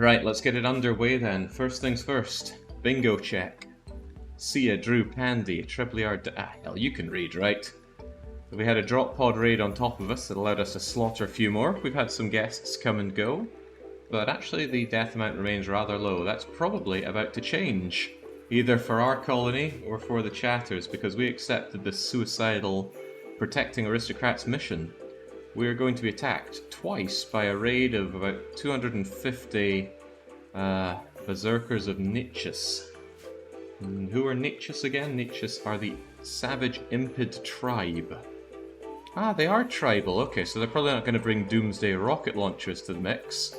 Right, let's get it underway then. First things first. Bingo check. Sia, Drew, Pandy, Tripliard. Hell, you can read, right? We had a drop pod raid on top of us that allowed us to slaughter a few more. We've had some guests come and go, but actually the death amount remains rather low. That's probably about to change, either for our colony or for the chatters, because we accepted this suicidal protecting aristocrats mission. We're going to be attacked twice by a raid of about 250 berserkers of Niches. Who are Niches again? Niches are the savage impid tribe. Ah, they are tribal. Okay, so they're probably not going to bring doomsday rocket launchers to the mix.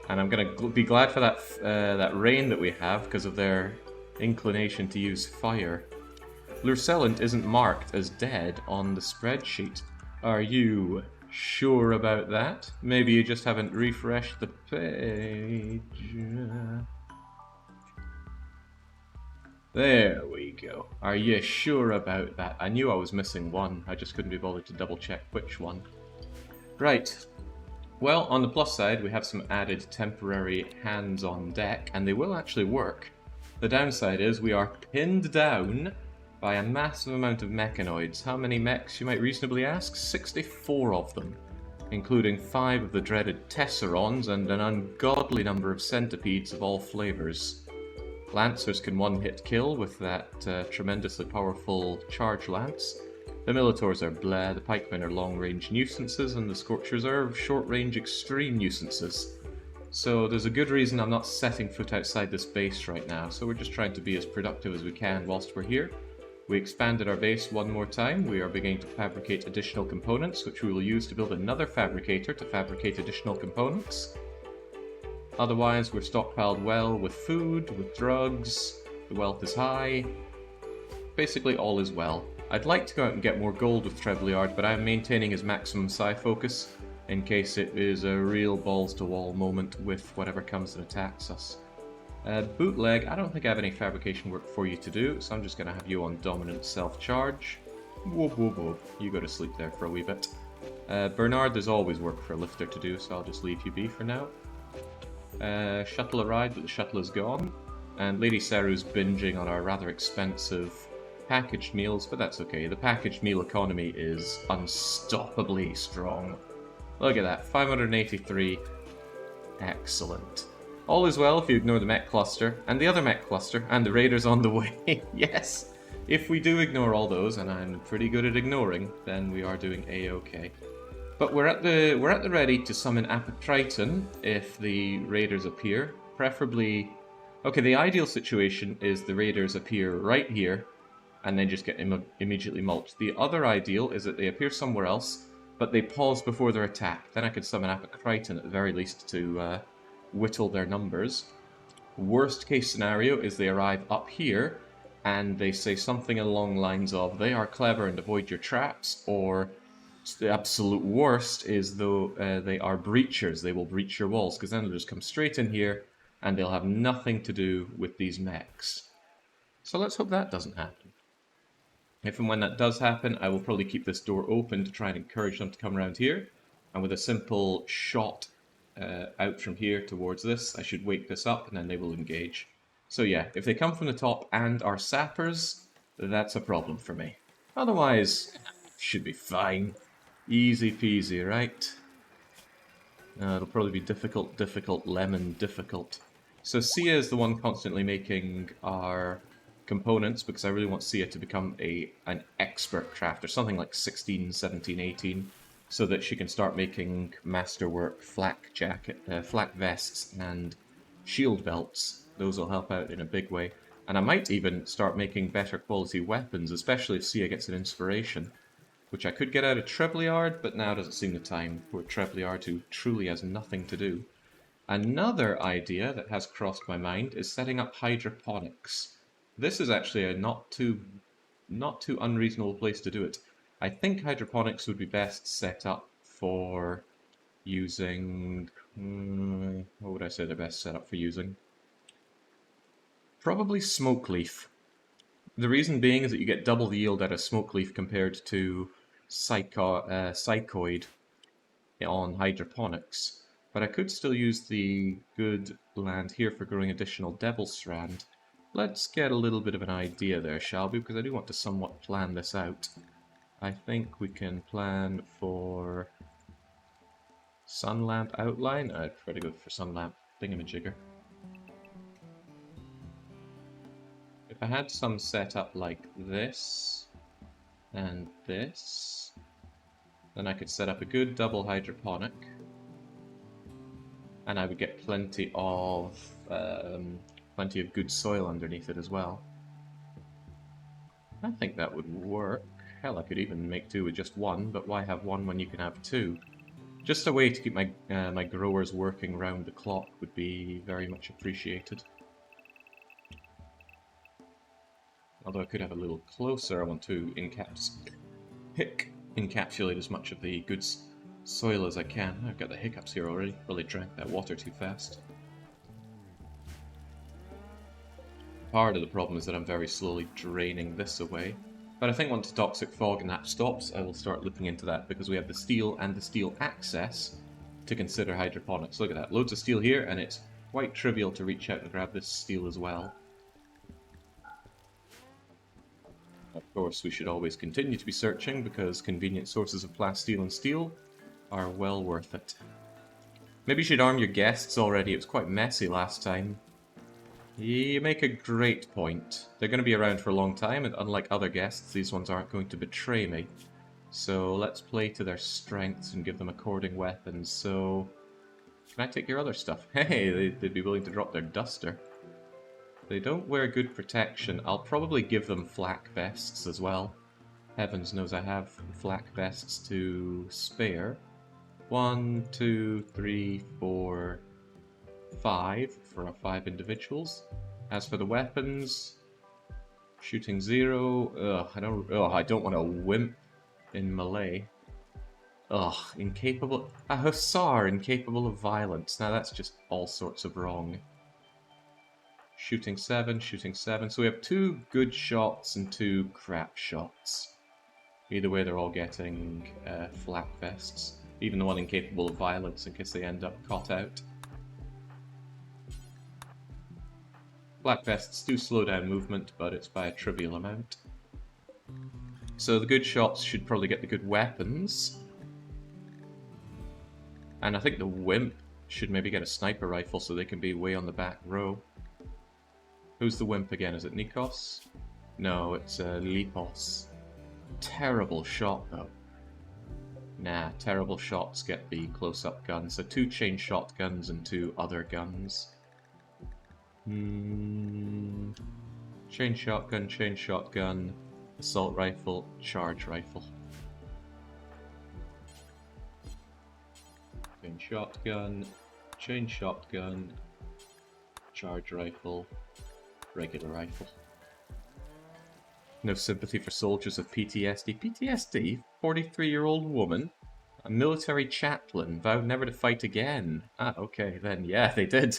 And I'm going to be glad for that rain that we have because of their inclination to use fire. Lurcellant isn't marked as dead on the spreadsheet. Are you sure about that? Maybe you just haven't refreshed the page. There we go. Are you sure about that? I knew I was missing one. I just couldn't be bothered to double check which one. Right. Well, on the plus side, we have some added temporary hands on deck, and they will actually work. The downside is we are pinned down by a massive amount of mechanoids. How many mechs, you might reasonably ask? 64 of them, including 5 of the dreaded tesserons and an ungodly number of centipedes of all flavors. Lancers can one-hit kill with that tremendously powerful charge lance. The Militors are blah, the Pikemen are long-range nuisances, and the Scorchers are short-range extreme nuisances. So there's a good reason I'm not setting foot outside this base right now, so we're just trying to be as productive as we can whilst we're here. We expanded our base one more time. We are beginning to fabricate additional components, which we will use to build another fabricator to fabricate additional components. Otherwise, we're stockpiled well with food, with drugs, the wealth is high. Basically, all is well. I'd like to go out and get more gold with Trebliard, but I'm maintaining his maximum psi focus in case it is a real balls-to-wall moment with whatever comes and attacks us. Bootleg, I don't think I have any fabrication work for you to do, so I'm just going to have you on dominant self-charge. Whoop whoop whoop, you go to sleep there for a wee bit. Bernard, there's always work for a lifter to do, so I'll just leave you be for now. Shuttle arrived, but the shuttle is gone. And Lady Saru's binging on our rather expensive packaged meals, but that's okay. The packaged meal economy is unstoppably strong. Look at that, 583. Excellent. All is well if you ignore the Mech Cluster, and the other Mech Cluster, and the Raiders on the way. Yes! If we do ignore all those, and I'm pretty good at ignoring, then we are doing A-okay. But we're at the ready to summon Apocriton if the Raiders appear. Preferably... Okay, the ideal situation is the Raiders appear right here, and then just get immediately mulched. The other ideal is that they appear somewhere else, but they pause before they're attacked. Then I could summon Apocriton at the very least to whittle their numbers. Worst case scenario is they arrive up here and they say something along the lines of they are clever and avoid your traps, or the absolute worst is though they are breachers, they will breach your walls, because then they'll just come straight in here and they'll have nothing to do with these mechs. So let's hope that doesn't happen. If and when that does happen, I will probably keep this door open to try and encourage them to come around here, and with a simple shot out from here towards this, I should wake this up and then they will engage. So yeah, if they come from the top and are sappers, that's a problem for me. Otherwise, should be fine. Easy peasy, right? It'll probably be difficult, difficult, lemon, difficult. So Sia is the one constantly making our components, because I really want Sia to become an expert crafter, something like 16, 17, 18. So that she can start making masterwork flak vests and shield belts. Those will help out in a big way. And I might even start making better quality weapons, especially if Sia gets an inspiration, which I could get out of Trebliard, but now doesn't seem the time. Poor Trebliard, who truly has nothing to do. Another idea that has crossed my mind is setting up hydroponics. This is actually a not too unreasonable place to do it. I think hydroponics would be best set up for using... what would I say they're best set up for using? Probably smoke leaf. The reason being is that you get double the yield out of smoke leaf compared to psychoid on hydroponics. But I could still use the good land here for growing additional Devil Strand. Let's get a little bit of an idea there, shall we? Because I do want to somewhat plan this out. I think we can plan for Sun Lamp Outline. I'd prefer to go for Sun Lamp Thingamajigger. If I had some set up like this and this, then I could set up a good double hydroponic, and I would get plenty of good soil underneath it as well. I think that would work. Hell, I could even make do with just one, but why have one when you can have two? Just a way to keep my my growers working round the clock would be very much appreciated. Although I could have a little closer, I want to encapsulate as much of the good soil as I can. I've got the hiccups here already. Really drank that water too fast. Part of the problem is that I'm very slowly draining this away. But I think once Toxic Fog and that stops, I will start looking into that, because we have the steel and the steel access to consider hydroponics. Look at that, loads of steel here, and it's quite trivial to reach out and grab this steel as well. Of course, we should always continue to be searching, because convenient sources of plasteel and steel are well worth it. Maybe you should arm your guests already, it was quite messy last time. You make a great point. They're going to be around for a long time, and unlike other guests, these ones aren't going to betray me. So let's play to their strengths and give them according weapons. So, can I take your other stuff? Hey, they'd be willing to drop their duster. They don't wear good protection. I'll probably give them flak vests as well. Heavens knows I have flak vests to spare. 1, 2, 3, 4... 5 for our 5 individuals. As for the weapons, shooting 0. I don't want a wimp in melee. Incapable. A hussar incapable of violence. Now that's just all sorts of wrong. Shooting 7, shooting 7. So we have 2 good shots and 2 crap shots. Either way, they're all getting flak vests. Even the one incapable of violence in case they end up caught out. Black vests do slow down movement, but it's by a trivial amount. So the good shots should probably get the good weapons. And I think the wimp should maybe get a sniper rifle so they can be way on the back row. Who's the wimp again? Is it Nikos? No, it's Lipos. Terrible shot though. Nah, terrible shots get the close-up guns. So 2 chain shotguns and 2 other guns. Chain shotgun, assault rifle, charge rifle. Chain shotgun, charge rifle, regular rifle. No sympathy for soldiers of PTSD. PTSD? 43-year-old woman? A military chaplain vowed never to fight again. Ah, okay, then yeah, they did.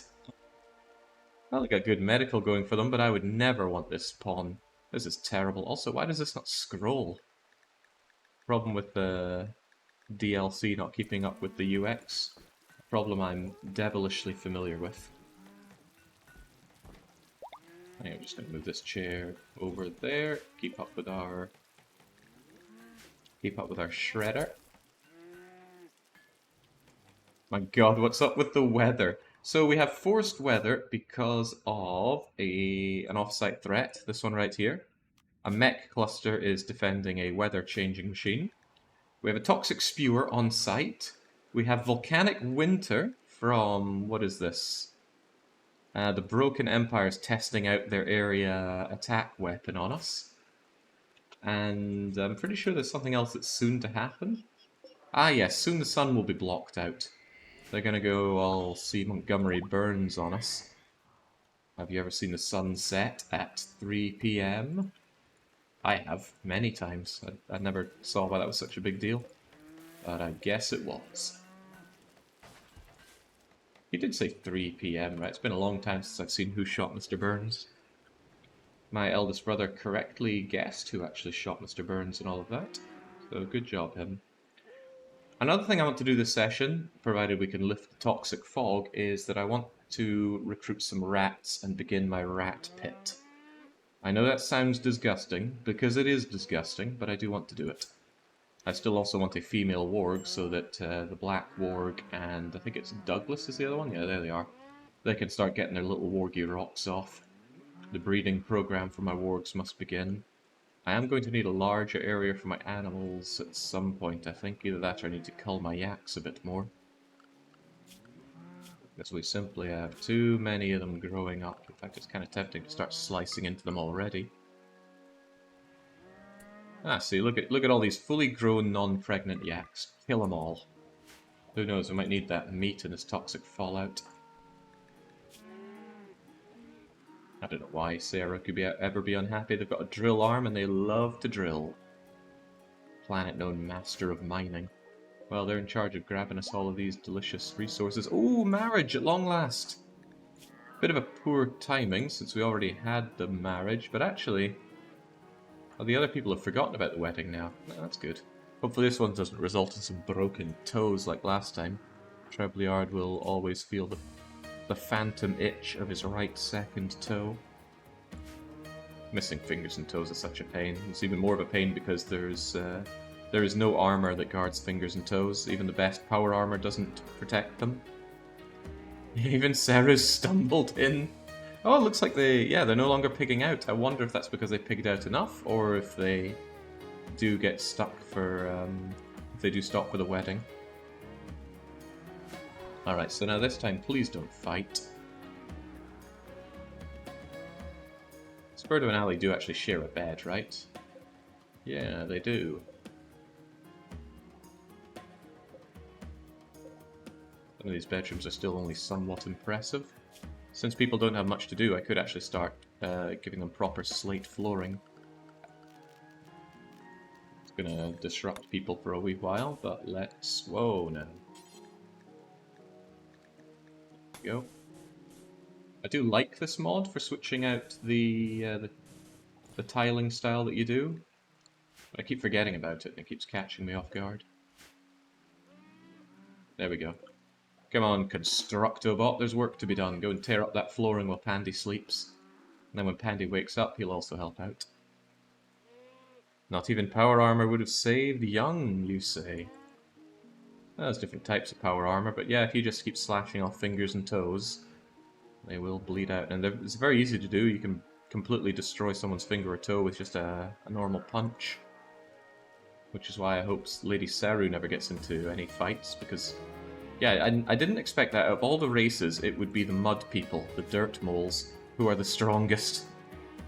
Well, they got good medical going for them, but I would never want this pawn. This is terrible. Also, why does this not scroll? Problem with the DLC not keeping up with the UX. Problem I'm devilishly familiar with. I think I'm just going to move this chair over there. Keep up with our shredder. My god, what's up with the weather? So we have forced weather because of an off-site threat, this one right here. A Mech Cluster is defending a weather-changing machine. We have a Toxic Spewer on site. We have Volcanic Winter from, what is this? The Broken Empire is testing out their area attack weapon on us. And I'm pretty sure there's something else that's soon to happen. Ah yes, soon the sun will be blocked out. They're gonna go all see Montgomery Burns on us. Have you ever seen the sun set at 3 PM? I have, many times. I never saw why that was such a big deal. But I guess it was. He did say 3 PM, right? It's been a long time since I've seen Who Shot Mr. Burns. My eldest brother correctly guessed who actually shot Mr. Burns and all of that. So good job, him. Another thing I want to do this session, provided we can lift the toxic fog, is that I want to recruit some rats and begin my rat pit. I know that sounds disgusting, because it is disgusting, but I do want to do it. I still also want a female warg so that the black warg and I think it's Douglas is the other one? Yeah, there they are. They can start getting their little wargy rocks off. The breeding program for my wargs must begin. I am going to need a larger area for my animals at some point, I think. Either that or I need to cull my yaks a bit more. Because we simply have too many of them growing up. In fact, it's kind of tempting to start slicing into them already. Ah, see, look at all these fully grown, non-pregnant yaks. Kill them all. Who knows, we might need that meat in this toxic fallout. I don't know why Sarah could ever be unhappy. They've got a drill arm and they love to drill. Planet-known master of mining. Well, they're in charge of grabbing us all of these delicious resources. Oh, marriage at long last! Bit of a poor timing since we already had the marriage, but actually... well, the other people have forgotten about the wedding now. No, that's good. Hopefully this one doesn't result in some broken toes like last time. Trebliard will always feel the phantom itch of his right second toe. Missing fingers and toes is such a pain. It's even more of a pain because there is no armor that guards fingers and toes. Even the best power armor doesn't protect them. Even Sarah's stumbled in. Oh, it looks like they're no longer pigging out. I wonder if that's because they pigged out enough, or if they do get stuck for, if they do stop for the wedding. Alright, so now this time, please don't fight. Spurdo and Ali do actually share a bed, right? Yeah, they do. Some of these bedrooms are still only somewhat impressive. Since people don't have much to do, I could actually start giving them proper slate flooring. It's gonna disrupt people for a wee while, but let's... whoa, now. There we go. I do like this mod for switching out the tiling style that you do, but I keep forgetting about it and it keeps catching me off guard. There we go. Come on, Constructobot, there's work to be done. Go and tear up that flooring while Pandy sleeps. And then when Pandy wakes up, he'll also help out. Not even power armor would have saved Young, you say? Well, there's different types of power armor, but yeah, if you just keep slashing off fingers and toes, they will bleed out. And it's very easy to do. You can completely destroy someone's finger or toe with just a normal punch. Which is why I hope Lady Saru never gets into any fights, because... yeah, I didn't expect that. Out of all the races, it would be the mud people, the dirt moles, who are the strongest.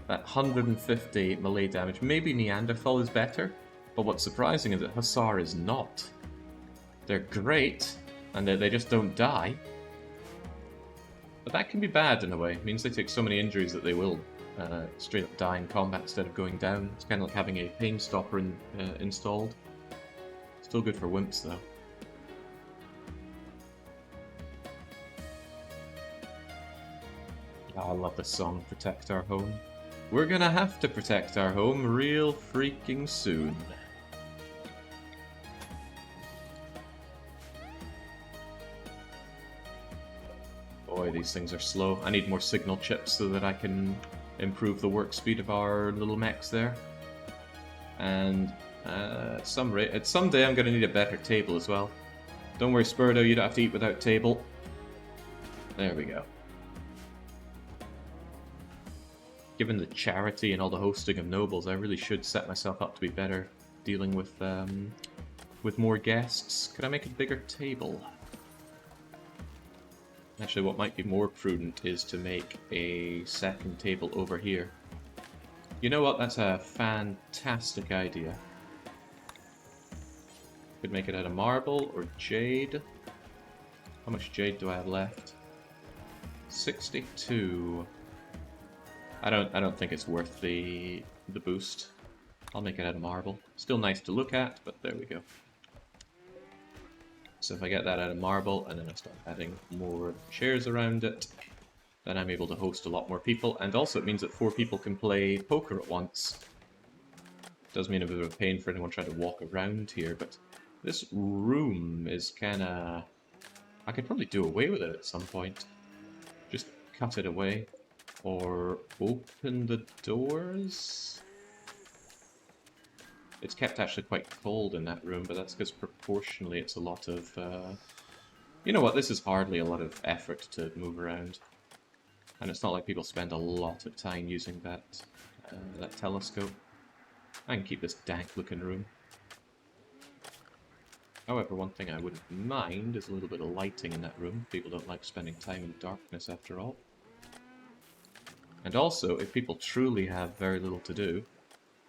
That 150 melee damage. Maybe Neanderthal is better, but what's surprising is that Hussar is not. They're great, and they just don't die. But that can be bad in a way. It means they take so many injuries that they will straight up die in combat instead of going down. It's kind of like having a pain stopper installed. Still good for wimps, though. Oh, I love this song, Protect Our Home. We're gonna have to protect our home real freaking soon. Boy, these things are slow. I need more signal chips so that I can improve the work speed of our little mechs there. And someday I'm gonna need a better table as well. Don't worry, Spurdo, you don't have to eat without table. There we go. Given the charity and all the hosting of nobles, I really should set myself up to be better dealing with more guests. Could I make a bigger table? Actually, what might be more prudent is to make a second table over here. You know what? That's a fantastic idea. Could make it out of marble or jade. How much jade do I have left? 62. I don't think it's worth the boost. I'll make it out of marble. Still nice to look at, but there we go. So if I get that out of marble and then I start adding more chairs around it, then I'm able to host a lot more people, and also it means that 4 people can play poker at once. It does mean a bit of a pain for anyone trying to walk around here, but This room is kinda... I could probably do away with it at some point. Just cut it away. Or open the doors? It's kept actually quite cold in that room, but that's because proportionally it's a lot of... You know what, this is hardly a lot of effort to move around. And it's not like people spend a lot of time using that telescope. I can keep this dank looking room. However, one thing I wouldn't mind is a little bit of lighting in that room. People don't like spending time in darkness after all. And also, if people truly have very little to do,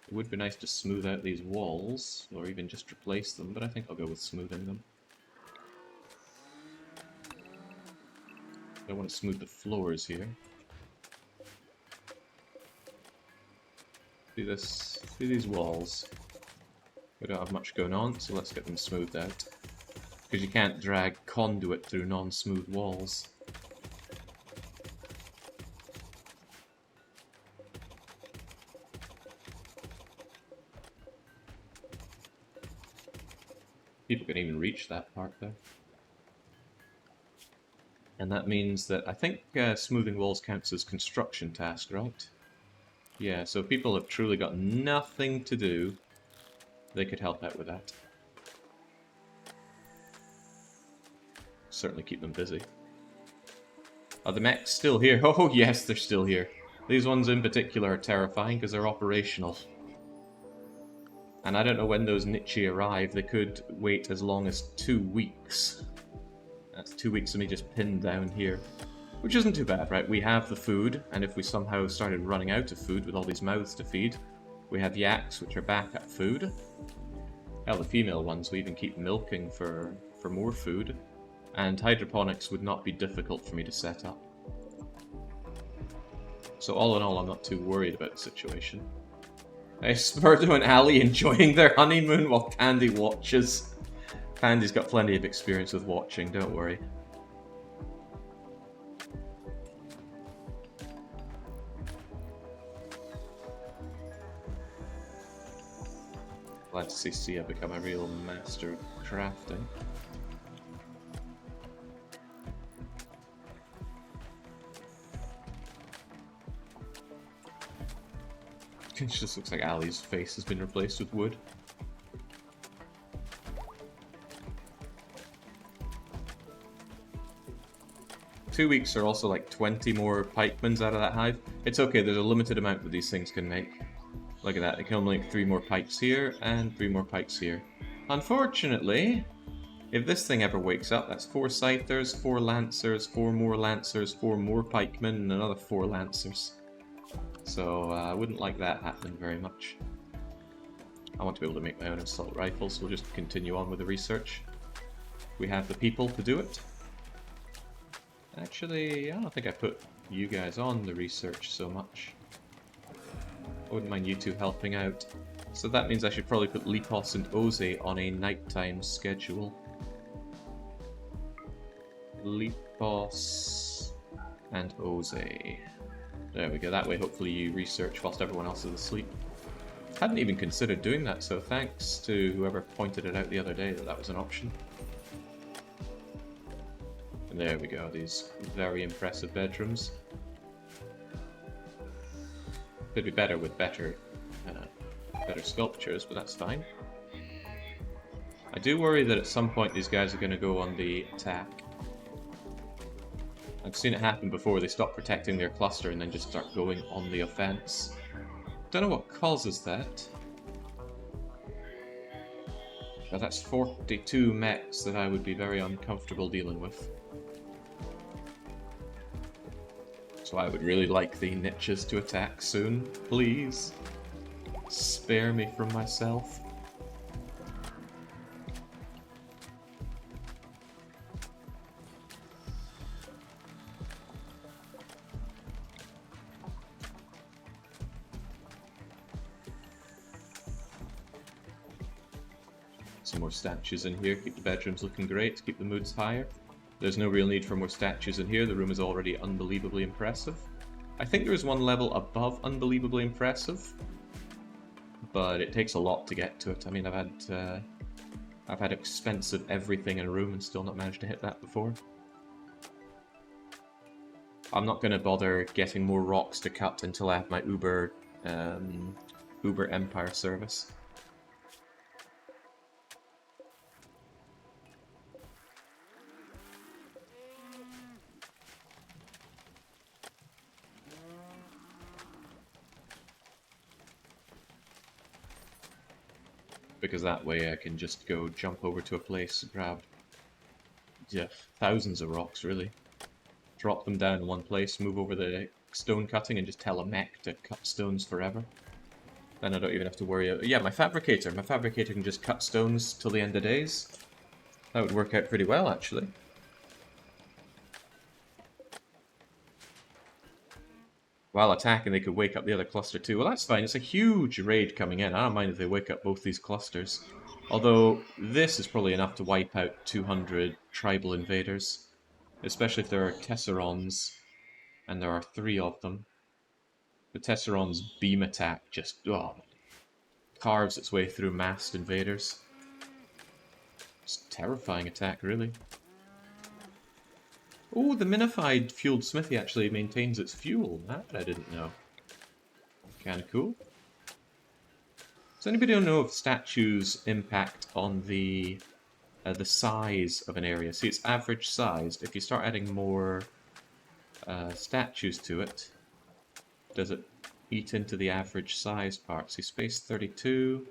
it would be nice to smooth out these walls, or even just replace them, but I think I'll go with smoothing them. I want to smooth the floors here. See this? See these walls? We don't have much going on, so let's get them smoothed out. Because you can't drag conduit through non-smooth walls. People can even reach that part there. And that means that I think smoothing walls counts as construction task, right? Yeah, so if people have truly got nothing to do, they could help out with that. Certainly keep them busy. Are the mechs still here? Oh yes, they're still here. These ones in particular are terrifying because they're operational. And I don't know when those Nichi arrive. They could wait as long as 2 weeks. That's 2 weeks of me just pinned down here. Which isn't too bad, right? We have the food, and if we somehow started running out of food with all these mouths to feed, we have yaks, which are backup food. Hell, the female ones we even keep milking for more food. And hydroponics would not be difficult for me to set up. So all in all, I'm not too worried about the situation. Is Spurdo and Ali enjoying their honeymoon while Candy watches? Candy's got plenty of experience with watching, don't worry. Glad to see Sia become a real master of crafting. It just looks like Ali's face has been replaced with wood. Two weeks are also like 20 more pikemans out of that hive. It's okay, there's a limited amount that these things can make. Look at that, they can only make 3 more pikes here and 3 more pikes here. Unfortunately, if this thing ever wakes up, that's 4 scythers, 4 lancers, 4 more lancers, 4 more pikemen, and another 4 lancers. So I wouldn't like that happening very much. I want to be able to make my own assault rifles, so we'll just continue on with the research. We have the people to do it. Actually, I don't think I put you guys on the research so much. I wouldn't mind you two helping out. So that means I should probably put Lipos and Oze on a nighttime schedule. Lipos and Oze. There we go, that way hopefully you research whilst everyone else is asleep. Hadn't even considered doing that, so thanks to whoever pointed it out the other day that that was an option. And there we go, these very impressive bedrooms. Could be better with better sculptures, but that's fine. I do worry that at some point these guys are going to go on the attack. I've seen it happen before, they stop protecting their cluster and then just start going on the offense. Don't know what causes that. But that's 42 mechs that I would be very uncomfortable dealing with. So I would really like the niches to attack soon, please. Spare me from myself. Some more statues in here, keep the bedrooms looking great, keep the moods higher. There's no real need for more statues in here, the room is already unbelievably impressive. I think there is one level above unbelievably impressive, but it takes a lot to get to it. I mean, I've I've had expensive everything in a room and still not managed to hit that before. I'm not going to bother getting more rocks to cut until I have my Uber Empire service. Because that way I can just go jump over to a place, grab thousands of rocks, really. Drop them down in one place, move over the stone cutting, and just tell a mech to cut stones forever. Then I don't even have to worry. Yeah, my fabricator. My fabricator can just cut stones till the end of days. That would work out pretty well, actually. While attacking, they could wake up the other cluster too. Well, that's fine. It's a huge raid coming in. I don't mind if they wake up both these clusters. Although, this is probably enough to wipe out 200 tribal invaders. Especially if there are Tesserons, and there are 3 of them. The Tesseron's beam attack just carves its way through massed invaders. It's a terrifying attack, really. Oh, the minified fueled smithy actually maintains its fuel. That I didn't know. Kinda cool. Does anybody know if statues impact on the size of an area? See, it's average sized. If you start adding more statues to it, does it eat into the average size part? See, space 32,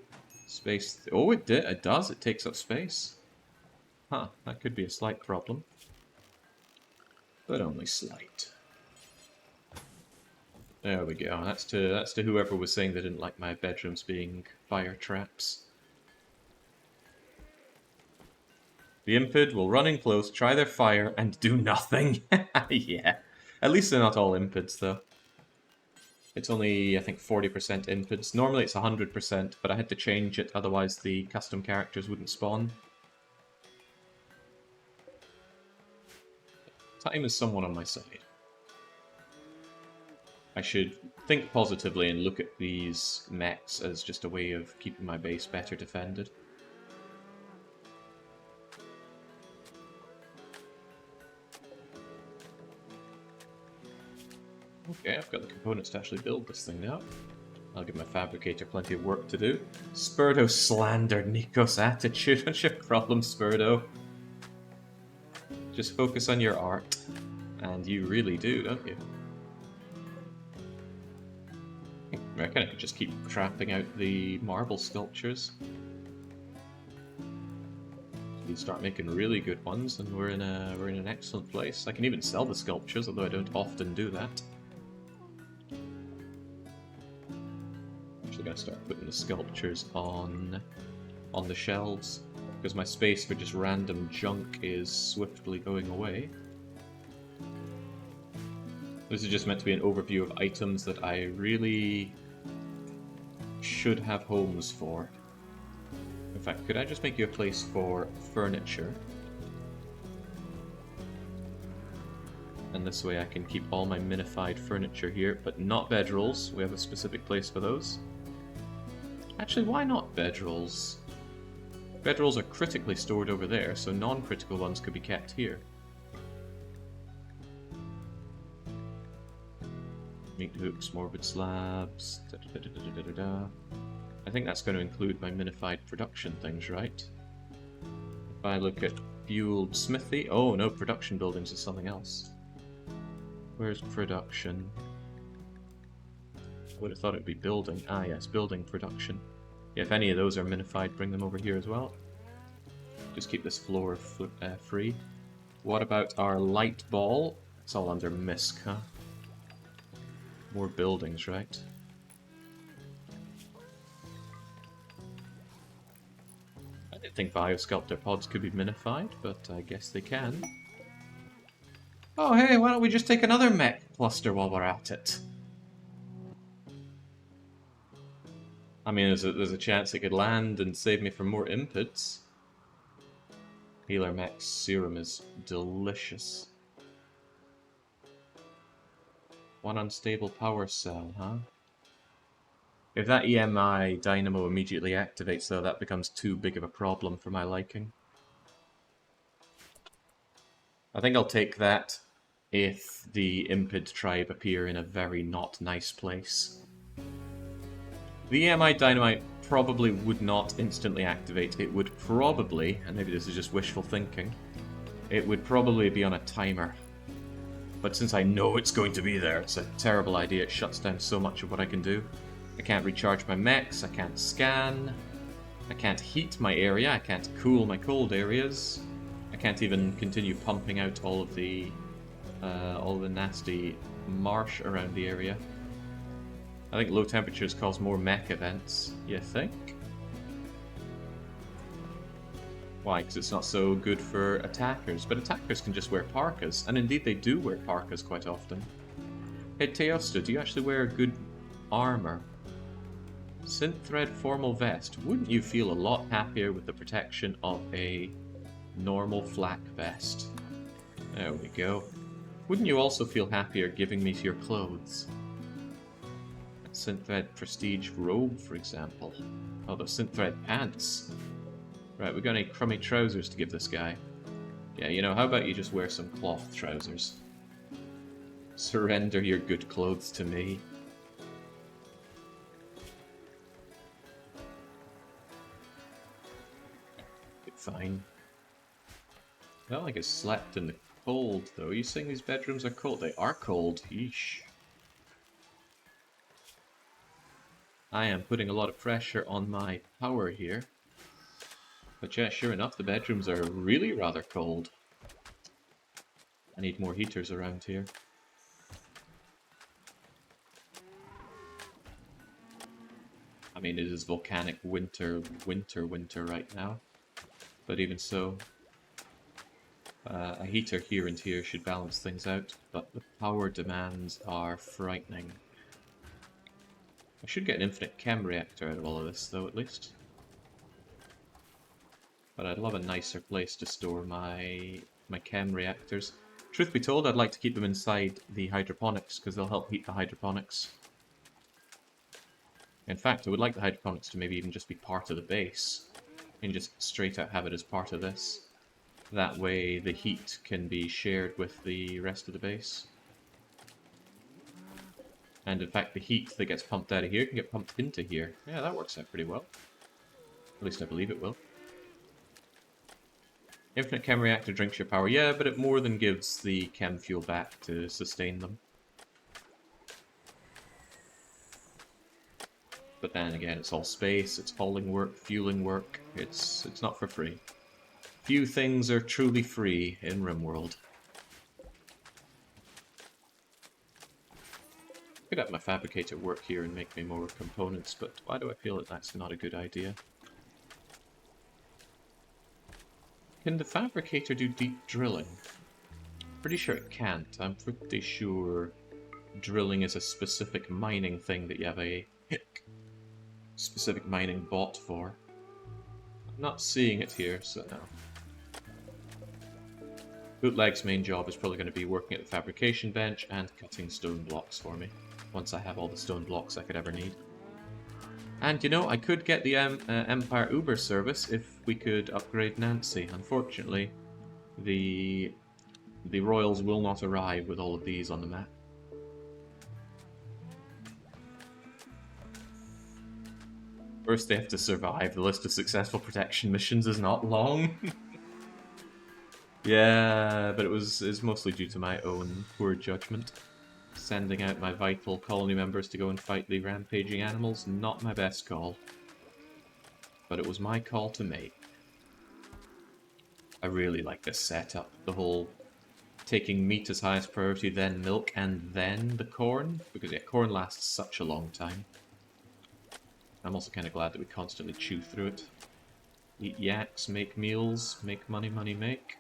space... oh, it does. It takes up space. Huh, that could be a slight problem. But only slight. There we go. That's to whoever was saying they didn't like my bedrooms being fire traps. The Impid will run in close, try their fire, and do nothing. Yeah. At least they're not all Impids, though. It's only, I think, 40% Impids. Normally it's 100%, but I had to change it, otherwise the custom characters wouldn't spawn. Time is somewhat on my side. I should think positively and look at these mechs as just a way of keeping my base better defended. Okay, I've got the components to actually build this thing now. I'll give my fabricator plenty of work to do. Spurdo slandered Nico's attitude. What's your problem, Spurdo? Just focus on your art. And you really do, don't you? I reckon I could just keep trapping out the marble sculptures. You start making really good ones, and we're in an excellent place. I can even sell the sculptures, although I don't often do that. Actually, gonna start putting the sculptures on the shelves, because my space for just random junk is swiftly going away. This is just meant to be an overview of items that I really should have homes for. In fact, could I just make you a place for furniture? And this way I can keep all my minified furniture here, but not bedrolls. We have a specific place for those. Actually, why not bedrolls? Bedrolls are critically stored over there, so non-critical ones could be kept here. Meat hooks, morbid slabs, I think that's going to include my minified production things, right? If I look at fueled smithy... oh, no, production buildings is something else. Where's production? I would have thought it would be building. Ah, yes, building production. Yeah, if any of those are minified, bring them over here as well. Just keep this floor free. What about our light ball? It's all under misc, huh? More buildings, right? I didn't think biosculptor pods could be minified, but I guess they can. Oh hey, why don't we just take another mech cluster while we're at it? I mean, there's a chance it could land and save me from more inputs. Healer mech serum is delicious. One unstable power cell, huh? If that EMI dynamo immediately activates, though, that becomes too big of a problem for my liking. I think I'll take that if the Impid tribe appear in a very not nice place. The EMI dynamite probably would not instantly activate. It would probably, and maybe this is just wishful thinking, it would probably be on a timer. But since I know it's going to be there, it's a terrible idea. It shuts down so much of what I can do. I can't recharge my mechs, I can't scan, I can't heat my area, I can't cool my cold areas, I can't even continue pumping out all the nasty marsh around the area. I think low temperatures cause more mech events. You think? Why? Because it's not so good for attackers. But attackers can just wear parkas, and indeed they do wear parkas quite often. Hey Teosta, do you actually wear good armor? Synth thread formal vest. Wouldn't you feel a lot happier with the protection of a normal flak vest? There we go. Wouldn't you also feel happier giving me your clothes? Synththread prestige robe, for example. Oh, the synththread pants. Right, we got any crummy trousers to give this guy? Yeah, you know, how about you just wear some cloth trousers? Surrender your good clothes to me. Fine. Well, I guess slept in the cold, though. Are you saying these bedrooms are cold? They are cold. Yeesh. I am putting a lot of pressure on my power here. But yeah, sure enough, the bedrooms are really rather cold. I need more heaters around here. I mean, it is volcanic winter right now. But even so, a heater here and here should balance things out. But the power demands are frightening. I should get an infinite chem reactor out of all of this, though, at least. But I'd love a nicer place to store my chem reactors. Truth be told, I'd like to keep them inside the hydroponics, because they'll help heat the hydroponics. In fact, I would like the hydroponics to maybe even just be part of the base, and just straight out have it as part of this. That way the heat can be shared with the rest of the base. And in fact, the heat that gets pumped out of here can get pumped into here. Yeah, that works out pretty well. At least I believe it will. Infinite chem reactor drinks your power. Yeah, but it more than gives the chem fuel back to sustain them. But then again, it's all space, it's hauling work, fueling work. It's not for free. Few things are truly free in RimWorld. Could have my fabricator work here and make me more components, but why do I feel that that's not a good idea? Can the fabricator do deep drilling? Pretty sure it can't. I'm pretty sure drilling is a specific mining thing that you have a specific mining bot for. I'm not seeing it here, so no. Bootleg's main job is probably going to be working at the fabrication bench and cutting stone blocks for me, once I have all the stone blocks I could ever need. And you know, I could get the Empire Uber service if we could upgrade Nancy. Unfortunately, the royals will not arrive with all of these on the map. First they have to survive. The list of successful protection missions is not long. Yeah, but it's mostly due to my own poor judgment. Sending out my vital colony members to go and fight the rampaging animals, not my best call. But it was my call to make. I really like this setup. The whole taking meat as highest priority, then milk, and then the corn. Because yeah, corn lasts such a long time. I'm also kind of glad that we constantly chew through it. Eat yaks, make meals, make money, money, make.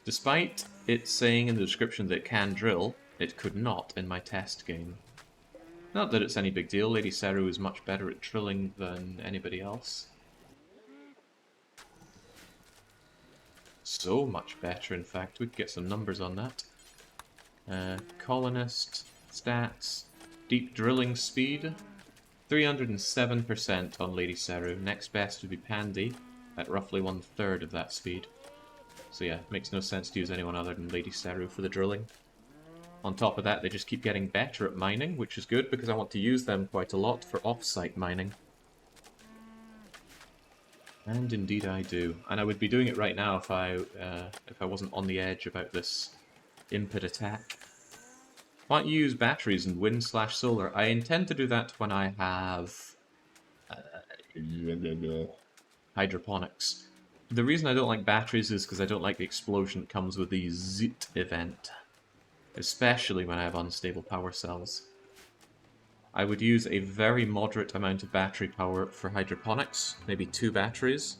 Despite it saying in the description that it can drill, it could not in my test game. Not that it's any big deal, Lady Seru is much better at drilling than anybody else. So much better, in fact. We could get some numbers on that. Colonist stats, deep drilling speed, 307% on Lady Seru. Next best would be Pandy, at roughly 1/3 of that speed. So yeah, it makes no sense to use anyone other than Lady Seru for the drilling. On top of that, they just keep getting better at mining, which is good because I want to use them quite a lot for off-site mining. And indeed I do. And I would be doing it right now if I wasn't on the edge about this impet attack. Why don't you use batteries and wind/solar? I intend to do that when I have hydroponics. The reason I don't like batteries is because I don't like the explosion that comes with the ZIT event. Especially when I have unstable power cells. I would use a very moderate amount of battery power for hydroponics, maybe 2 batteries,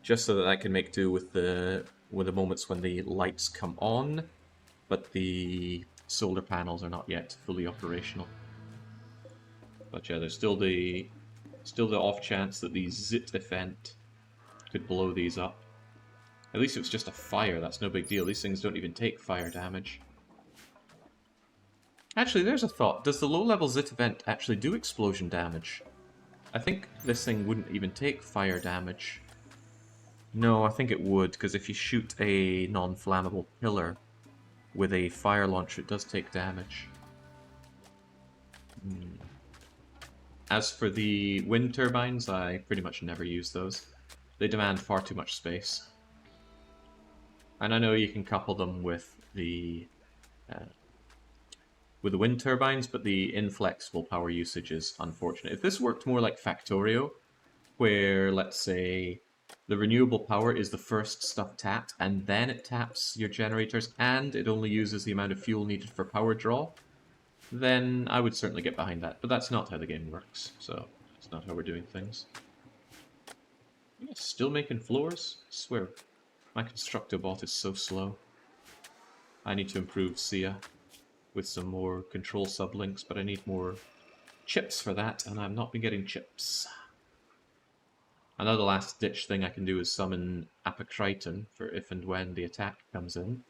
just so that I can make do with the moments when the lights come on, but the solar panels are not yet fully operational. But yeah, there's still the off chance that the ZIT event could blow these up. At least if it's just a fire, that's no big deal. These things don't even take fire damage. Actually, there's a thought. Does the low-level ZIT event actually do explosion damage? I think this thing wouldn't even take fire damage. No, I think it would, because if you shoot a non-flammable pillar with a fire launcher, it does take damage. As for the wind turbines, I pretty much never use those. They demand far too much space. And I know you can couple them with the wind turbines, but the inflexible power usage is unfortunate. If this worked more like Factorio, where, let's say, the renewable power is the first stuff tapped, and then it taps your generators, and it only uses the amount of fuel needed for power draw, then I would certainly get behind that. But that's not how the game works, so it's not how we're doing things. Yeah, still making floors? I swear, my Constructobot is so slow. I need to improve Sia with some more control sublinks, but I need more chips for that, and I've not been getting chips. Another last-ditch thing I can do is summon Apocriton for if and when the attack comes in.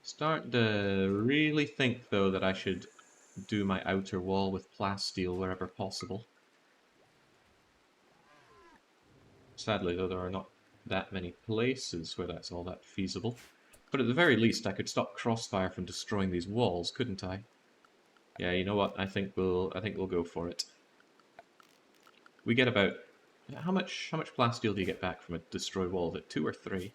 Start to really think, though, that I should do my outer wall with plasteel wherever possible. Sadly, though, there are not that many places where that's all that feasible. But at the very least, I could stop Crossfire from destroying these walls, couldn't I? Yeah, you know what? I think we'll go for it. We get about how much plasteel do you get back from a destroyed wall? Is it 2 or 3?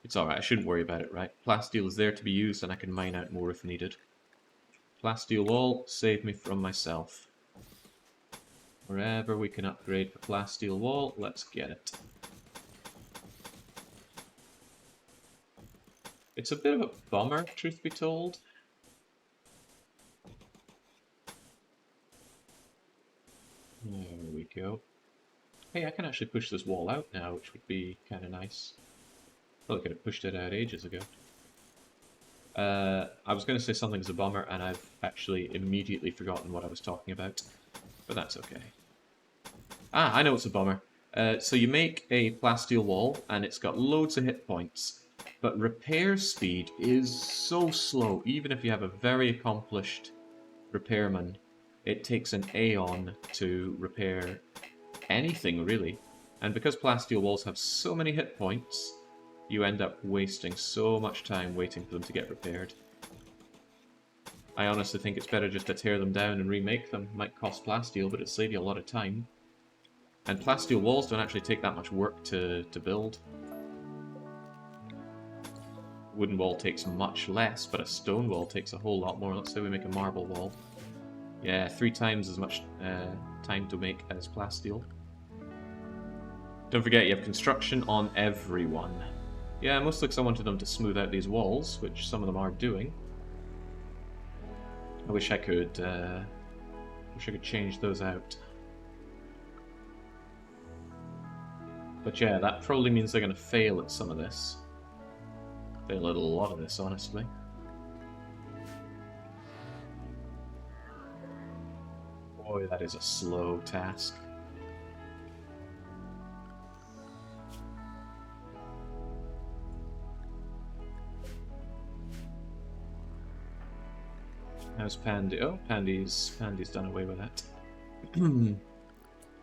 It's alright, I shouldn't worry about it, right? Plasteel is there to be used, and I can mine out more if needed. Plasteel wall, save me from myself. Wherever we can upgrade for plasteel wall, let's get it. It's a bit of a bummer, truth be told. There we go. Hey, I can actually push this wall out now, which would be kind of nice. Well, I could have pushed it out ages ago. I was going to say something's a bummer, and I've actually immediately forgotten what I was talking about. But that's okay. Ah, I know it's a bummer. So you make a plasteel wall, and it's got loads of hit points. But repair speed is so slow, even if you have a very accomplished repairman. It takes an aeon to repair anything, really. And because plasteel walls have so many hit points, you end up wasting so much time waiting for them to get repaired. I honestly think it's better just to tear them down and remake them. Might cost plasteel, but it'll save you a lot of time. And plasteel walls don't actually take that much work to build. Wooden wall takes much less, but a stone wall takes a whole lot more. Let's say we make a marble wall. Yeah, 3 times as much time to make as plasteel. Don't forget, you have construction on everyone. Yeah, mostly because I wanted them to smooth out these walls, which some of them are doing. I wish I could change those out. But yeah, that probably means they're going to fail at some of this. Fail at a lot of this, honestly. Boy, that is a slow task. How's Pandy? Oh, Pandy's done away with that.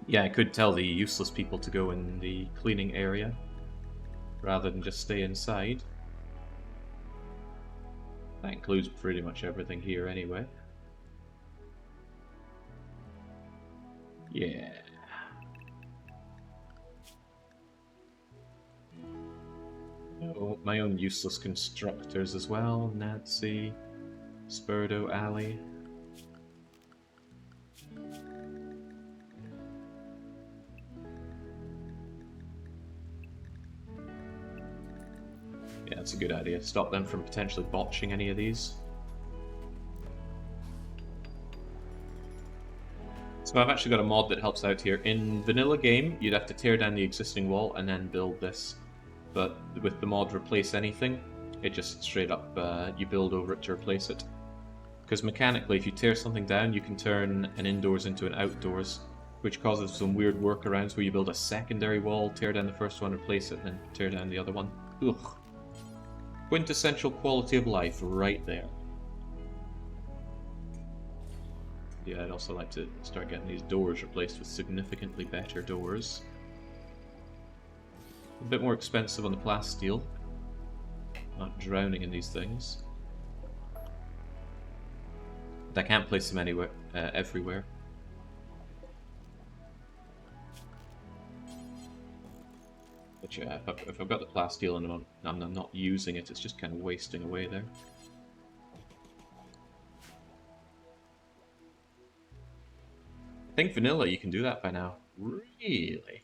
Yeah, I could tell the useless people to go in the cleaning area rather than just stay inside. That includes pretty much everything here anyway. Yeah. Oh, my own useless constructors as well. Nancy, Spurdo, Ali. Yeah, that's a good idea. Stop them from potentially botching any of these. So I've actually got a mod that helps out here. In vanilla game, you'd have to tear down the existing wall and then build this. But with the mod replace anything, it just straight up, you build over it to replace it. Because mechanically, if you tear something down, you can turn an indoors into an outdoors, which causes some weird workarounds where you build a secondary wall, tear down the first one, replace it, and then tear down the other one. Ugh. Quintessential quality of life right there. Yeah, I'd also like to start getting these doors replaced with significantly better doors. A bit more expensive on the plasteel. Not drowning in these things. But I can't place them anywhere, everywhere. But yeah, if I've got the plasteel and I'm not using it, it's just kind of wasting away there. I think vanilla, you can do that by now. Really?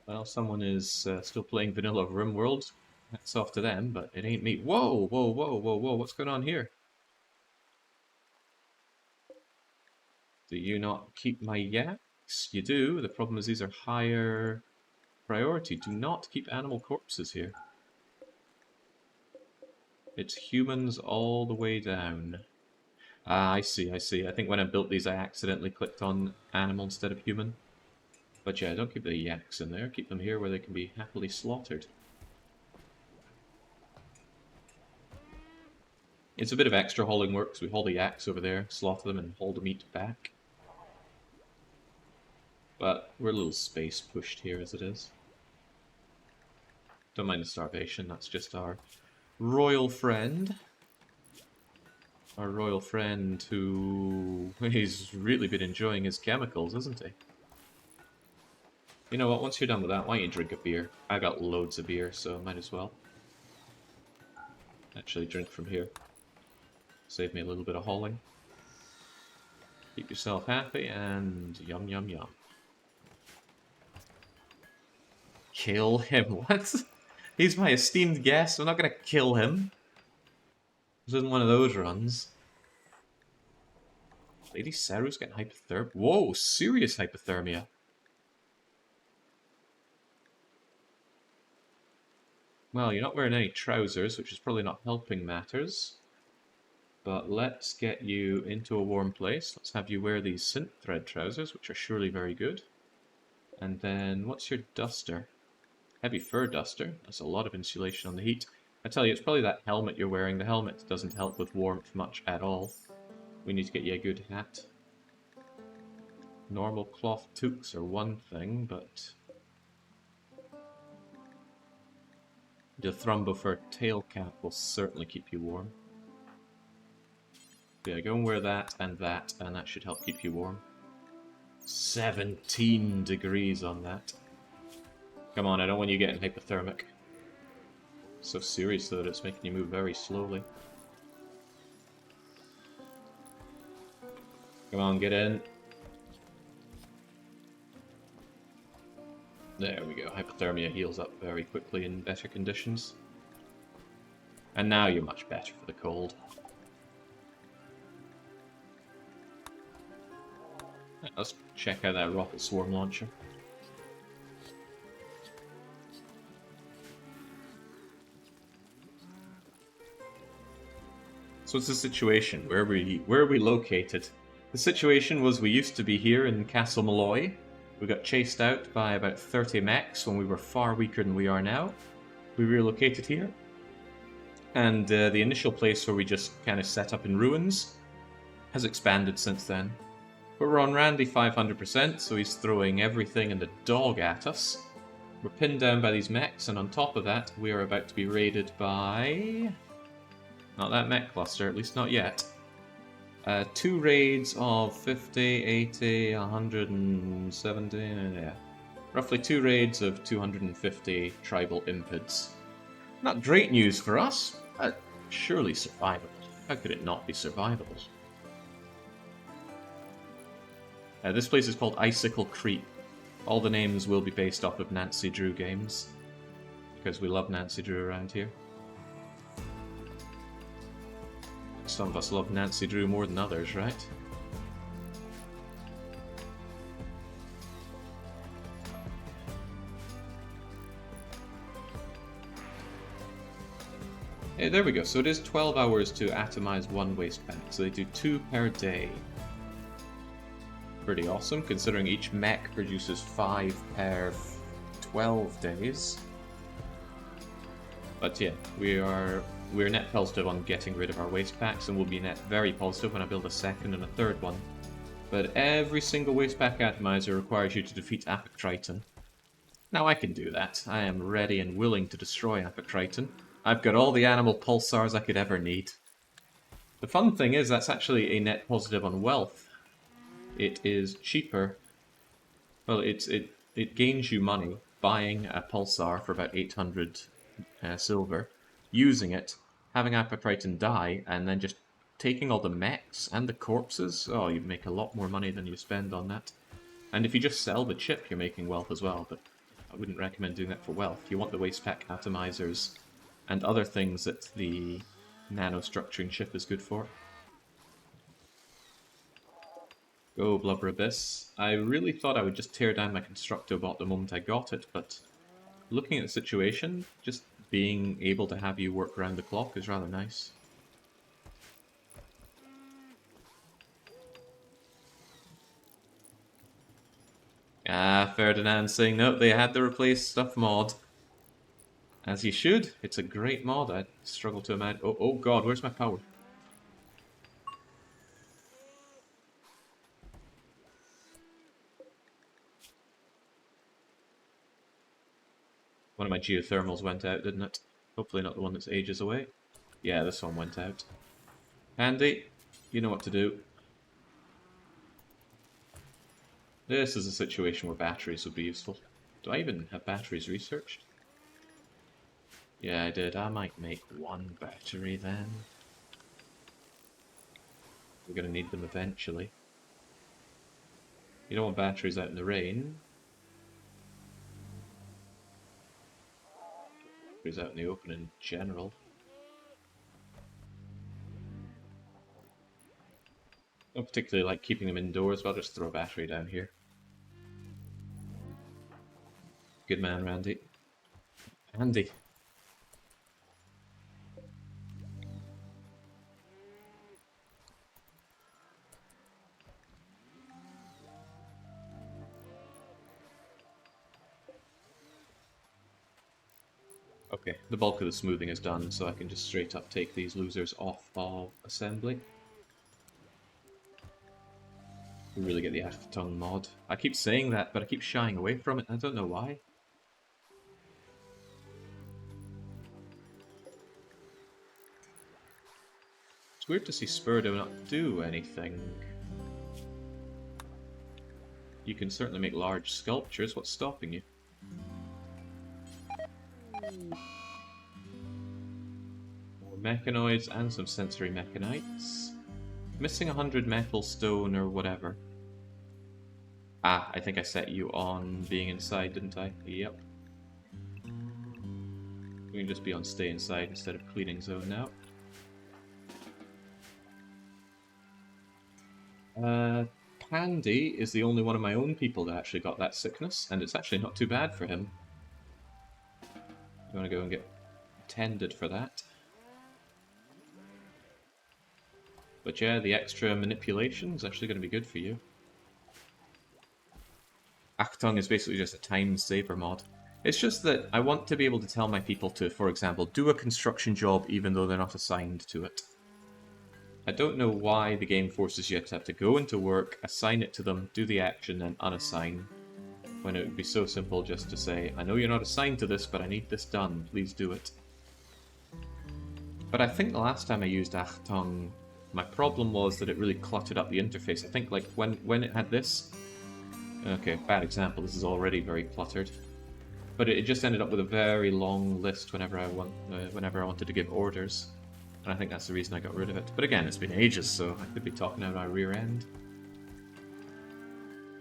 Well, someone is still playing vanilla of RimWorld. Hats off to them, but it ain't me. Whoa, whoa, whoa, whoa, whoa, what's going on here? Do you not keep my yaks? You do. The problem is these are higher priority. Do not keep animal corpses here. It's humans all the way down. Ah, I see, I see. I think when I built these I accidentally clicked on animal instead of human. But yeah, don't keep the yaks in there. Keep them here where they can be happily slaughtered. It's a bit of extra hauling work, because we haul the yaks over there, slaughter them, and haul the meat back. But we're a little space pushed here as it is. Don't mind the starvation, that's just our royal friend. Our royal friend who... he's really been enjoying his chemicals, isn't he? You know what, once you're done with that, why don't you drink a beer? I got loads of beer, so might as well. Actually drink from here. Save me a little bit of hauling. Keep yourself happy, and yum yum yum. Kill him, what? He's my esteemed guest, I'm not gonna kill him. This isn't one of those runs. Lady Saru's getting hypothermia. Whoa, serious hypothermia. Well, you're not wearing any trousers, which is probably not helping matters. But let's get you into a warm place. Let's have you wear these synth thread trousers, which are surely very good. And then, what's your duster? Heavy fur duster. That's a lot of insulation on the heat. I tell you, it's probably that helmet you're wearing. The helmet doesn't help with warmth much at all. We need to get you a good hat. Normal cloth toques are one thing, but... the Thrumbofur tail cap will certainly keep you warm. Yeah, go and wear that, and that should help keep you warm. 17 degrees on that. Come on, I don't want you getting hypothermic. So serious though that it's making you move very slowly. Come on, get in. There we go. Hypothermia heals up very quickly in better conditions. And now you're much better for the cold. Let's check out that rocket swarm launcher. So what's the situation? Where are we located? The situation was we used to be here in Castle Malloy. We got chased out by about 30 mechs when we were far weaker than we are now. We relocated here. And the initial place where we just kind of set up in ruins has expanded since then. But we're on Randy 500%, so he's throwing everything and the dog at us. We're pinned down by these mechs, and on top of that, we are about to be raided by... not that Mech Cluster, at least not yet. 2 raids of 50, 80, 170, yeah. Roughly 2 raids of 250 tribal impids. Not great news for us, but surely survivable. How could it not be survivable? This place is called Icicle Creep. All the names will be based off of Nancy Drew games, because we love Nancy Drew around here. Some of us love Nancy Drew more than others, right? Hey, there we go. So it is 12 hours to atomize 1 waste pack, so they do 2 per day. Pretty awesome, considering each mech produces 5 per 12 days. But yeah, we're net positive on getting rid of our waste packs, and we'll be net very positive when I build a second and a third one. But every single waste pack atomizer requires you to defeat Apocriton. Now I can do that. I am ready and willing to destroy Apocriton. I've got all the animal pulsars I could ever need. The fun thing is that's actually a net positive on wealth. It is cheaper. Well, it gains you money buying a pulsar for about 800 silver, using it, having Apocriton die, and then just taking all the mechs and the corpses. Oh, you make a lot more money than you spend on that. And if you just sell the chip, you're making wealth as well, but I wouldn't recommend doing that for wealth. You want the waste pack atomizers and other things that the nanostructuring chip is good for. Go, Blubber Abyss. I really thought I would just tear down my Constructobot the moment I got it, but looking at the situation, just being able to have you work around the clock is rather nice. Ah, Ferdinand saying, nope, they had to replace stuff mod. As you should. It's a great mod. I struggle to imagine. Oh god, where's my power? One of my geothermals went out, didn't it? Hopefully not the one that's ages away. Yeah, this one went out. Handy, you know what to do. This is a situation where batteries would be useful. Do I even have batteries researched? Yeah, I did. I might make 1 battery then. We're going to need them eventually. You don't want batteries out in the rain. Batteries out in the open in general. I don't particularly like keeping them indoors, but I'll just throw a battery down here. Good man, Randy. Andy. Okay, the bulk of the smoothing is done, so I can just straight up take these losers off of assembly. We really get the Apocriton mod. I keep saying that, but I keep shying away from it. I don't know why. It's weird to see Spurdo not do anything. You can certainly make large sculptures. What's stopping you? More mechanoids and some sensory mechanites. Missing 100 metal, stone, or whatever. Ah, I think I set you on being inside, didn't I? Yep. We can just be on stay inside instead of cleaning zone now. Pandy is the only one of my own people that actually got that sickness, and it's actually not too bad for him. You want to go and get tended for that. But yeah, the extra manipulation is actually going to be good for you. Apocriton is basically just a time saver mod. It's just that I want to be able to tell my people to, for example, do a construction job even though they're not assigned to it. I don't know why the game forces you to have to go into work, assign it to them, do the action, and unassign, when it would be so simple just to say, I know you're not assigned to this, but I need this done, please do it. But I think the last time I used Achtung, my problem was that it really cluttered up the interface. I think like when it had this... Okay, bad example, this is already very cluttered. But it just ended up with a very long list whenever I wanted to give orders. And I think that's the reason I got rid of it. But again, it's been ages, so I could be talking out my rear end.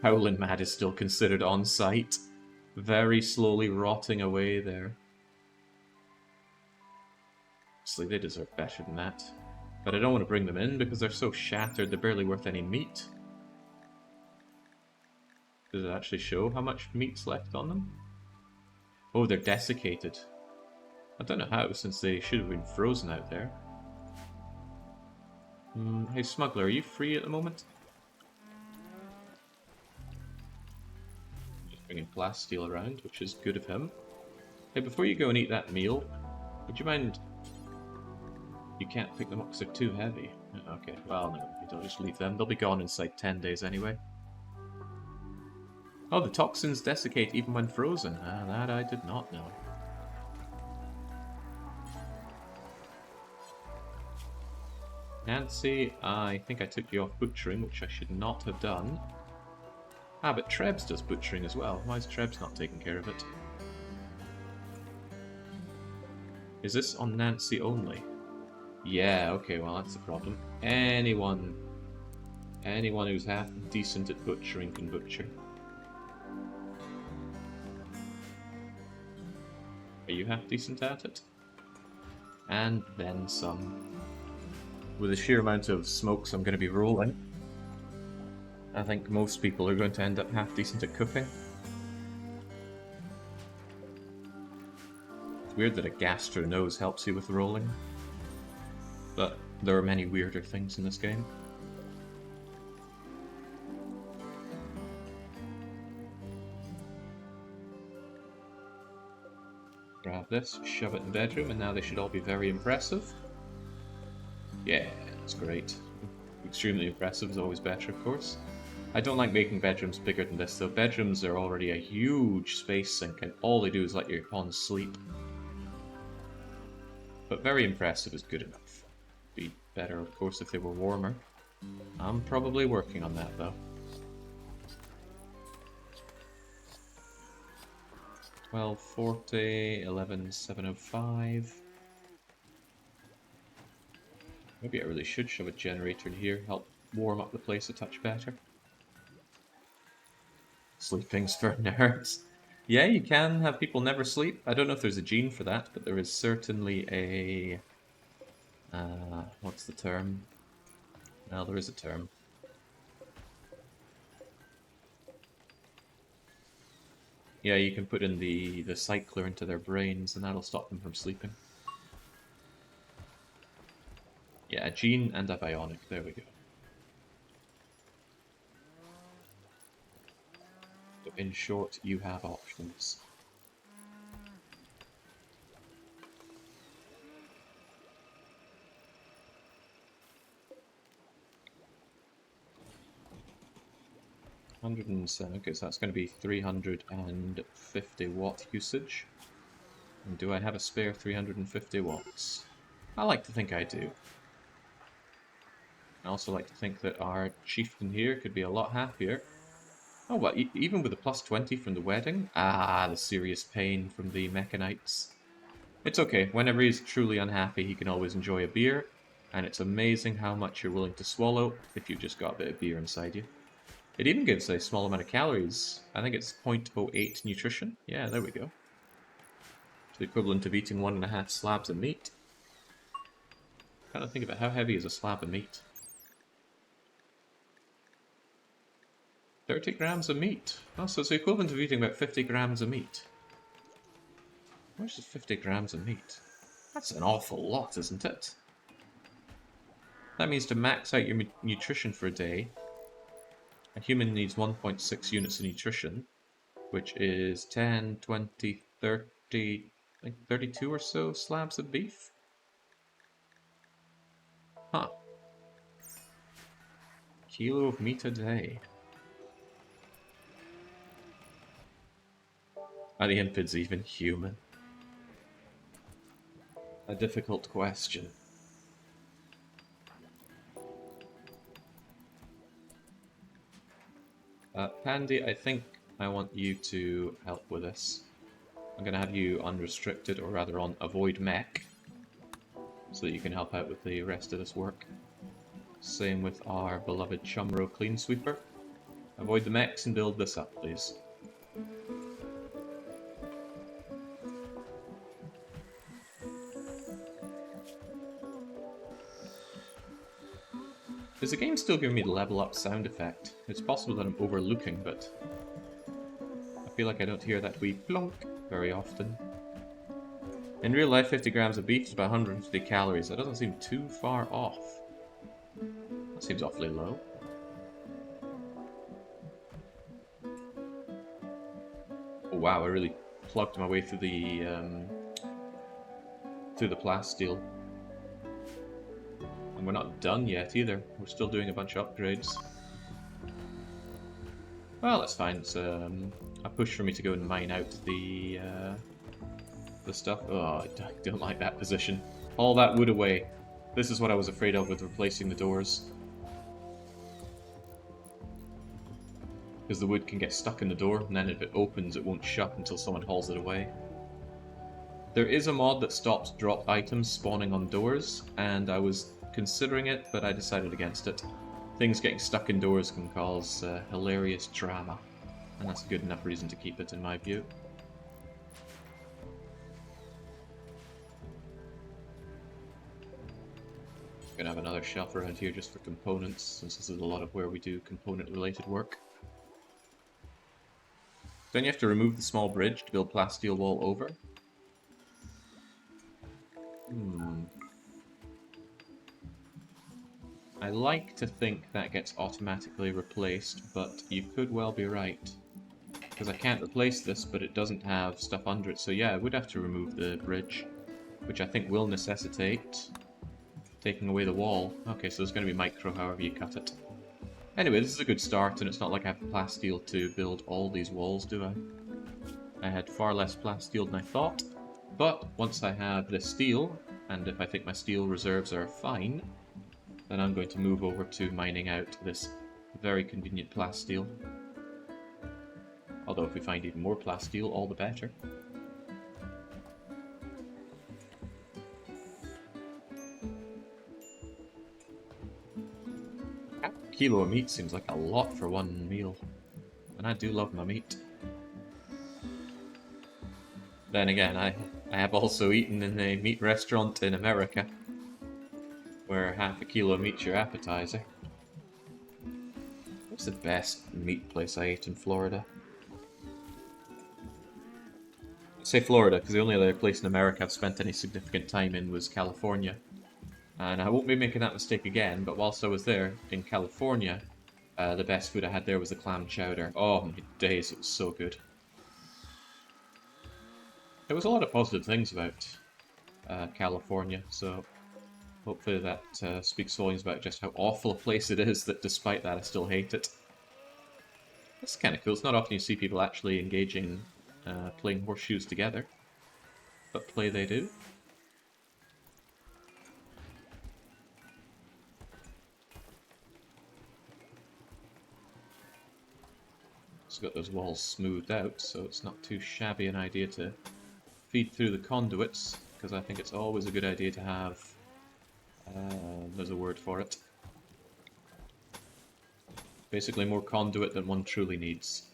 Howlin' Mad is still considered on site. Very slowly rotting away there. Honestly, they deserve better than that. But I don't want to bring them in because they're so shattered they're barely worth any meat. Does it actually show how much meat's left on them? Oh, they're desiccated. I don't know how, since they should have been frozen out there. Hey, Smuggler, are you free at the moment? Just bringing glass steel around, which is good of him. Hey, before you go and eat that meal, would you mind... You can't pick them up because they're too heavy. Okay, well, no, I'll just leave them. They'll be gone inside 10 days anyway. Oh, the toxins desiccate even when frozen. Ah, that I did not know. Nancy, I think I took you off butchering, which I should not have done. Ah, but Trebs does butchering as well. Why is Trebs not taking care of it? Is this on Nancy only? Yeah, okay, well that's the problem. Anyone who's half decent at butchering can butcher. Are you half decent at it? And then some. With the sheer amount of smokes I'm going to be rolling, I think most people are going to end up half decent at cooking. It's weird that a gastro nose helps you with rolling, but there are many weirder things in this game. Grab this, shove it in the bedroom, and now they should all be very impressive. Yeah, that's great. Extremely impressive is always better, of course. I don't like making bedrooms bigger than this, though. Bedrooms are already a huge space sink, and all they do is let your pawns sleep. But very impressive is good enough. Be better, of course, if they were warmer. I'm probably working on that, though. 1240, 11705. Maybe I really should shove a generator in here, help warm up the place a touch better. Sleeping's for nerds. Yeah, you can have people never sleep. I don't know if there's a gene for that, but there is certainly a... what's the term? Well, there is a term. Yeah, you can put in the cycler into their brains, and that'll stop them from sleeping. Yeah, a gene and a bionic. There we go. So in short, you have options. Okay, so that's going to be 350 watt usage. And do I have a spare 350 watts? I like to think I do. I also like to think that our chieftain here could be a lot happier. Oh, what, even with the plus 20 from the wedding? Ah, the serious pain from the mechanites. It's okay, whenever he's truly unhappy, he can always enjoy a beer, and it's amazing how much you're willing to swallow if you've just got a bit of beer inside you. It even gives a small amount of calories. I think it's 0.08 nutrition. Yeah, there we go. It's the equivalent of eating 1.5 slabs of meat. Kind of think about how heavy is a slab of meat. 30 grams of meat. Oh, so it's the equivalent of eating about 50 grams of meat. Where's 50 grams of meat? That's an awful lot, isn't it? That means to max out your nutrition for a day, a human needs 1.6 units of nutrition, which is 10, 20, 30, I think 32 or so slabs of beef? Huh. kilo of meat a day. Are the impids even human? A difficult question. Pandy, I think I want you to help with this. I'm going to have you unrestricted, or rather on avoid mech, so that you can help out with the rest of this work. Same with our beloved Chumro Clean Sweeper. Avoid the mechs and build this up, please. Is the game still giving me the level up sound effect? It's possible that I'm overlooking, but I feel like I don't hear that wee plonk very often. In real life, 50 grams of beef is about 150 calories. That doesn't seem too far off. That seems awfully low. Oh wow, I really plugged my way through the plasteel. And we're not done yet either. We're still doing a bunch of upgrades. Well, that's fine. It's a push for me to go and mine out the stuff. Oh, I don't like that position. All that wood away. This is what I was afraid of with replacing the doors. Because the wood can get stuck in the door, and then if it opens, it won't shut until someone hauls it away. There is a mod that stops dropped items spawning on doors, and I was considering it, but I decided against it. Things getting stuck in doors can cause hilarious drama, and that's a good enough reason to keep it in my view. I'm gonna have another shelf around here just for components, since this is a lot of where we do component related work. Then you have to remove the small bridge to build plasteel wall over. I like to think that gets automatically replaced, but you could well be right. Because I can't replace this, but it doesn't have stuff under it, so yeah, I would have to remove the bridge. Which I think will necessitate taking away the wall. Okay, so there's going to be micro however you cut it. Anyway, this is a good start, and it's not like I have plasteel to build all these walls, do I? I had far less plasteel than I thought, but once I have this steel, and if I think my steel reserves are fine, then I'm going to move over to mining out this very convenient plasteel. Although if we find even more plasteel, all the better. A kilo of meat seems like a lot for one meal, and I do love my meat. Then again, I have also eaten in a meat restaurant in America, where half a kilo of meat's your appetizer. What's the best meat place I ate in Florida? I say Florida because the only other place in America I've spent any significant time in was California. And I won't be making that mistake again, but whilst I was there, in California, the best food I had there was the clam chowder. Oh my days, it was so good. There was a lot of positive things about California, so hopefully that speaks volumes about just how awful a place it is, that despite that I still hate it. That's kind of cool. It's not often you see people actually engaging playing horseshoes together, but play they do. It's got those walls smoothed out, so it's not too shabby an idea to feed through the conduits, because I think it's always a good idea to have... there's a word for it. Basically more conduit than one truly needs.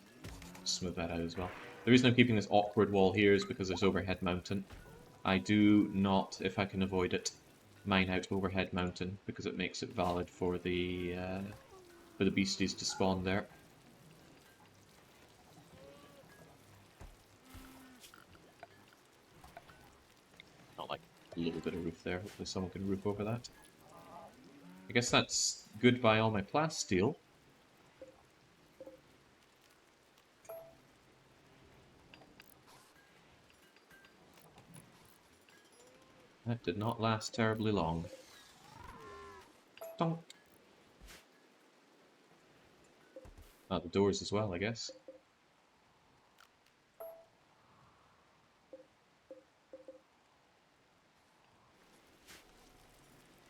Smooth that out as well. The reason I'm keeping this awkward wall here is because there's overhead mountain. I do not, if I can avoid it, mine out overhead mountain, because it makes it valid for the beasties to spawn there. Not like a little bit of roof there. Hopefully someone can roof over that. I guess that's goodbye all my plasteel. That did not last terribly long. Donk. The doors as well, I guess.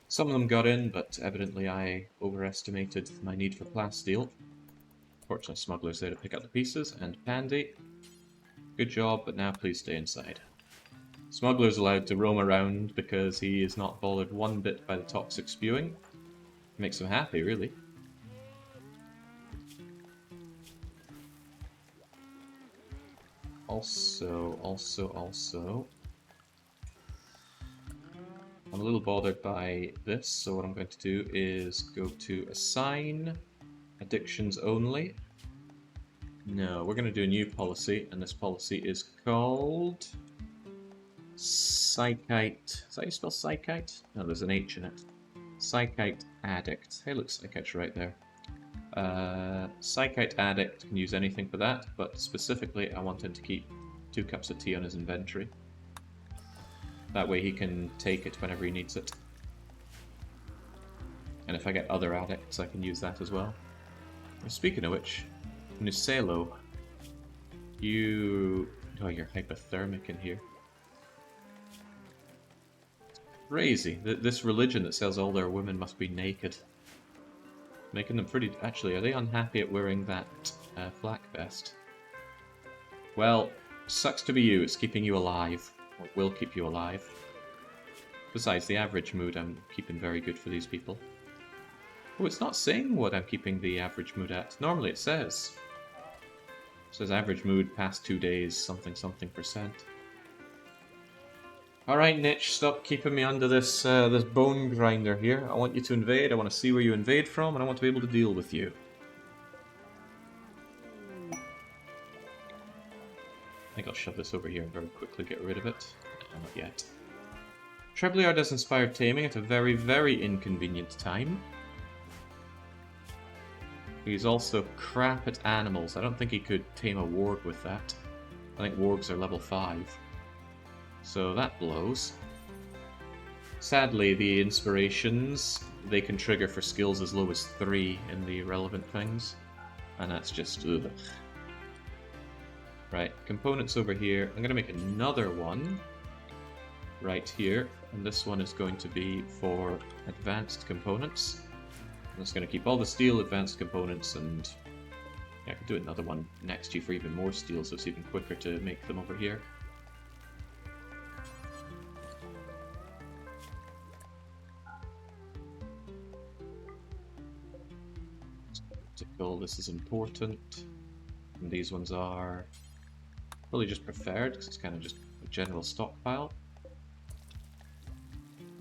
Some of them got in, but evidently I overestimated my need for plasteel. Fortunately, Smuggler's there to pick up the pieces, and Pandy. Good job, but now please stay inside. Smuggler's allowed to roam around because he is not bothered one bit by the toxic spewing. Makes him happy, really. Also, I'm a little bothered by this, so what I'm going to do is go to Assign, Addictions Only. No, we're going to do a new policy, and this policy is called Psychite. Is that how you spell Psychite? No, there's an H in it. Psychite Addict. Hey, look, Psychite's right there. Psychite Addict can use anything for that, but specifically I want him to keep 2 cups of tea on his inventory. That way he can take it whenever he needs it. And if I get other addicts, I can use that as well. And speaking of which, Nuselo, you... Oh, you're hypothermic in here. Crazy. This religion that says all their women must be naked. Making them pretty... Actually, are they unhappy at wearing that flak vest? Well, sucks to be you. It's keeping you alive. Or will keep you alive. Besides, the average mood I'm keeping very good for these people. Oh, it's not saying what I'm keeping the average mood at. Normally it says. It says average mood past 2 days, something %. Alright, Niche, stop keeping me under this this bone grinder here. I want you to invade, I want to see where you invade from, and I want to be able to deal with you. I think I'll shove this over here and very quickly get rid of it. No, not yet. Treblyard has inspired taming at a very, very inconvenient time. He's also crap at animals. I don't think he could tame a warg with that. I think wargs are level 5. So that blows. Sadly, the inspirations, they can trigger for skills as low as 3 in the relevant things. And that's just ugh. Right, components over here. I'm going to make another one right here. And this one is going to be for advanced components. I'm just going to keep all the steel advanced components, and yeah, I could do another one next to you for even more steel, so it's even quicker to make them over here. This is important, and these ones are probably just preferred because it's kind of just a general stockpile.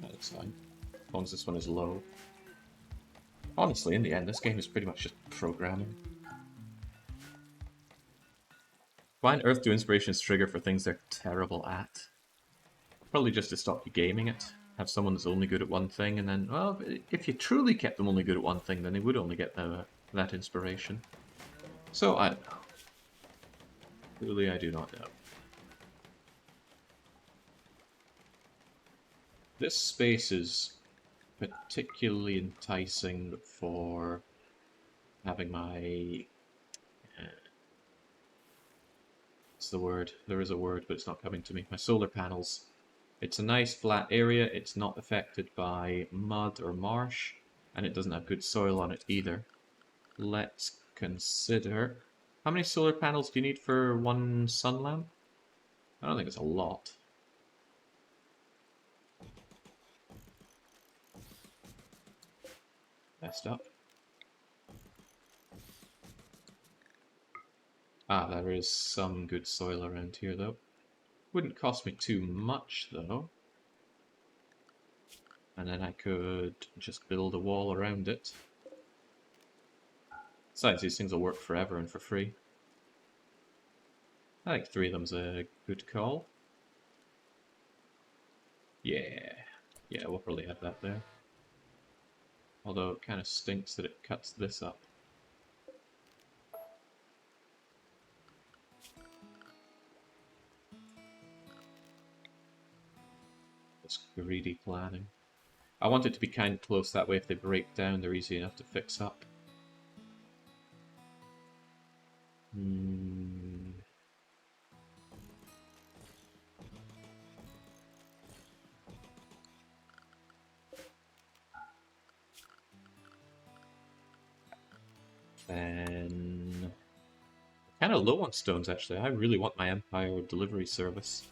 That's fine, as long as this one is low. Honestly, in the end, this game is pretty much just programming. Why on earth do inspirations trigger for things they're terrible at? Probably just to stop you gaming it. Have someone that's only good at one thing, and then, well, if you truly kept them only good at one thing, then they would only get that inspiration. So, I don't know. Truly, I do not know. This space is particularly enticing for having my... what's the word? There is a word, but it's not coming to me. My solar panels. It's a nice flat area, it's not affected by mud or marsh, and it doesn't have good soil on it either. Let's consider... How many solar panels do you need for one sun lamp? I don't think it's a lot. Messed up. Ah, there is some good soil around here, though. Wouldn't cost me too much, though. And then I could just build a wall around it. Besides, these things will work forever and for free. I think 3 of them's a good call. Yeah, we'll probably have that there. Although it kind of stinks that it cuts this up. It's greedy planning. I want it to be kind of close, that way if they break down they're easy enough to fix up. Hmm. Then... kind of low on stones, actually. I really want my Empire delivery service.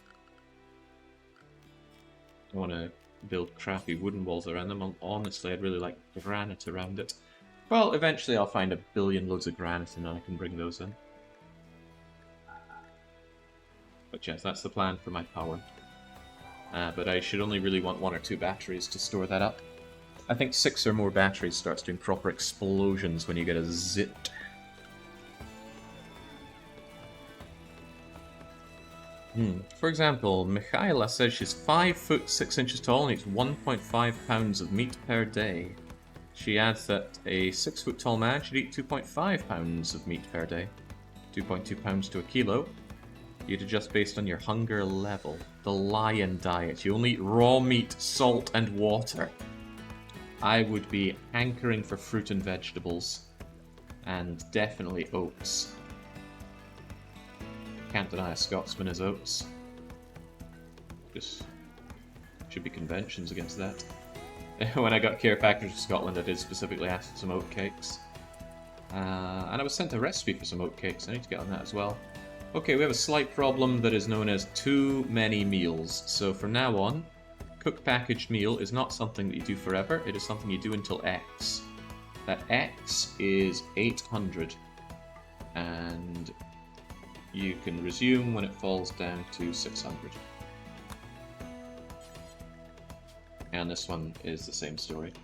I want to build crappy wooden walls around them. Honestly, I'd really like granite around it. Well, eventually I'll find a billion loads of granite and then I can bring those in. But yes, that's the plan for my power. But I should only really want 1 or 2 batteries to store that up. I think 6 or more batteries starts doing proper explosions when you get a zit. For example, Michaela says she's 5 foot 6 inches tall and eats 1.5 pounds of meat per day. She adds that a 6 foot tall man should eat 2.5 pounds of meat per day. 2.2 pounds to a kilo. You'd adjust based on your hunger level. The lion diet. You only eat raw meat, salt, and water. I would be hankering for fruit and vegetables. And definitely oats. Can't deny a Scotsman is oats. Just should be conventions against that. When I got care package to Scotland, I did specifically ask for some oatcakes. And I was sent a recipe for some oatcakes. I need to get on that as well. Okay, we have a slight problem that is known as too many meals. So from now on, cooked packaged meal is not something that you do forever. It is something you do until X. That X is 800. And you can resume when it falls down to 600. And this one is the same story.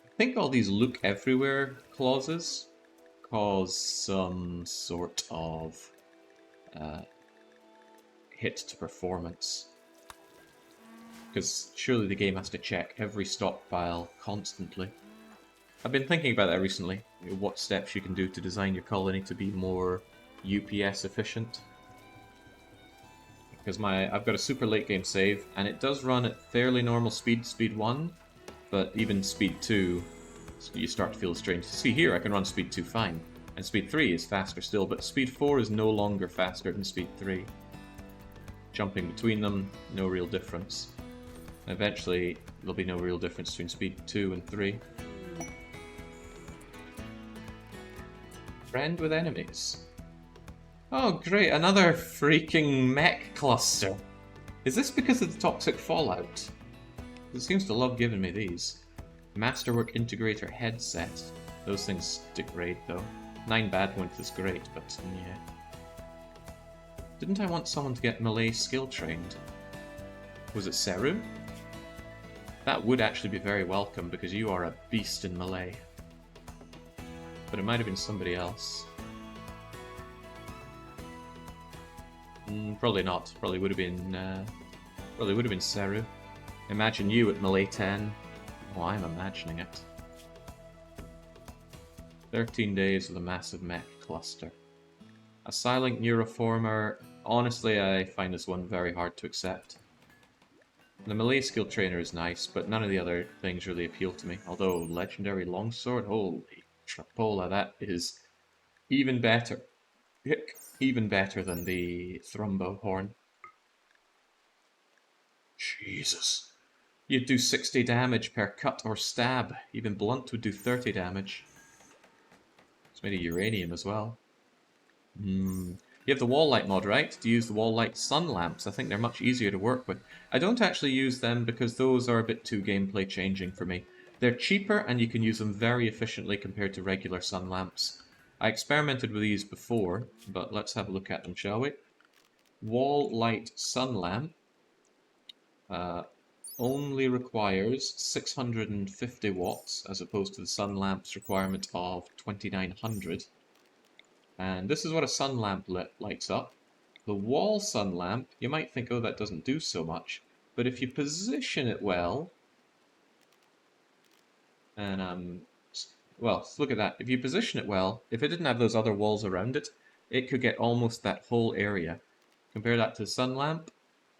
I think all these look everywhere clauses cause some sort of hit to performance. Because surely the game has to check every stockpile constantly. I've been thinking about that recently, what steps you can do to design your colony to be more UPS efficient. Because I've got a super late game save, and it does run at fairly normal speed, speed 1, but even speed 2, you start to feel strange. See here, I can run speed 2 fine, and speed 3 is faster still, but speed 4 is no longer faster than speed 3. Jumping between them, no real difference. Eventually, there'll be no real difference between speed 2 and 3. Friend with enemies. Oh great, another freaking Mech Cluster. Is this because of the toxic fallout? It seems to love giving me these. Masterwork Integrator headset. Those things degrade though. 9 bad points is great, but yeah. Didn't I want someone to get melee skill trained? Was it Seru? That would actually be very welcome because you are a beast in melee. But it might have been somebody else. Probably not. Probably would have been Seru. Imagine you at melee 10. Oh, I'm imagining it. 13 days with a massive Mech Cluster. A silent neuroformer. Honestly, I find this one very hard to accept. The melee skill trainer is nice, but none of the other things really appeal to me. Although legendary longsword, holy trapola, that is even better. Even better than the Thrumbo horn. Jesus. You'd do 60 damage per cut or stab. Even blunt would do 30 damage. It's made of uranium as well. You have the wall light mod, right? To use the wall light sun lamps. I think they're much easier to work with. I don't actually use them because those are a bit too gameplay changing for me. They're cheaper and you can use them very efficiently compared to regular sun lamps. I experimented with these before, but let's have a look at them, shall we? Wall light sun lamp only requires 650 watts as opposed to the sun lamp's requirement of 2900. And this is what a sun lamp lights up. The wall sun lamp, you might think, oh, that doesn't do so much. But if you position it well, and well, look at that. If you position it well, if it didn't have those other walls around it, it could get almost that whole area. Compare that to the sun lamp,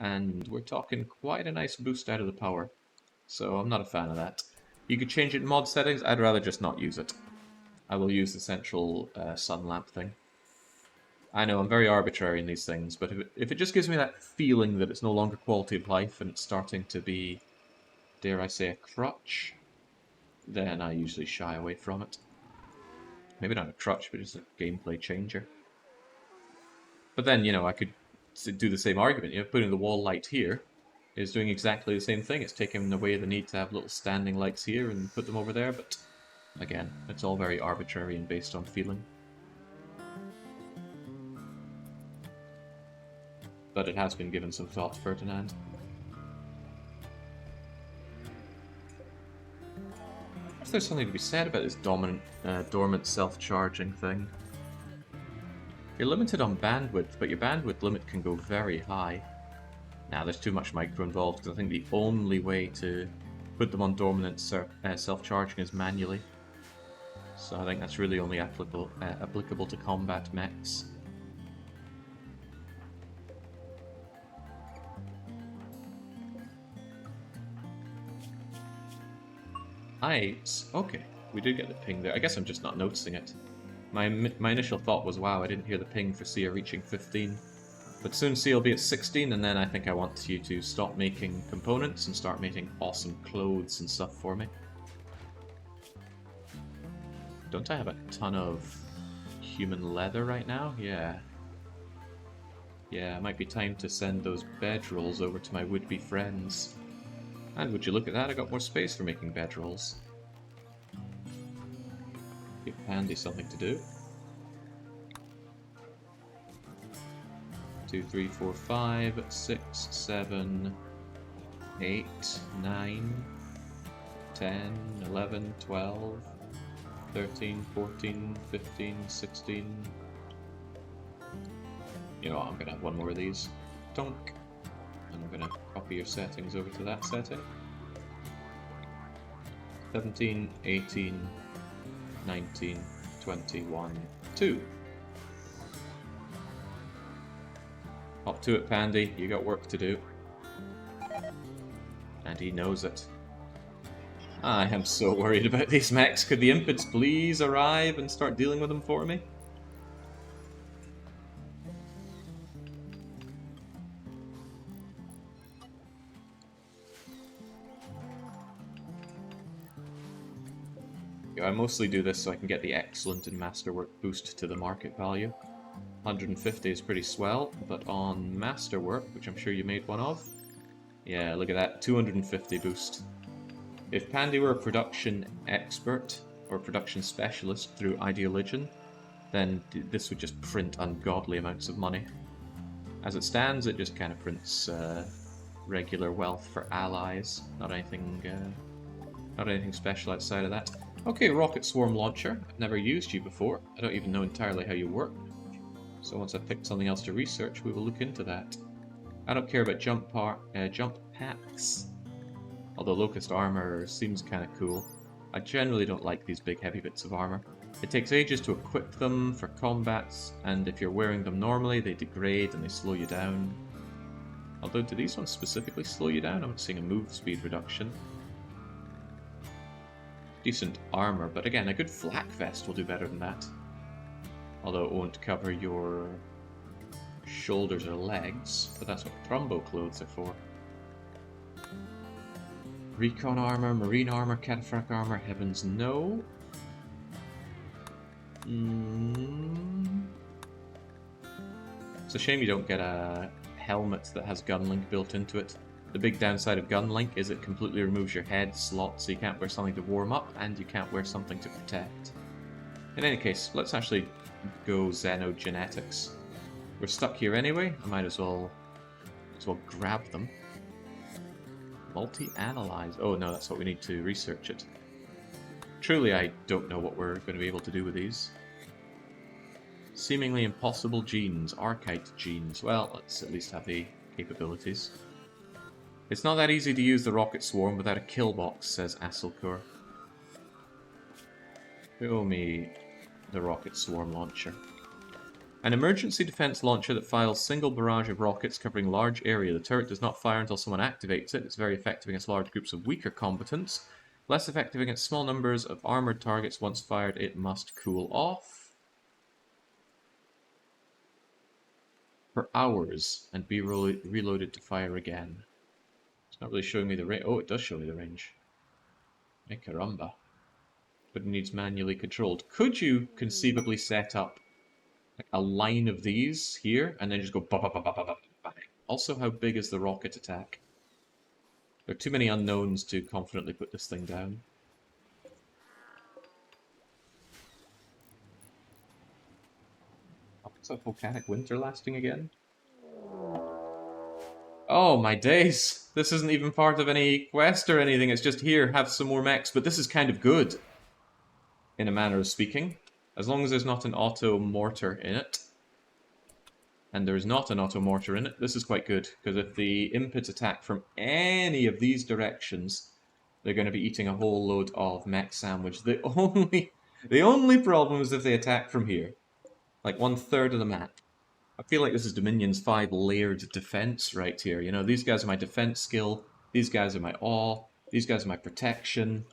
and we're talking quite a nice boost out of the power. So I'm not a fan of that. You could change it in mod settings, I'd rather just not use it. I will use the central sun lamp thing. I know I'm very arbitrary in these things, but if it just gives me that feeling that it's no longer quality of life and it's starting to be, dare I say, a crutch, then I usually shy away from it. Maybe not a crutch, but just a gameplay changer. But then, you know, I could do the same argument. You know, putting the wall light here is doing exactly the same thing. It's taking away the need to have little standing lights here and put them over there, but again, it's all very arbitrary and based on feeling. But it has been given some thought, Ferdinand. If there's something to be said about this dormant self-charging thing. You're limited on bandwidth, but your bandwidth limit can go very high. Now, there's too much micro involved, because I think the only way to put them on dormant self-charging is manually. So I think that's really only applicable to combat mechs. Okay, we did get the ping there. I guess I'm just not noticing it. My initial thought was, wow, I didn't hear the ping for Sia reaching 15. But soon Sia will be at 16, and then I think I want you to stop making components and start making awesome clothes and stuff for me. Don't I have a ton of human leather right now? Yeah. Yeah, it might be time to send those bedrolls over to my would-be friends. And would you look at that, I got more space for making bedrolls. Give Pandy something to do. 2, 3, 4, 5, 6, 7, 8, 9, 10, 11, 12, 13, 14, 15, 16. You know what, I'm gonna have one more of these. Donk. And I'm gonna copy your settings over to that setting. 17, 18, 19, 21, 2. Up to it, Pandy. You got work to do. And he knows it. I am so worried about these mechs. Could the Impids please arrive and start dealing with them for me? I mostly do this so I can get the excellent and masterwork boost to the market value. 150 is pretty swell, but on masterwork, which I'm sure you made one of, yeah, look at that, 250 boost. If Pandy were a production expert or production specialist through ideoligion, then this would just print ungodly amounts of money. As it stands, it just kind of prints regular wealth for allies, not anything special outside of that. Okay, Rocket Swarm Launcher. I've never used you before. I don't even know entirely how you work. So once I've picked something else to research, we will look into that. I don't care about jump packs. Although Locust Armor seems kind of cool. I generally don't like these big heavy bits of armor. It takes ages to equip them for combats, and if you're wearing them normally, they degrade and they slow you down. Although, do these ones specifically slow you down? I'm seeing a move speed reduction. Decent armor, but again, a good flak vest will do better than that. Although it won't cover your shoulders or legs, but that's what Thrumbo clothes are for. Recon armor, marine armor, cataphract armor, heavens no. It's a shame you don't get a helmet that has gunlink built into it. The big downside of Gunlink is it completely removes your head slot, so you can't wear something to warm up, and you can't wear something to protect. In any case, let's actually go Xenogenetics. We're stuck here anyway, I might as well grab them. Multi-analyze. Oh no, that's what we need to research it. Truly, I don't know what we're going to be able to do with these. Seemingly impossible genes, Archite genes. Well, let's at least have the capabilities. It's not that easy to use the Rocket Swarm without a kill box, says Asilkur. Show me the Rocket Swarm launcher. An emergency defense launcher that fires single barrage of rockets covering large area. The turret does not fire until someone activates it. It's very effective against large groups of weaker combatants. Less effective against small numbers of armored targets. Once fired, it must cool off for hours and be reloaded to fire again. It's not really showing me the range. Oh, it does show me the range. Ay caramba. But it needs manually controlled. Could you conceivably set up like a line of these here and then just go ba ba ba ba ba ba ba? Also, how big is the rocket attack? There are too many unknowns to confidently put this thing down. Oh, is that volcanic winter lasting again? Oh my days! This isn't even part of any quest or anything, it's just here, have some more mechs, but this is kind of good, in a manner of speaking. As long as there's not an auto mortar in it. And there's not an auto mortar in it, this is quite good, because if the impids attack from any of these directions, they're going to be eating a whole load of mech sandwich. The only problem is if they attack from here. Like 1/3 of the map. I feel like this is Dominion's 5 layered defense right here. You know, these guys are my defense skill, these guys are my awe, these guys are my protection.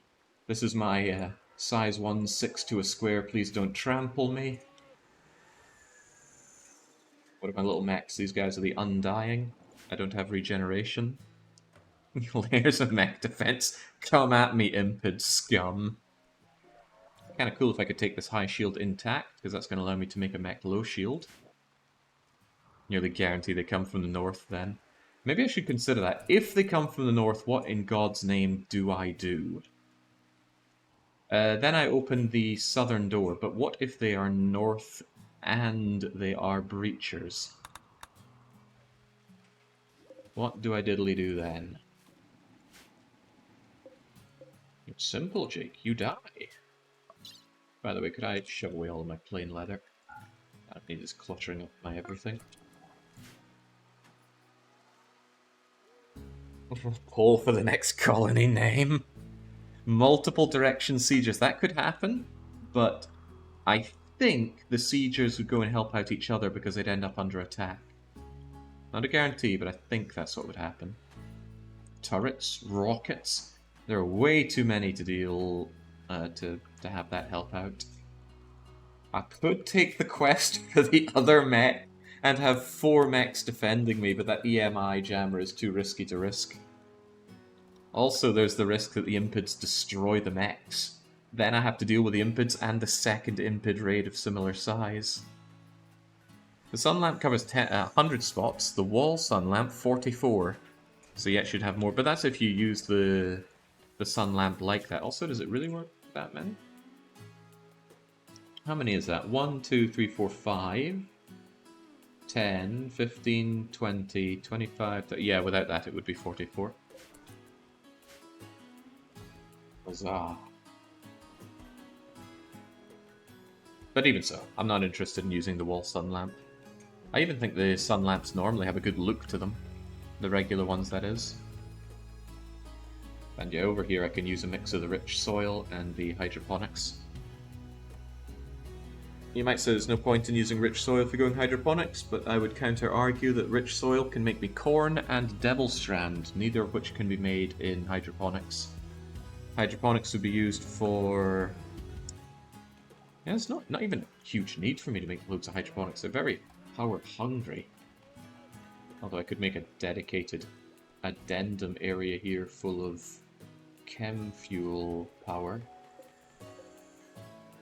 This is my size 1, 6 to a square, please don't trample me. What are my little mechs? These guys are the undying. I don't have regeneration. Layers of mech defense. Come at me, impid scum. Kind of cool if I could take this high shield intact, because that's going to allow me to make a mech low shield. Nearly guarantee they come from the north then. Maybe I should consider that. If they come from the north, what in God's name do I do? Then I open the southern door, but what if they are north and they are breachers? What do I diddly do then? It's simple, Jake. You die. By the way, could I shove away all of my plain leather? I don't need this cluttering up my everything. Call for the next colony name. Multiple direction sieges. That could happen, but I think the siegers would go and help out each other because they'd end up under attack. Not a guarantee, but I think that's what would happen. Turrets, rockets. There are way too many to deal to have that help out. I could take the quest for the other mech and have 4 mechs defending me, but that EMI jammer is too risky to risk. Also, there's the risk that the impids destroy the mechs. Then I have to deal with the impids and the second impid raid of similar size. The sun lamp covers 100 spots, the wall sun lamp 44. So yeah, it should have more, but that's if you use the sun lamp like that. Also, does it really work that many? How many is that? 1, 2, 3, 4, 5, 10, 15, 20, 25, 30. Yeah, without that it would be 44. Huzzah. But even so, I'm not interested in using the wall sun lamp. I even think the sun lamps normally have a good look to them. The regular ones, that is. And yeah, over here I can use a mix of the rich soil and the hydroponics. You might say there's no point in using rich soil if you're going hydroponics, but I would counter-argue that rich soil can make me corn and devil strand, neither of which can be made in hydroponics. Hydroponics would be used for... Yeah, it's not even a huge need for me to make loads of hydroponics. They're very power-hungry. Although I could make a dedicated addendum area here full of chem fuel power.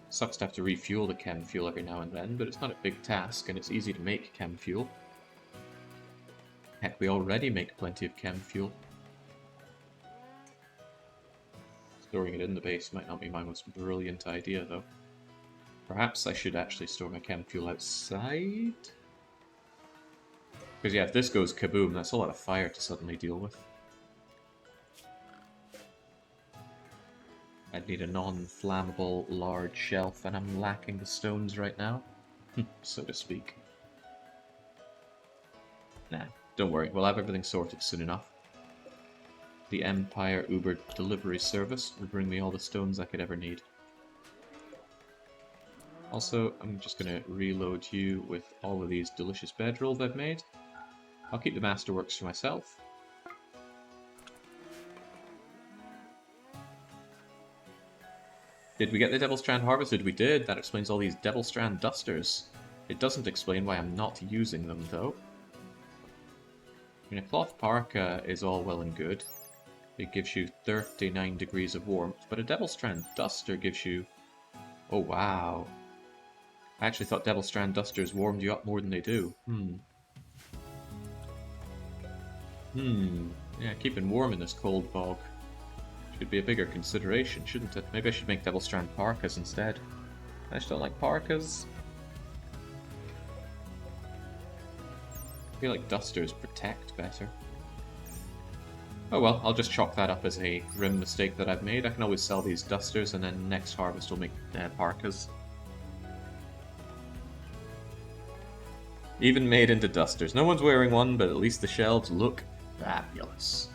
Sucks to have to refuel the chem fuel every now and then, but it's not a big task and it's easy to make chem fuel. Heck, we already make plenty of chem fuel. Storing it in the base might not be my most brilliant idea, though. Perhaps I should actually store my chem fuel outside? Because yeah, if this goes kaboom, that's a lot of fire to suddenly deal with. I'd need a non-flammable large shelf, and I'm lacking the stones right now, so to speak. Nah, don't worry, we'll have everything sorted soon enough. The Empire Uber delivery service will bring me all the stones I could ever need. Also, I'm just going to reload you with all of these delicious bedrolls I've made. I'll keep the masterworks for myself. Did we get the Devil Strand harvested? We did. That explains all these Devil Strand dusters. It doesn't explain why I'm not using them, though. I mean, a cloth parka is all well and good. It gives you 39 degrees of warmth, but a Devil Strand duster gives you... Oh, wow. I actually thought Devil Strand dusters warmed you up more than they do. Yeah, keeping warm in this cold bog should be a bigger consideration, shouldn't it? Maybe I should make Devil Strand parkas instead. I just don't like parkas. I feel like dusters protect better. Oh well, I'll just chalk that up as a Rim mistake that I've made. I can always sell these dusters, and then next harvest we'll make parkas. Even made into dusters. No one's wearing one, but at least the shelves look fabulous.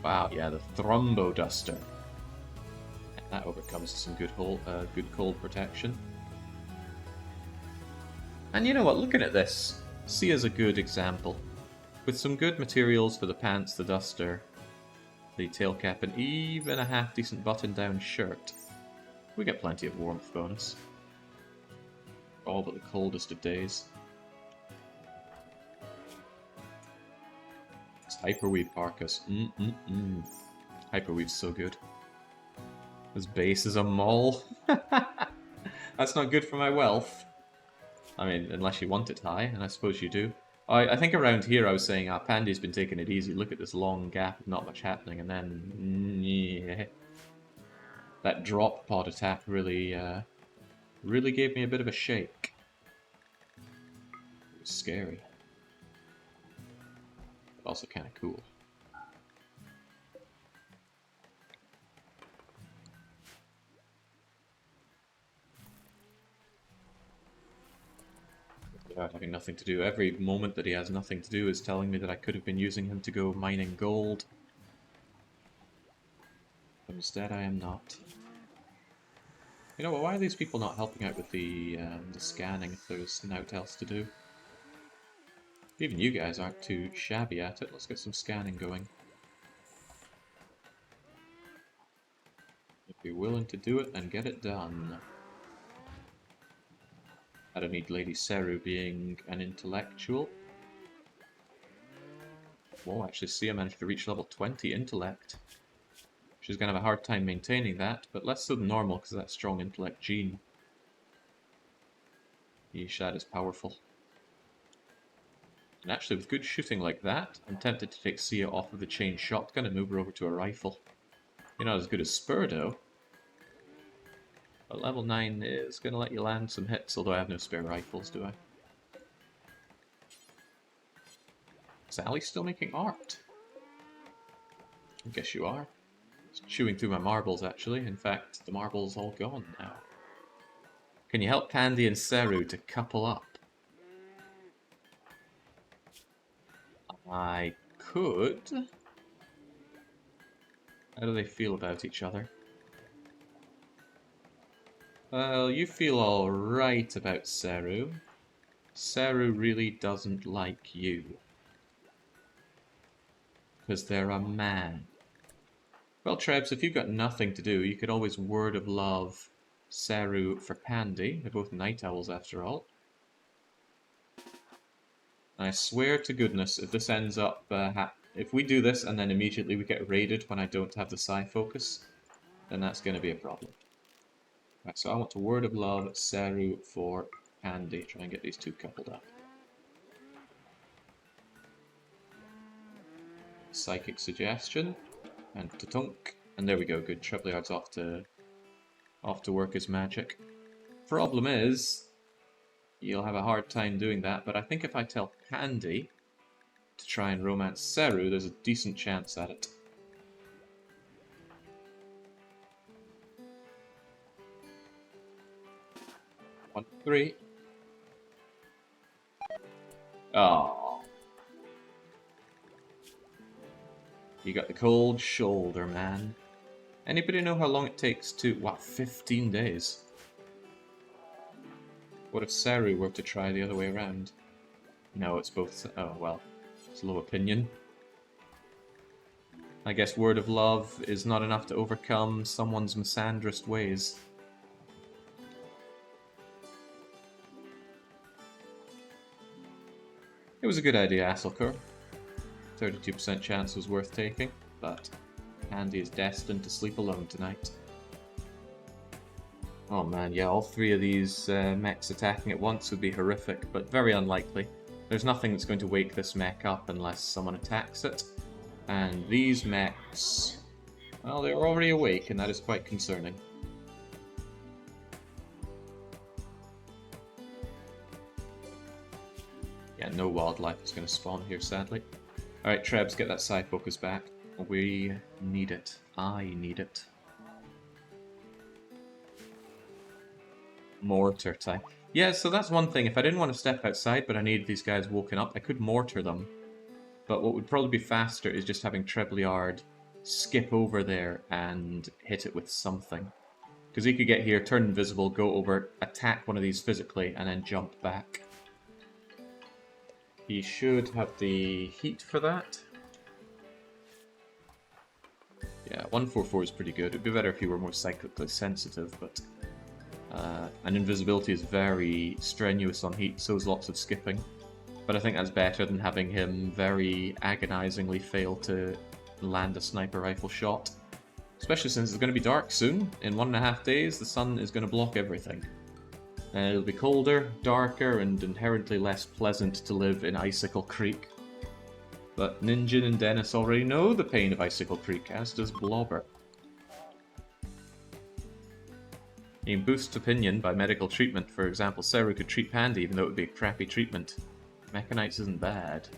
Wow, yeah, the Thrumbo Duster. That overcomes some good cold protection. And you know what, looking at this, see as a good example. With some good materials for the pants, the duster, the tail cap, and even a half-decent button-down shirt, we get plenty of warmth bonus. All but the coldest of days. It's Hyperweave parkas. Hyperweave's so good. His base is a mole. That's not good for my wealth. I mean, unless you want it high, and I suppose you do. I think around here I was saying, Pandy's been taking it easy. Look at this long gap, not much happening, and then... yeah. That drop pod attack really gave me a bit of a shake. It was scary. But also kind of cool. Without having nothing to do. Every moment that he has nothing to do is telling me that I could have been using him to go mining gold. But instead I am not. You know what, why are these people not helping out with the scanning if there's nothing else to do? Even you guys aren't too shabby at it. Let's get some scanning going. If you're willing to do it, then get it done. I don't need Lady Seru being an intellectual. Whoa, actually see I managed to reach level 20 intellect. She's going to have a hard time maintaining that, but less so than normal because of that strong intellect gene. Yeshad is powerful. And actually, with good shooting like that, I'm tempted to take Sia off of the chain shotgun and move her over to a rifle. You're not as good as Spurdo. But level 9 is going to let you land some hits, although I have no spare rifles, do I? Is Ali still making art? I guess you are. Chewing through my marbles, actually. In fact, the marbles all gone now. Can you help Pandy and Seru to couple up? I could. How do they feel about each other? Well, you feel alright about Seru. Seru really doesn't like you. Because they're a man. Well, Trebs, if you've got nothing to do, you could always word of love Seru for Pandy. They're both night owls, after all. And I swear to goodness, if this ends up... if we do this and then immediately we get raided when I don't have the psi focus, then that's going to be a problem. Right, so I want to word of love Seru for Pandy. Try and get these two coupled up. Psychic suggestion. And Tatunk. And there we go, good. Trebliard's off to work his magic. Problem is, you'll have a hard time doing that, but I think if I tell Pandy to try and romance Seru, there's a decent chance at it. One, three. Oh. You got the cold shoulder, man. Anybody know how long it takes to... What, 15 days? What if Seru were to try the other way around? No, it's both... Oh, well. It's low opinion. I guess word of love is not enough to overcome someone's misandrist ways. It was a good idea, Asselkur. 32% chance was worth taking, but Andy is destined to sleep alone tonight. Oh man, yeah, all three of these mechs attacking at once would be horrific, but very unlikely. There's nothing that's going to wake this mech up unless someone attacks it. And these mechs, well, they're already awake, and that is quite concerning. Yeah, no wildlife is going to spawn here, sadly. Alright, Trebs, get that side focus back. We need it. I need it. Mortar time. Yeah, so that's one thing. If I didn't want to step outside, but I needed these guys woken up, I could mortar them. But what would probably be faster is just having Treblyard skip over there and hit it with something. Because he could get here, turn invisible, go over, attack one of these physically, and then jump back. He should have the heat for that. Yeah, 144 is pretty good. It'd be better if he were more cyclically sensitive, but... and invisibility is very strenuous on heat, so is lots of skipping. But I think that's better than having him very agonizingly fail to land a sniper rifle shot. Especially since it's going to be dark soon. In 1.5 days, the sun is going to block everything. It'll be colder, darker, and inherently less pleasant to live in Icicle Creek. But Ninjin and Dennis already know the pain of Icicle Creek, as does Blobber. You can boost opinion by medical treatment. For example, Seru could treat Pandy, even though it would be a crappy treatment. Mechanites isn't bad.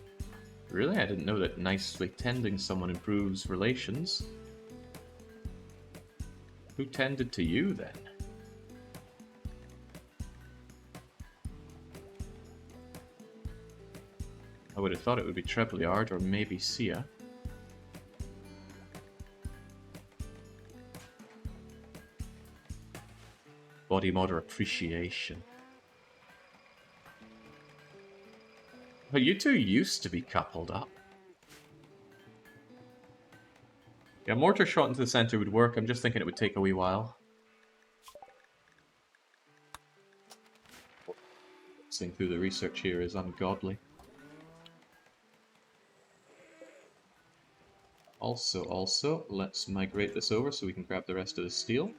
Really? I didn't know that nicely tending someone improves relations. Who tended to you, then? I would have thought it would be Treblyard or maybe Sia. Body modder appreciation. But you two used to be coupled up. Yeah, mortar shot into the center would work. I'm just thinking it would take a wee while. Seeing through the research here is ungodly. Also, let's migrate this over so we can grab the rest of the steel.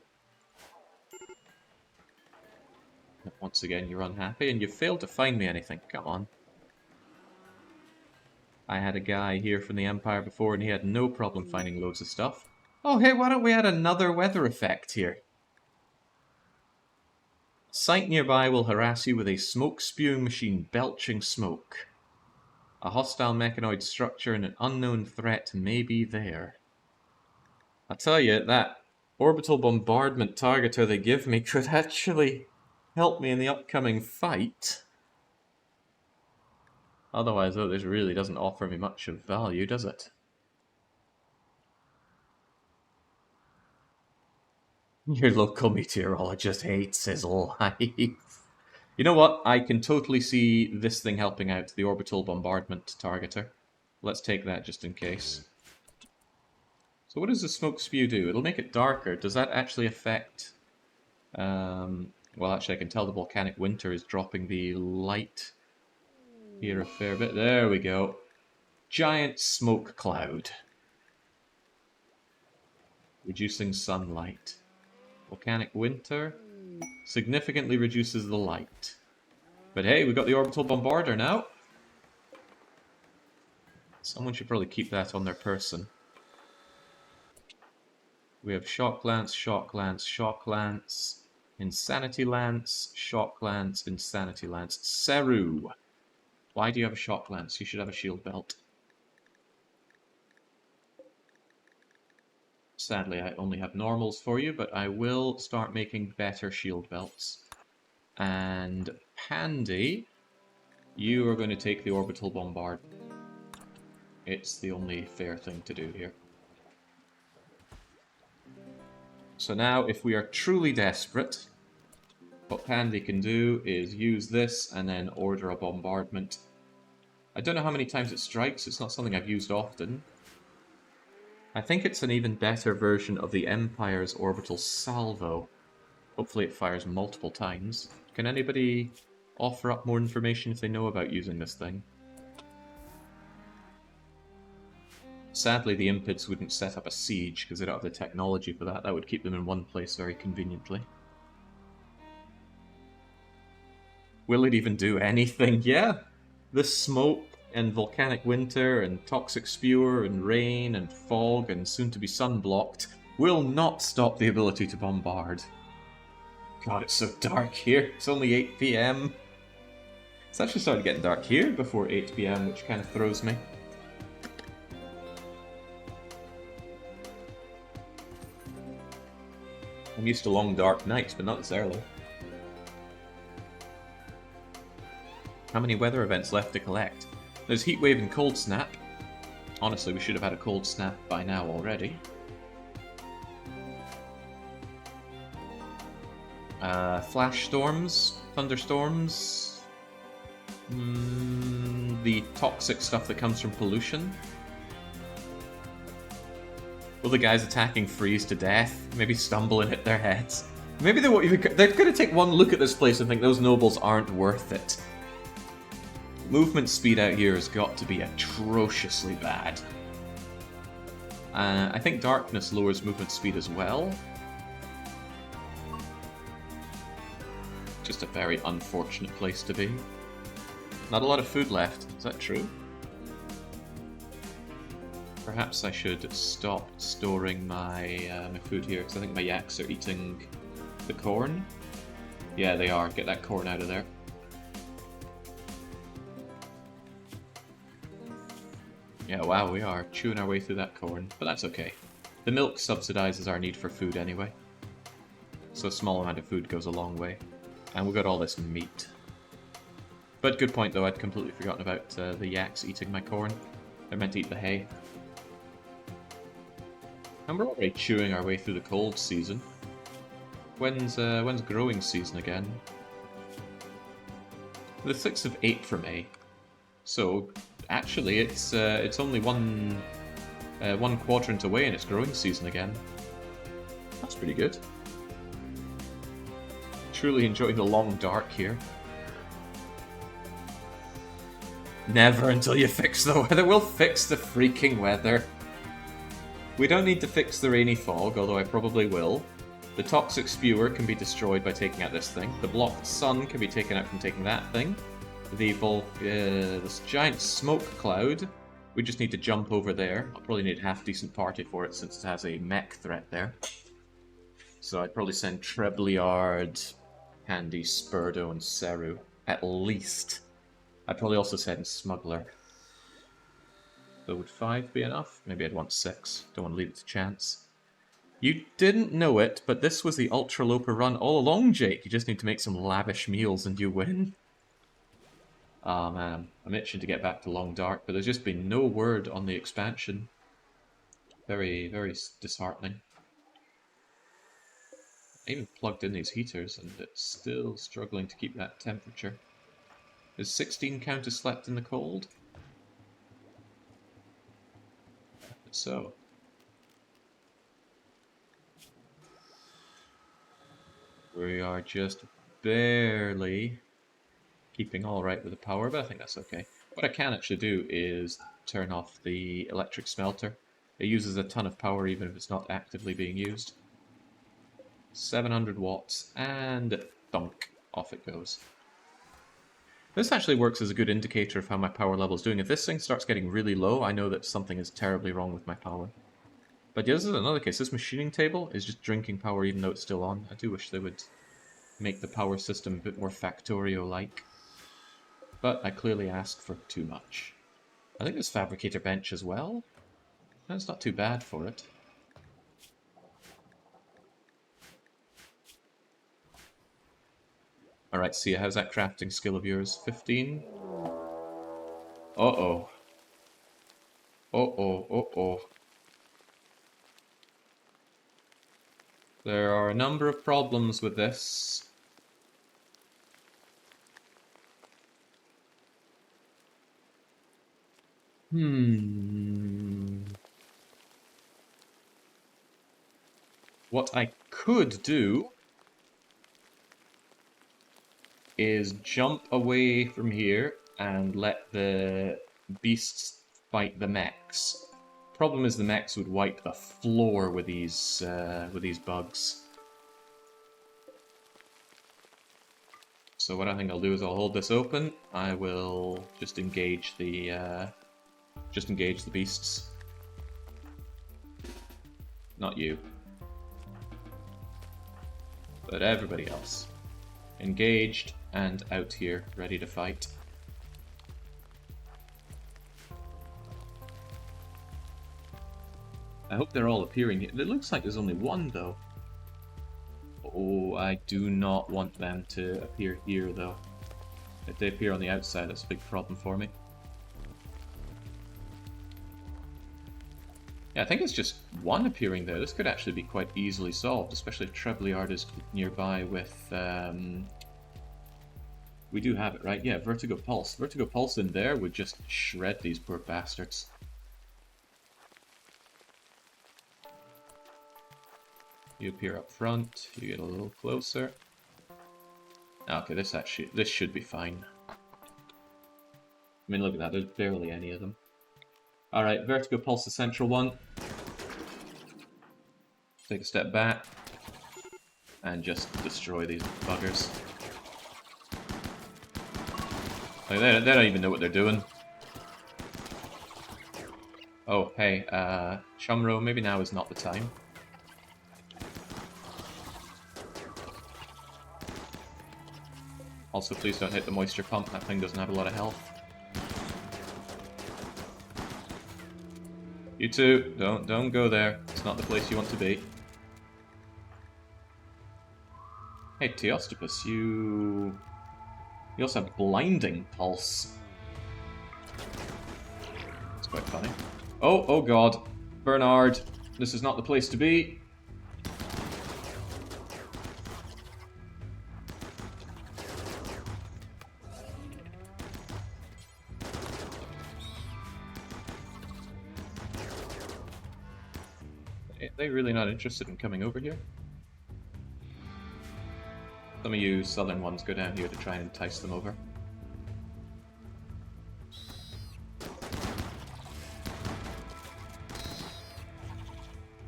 Once again, you're unhappy, and you failed to find me anything. Come on. I had a guy here from the Empire before, and he had no problem finding loads of stuff. Oh, hey, why don't we add another weather effect here? Site nearby will harass you with a smoke-spewing machine belching smoke. A hostile mechanoid structure and an unknown threat may be there. I tell you, that orbital bombardment targeter they give me could actually help me in the upcoming fight. Otherwise, though, this really doesn't offer me much of value, does it? Your local meteorologist hates sizzle. You know what? I can totally see this thing helping out, the orbital bombardment targeter. Let's take that just in case. So what does the smoke spew do? It'll make it darker. Does that actually affect... well, actually, I can tell the volcanic winter is dropping the light here a fair bit. There we go. Giant smoke cloud. Reducing sunlight. Volcanic winter significantly reduces the light. But hey, we've got the orbital bombarder now. Someone should probably keep that on their person. We have Shock Lance, Shock Lance, Shock Lance, Insanity Lance, Shock Lance, Insanity Lance. Seru! Why do you have a Shock Lance? You should have a shield belt. Sadly, I only have normals for you, but I will start making better shield belts. And Pandy, you are going to take the orbital bombard. It's the only fair thing to do here. So now, if we are truly desperate, what Pandy can do is use this and then order a bombardment. I don't know how many times it strikes, it's not something I've used often. I think it's an even better version of the Empire's orbital salvo. Hopefully it fires multiple times. Can anybody offer up more information if they know about using this thing? Sadly, the Impids wouldn't set up a siege because they don't have the technology for that. That would keep them in one place very conveniently. Will it even do anything? Yeah! The smoke and volcanic winter and toxic spewer and rain and fog and soon-to-be sun-blocked will not stop the ability to bombard. God, it's so dark here. It's only 8 PM. It's actually started getting dark here before 8 PM, which kind of throws me. I'm used to long dark nights, but not this early. How many weather events left to collect? There's Heatwave and Cold Snap. Honestly, we should have had a Cold Snap by now already. Flash storms, thunderstorms, the toxic stuff that comes from pollution. Will the guys attacking freeze to death? Maybe stumble and hit their heads? Maybe they won't even. They're going to take one look at this place and think those nobles aren't worth it. Movement speed out here has got to be atrociously bad. I think darkness lowers movement speed as well. Just a very unfortunate place to be. Not a lot of food left, is that true? Perhaps I should stop storing my my food here, because I think my yaks are eating the corn. Yeah, they are. Get that corn out of there. Yeah, wow, we are chewing our way through that corn, but that's okay. The milk subsidizes our need for food anyway. So a small amount of food goes a long way. And we got all this meat. But good point though, I'd completely forgotten about the yaks eating my corn. They're meant to eat the hay. And we're already chewing our way through the cold season. When's growing season again? The 6th of 8 for May. So actually it's only one quadrant away and it's growing season again. That's pretty good. Truly enjoying the long dark here. Never until you fix the weather. We'll fix the freaking weather. We don't need to fix the rainy fog, although I probably will. The toxic spewer can be destroyed by taking out this thing. The blocked sun can be taken out from taking that thing. This giant smoke cloud, we just need to jump over there. I'll probably need a half-decent party for it since it has a mech threat there. So I'd probably send Trebliard, Handy, Spurdo, and Seru, at least. I'd probably also send Smuggler. So would 5 be enough? Maybe I'd want 6. Don't want to leave it to chance. You didn't know it, but this was the Ultra Loper run all along, Jake. You just need to make some lavish meals and you win. Ah man, I'm itching to get back to Long Dark, but there's just been no word on the expansion. Very, very disheartening. I even plugged in these heaters and it's still struggling to keep that temperature. Is 16 count as slept in the cold? So. We are just barely keeping all right with the power, but I think that's okay. What I can actually do is turn off the electric smelter. It uses a ton of power even if it's not actively being used. 700 watts, and thunk, off it goes. This actually works as a good indicator of how my power level is doing. If this thing starts getting really low, I know that something is terribly wrong with my power. But yeah, this is another case. This machining table is just drinking power even though it's still on. I do wish they would make the power system a bit more Factorio-like. But I clearly asked for too much. I think there's Fabricator Bench as well. That's not too bad for it. Alright, Sia, how's that crafting skill of yours? 15? Uh-oh. Uh-oh, uh-oh. There are a number of problems with this. What I could do is jump away from here and let the beasts fight the mechs. Problem is the mechs would wipe the floor with these bugs. So what I think I'll do is I'll hold this open. I will just engage the beasts. Not you, but everybody else. Engaged and out here, ready to fight. I hope they're all appearing here. It looks like there's only one, though. Oh, I do not want them to appear here, though. If they appear on the outside, that's a big problem for me. Yeah, I think it's just one appearing there. This could actually be quite easily solved, especially if Treblyard is nearby with... We do have it, right? Yeah, Vertigo Pulse. Vertigo Pulse in there would just shred these poor bastards. You appear up front, you get a little closer. Okay, this should be fine. I mean, look at that, there's barely any of them. Alright, Vertigo Pulse, the central one. Take a step back. And just destroy these buggers. Like, they don't even know what they're doing. Oh, hey, Chumro, maybe now is not the time. Also, please don't hit the moisture pump, that thing doesn't have a lot of health. You two, don't go there. It's not the place you want to be. Hey, Teostopus, you also have Blinding Pulse. It's quite funny. Oh god. Bernard, this is not the place to be. Are they really not interested in coming over here? Some of you southern ones go down here to try and entice them over.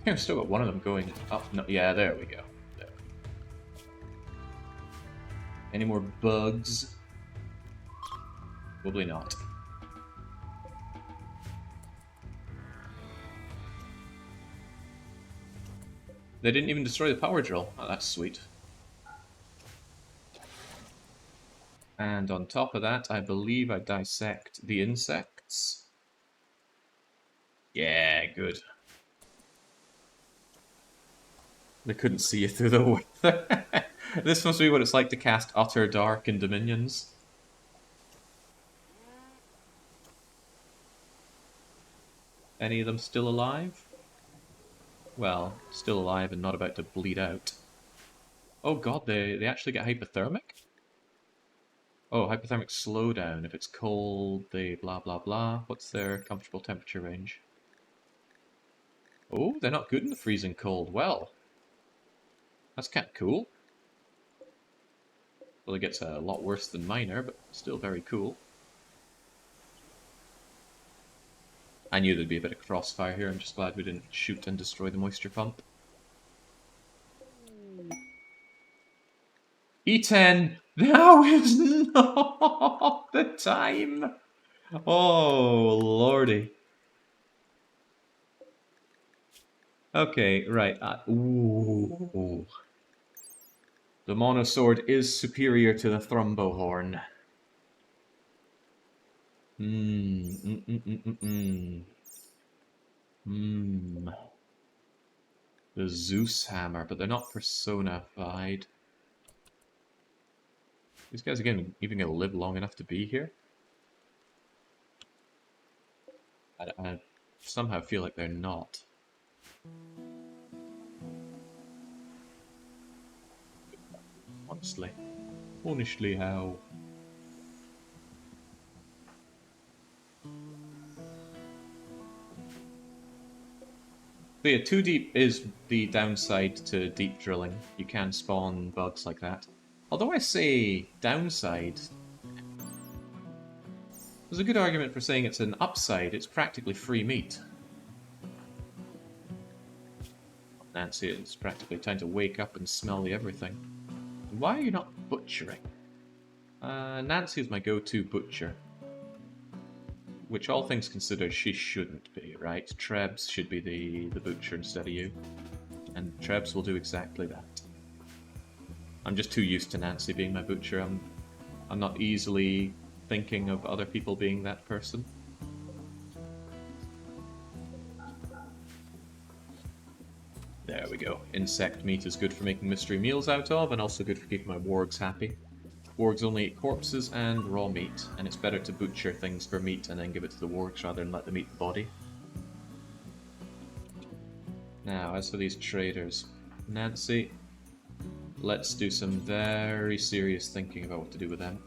I've still got one of them going up. No, yeah, there we go. There. Any more bugs? Probably not. They didn't even destroy the power drill. Oh, that's sweet. And on top of that, I believe I dissect the insects. Yeah, good. They couldn't see you through the weather. This must be what it's like to cast Utter Dark in Dominions. Any of them still alive? Well, still alive and not about to bleed out. Oh god, they actually get hypothermic? Oh, hypothermic slowdown. If it's cold, they blah blah blah. What's their comfortable temperature range? Oh, they're not good in the freezing cold. Well, that's kind of cool. Well, it gets a lot worse than minor, but still very cool. I knew there'd be a bit of crossfire here. I'm just glad we didn't shoot and destroy the moisture pump. E10! Now is not the time! Oh, lordy. Okay, right. Ooh. The monosword is superior to the thrombohorn. The Zeus hammer, but they're not personified. These guys are even going to live long enough to be here? I somehow feel like they're not. Honestly. Honestly, how? But yeah, too deep is the downside to deep drilling. You can spawn bugs like that. Although I say downside, there's a good argument for saying it's an upside. It's practically free meat. Nancy, it's practically time to wake up and smell the everything. Why are you not butchering? Nancy is my go-to butcher. Which, all things considered, she shouldn't be, right? Trebs should be the butcher instead of you. And Trebs will do exactly that. I'm just too used to Nancy being my butcher. I'm not easily thinking of other people being that person. There we go. Insect meat is good for making mystery meals out of, and also good for keeping my wargs happy. Wargs only eat corpses and raw meat, and it's better to butcher things for meat and then give it to the wargs rather than let them eat the body. Now, as for these traders, Nancy, let's do some very serious thinking about what to do with them.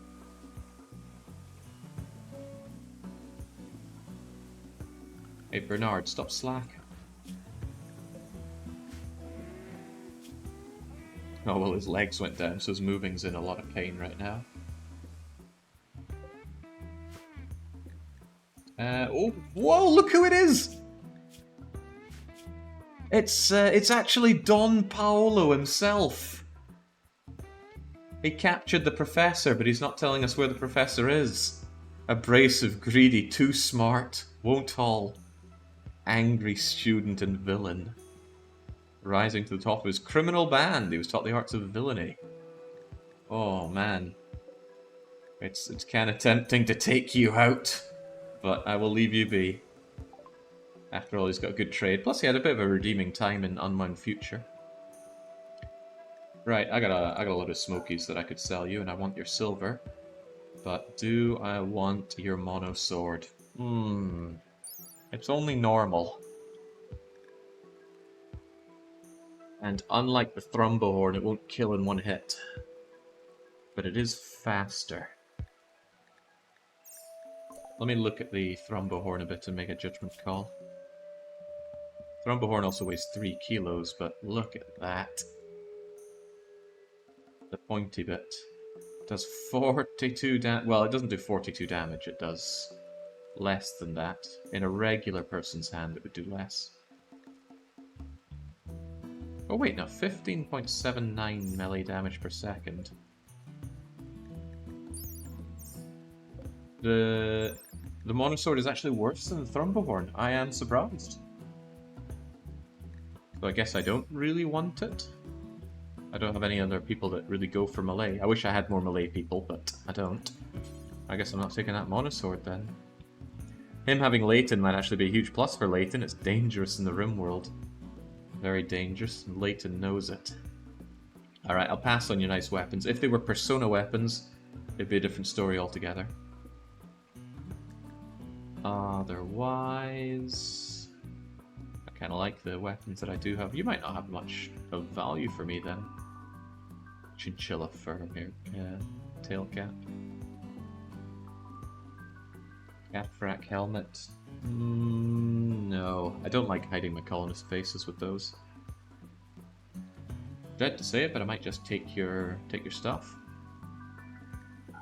Hey Bernard, stop slacking. Oh well, his legs went down, so his moving's in a lot of pain right now. Oh, whoa! Look who it is! It's actually Don Paolo himself. He captured the professor, but he's not telling us where the professor is. Abrasive, greedy, too smart, won't haul. Angry student and villain. Rising to the top of his criminal band, he was taught the arts of villainy. Oh man. It's kind of tempting to take you out, but I will leave you be. After all, he's got a good trade. Plus, he had a bit of a redeeming time in Unwound Future. Right, I got a lot of smokies that I could sell you, and I want your silver. But do I want your mono sword? It's only normal. And unlike the Thrumbohorn, it won't kill in one hit. But it is faster. Let me look at the Thrumbohorn a bit and make a judgment call. Thrumbohorn also weighs 3 kilos, but look at that. The pointy bit. It does 42 damage. Well, it doesn't do 42 damage, it does less than that. In a regular person's hand, it would do less. Oh wait, no, 15.79 melee damage per second. The monosword is actually worse than the Thrumbohorn. I am surprised. So I guess I don't really want it. I don't have any other people that really go for melee. I wish I had more melee people, but I don't. I guess I'm not taking that monosword then. Him having Leighton might actually be a huge plus for Leighton. It's dangerous in the RimWorld. Very dangerous, and Leighton knows it. Alright, I'll pass on your nice weapons. If they were Persona weapons, it'd be a different story altogether. Otherwise, I kind of like the weapons that I do have. You might not have much of value for me then. Chinchilla fur here, tail cap. Catfrack helmet. No, I don't like hiding my colonist faces with those. Dread to say it, but I might just take your stuff.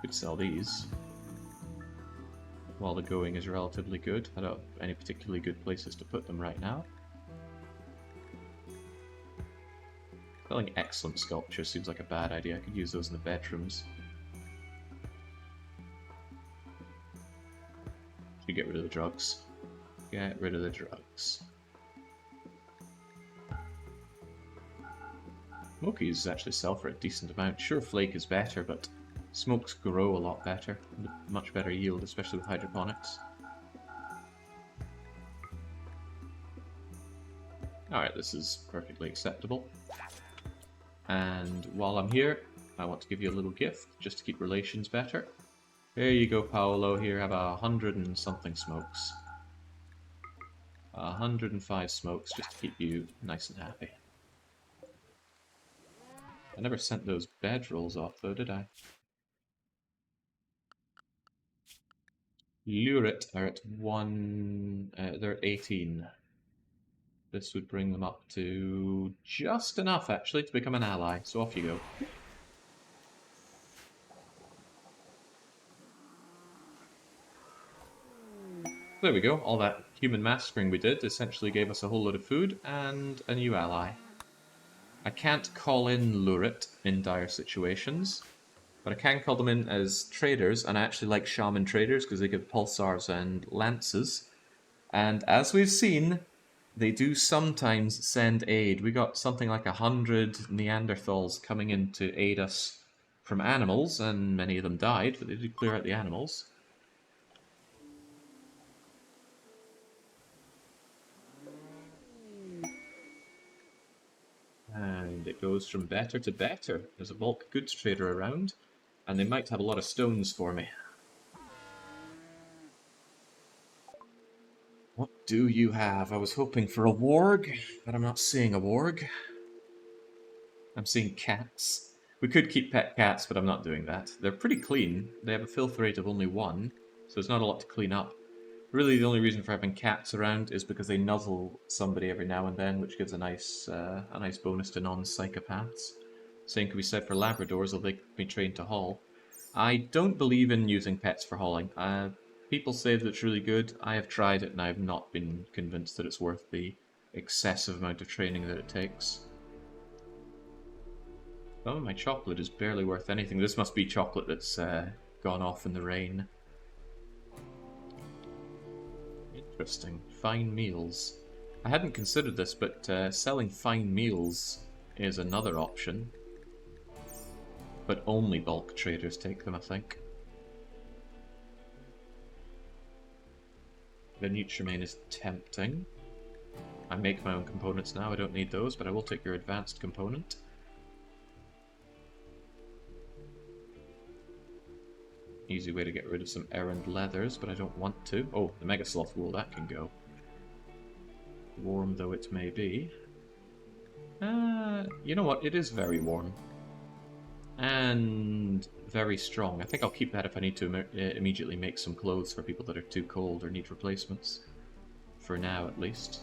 Could sell these. While the going is relatively good. I don't have any particularly good places to put them right now. Selling excellent sculpture seems like a bad idea. I could use those in the bedrooms. Should get rid of the drugs. Get rid of the drugs. Smokies actually sell for a decent amount. Sure, flake is better, but smokes grow a lot better. Much better yield, especially with hydroponics. Alright, this is perfectly acceptable. And while I'm here, I want to give you a little gift, just to keep relations better. There you go, Paolo. Here, have 100 and something smokes. 105 smokes, just to keep you nice and happy. I never sent those bedrolls off, though, did I? Lurit are at they're at 18. This would bring them up to just enough, actually, to become an ally. So off you go. There we go. All that human massacring we did essentially gave us a whole load of food and a new ally. I can't call in Lurit in dire situations, but I can call them in as traders, and I actually like shaman traders because they give pulsars and lances. And as we've seen, they do sometimes send aid. We got something like 100 Neanderthals coming in to aid us from animals, and many of them died, but they did clear out the animals. And it goes from better to better. There's a bulk goods trader around, and they might have a lot of stones for me. What do you have? I was hoping for a warg, but I'm not seeing a warg. I'm seeing cats. We could keep pet cats, but I'm not doing that. They're pretty clean. They have a filth rate of only 1, so there's not a lot to clean up. Really, the only reason for having cats around is because they nuzzle somebody every now and then, which gives a nice bonus to non-psychopaths. Same can be said for Labradors, although they can be trained to haul. I don't believe in using pets for hauling. People say that it's really good. I have tried it, and I have not been convinced that it's worth the excessive amount of training that it takes. Oh, my chocolate is barely worth anything. This must be chocolate that's gone off in the rain. Interesting. Fine meals. I hadn't considered this, but selling fine meals is another option. But only bulk traders take them, I think. The nutriment is tempting. I make my own components now, I don't need those, but I will take your advanced component. Easy way to get rid of some errand leathers, but I don't want to. Oh, the Mega Sloth wool, that can go. Warm though it may be. You know what, it is very warm. And very strong. I think I'll keep that if I need to immediately make some clothes for people that are too cold or need replacements. For now, at least.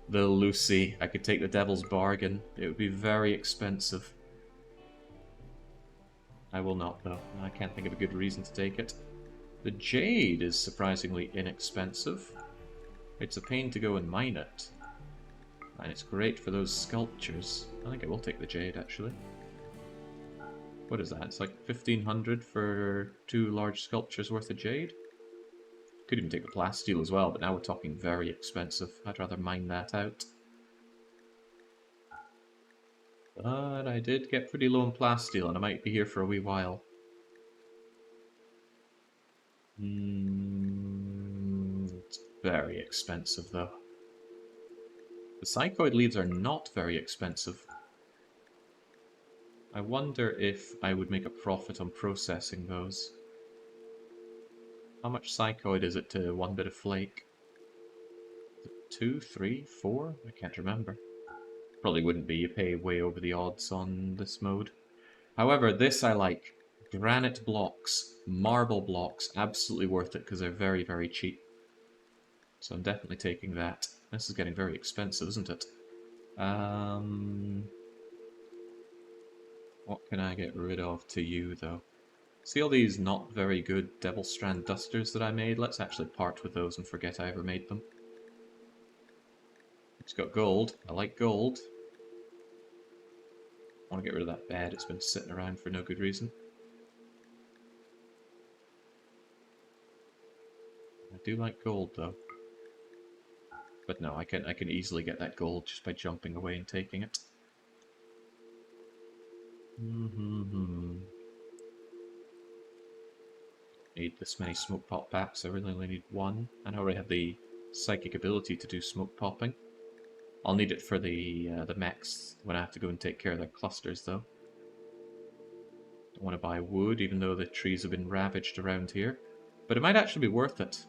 The Lucy. I could take the Devil's Bargain. It would be very expensive. I will not, though. I can't think of a good reason to take it. The Jade is surprisingly inexpensive. It's a pain to go and mine it. And it's great for those sculptures. I think I will take the Jade, actually. What is that? It's like 1,500 for 2 large sculptures worth of Jade? Could even take the plasteel as well, but now we're talking very expensive. I'd rather mine that out. But I did get pretty low on plasteel, and I might be here for a wee while. It's very expensive, though. The psychoid leaves are not very expensive. I wonder if I would make a profit on processing those. How much psychoid is it to 1 bit of flake? Is it 2, 3, 4? I can't remember. Probably wouldn't be, you pay way over the odds on this mode. However, this I like. Granite blocks, marble blocks, absolutely worth it because they're very, very cheap. So I'm definitely taking that. This is getting very expensive, isn't it? What can I get rid of to you, though? See all these not very good Devil Strand dusters that I made? Let's actually part with those and forget I ever made them. It's got gold. I like gold. I want to get rid of that bed. It's been sitting around for no good reason. I do like gold, though. But no, I can easily get that gold just by jumping away and taking it. Need this many smoke pop packs. I really only need 1. And I already have the psychic ability to do smoke popping. I'll need it for the mechs when I have to go and take care of their clusters, though. Don't want to buy wood, even though the trees have been ravaged around here. But it might actually be worth it,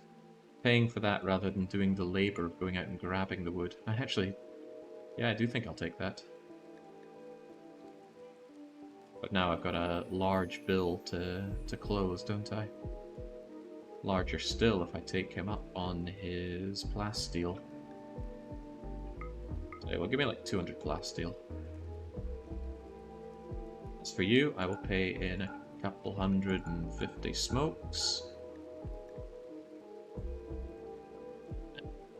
paying for that rather than doing the labor of going out and grabbing the wood. Yeah, I do think I'll take that. But now I've got a large bill to close, don't I? Larger still if I take him up on his plasteel. Okay, well, give me like 200 glass steel. As for you, I will pay in a couple 150 smokes.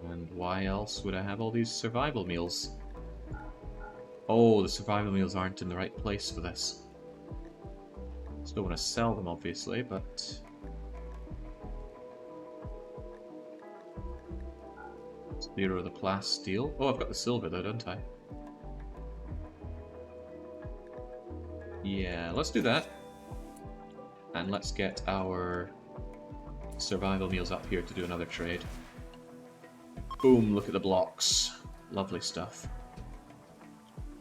And why else would I have all these survival meals? Oh, the survival meals aren't in the right place for this. Still want to sell them, obviously, but... Zero the plast steel. Oh, I've got the silver though, don't I? Yeah, let's do that. And let's get our survival meals up here to do another trade. Boom, look at the blocks. Lovely stuff.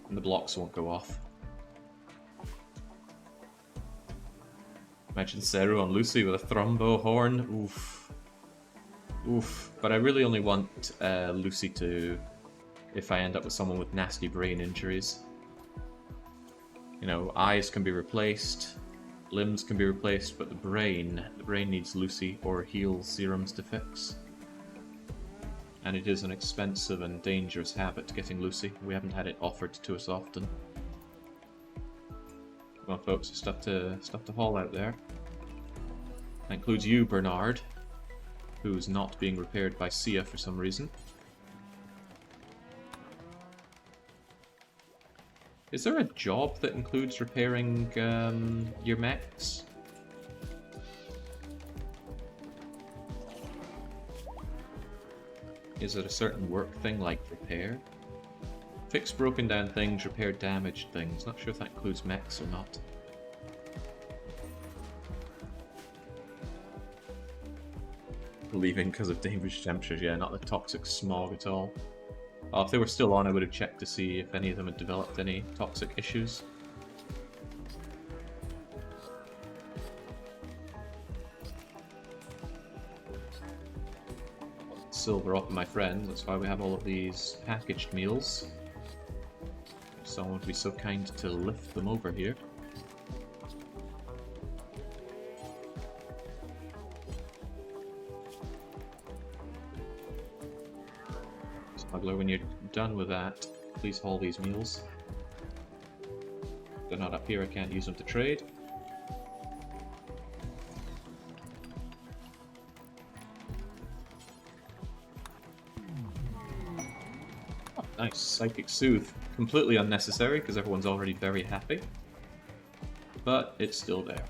And the blocks won't go off. Imagine Seru on Lucy with a thrumbo horn. Oof. Oof. But I really only want Lucy to... if I end up with someone with nasty brain injuries. You know, eyes can be replaced, limbs can be replaced, but the brain needs Lucy or heal serums to fix. And it is an expensive and dangerous habit, getting Lucy. We haven't had it offered to us often. Well, folks, stuff to haul out there. That includes you, Bernard, who's not being repaired by Sia for some reason. Is there a job that includes repairing your mechs? Is it a certain work thing like repair? Fix broken down things, repair damaged things. Not sure if that includes mechs or not. Leaving because of dangerous temperatures, yeah, not the toxic smog at all. Oh, if they were still on, I would have checked to see if any of them had developed any toxic issues. Silver off of my friends, that's why we have all of these packaged meals. If someone would be so kind to lift them over here. Smuggler, when you're done with that, please haul these meals. If they're not up here, I can't use them to trade. Oh, nice, Psychic Soothe. Completely unnecessary, because everyone's already very happy. But it's still there.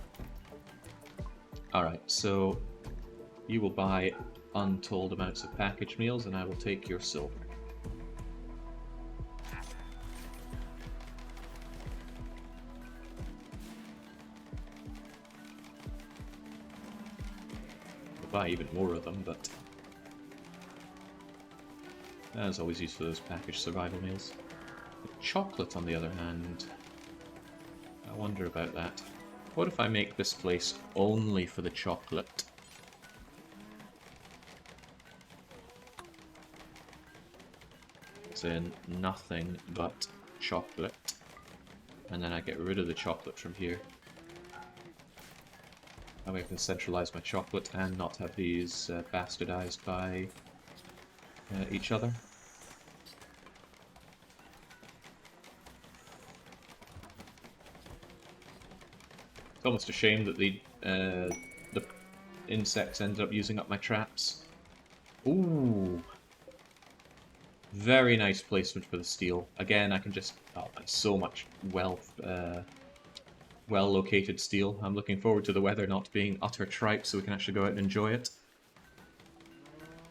Alright, so you will buy untold amounts of packaged meals, and I will take your silver. Buy even more of them, but as always used for those packaged survival meals. Chocolate, on the other hand, I wonder about that. What if I make this place only for the chocolate? As in, nothing but chocolate. And then I get rid of the chocolate from here. That way I can centralize my chocolate and not have these bastardized by each other. It's almost a shame that the insects ended up using up my traps. Ooh! Very nice placement for the steel. Again, I can just... oh, that's so much well-located steel. I'm looking forward to the weather not being utter tripe so we can actually go out and enjoy it.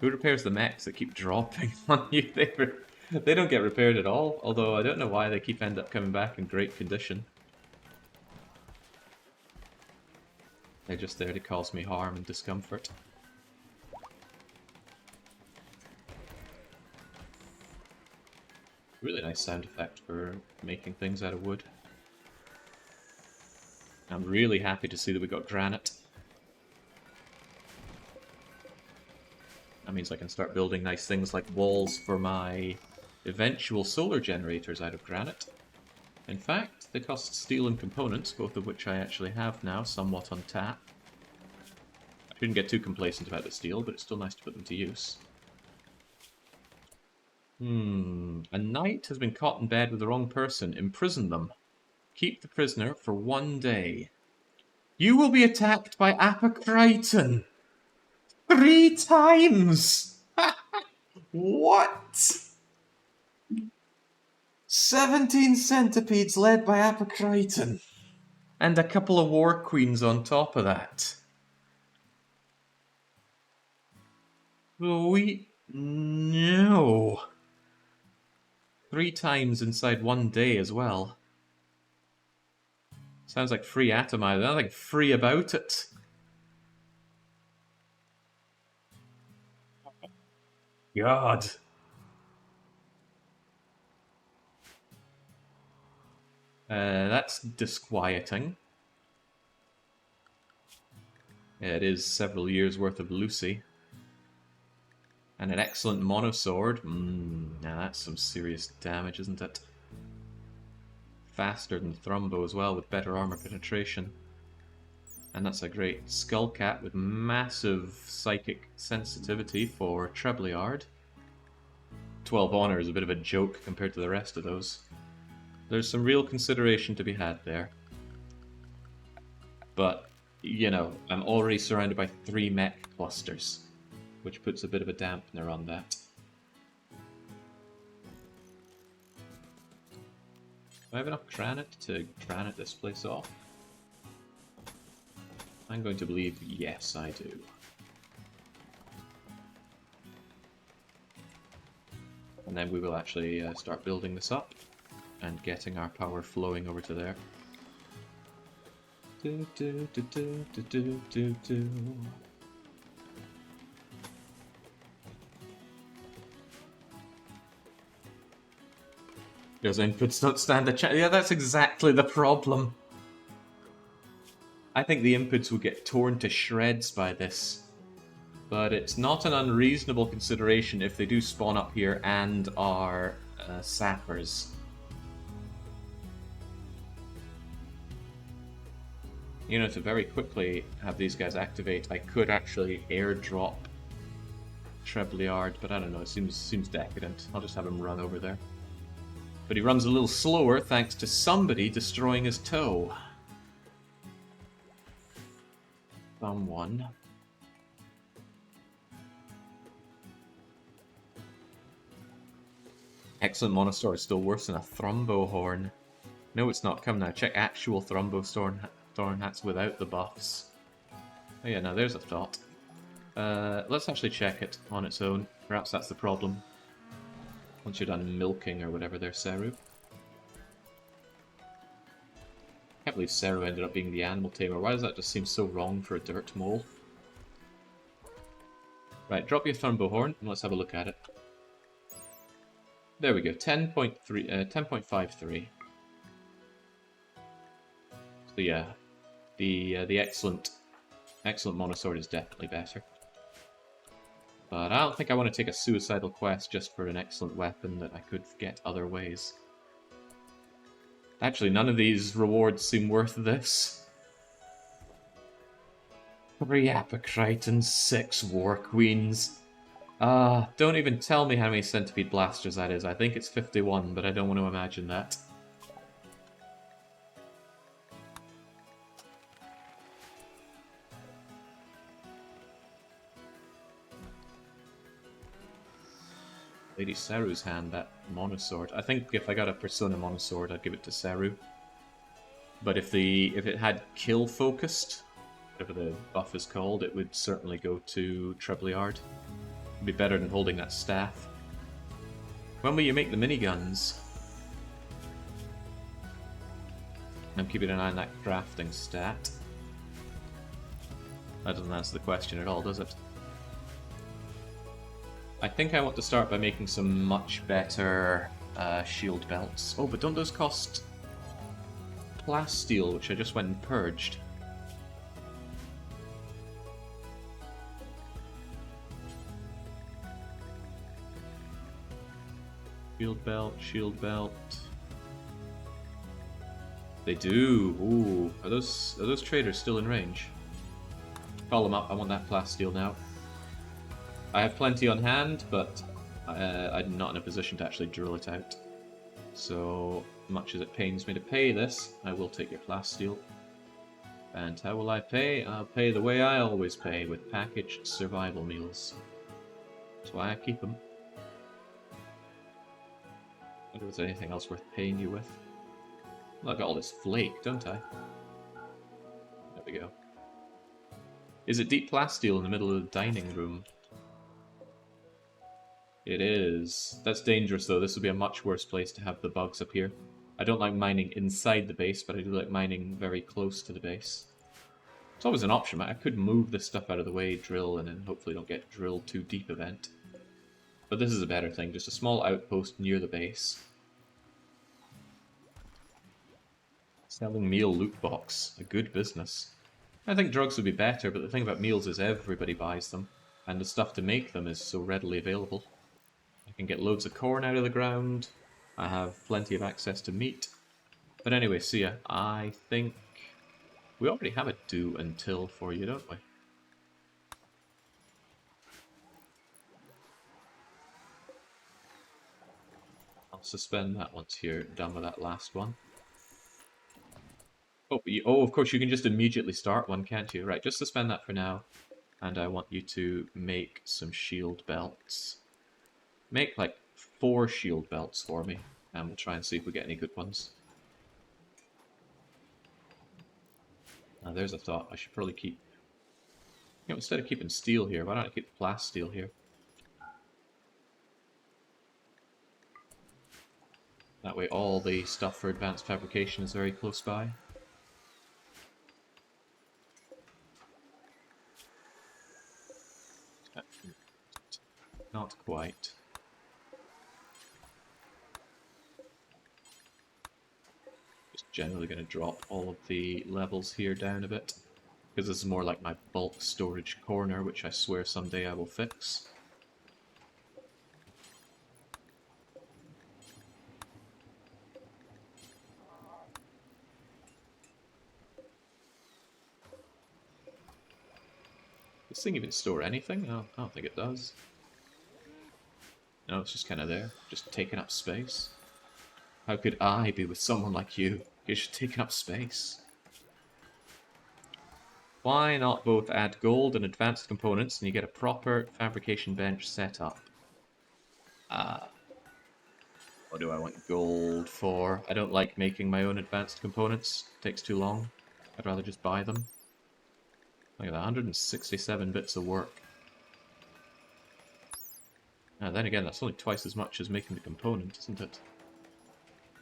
Who repairs the mechs that keep dropping on you? They don't get repaired at all, although I don't know why they end up coming back in great condition. They're just there to cause me harm and discomfort. Really nice sound effect for making things out of wood. I'm really happy to see that we got granite. That means I can start building nice things like walls for my eventual solar generators out of granite. In fact, they cost steel and components, both of which I actually have now, somewhat on tap. I shouldn't get too complacent about the steel, but it's still nice to put them to use. A knight has been caught in bed with the wrong person. Imprison them. Keep the prisoner for 1 day. You will be attacked by Apocriton 3 times! What? 17 centipedes led by Apocriton. And a couple of war queens on top of that. No. 3 times inside 1 day as well. Sounds like free atomizer. There's nothing free about it. God. That's disquieting. It is several years worth of Lucy. And an excellent monosword. Now that's some serious damage, isn't it? Faster than Thrumbo as well, with better armor penetration. And that's a great Skullcat with massive psychic sensitivity for Treblyard. 12 honor is a bit of a joke compared to the rest of those. There's some real consideration to be had there. But, you know, I'm already surrounded by 3 Mech Clusters, which puts a bit of a dampener on that. Do I have enough granite to granite this place off? I'm going to believe yes, I do. And then we will actually start building this up and getting our power flowing over to there. Those inputs don't stand a chance. Yeah, that's exactly the problem. I think the inputs will get torn to shreds by this. But it's not an unreasonable consideration if they do spawn up here and are sappers. You know, to very quickly have these guys activate, I could actually airdrop Treblyard, but I don't know, it seems decadent. I'll just have him run over there. But he runs a little slower thanks to somebody destroying his toe. Someone. Excellent Monosaur is still worse than a Thrumbo horn. No, it's not. Come now, check actual Thrumbo thorn hats without the buffs. Oh yeah, now there's a thought. Let's actually check it on its own. Perhaps that's the problem. Once you're done milking or whatever there, Seru. Can't believe Seru ended up being the animal tamer. Why does that just seem so wrong for a dirt mole? Right, drop your Thrumbo horn and let's have a look at it. There we go, 10.53. So yeah, the excellent Monosword is definitely better. But I don't think I want to take a suicidal quest just for an excellent weapon that I could get other ways. Actually, none of these rewards seem worth this. 3 Apocriton, 6 War Queens. Don't even tell me how many Centipede Blasters that is. I think it's 51, but I don't want to imagine that. Lady Seru's hand, that Monosword. I think if I got a Persona Monosword, I'd give it to Seru. But if it had kill focused, whatever the buff is called, it would certainly go to Treblyard. It'd be better than holding that staff. When will you make the miniguns? I'm keeping an eye on that crafting stat. That doesn't answer the question at all, does it? I think I want to start by making some much better shield belts. Oh, but don't those cost plasteel, which I just went and purged? Shield belt, shield belt. They do. Ooh, are those traders still in range? Call them up. I want that plasteel now. I have plenty on hand, but I'm not in a position to actually drill it out. So much as it pains me to pay this, I will take your class steel. And how will I pay? I'll pay the way I always pay, with packaged survival meals. That's why I keep them. I wonder if there's anything else worth paying you with. Well, I got all this flake, don't I? There we go. Is it deep plasteel in the middle of the dining room? It is. That's dangerous, though. This would be a much worse place to have the bugs up here. I don't like mining inside the base, but I do like mining very close to the base. It's always an option. I could move this stuff out of the way, drill, and then hopefully don't get drilled too deep event. But this is a better thing. Just a small outpost near the base. Selling meal loot box. A good business. I think drugs would be better, but the thing about meals is everybody buys them. And the stuff to make them is so readily available. I can get loads of corn out of the ground. I have plenty of access to meat. But anyway, see ya. I think we already have a do until for you, don't we? I'll suspend that once you're done with that last one. Oh, of course, you can just immediately start one, can't you? Right, just suspend that for now. And I want you to make some shield belts. Make like 4 shield belts for me, and we'll try and see if we get any good ones. Now, there's a thought. I should probably keep... You know, instead of keeping steel here, why don't I keep blast steel here? That way all the stuff for advanced fabrication is very close by. Not quite. Just generally going to drop all of the levels here down a bit, because this is more like my bulk storage corner, which I swear someday I will fix. Does this thing even store anything? Oh, I don't think it does. No, it's just kind of there, just taking up space. How could I be with someone like you? You're just taking up space. Why not both add gold and advanced components and you get a proper fabrication bench set up? What do I want gold for? I don't like making my own advanced components. It takes too long. I'd rather just buy them. Look at that, 167 bits of work. Now then again, that's only twice as much as making the component, isn't it?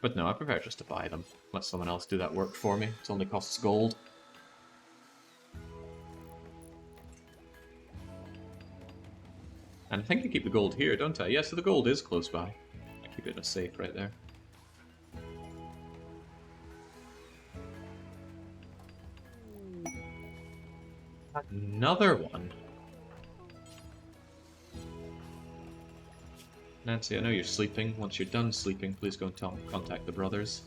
But no, I prefer just to buy them. Let someone else do that work for me. It only costs gold. And I think I keep the gold here, don't I? Yeah, so the gold is close by. I keep it in a safe right there. Another one? Nancy, I know you're sleeping. Once you're done sleeping, please go and contact the brothers.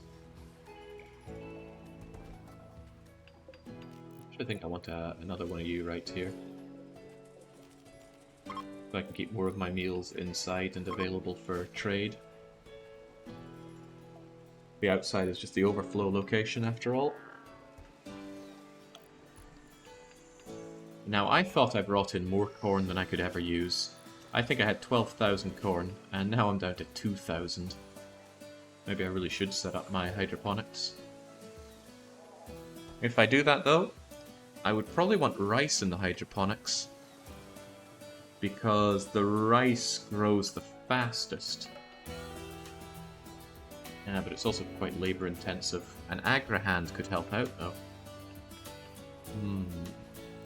I think I want another one of you right here. So I can keep more of my meals inside and available for trade. The outside is just the overflow location after all. Now, I thought I brought in more corn than I could ever use. I think I had 12,000 corn, and now I'm down to 2,000. Maybe I really should set up my hydroponics. If I do that though, I would probably want rice in the hydroponics, because the rice grows the fastest. Yeah, but it's also quite labor intensive. An agrihand could help out though.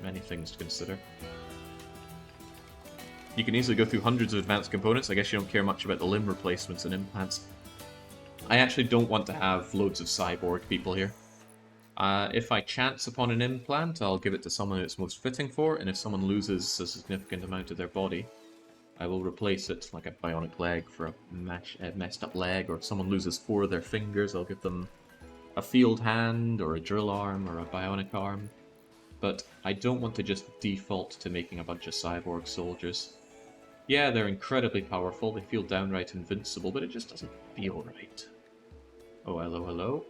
Many things to consider. You can easily go through hundreds of advanced components. I guess you don't care much about the limb replacements and implants. I actually don't want to have loads of cyborg people here. If I chance upon an implant, I'll give it to someone it's most fitting for, and if someone loses a significant amount of their body, I will replace it, like a bionic leg for a messed up leg, or if someone loses 4 of their fingers, I'll give them a field hand, or a drill arm, or a bionic arm. But I don't want to just default to making a bunch of cyborg soldiers. Yeah, they're incredibly powerful, they feel downright invincible, but it just doesn't feel right. Oh, hello, hello.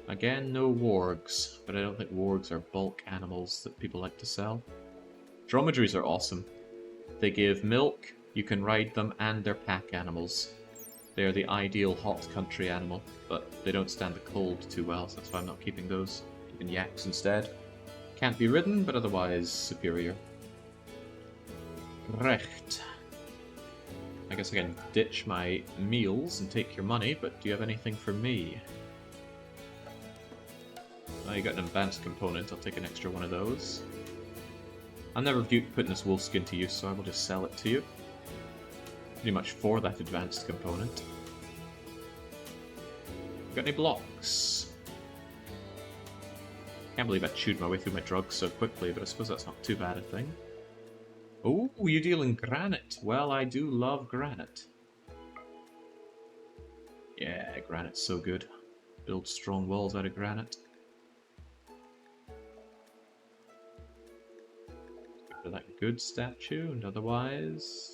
Again, no wargs, but I don't think wargs are bulk animals that people like to sell. Dromedaries are awesome. They give milk, you can ride them, and they're pack animals. They're the ideal hot country animal, but they don't stand the cold too well, so that's why I'm not keeping those. Keeping yaks instead. Can't be ridden, but otherwise superior. Recht. I guess I can ditch my meals and take your money, but do you have anything for me? Oh, you got an advanced component, I'll take an extra one of those. I'll never be putting this wolf skin to use, so I will just sell it to you. Pretty much for that advanced component. Got any blocks? Can't believe I chewed my way through my drugs so quickly, but I suppose that's not too bad a thing. Oh, you deal in granite. Well, I do love granite. Yeah, granite's so good. Build strong walls out of granite. For that good statue, and otherwise...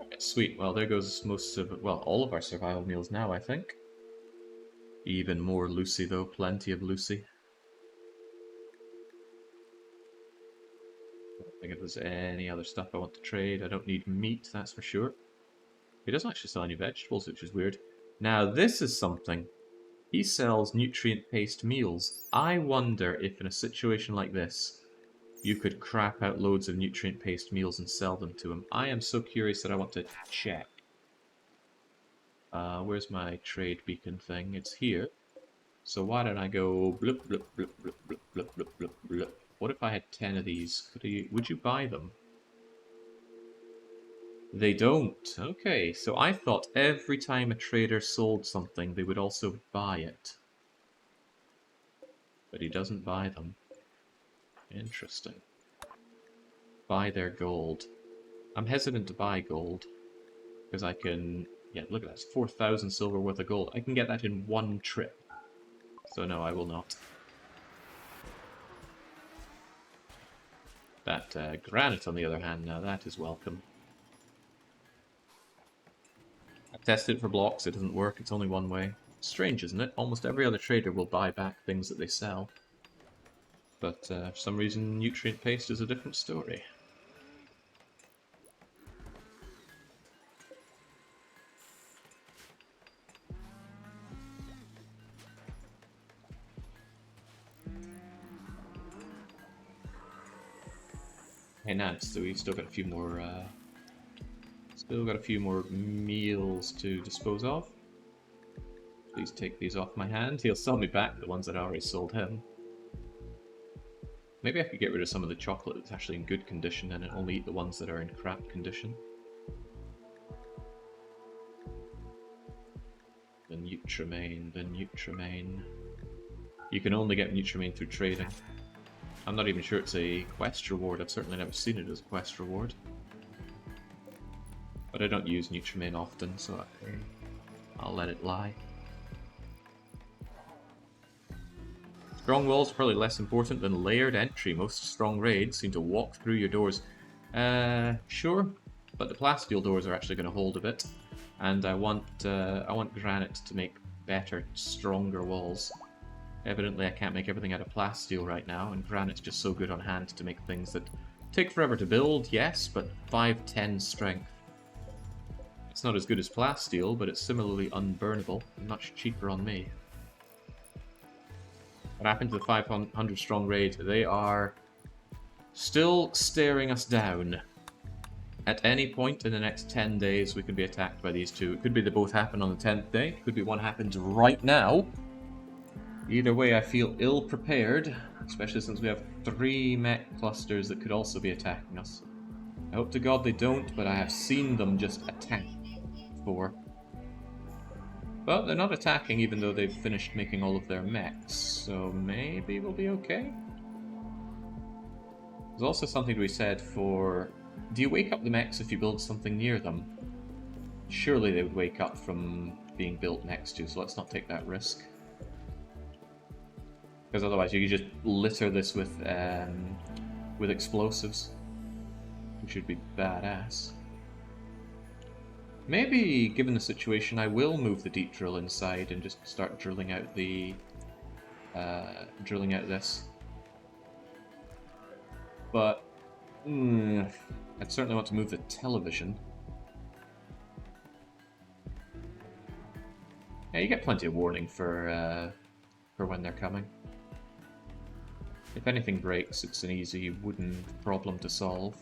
Okay, sweet, well there goes most of, well, all of our survival meals now, I think. Even more Lucy though, plenty of Lucy. I don't think if there's any other stuff I want to trade. I don't need meat, that's for sure. He doesn't actually sell any vegetables, which is weird. Now this is something. He sells nutrient-paced meals. I wonder if in a situation like this, you could crap out loads of nutrient-paced meals and sell them to him. I am so curious that I want to check. Where's my trade beacon thing? It's here. So why don't I go blip blip blip blip blip blip blip blip blip. What if I had 10 of these? Would you buy them? They don't. Okay, so I thought every time a trader sold something, they would also buy it. But he doesn't buy them. Interesting. Buy their gold. I'm hesitant to buy gold. Because I can... Yeah, look at that. It's 4,000 silver worth of gold. I can get that in one trip. So no, I will not. That granite, on the other hand, now that is welcome. I've tested it for blocks, it doesn't work, it's only one way. Strange, isn't it? Almost every other trader will buy back things that they sell. But for some reason, nutrient paste is a different story. Hey Nance, so we still got a few more meals to dispose of. Please take these off my hand. He'll sell me back the ones that I already sold him. Maybe I could get rid of some of the chocolate that's actually in good condition and only eat the ones that are in crap condition. The Nutrimane. You can only get Nutrimane through trading. I'm not even sure it's a quest reward. I've certainly never seen it as a quest reward. But I don't use Nutrimane often, so I'll let it lie. Strong walls are probably less important than layered entry. Most strong raids seem to walk through your doors. Sure, but the plasteel doors are actually going to hold a bit, and I want granite to make better, stronger walls. Evidently, I can't make everything out of plasteel right now, and granite's just so good on hand to make things that take forever to build. Yes, but 5-10 strength. It's not as good as plasteel, but it's similarly unburnable and much cheaper on me. What happened to the 500 strong raid? They are still staring us down. At any point in the next 10 days, we could be attacked by these two. It could be they both happen on the 10th day. It could be one happens right now. Either way, I feel ill-prepared, especially since we have 3 Mech Clusters that could also be attacking us. I hope to God they don't, but I have seen them just attack before. But they're not attacking even though they've finished making all of their mechs, so maybe we'll be okay. There's also something to be said for... Do you wake up the mechs if you build something near them? Surely they would wake up from being built next to, so let's not take that risk. Because otherwise you could just litter this with explosives, which would be badass. Maybe, given the situation, I will move the deep drill inside and just start drilling out the this. But I'd certainly want to move the television. Yeah, you get plenty of warning for when they're coming. If anything breaks, it's an easy wooden problem to solve.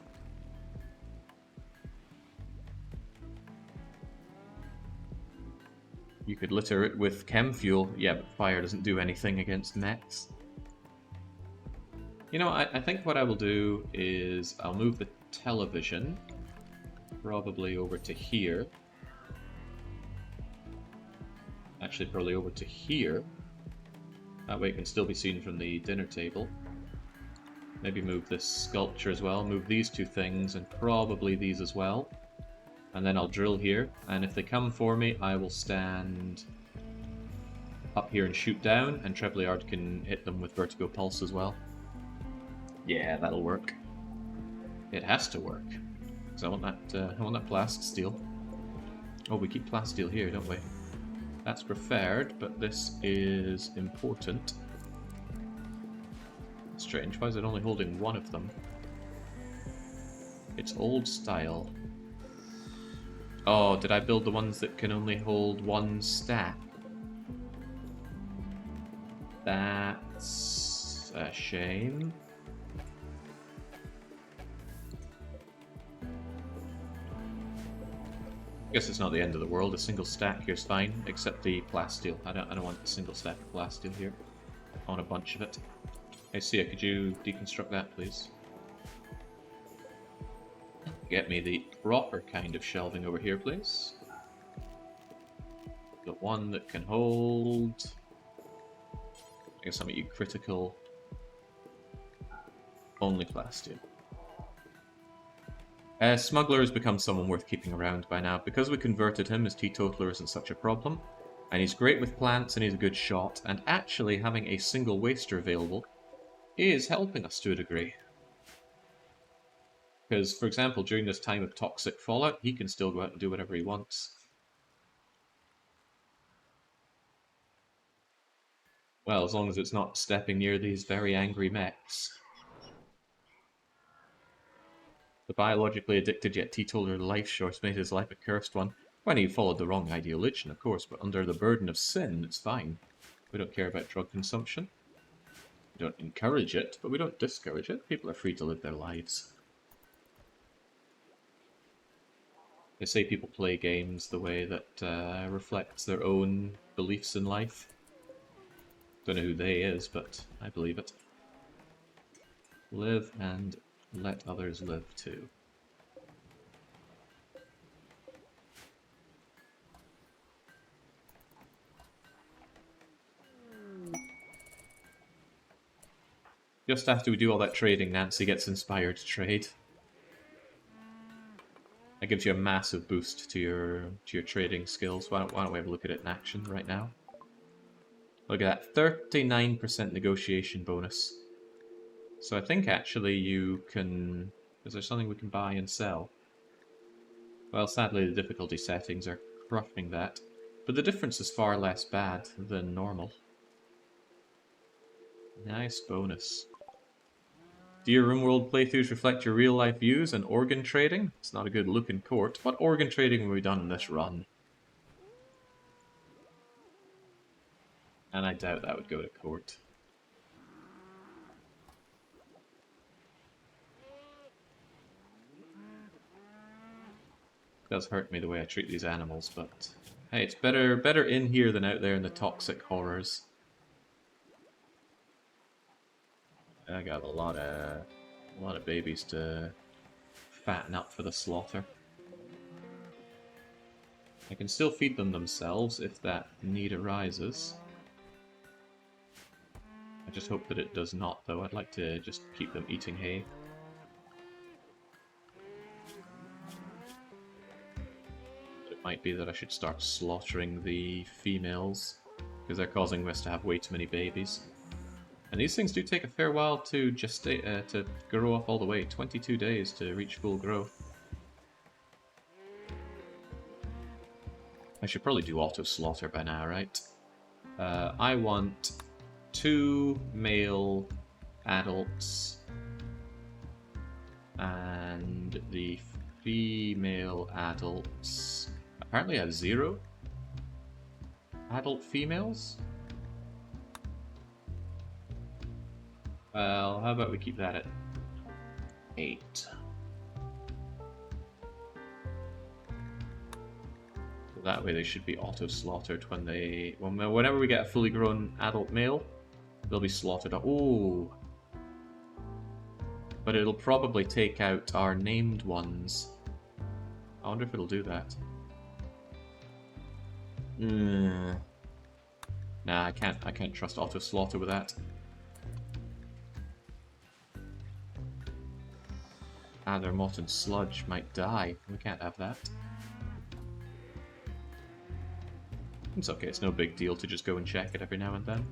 You could litter it with chem fuel. Yeah, but fire doesn't do anything against mechs. You know, I think what I will do is I'll move the television probably over to here. Actually, probably over to here. That way it can still be seen from the dinner table. Maybe move this sculpture as well. Move these two things and probably these as well. And then I'll drill here. And if they come for me, I will stand up here and shoot down. And Treblyard can hit them with vertigo pulse as well. Yeah, that'll work. It has to work. Because I want that plast steel. Oh, we keep plast steel here, don't we? That's preferred, but this is important. Strange, why is it only holding one of them? It's old style. Oh, did I build the ones that can only hold one stack? That's a shame. I guess it's not the end of the world. A single stack here's fine, except the plasteel. I don't want a single stack of plasteel here. I want a bunch of it. Hey Sia, could you deconstruct that, please? Get me the proper kind of shelving over here, please. The one that can hold... I guess I'll make you critical. Only plasteel. Smuggler has become someone worth keeping around by now. Because we converted him, his teetotaler isn't such a problem. And he's great with plants and he's a good shot. And actually having a single waster available is helping us to a degree. Because, for example, during this time of toxic fallout, he can still go out and do whatever he wants. Well, as long as it's not stepping near these very angry mechs. The biologically addicted yet teetotaler life source made his life a cursed one. When he followed the wrong ideoligion, of course, but under the burden of sin, it's fine. We don't care about drug consumption. We don't encourage it, but we don't discourage it. People are free to live their lives. They say people play games the way that reflects their own beliefs in life. Don't know who they is, but I believe it. Live and let others live too. Just after we do all that trading, Nancy gets inspired to trade. That gives you a massive boost to your trading skills. Why don't we have a look at it in action right now? Look at that, 39% negotiation bonus. So I think actually you can... Is there something we can buy and sell? Well, sadly the difficulty settings are crushing that. But the difference is far less bad than normal. Nice bonus. Do your RimWorld playthroughs reflect your real-life views and organ trading? It's not a good look in court. What organ trading have we done in this run? And I doubt that would go to court. It does hurt me the way I treat these animals, but hey, it's better in here than out there in the toxic horrors. I got a lot of babies to fatten up for the slaughter. I can still feed them themselves if that need arises. I just hope that it does not, though. I'd like to just keep them eating hay. But it might be that I should start slaughtering the females, because they're causing us to have way too many babies. And these things do take a fair while to gestate, to grow up all the way. 22 days to reach full growth. I should probably do auto-slaughter by now, right? I want 2 male adults and the female adults apparently have 0 adult females. Well, how about we keep that at 8? So that way they should be auto-slaughtered whenever we get a fully grown adult male, they'll be slaughtered. Oh! But it'll probably take out our named ones. I wonder if it'll do that. Nah, I can't trust auto-slaughter with that. Ah, their molten sludge might die. We can't have that. It's okay, it's no big deal to just go and check it every now and then.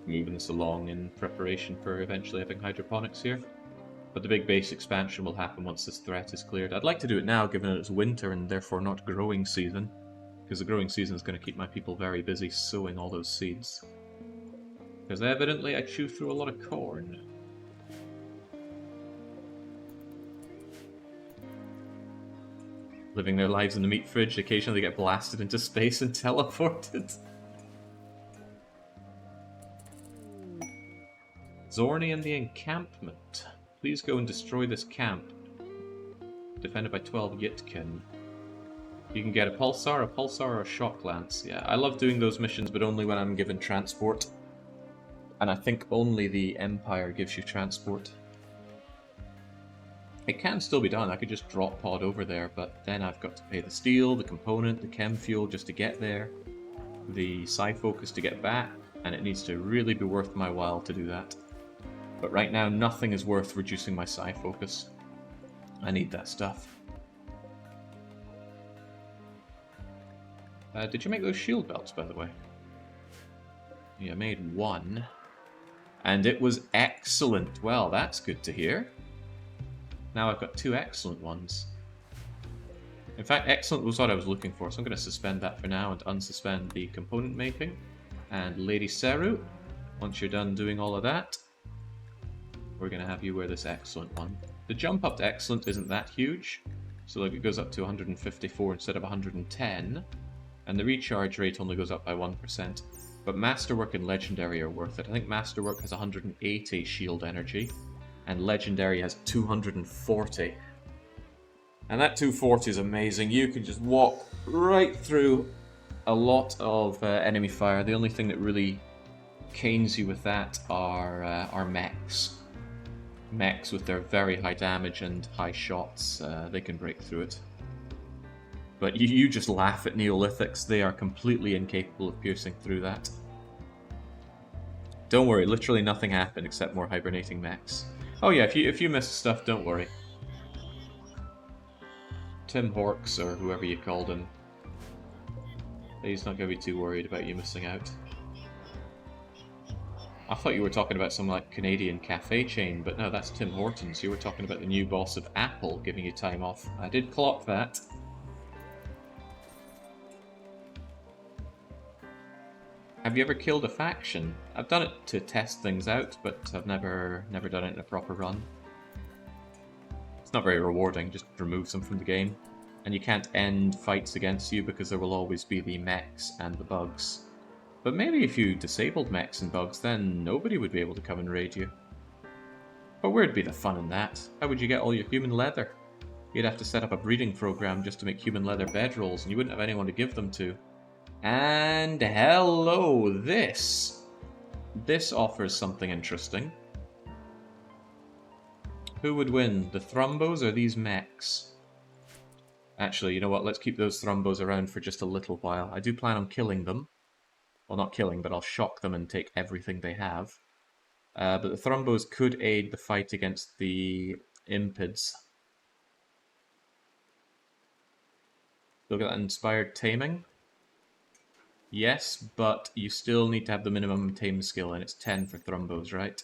Moving this along in preparation for eventually having hydroponics here. But the big base expansion will happen once this threat is cleared. I'd like to do it now, given that it's winter and therefore not growing season, because the growing season is going to keep my people very busy sowing all those seeds. Because evidently I chew through a lot of corn. Living their lives in the meat fridge, occasionally they get blasted into space and teleported. Zorni and the Encampment. Please go and destroy this camp. Defended by 12 Yitkin. You can get a pulsar, or a shock lance. Yeah, I love doing those missions, but only when I'm given transport. And I think only the Empire gives you transport. It can still be done. I could just drop pod over there, but then I've got to pay the steel, the component, the chem fuel just to get there, the psi focus to get back, and it needs to really be worth my while to do that. But right now, nothing is worth reducing my psi focus. I need that stuff. Did you make those shield belts, by the way? Yeah, I made 1. And it was excellent. Well, that's good to hear. Now I've got 2 excellent ones. In fact, excellent was what I was looking for, so I'm going to suspend that for now and unsuspend the component making. And Lady Seru, once you're done doing all of that, we're going to have you wear this excellent one. The jump up to excellent isn't that huge, so like it goes up to 154 instead of 110, and the recharge rate only goes up by 1%. But Masterwork and Legendary are worth it. I think Masterwork has 180 shield energy, and Legendary has 240. And that 240 is amazing. You can just walk right through a lot of enemy fire. The only thing that really canes you with that are mechs. Mechs with their very high damage and high shots, they can break through it. But you just laugh at Neolithics, they are completely incapable of piercing through that. Don't worry, literally nothing happened except more hibernating mechs. Oh yeah, if you missed stuff, don't worry. Tim Horks, or whoever you called him, he's not going to be too worried about you missing out. I thought you were talking about some like Canadian cafe chain, but no, that's Tim Hortons. You were talking about the new boss of Apple giving you time off. I did clock that. Have you ever killed a faction? I've done it to test things out, but I've never done it in a proper run. It's not very rewarding, just removes them from the game. And you can't end fights against you because there will always be the mechs and the bugs. But maybe if you disabled mechs and bugs, then nobody would be able to come and raid you. But where'd be the fun in that? How would you get all your human leather? You'd have to set up a breeding program just to make human leather bedrolls, and you wouldn't have anyone to give them to. And hello, this offers something interesting. Who would win, the Thrumbos or these mechs? Actually, you know what? Let's keep those Thrumbos around for just a little while. I do plan on killing them. Well, not killing, but I'll shock them and take everything they have. But the Thrumbos could aid the fight against the Impids. Look at that inspired taming. Yes, but you still need to have the minimum tame skill, and it's 10 for Thrumbos, right?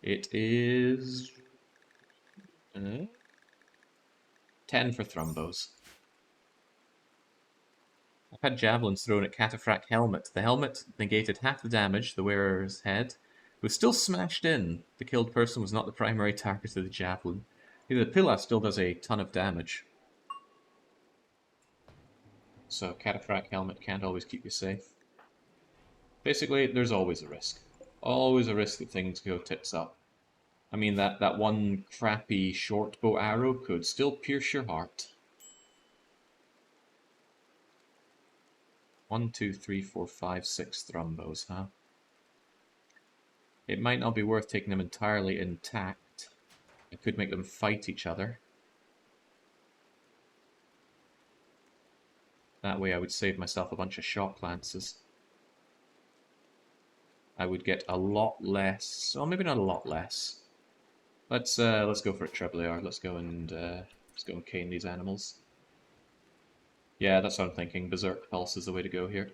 It is 10 for Thrumbos. I've had javelins thrown at Cataphract Helmet. The helmet negated half the damage, the wearer's head was still smashed in. The killed person was not the primary target of the javelin. The Pillar still does a ton of damage. So Cataphract Helmet can't always keep you safe. Basically, there's always a risk. Always a risk that things go tits up. I mean, that one crappy short bow arrow could still pierce your heart. 1, 2, 3, 4, 5, 6 Thrumbos, huh? It might not be worth taking them entirely intact. I could make them fight each other. That way I would save myself a bunch of shock lances. I would get a lot less, well, maybe not a lot less. Let's go for a Treblear. Let's go and cane these animals. Yeah, that's what I'm thinking. Berserk Pulse is the way to go here.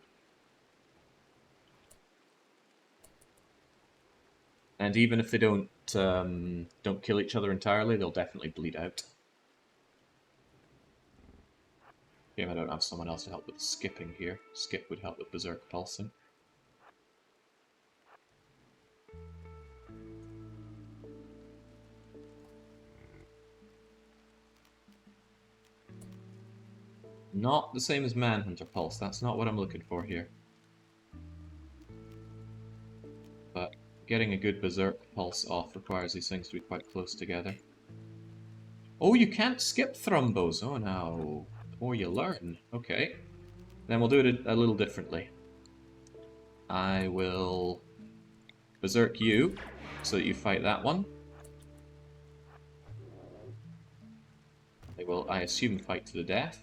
And even if they don't kill each other entirely, they'll definitely bleed out. Okay, I don't have someone else to help with skipping here. Skip would help with Berserk Pulsing. Not the same as Manhunter Pulse, that's not what I'm looking for here. But getting a good Berserk Pulse off requires these things to be quite close together. Oh, you can't skip Thrumbos! Oh no. The more you learn. Okay. Then we'll do it a little differently. I will Berserk you, so that you fight that one. They will, I assume, fight to the death.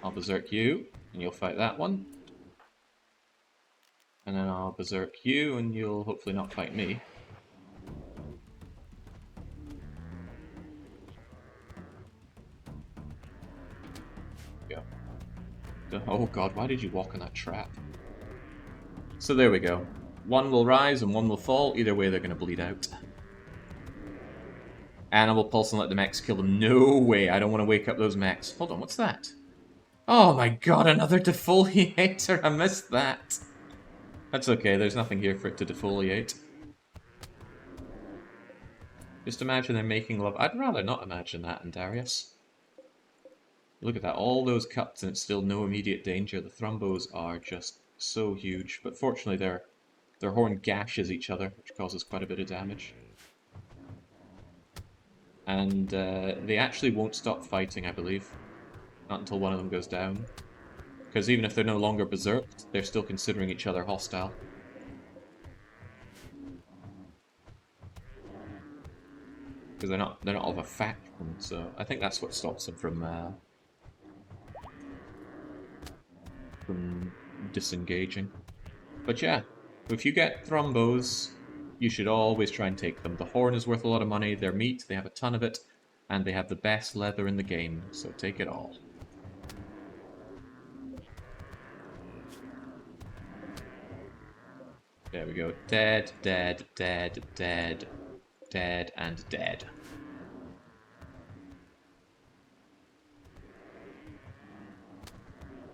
I'll Berserk you, and you'll fight that one. And then I'll Berserk you, and you'll hopefully not fight me. Go. Oh god, why did you walk on that trap? So there we go. One will rise and one will fall. Either way, they're going to bleed out. And I will pulse and let the mechs kill them. No way, I don't want to wake up those mechs. Hold on, what's that? Oh my god, another defoliator! I missed that! That's okay, there's nothing here for it to defoliate. Just imagine they're making love. I'd rather not imagine that in Darius. Look at that, all those cuts and it's still no immediate danger. The Thrumbos are just so huge, but fortunately their horn gashes each other, which causes quite a bit of damage. And they actually won't stop fighting, I believe. Not until one of them goes down. Because even if they're no longer berserked, they're still considering each other hostile. Because they're not of a faction, so I think that's what stops them from disengaging. But yeah, if you get Thrumbos, you should always try and take them. The horn is worth a lot of money, they're meat, they have a ton of it, and they have the best leather in the game, so take it all. There we go. Dead, dead, dead, dead, dead, and dead.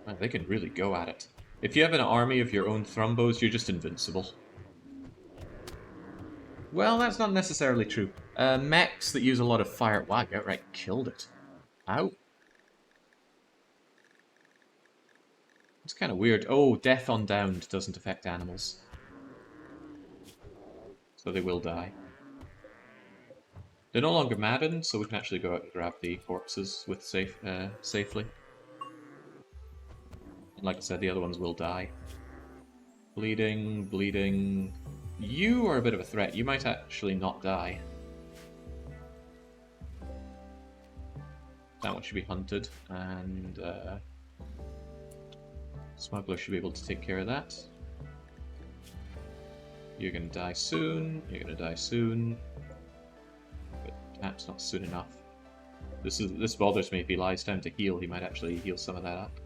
Man, they can really go at it. If you have an army of your own Thrumbos, you're just invincible. Well, that's not necessarily true. Mechs that use a lot of fire... Wow, I outright killed it. Ow. It's kind of weird. Oh, death on downed doesn't affect animals. So they will die. They're no longer maddened, so we can actually go out and grab the corpses with safely. And like I said, the other ones will die. Bleeding, bleeding... You are a bit of a threat. You might actually not die. That one should be hunted, and Smuggler should be able to take care of that. You're gonna die soon, you're gonna die soon. But perhaps not soon enough. This bothers me. If he lies down to heal, he might actually heal some of that up.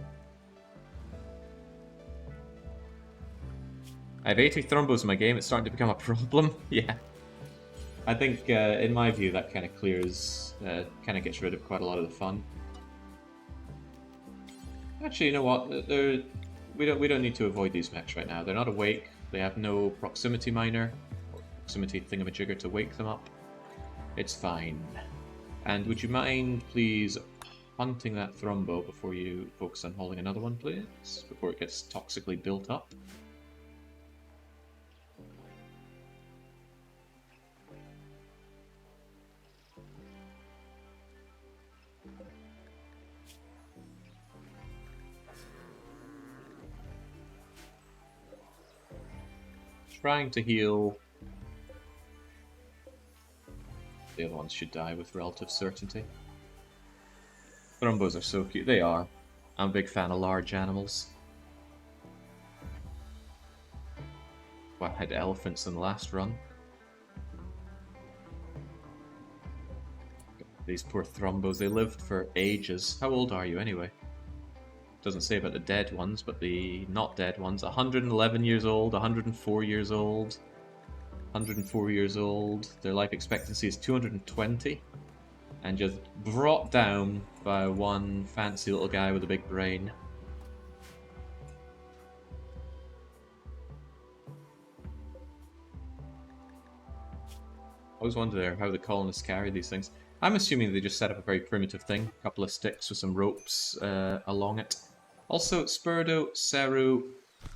I have 80 thrombos in my game, it's starting to become a problem. Yeah. I think, in my view, that kind of clears, kind of gets rid of quite a lot of the fun. Actually, you know what? We don't need to avoid these mechs right now. They're not awake. They have no proximity miner or proximity thingamajigger to wake them up. It's fine. And would you mind, please, hunting that thrombo before you focus on hauling another one, please? Before it gets toxically built up. Trying to heal. The other ones should die with relative certainty. Thrombos are so cute. They are. I'm a big fan of large animals. Well, I had elephants in the last run. These poor thrombos, they lived for ages. How old are you anyway? Doesn't say about the dead ones, but the not dead ones. 111 years old, 104 years old, 104 years old. Their life expectancy is 220. And just brought down by one fancy little guy with a big brain. I always wonder how the colonists carry these things. I'm assuming they just set up a very primitive thing. A couple of sticks with some ropes along it. Also, Spurdo, Seru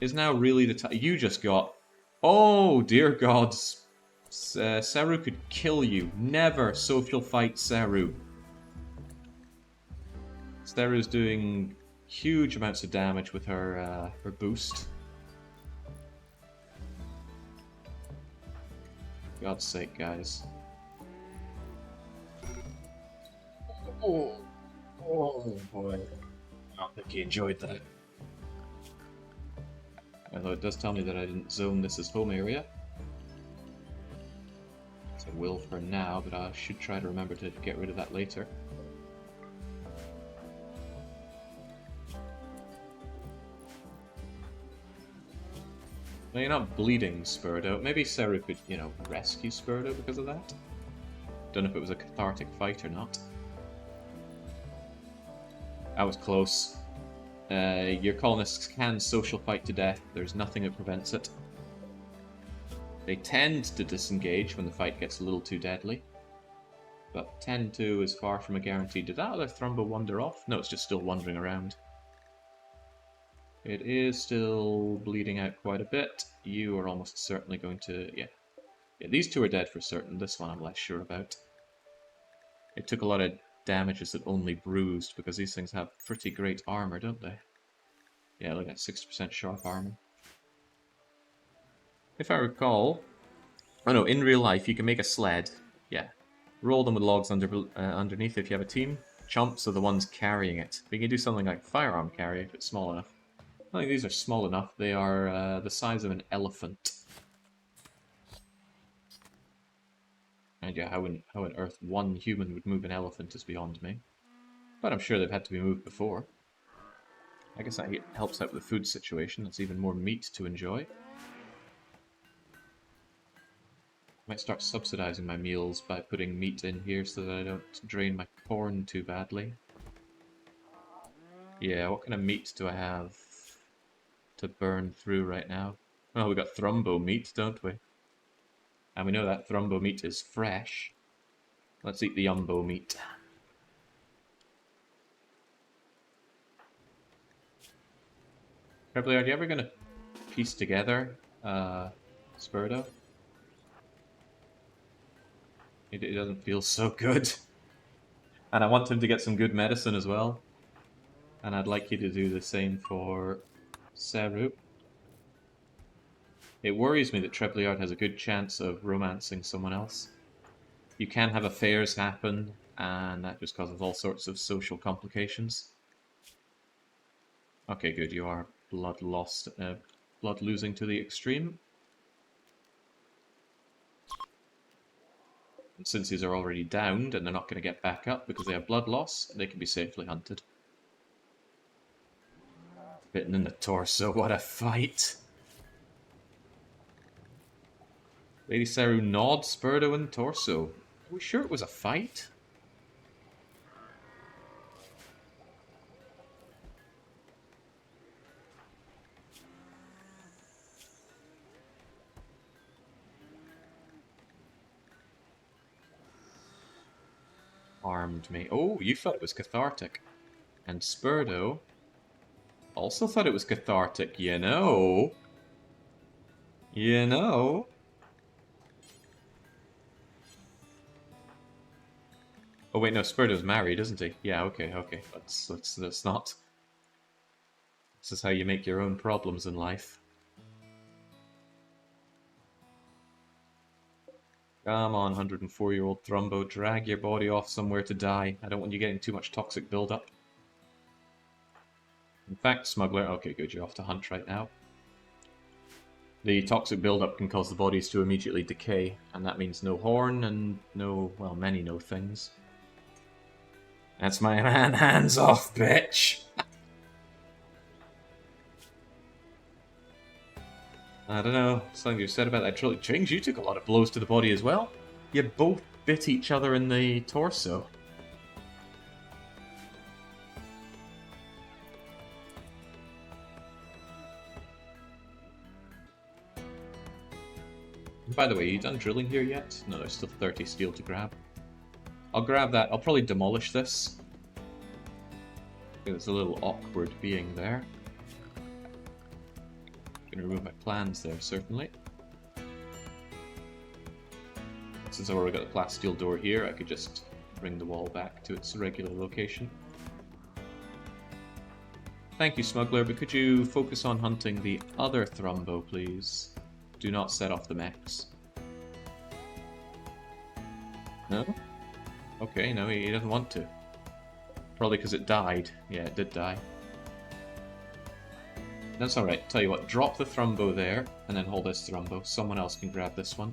is now really the time. You just got... Oh, dear gods. Seru could kill you. Never social fight Seru. Seru's doing huge amounts of damage with her her boost. For God's sake, guys. Oh boy. I don't think he enjoyed that. Although it does tell me that I didn't zone this as home area. So I will for now, but I should try to remember to get rid of that later. Now you're not bleeding, Spurdo. Maybe Seru could, you know, rescue Spurdo because of that? Don't know if it was a cathartic fight or not. That was close. Your colonists can social fight to death. There's nothing that prevents it. They tend to disengage when the fight gets a little too deadly. But 10-2 is far from a guarantee. Did that other thrombo wander off? No, it's just still wandering around. It is still bleeding out quite a bit. You are almost certainly going to... Yeah, these two are dead for certain. This one I'm less sure about. It took a lot of damages that only bruised, because these things have pretty great armor, don't they? Yeah, look at 60% sharp armor. If I recall... Oh no, in real life you can make a sled. Yeah. Roll them with logs underneath if you have a team. Chumps are the ones carrying it. But you can do something like firearm carry if it's small enough. I think these are small enough. They are the size of an elephant. And yeah, how on earth one human would move an elephant is beyond me. But I'm sure they've had to be moved before. I guess that helps out with the food situation. That's even more meat to enjoy. Might start subsidizing my meals by putting meat in here so that I don't drain my corn too badly. Yeah, what kind of meat do I have to burn through right now? Well, we got thrombo meat, don't we? And we know that thrombo meat is fresh. Let's eat the umbo meat. Trebly, are you ever gonna piece together Spurdo? It doesn't feel so good. And I want him to get some good medicine as well. And I'd like you to do the same for Seru. It worries me that Trebliard has a good chance of romancing someone else. You can have affairs happen. and that just causes all sorts of social complications. Okay, good, you are blood losing to the extreme. And since these are already downed and they're not going to get back up because they have blood loss, they can be safely hunted. Bitten in the torso, what a fight! Lady Saru nods Spurdo in the torso. Are we sure it was a fight? Armed me. Oh, you thought it was cathartic. And Spurdo also thought it was cathartic, you know. You know. Oh wait, no, Spurdo's married, isn't he? Yeah, okay. Let's not. This is how you make your own problems in life. Come on, 104-year-old Thrumbo, drag your body off somewhere to die. I don't want you getting too much toxic buildup. In fact, Smuggler, okay, good, you're off to hunt right now. The toxic buildup can cause the bodies to immediately decay, and that means no horn and no, well, many no things. That's my man, hands off, bitch! I don't know, something you said about that trilogy. Chings, you took a lot of blows to the body as well. You both bit each other in the torso. By the way, are you done drilling here yet? No, there's still 30 steel to grab. I'll grab that. I'll probably demolish this. It's a little awkward being there. Gonna remove my plans there, certainly. Since I've already got the plasteel door here, I could just bring the wall back to its regular location. Thank you, Smuggler, but could you focus on hunting the other Thrumbo, please? Do not set off the mechs. No? Okay, no, he doesn't want to. Probably because it died. Yeah, it did die. That's alright. Tell you what, drop the Thrumbo there, and then hold this Thrumbo. Someone else can grab this one.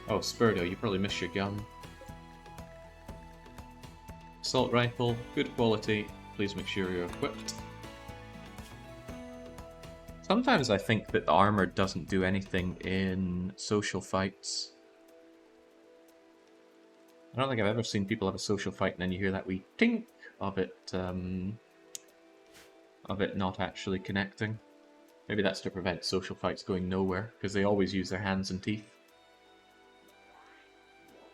Oh, Spurdo, you probably missed your gun. Assault rifle, good quality. Please make sure you're equipped. Sometimes I think that the armor doesn't do anything in social fights. I don't think I've ever seen people have a social fight and then you hear that wee tink of it not actually connecting. Maybe that's to prevent social fights going nowhere, because they always use their hands and teeth.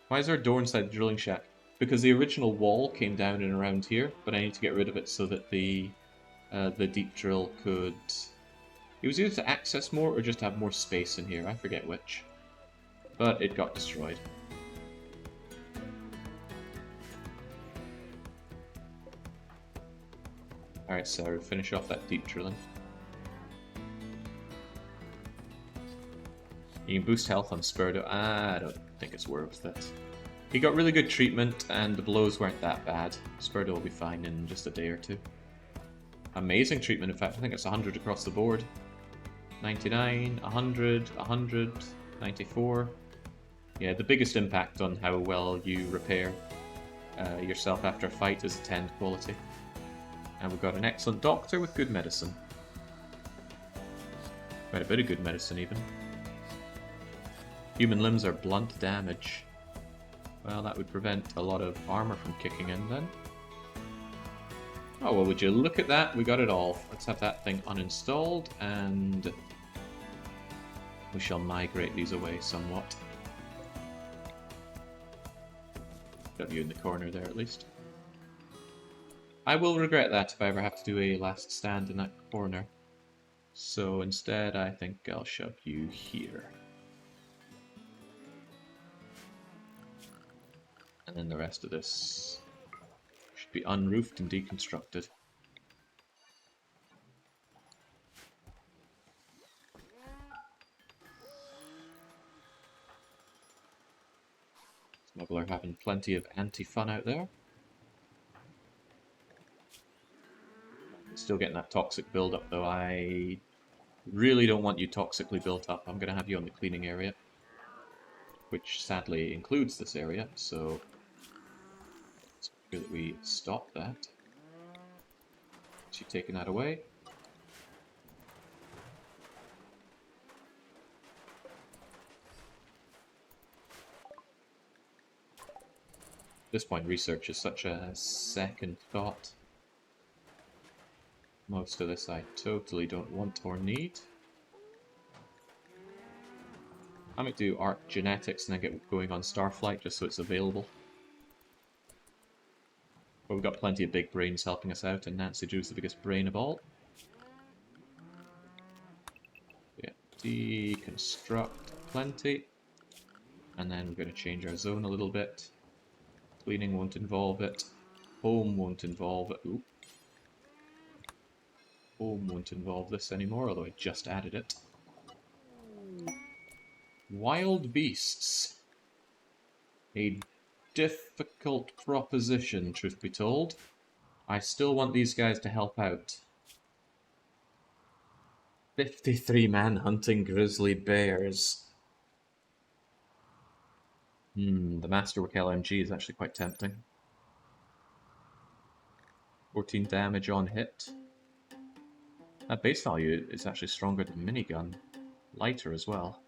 Why is there a door inside the drilling shack? Because the original wall came down and around here, but I need to get rid of it so that the deep drill could... It was either to access more or just have more space in here, I forget which. But it got destroyed. Alright, so finish off that deep drilling. You can boost health on Spurdo. I don't think it's worth it. He got really good treatment and the blows weren't that bad. Spurdo will be fine in just a day or two. Amazing treatment, in fact. I think it's 100 across the board. 99, 100, 100, 94. Yeah, the biggest impact on how well you repair yourself after a fight is 10 quality. And we've got an excellent doctor with good medicine. Quite a bit of good medicine, even. Human limbs are blunt damage. Well, that would prevent a lot of armor from kicking in, then. Oh, well, would you look at that? We got it all. Let's have that thing uninstalled, and we shall migrate these away somewhat. Got you in the corner there, at least. I will regret that if I ever have to do a last stand in that corner. So instead, I think I'll shove you here. And then the rest of this should be unroofed and deconstructed. Smuggler having plenty of anti-fun out there. Still getting that toxic build-up, though. I really don't want you toxically built up. I'm going to have you on the cleaning area, which sadly includes this area, so let's make sure that we stop that. She's taking that away. At this point, research is such a second thought. Most of this I totally don't want or need. I might do art genetics and then get going on Starflight just so it's available. But we've got plenty of big brains helping us out, and Nancy Drew's the biggest brain of all. Yeah, deconstruct plenty. And then we're going to change our zone a little bit. Cleaning won't involve it. Home won't involve it. Ooh. Home won't involve this anymore, although I just added it. Wild beasts. A difficult proposition, truth be told. I still want these guys to help out. 53-man hunting grizzly bears. The Masterwork LMG is actually quite tempting. 14 damage on hit. That base value is actually stronger than minigun. Lighter as well.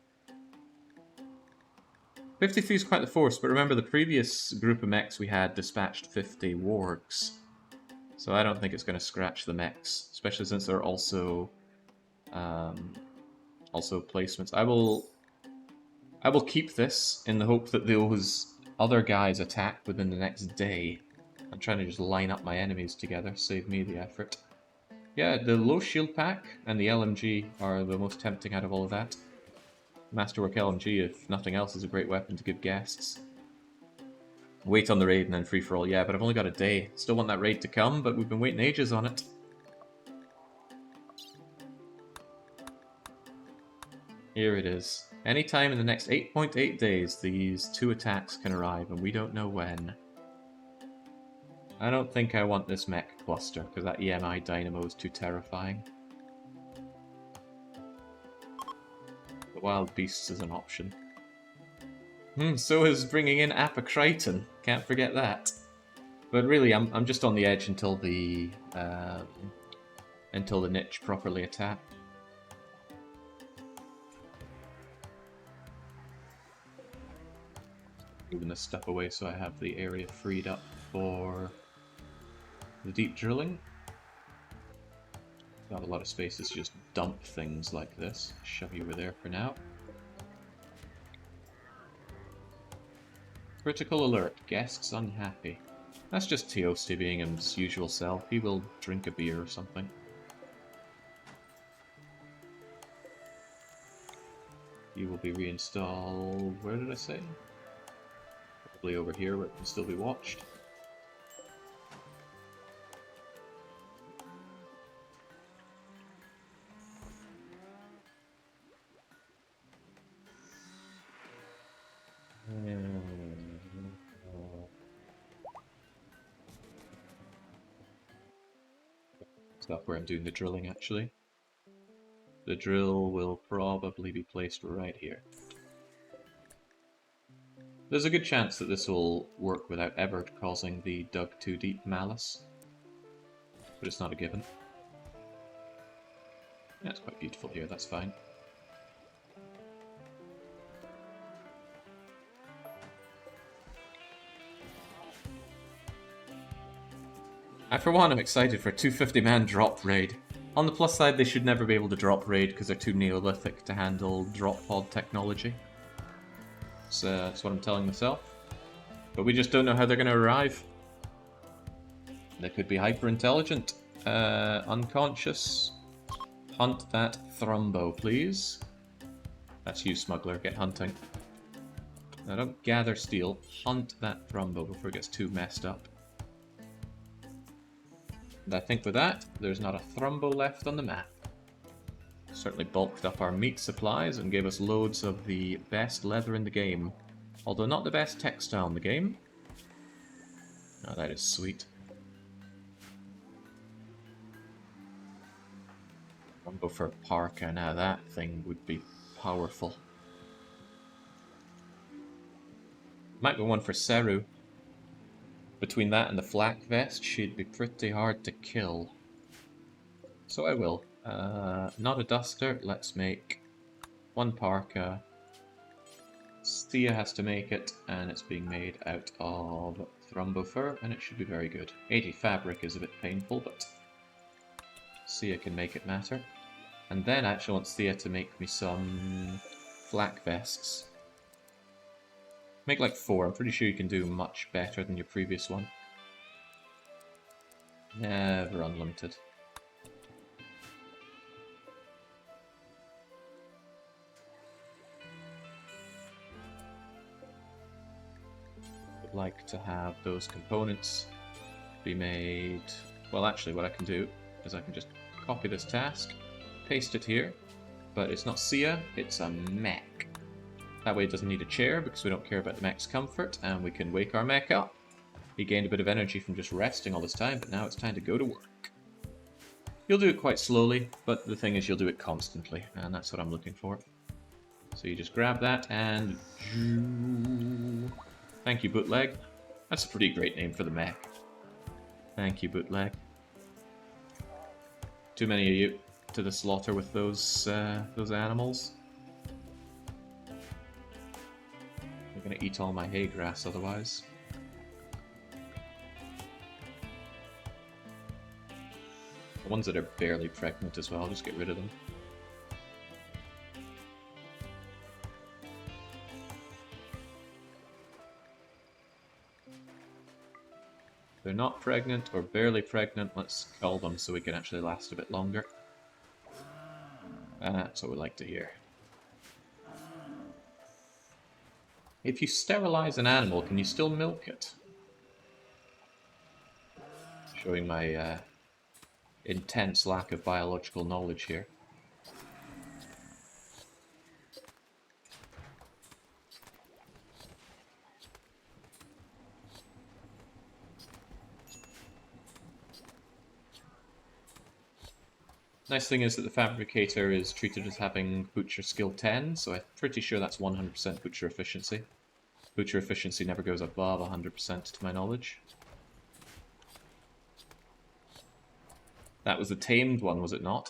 53 is quite the force, but remember the previous group of mechs we had dispatched 50 wargs. So I don't think it's going to scratch the mechs, especially since they're also placements. I will keep this in the hope that those other guys attack within the next day. I'm trying to just line up my enemies together, save me the effort. Yeah, the low shield pack and the LMG are the most tempting out of all of that. Masterwork LMG, if nothing else, is a great weapon to give guests. Wait on the raid and then free for all. Yeah, but I've only got a day. Still want that raid to come, but we've been waiting ages on it. Here it is. Anytime in the next 8.8 days, these two attacks can arrive, and we don't know when. I don't think I want this Mech Cluster, because that EMI dynamo is too terrifying. The Wild Beasts is an option. So is bringing in Apocriton. Can't forget that. But really, I'm just on the edge until the niche properly attack. Moving this stuff away so I have the area freed up for the deep drilling. Got a lot of spaces to just dump things like this. Shove you over there for now. Critical alert. Guests unhappy. That's just Teoste being his usual self. He will drink a beer or something. You will be reinstalled... Where did I say? Probably over here where it can still be watched. Stuff where I'm doing the drilling, actually. The drill will probably be placed right here. There's a good chance that this will work without ever causing the dug too deep malice, but it's not a given. Yeah, it's quite beautiful here, that's fine. I, for one, am excited for a 250-man drop raid. On the plus side, they should never be able to drop raid because they're too Neolithic to handle drop pod technology. So that's what I'm telling myself. But we just don't know how they're going to arrive. They could be hyper-intelligent, unconscious. Hunt that Thrumbo, please. That's you, smuggler. Get hunting. Now don't gather steel. Hunt that Thrumbo before it gets too messed up. And I think with that, there's not a Thrumbo left on the map. Certainly bulked up our meat supplies and gave us loads of the best leather in the game. Although not the best textile in the game. Oh, that is sweet. Rumbo for Parka, now that thing would be powerful. Might be one for Seru. Between that and the flak vest, she'd be pretty hard to kill. So I will. Not a duster, let's make one parka. Thea has to make it, and it's being made out of Thrumbo fur, and it should be very good. 80 fabric is a bit painful, but Thea can make it matter. And then I actually want Thea to make me some flak vests. Make like 4, I'm pretty sure you can do much better than your previous one. Never unlimited. Would like to have those components be made... Well, actually what I can do is I can just copy this task, paste it here, but it's not Sia, it's a mech. That way it doesn't need a chair because we don't care about the mech's comfort, and we can wake our mech up. He gained a bit of energy from just resting all this time, but now it's time to go to work. You'll do it quite slowly, but the thing is you'll do it constantly, and that's what I'm looking for. So you just grab that and... Thank you, Bootleg. That's a pretty great name for the mech. Thank you, Bootleg. Too many of you to the slaughter with those animals. They're gonna eat all my hay grass otherwise. The ones that are barely pregnant as well, I'll just get rid of them. If they're not pregnant or barely pregnant, let's cull them so we can actually last a bit longer. That's what we like to hear. If you sterilize an animal, can you still milk it? Showing my intense lack of biological knowledge here. Nice thing is that the fabricator is treated as having butcher skill 10, so I'm pretty sure that's 100% butcher efficiency. Butcher efficiency never goes above 100% to my knowledge. That was a tamed one, was it not?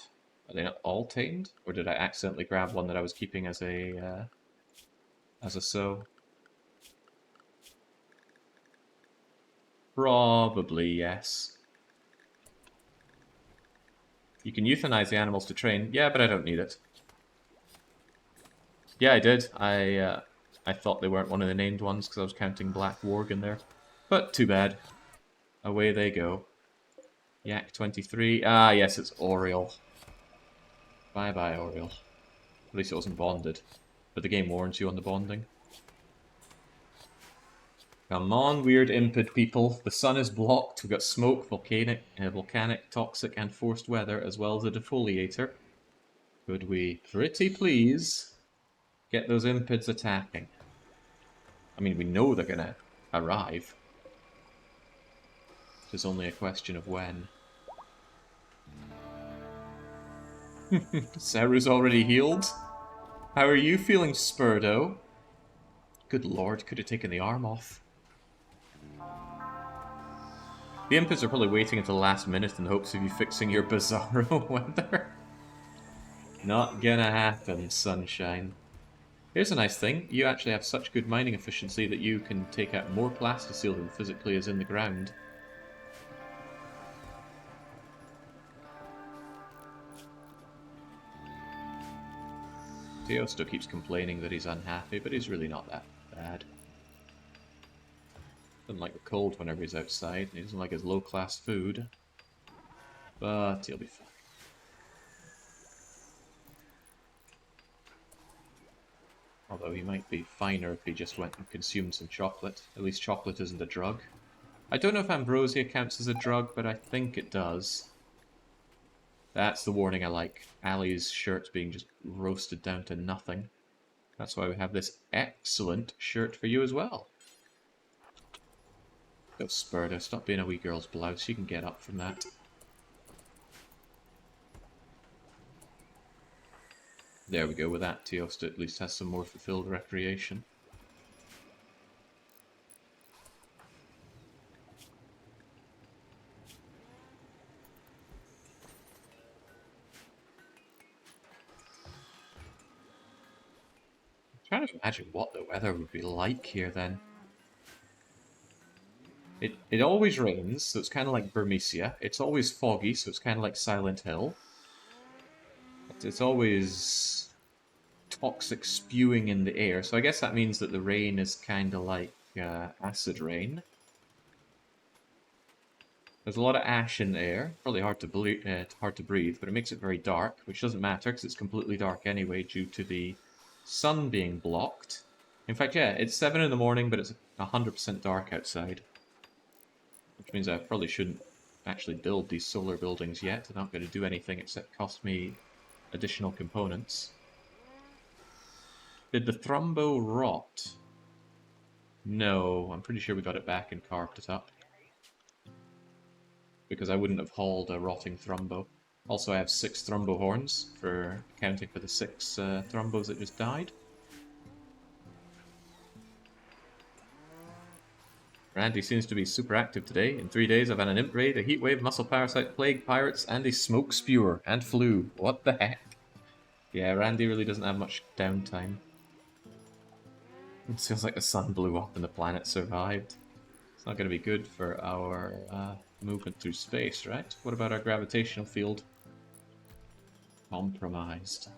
Are they not all tamed? Or did I accidentally grab one that I was keeping as a sew? Probably yes. You can euthanize the animals to train. Yeah, but I don't need it. Yeah, I did. I thought they weren't one of the named ones because I was counting Black Warg in there. But too bad. Away they go. Yak 23. Ah, yes, it's Oriole. Bye-bye, Oriole. At least it wasn't bonded. But the game warns you on the bonding. Come on, weird impid people. The sun is blocked. We've got smoke, volcanic, toxic, and forced weather, as well as a defoliator. Could we, pretty please, get those impids attacking? I mean, we know they're gonna arrive. It's only a question of when. Seru's already healed? How are you feeling, Spurdo? Good lord, could have taken the arm off. The impids are probably waiting until the last minute in the hopes of you fixing your bizarro weather. Not gonna happen, sunshine. Here's a nice thing. You actually have such good mining efficiency that you can take out more plasticine than physically is in the ground. Teo still keeps complaining that he's unhappy, but he's really not that bad. Doesn't like the cold whenever he's outside, and he doesn't like his low-class food. But he'll be fine. Although he might be finer if he just went and consumed some chocolate. At least chocolate isn't a drug. I don't know if ambrosia counts as a drug, but I think it does. That's the warning I like. Ali's shirt being just roasted down to nothing. That's why we have this excellent shirt for you as well. Go Spurda, stop being a wee girl's blouse, you can get up from that. There we go, with that Teost at least has some more fulfilled recreation. I'm trying to imagine what the weather would be like here then. It always rains, so it's kind of like Burmecia. It's always foggy, so it's kind of like Silent Hill. It's always toxic spewing in the air, so I guess that means that the rain is kind of like acid rain. There's a lot of ash in the air, probably hard to breathe, but it makes it very dark, which doesn't matter because it's completely dark anyway due to the sun being blocked. In fact, yeah, it's 7 in the morning, but it's 100% dark outside. Which means I probably shouldn't actually build these solar buildings yet. They're not going to do anything except cost me additional components. Did the Thrumbo rot? No, I'm pretty sure we got it back and carved it up. Because I wouldn't have hauled a rotting Thrumbo. Also, I have 6 Thrumbo horns for accounting for the 6 Thrumbos that just died. Randy seems to be super active today. In 3 days, I've had an imp raid, a heatwave, muscle parasite, plague, pirates, and a smoke spewer, and flu. What the heck? Yeah, Randy really doesn't have much downtime. It feels like the sun blew up and the planet survived. It's not going to be good for our movement through space, right? What about our gravitational field? Compromised.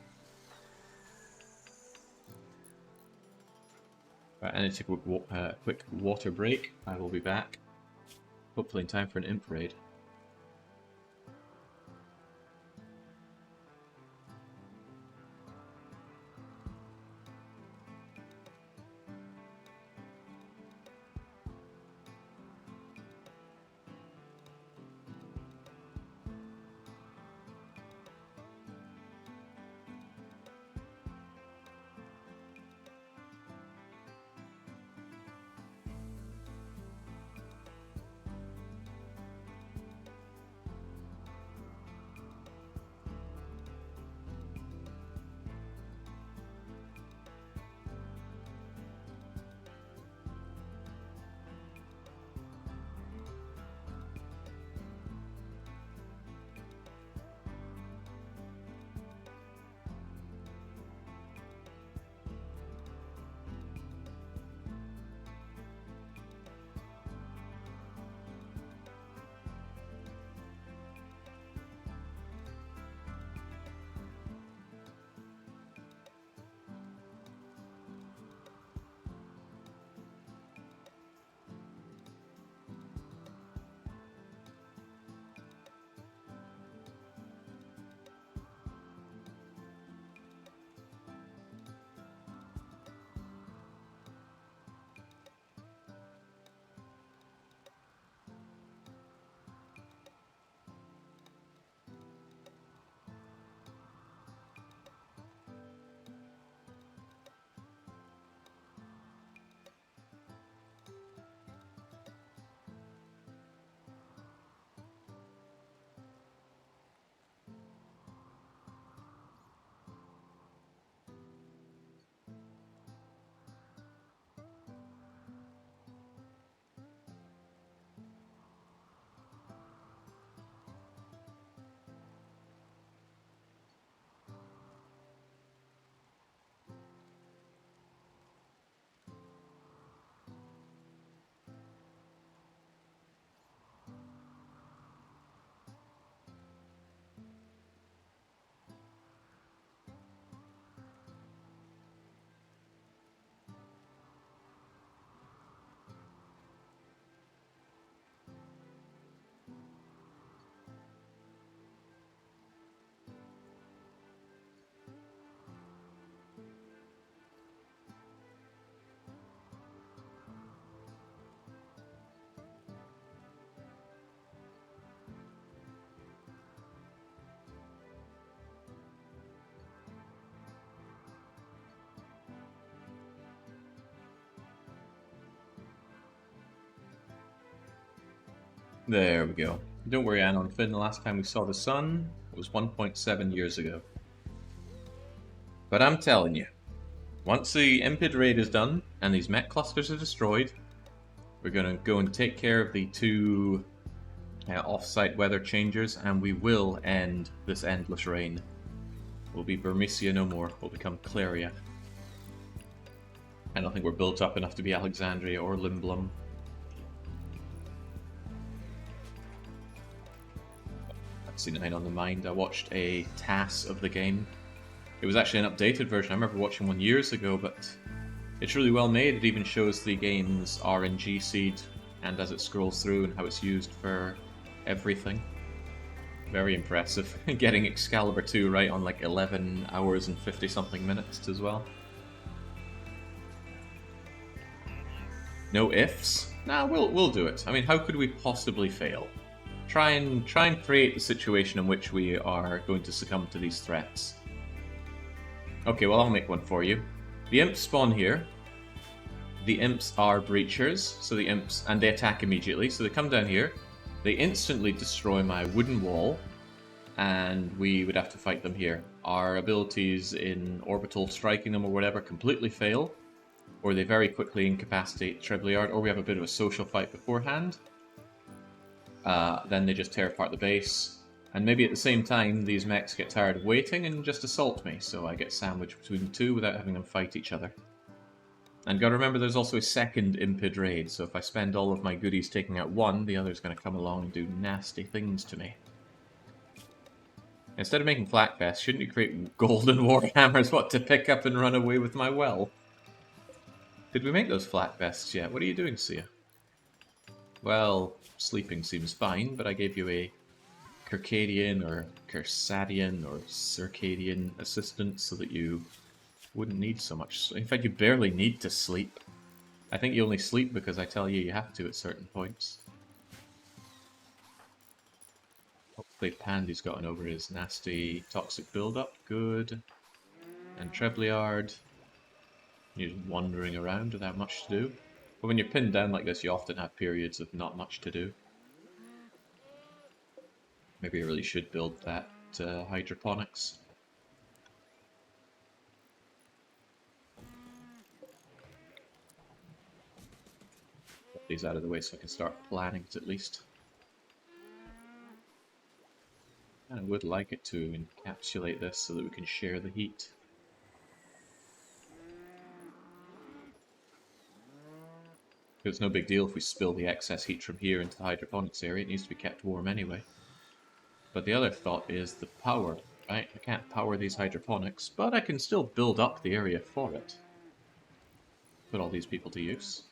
Right, I need to take a quick water break. I will be back. Hopefully in time for an imp raid. There we go. Don't worry, Anon Finn, the last time we saw the sun was 1.7 years ago. But I'm telling you, once the Impid raid is done and these Mech Clusters are destroyed, we're going to go and take care of the two off-site weather changers, and we will end this endless reign. We'll be Burmecia no more. We'll become Cleria. I don't think we're built up enough to be Alexandria or Limblum. I've seen it on the mind. I watched a TAS of the game. It was actually an updated version. I remember watching one years ago, but it's really well made. It even shows the game's RNG seed and as it scrolls through and how it's used for everything. Very impressive. Getting Excalibur 2 right on like 11 hours and 50 something minutes as well. No ifs? Nah, we'll do it. I mean, how could we possibly fail? Try and create the situation in which we are going to succumb to these threats. Okay, well, I'll make one for you. The imps spawn here. The imps are breachers, so the imps, and they attack immediately. So they come down here. They instantly destroy my wooden wall, and we would have to fight them here. Our abilities in orbital striking them or whatever completely fail, or they very quickly incapacitate Treblyard, or we have a bit of a social fight beforehand. Then they just tear apart the base. And maybe at the same time, these mechs get tired of waiting and just assault me, so I get sandwiched between the two without having them fight each other. And gotta remember there's also a second Impid raid, so if I spend all of my goodies taking out one, the other's gonna come along and do nasty things to me. Instead of making flak vests, shouldn't you create golden warhammers, what, to pick up and run away with my well? Did we make those flak vests yet? What are you doing, Sia? Well, sleeping seems fine, but I gave you a Circadian or Circadian or Circadian assistant so that you wouldn't need so much. In fact, you barely need to sleep. I think you only sleep because I tell you you have to at certain points. Hopefully Pandy's gotten over his nasty toxic build-up. Good. And Treblyard. You're just wandering around without much to do. But when you're pinned down like this, you often have periods of not much to do. Maybe I really should build that hydroponics. Get these out of the way so I can start planning it at least. And I would like it to encapsulate this so that we can share the heat. It's no big deal if we spill the excess heat from here into the hydroponics area. It needs to be kept warm anyway. But the other thought is the power, right? I can't power these hydroponics, but I can still build up the area for it. Put all these people to use.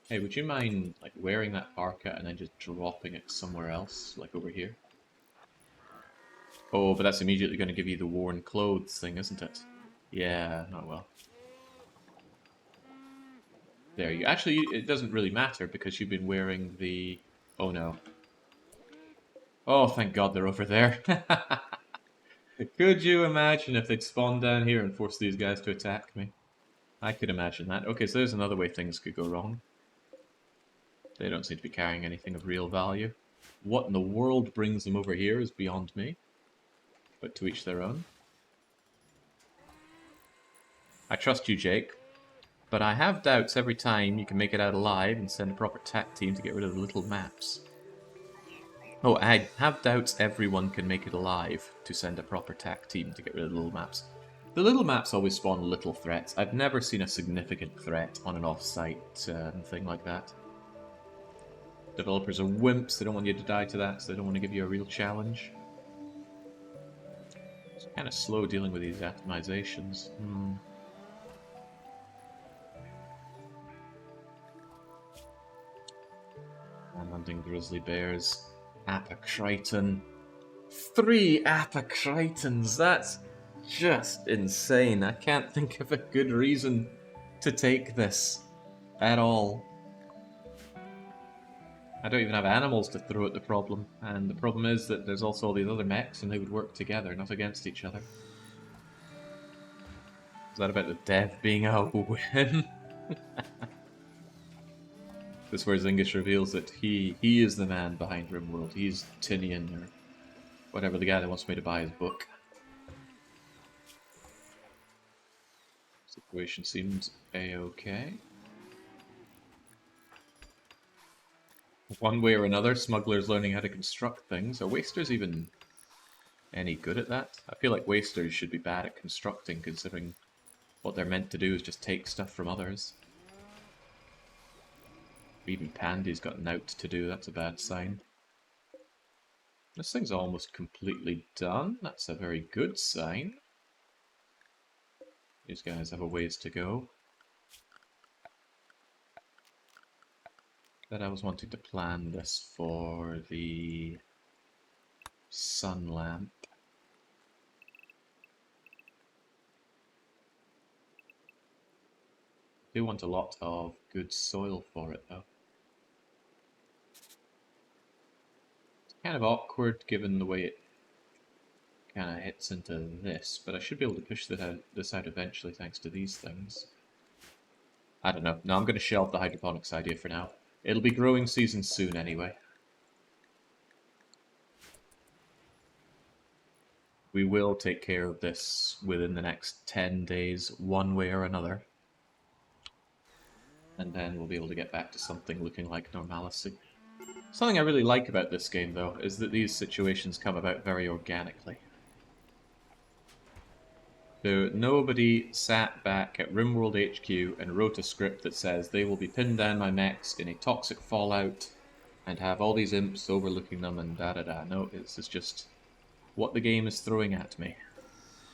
Hey, would you mind like wearing that parka and then just dropping it somewhere else, like over here? Oh, but that's immediately going to give you the worn clothes thing, isn't it? Yeah, oh well. There you actually, it doesn't really matter because you've been wearing the... Oh no. Oh, thank God they're over there. Could you imagine if they'd spawned down here and forced these guys to attack me? I could imagine that. Okay, so there's another way things could go wrong. They don't seem to be carrying anything of real value. What in the world brings them over here is beyond me. But to each their own. I trust you, Jake. But I have doubts every time you can make it out alive and send a proper TAC team to get rid of the little maps. Oh, I have doubts everyone can make it alive to send a proper TAC team to get rid of the little maps. The little maps always spawn little threats. I've never seen a significant threat on an off-site thing like that. Developers are wimps, they don't want you to die to that, so they don't want to give you a real challenge. It's kind of slow dealing with these atomizations. I'm hunting grizzly bears. Apocriton. 3 Apocrytons! That's just insane. I can't think of a good reason to take this at all. I don't even have animals to throw at the problem, and the problem is that there's also all these other mechs and they would work together, not against each other. Is that about the dev being a win? This is where Zingish reveals that he is the man behind RimWorld. He's Tinian, or whatever, the guy that wants me to buy his book. Situation seems a-okay. One way or another, smugglers learning how to construct things. Are wasters even any good at that? I feel like wasters should be bad at constructing, considering what they're meant to do is just take stuff from others. Even Pandy's got nout to do, that's a bad sign. This thing's almost completely done. That's a very good sign. These guys have a ways to go. But I was wanting to plan this for the sun lamp. I do want a lot of good soil for it, though. It's kind of awkward given the way it kind of hits into this, but I should be able to push this out eventually thanks to these things. I don't know. No, I'm going to shelve the hydroponics idea for now. It'll be growing season soon anyway. We will take care of this within the next 10 days, one way or another. And then we'll be able to get back to something looking like normalcy. Something I really like about this game, though, is that these situations come about very organically. So nobody sat back at RimWorld HQ and wrote a script that says they will be pinned down by mechs in a toxic fallout and have all these imps overlooking them and da-da-da. No, this is just what the game is throwing at me.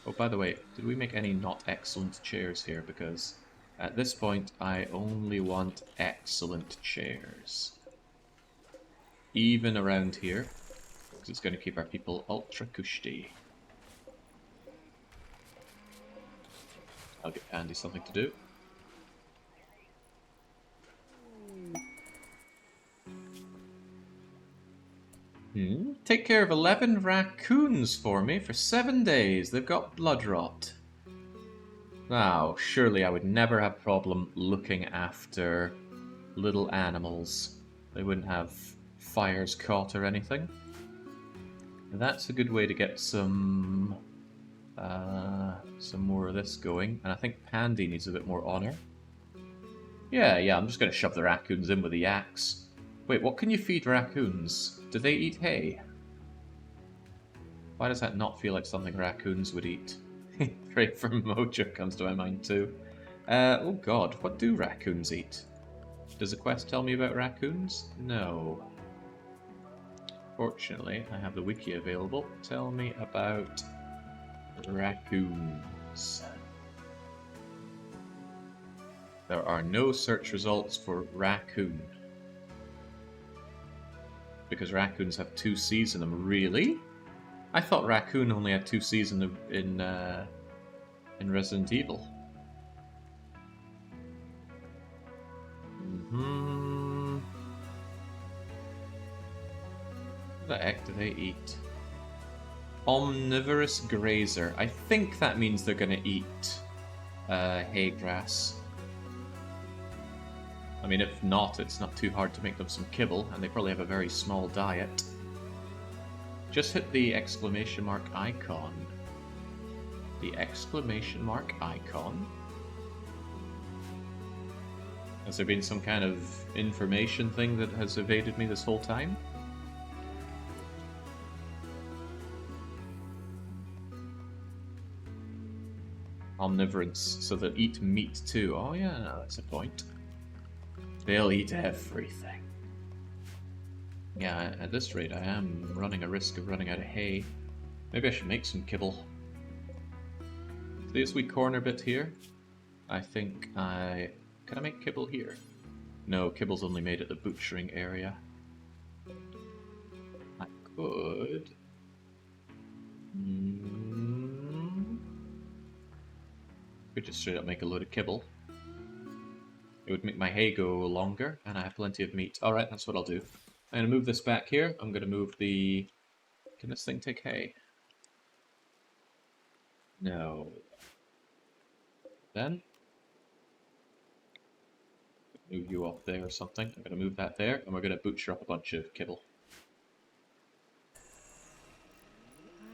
Oh, by the way, did we make any not excellent chairs here? Because at this point, I only want excellent chairs. Even around here, because it's going to keep our people ultra cushy. I'll give Andy something to do. Take care of 11 raccoons for me for 7 days. They've got blood rot. Now, surely I would never have a problem looking after little animals. They wouldn't have fires caught or anything. And that's a good way to get some more of this going. And I think Pandy needs a bit more honor. Yeah, I'm just going to shove the raccoons in with the axe. Wait, what can you feed raccoons? Do they eat hay? Why does that not feel like something raccoons would eat? Pray for Mojo comes to my mind too. Oh god, what do raccoons eat? Does the quest tell me about raccoons? No. Fortunately, I have the wiki available. Tell me about raccoons. There are no search results for raccoon. Because raccoons have 2 C's in them. Really? I thought raccoon only had 2 C's in Resident Evil. What the heck do they eat? Omnivorous grazer. I think that means they're gonna eat hay grass. I mean, if not, it's not too hard to make them some kibble, and they probably have a very small diet. Just hit the exclamation mark icon. The exclamation mark icon? Has there been some kind of information thing that has evaded me this whole time? Omnivorance, so they'll eat meat too. Oh yeah, no, that's a point. They'll eat everything. Yeah, at this rate I am running a risk of running out of hay. Maybe I should make some kibble. See this wee corner bit here? I think I... Can I make kibble here? No, kibble's only made at the butchering area. I could... Could just straight up make a load of kibble. It would make my hay go longer, and I have plenty of meat. Alright, that's what I'll do. I'm going to move this back here. I'm going to move the... Can this thing take hay? No. Then... Move you off there or something. I'm going to move that there, and we're going to butcher up a bunch of kibble.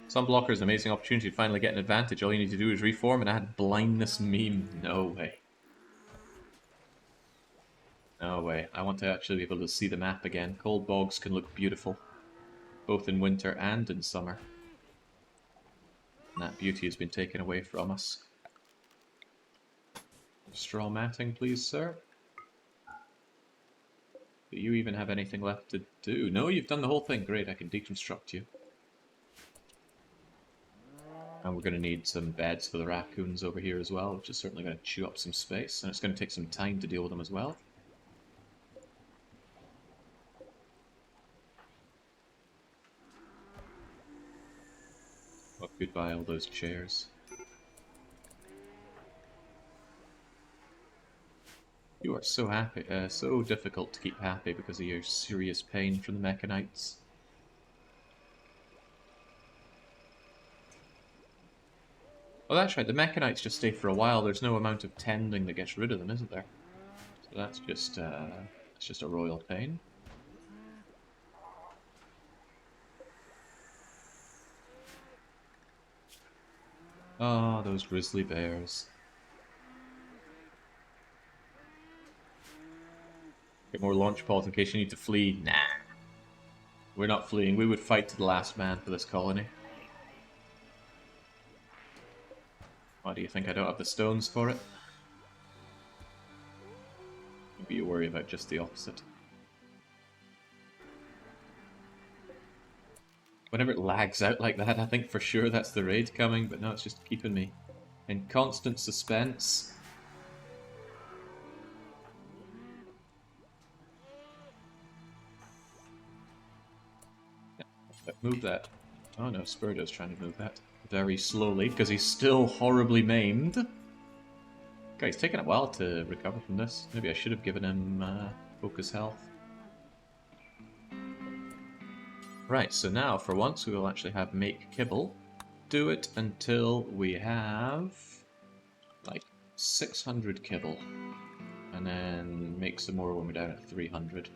Sunblocker is an amazing opportunity to finally get an advantage. All you need to do is reform and add blindness meme. No way. No way. I want to actually be able to see the map again. Cold bogs can look beautiful, both in winter and in summer. And that beauty has been taken away from us. Straw matting, please, sir. Do you even have anything left to do? No, you've done the whole thing. Great, I can deconstruct you. And we're going to need some beds for the raccoons over here as well, which is certainly going to chew up some space. And it's going to take some time to deal with them as well. Oh, goodbye, all those chairs. You are so happy, so difficult to keep happy because of your serious pain from the Mechanites. Oh, that's right, the Mechanites just stay for a while. There's no amount of tending that gets rid of them, isn't there? So that's just a royal pain. Oh, those grizzly bears. Get more launch pods in case you need to flee. Nah. We're not fleeing. We would fight to the last man for this colony. Why do you think I don't have the stones for it? Maybe you worry about just the opposite. Whenever it lags out like that, I think for sure that's the raid coming, but no, it's just keeping me in constant suspense. Move that. Oh no, Spurdo's trying to move that very slowly because he's still horribly maimed. Okay, it's taken a while to recover from this. Maybe I should have given him focus health. Right, so now for once we will actually have make kibble. Do it until we have like 600 kibble. And then make some more when we're down at 300.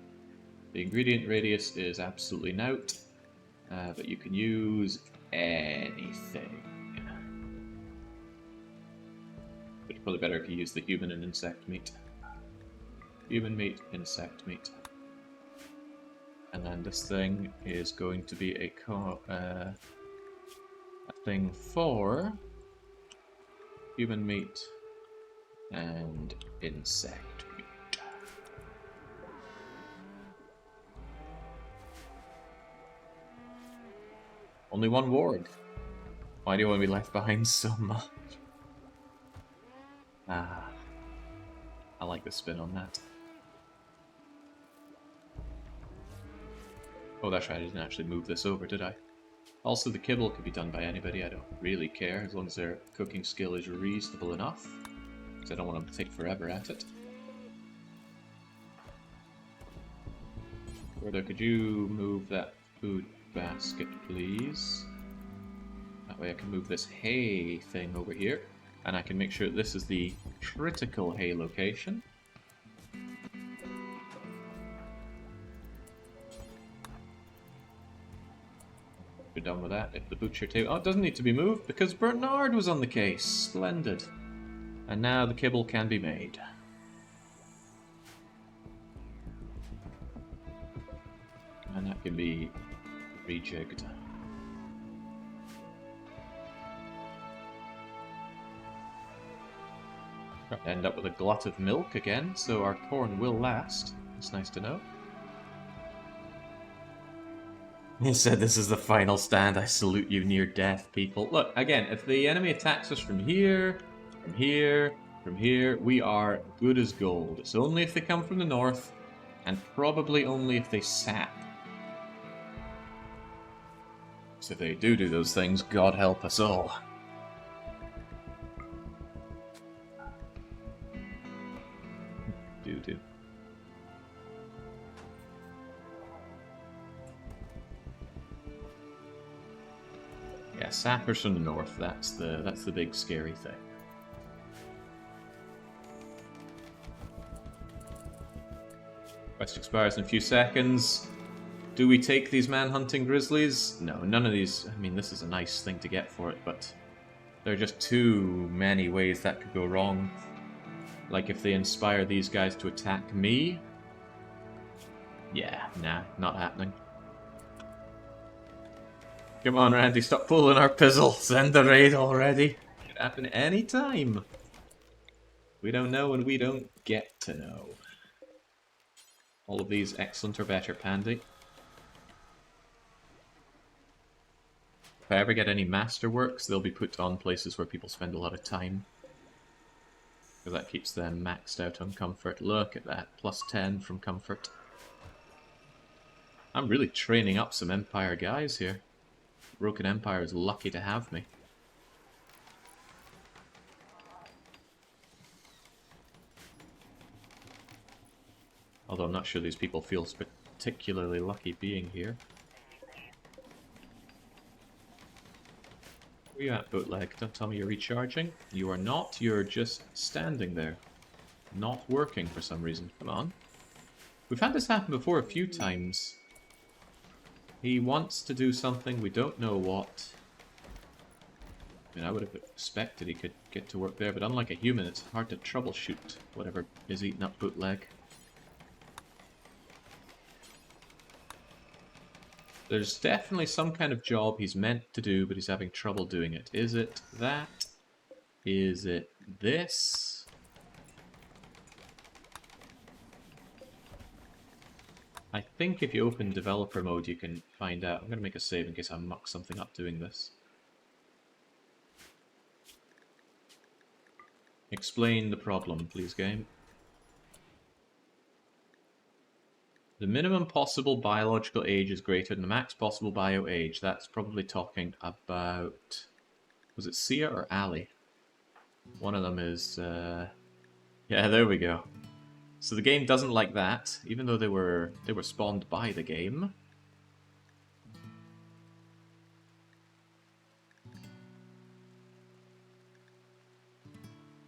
The ingredient radius is absolutely nout. But you can use anything. But it's probably better if you use the human and insect meat. Human meat, insect meat. And then this thing is going to be a thing for human meat and insect meat. Only one ward. Why do you want to be left behind so much? Ah, I like the spin on that. Oh, that's right, I didn't actually move this over, did I? Also, the kibble could be done by anybody, I don't really care, as long as their cooking skill is reasonable enough. Because I don't want them to take forever at it. Gordo, could you move that food basket, please? That way I can move this hay thing over here. And I can make sure this is the critical hay location. We're done with that. If the butcher table... Oh, it doesn't need to be moved because Bernard was on the case. Splendid. And now the kibble can be made. And that can be rejigged. End up with a glut of milk again, so our corn will last. It's nice to know. He said this is the final stand. I salute you near death, people. Look, again, if the enemy attacks us from here, from here, from here, we are good as gold. It's only if they come from the north, and probably only if they sap. So if they do those things, God help us all. Do. Yeah, sappers from the north. That's the big scary thing. Quest expires in a few seconds. Do we take these man-hunting grizzlies? No, none of these... I mean, this is a nice thing to get for it, but there are just too many ways that could go wrong. Like if they inspire these guys to attack me? Yeah, nah, not happening. Come on, Randy, stop pulling our pizzle. Send the raid already. Could happen any time. We don't know and we don't get to know. All of these excellent or better, Pandy. If I ever get any masterworks, they'll be put on places where people spend a lot of time. Because that keeps them maxed out on comfort. Look at that, plus 10 from comfort. I'm really training up some Empire guys here. Broken Empire is lucky to have me. Although I'm not sure these people feel particularly lucky being here. Where you at, bootleg? Don't tell me you're recharging. You are not, you're just standing there. Not working for some reason. Come on. We've had this happen before a few times. He wants to do something, we don't know what. I mean, I would have expected he could get to work there, but unlike a human, it's hard to troubleshoot whatever is eating up bootleg. There's definitely some kind of job he's meant to do, but he's having trouble doing it. Is it that? Is it this? I think if you open developer mode, you can find out. I'm going to make a save in case I muck something up doing this. Explain the problem, please, game. The minimum possible biological age is greater than the max possible bio age. That's probably talking about... Was it Sia or Ali? One of them is... Yeah, there we go. So the game doesn't like that, even though they were spawned by the game.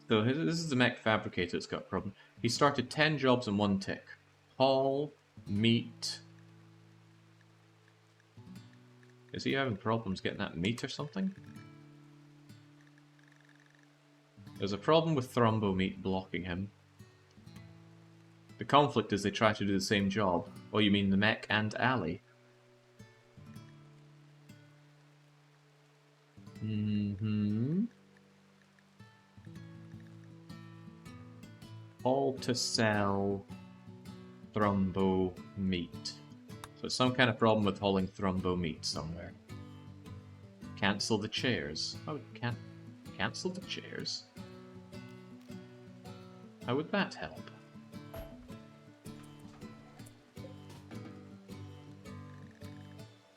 So this is the mech fabricator that's got a problem. He started 10 jobs in one tick. Haul, meat. Is he having problems getting that meat or something? There's a problem with Thrombo meat blocking him. The conflict is they try to do the same job. Oh, you mean the mech and Ali? Mm-hmm. All to sell Thrombo meat. So it's some kind of problem with hauling Thrombo meat somewhere. Cancel the chairs. Oh, can't cancel the chairs? How would that help?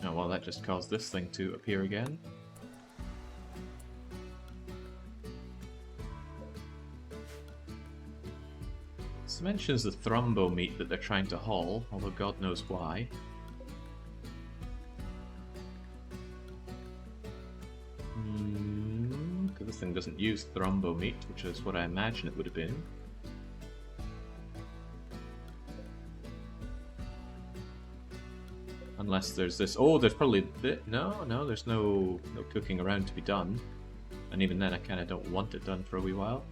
Oh, well, that just caused this thing to appear again. This mentions the Thrombo meat that they're trying to haul, although God knows why. Because this thing doesn't use Thrombo meat, which is what I imagine it would have been. Unless there's this... Oh, there's probably... No, there's no cooking around to be done. And even then, I kind of don't want it done for a wee while.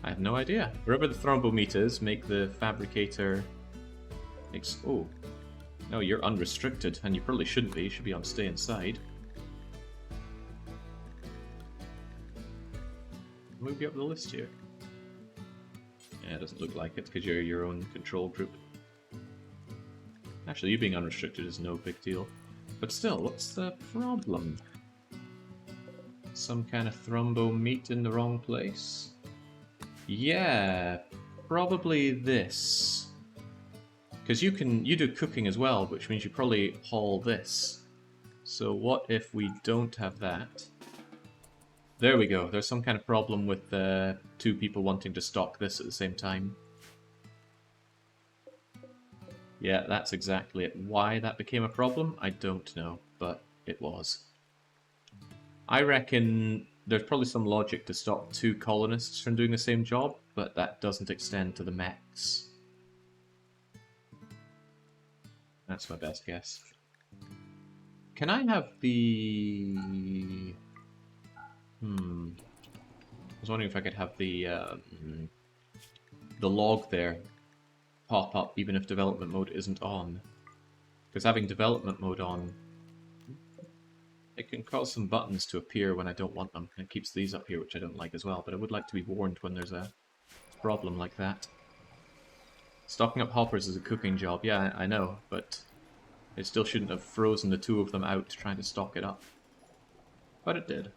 I have no idea. Wherever the Thrombo meat is, make the fabricator... Oh. No, you're unrestricted, and you probably shouldn't be. You should be on stay inside. Move you up the list here. Yeah, it doesn't look like it, because you're your own control group. Actually, you being unrestricted is no big deal. But still, what's the problem? Some kind of Thrombo meat in the wrong place? Yeah, probably this. Because you do cooking as well, which means you probably haul this. So what if we don't have that? There we go. There's some kind of problem with two people wanting to stock this at the same time. Yeah, that's exactly it. Why that became a problem, I don't know, but it was. I reckon there's probably some logic to stop two colonists from doing the same job, but that doesn't extend to the mechs. That's my best guess. Can I have the... I was wondering if I could have the log there pop up even if development mode isn't on. Because having development mode on, it can cause some buttons to appear when I don't want them. And it keeps these up here, which I don't like as well, but I would like to be warned when there's a problem like that. Stocking up hoppers is a cooking job, yeah, I know, but it still shouldn't have frozen the two of them out trying to stock it up. But it did.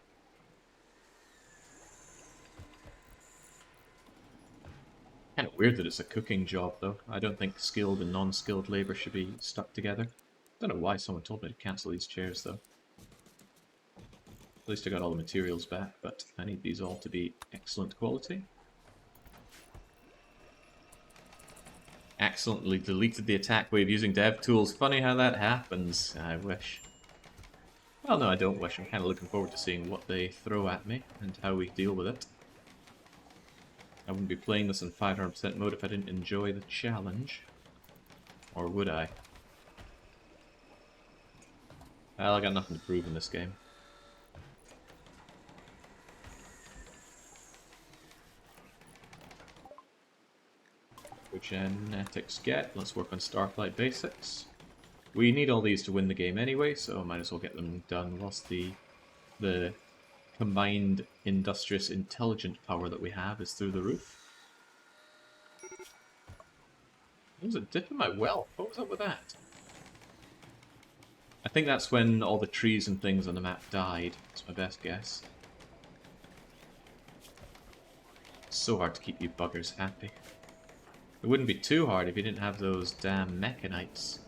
Kind of weird that it's a cooking job, though. I don't think skilled and non-skilled labor should be stuck together. Don't know why someone told me to cancel these chairs, though. At least I got all the materials back, but I need these all to be excellent quality. Accidentally deleted the attack wave using dev tools. Funny how that happens. I wish. Well, no, I don't wish. I'm kind of looking forward to seeing what they throw at me and how we deal with it. I wouldn't be playing this in 500% mode if I didn't enjoy the challenge. Or would I? Well, I got nothing to prove in this game. Genetics get. Let's work on Starflight basics. We need all these to win the game anyway, so I might as well get them done whilst the combined industrious intelligent power that we have is through the roof. There was a dip in my wealth. What was up with that? I think that's when all the trees and things on the map died. That's my best guess. It's so hard to keep you buggers happy. It wouldn't be too hard if you didn't have those damn mechanites.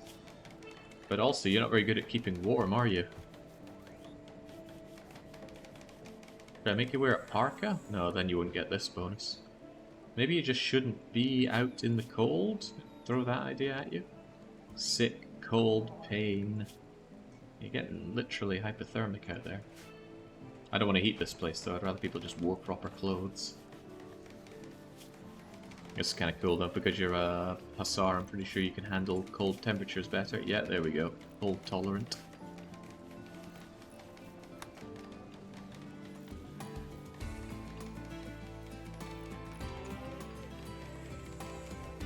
But also, you're not very good at keeping warm, are you? Did I make you wear a parka? No, then you wouldn't get this bonus. Maybe you just shouldn't be out in the cold? Throw that idea at you? Sick, cold, pain. You're getting literally hypothermic out there. I don't want to heat this place though, I'd rather people just wore proper clothes. It's kind of cool though, because you're a Hussar, I'm pretty sure you can handle cold temperatures better. Yeah, there we go. Cold tolerant.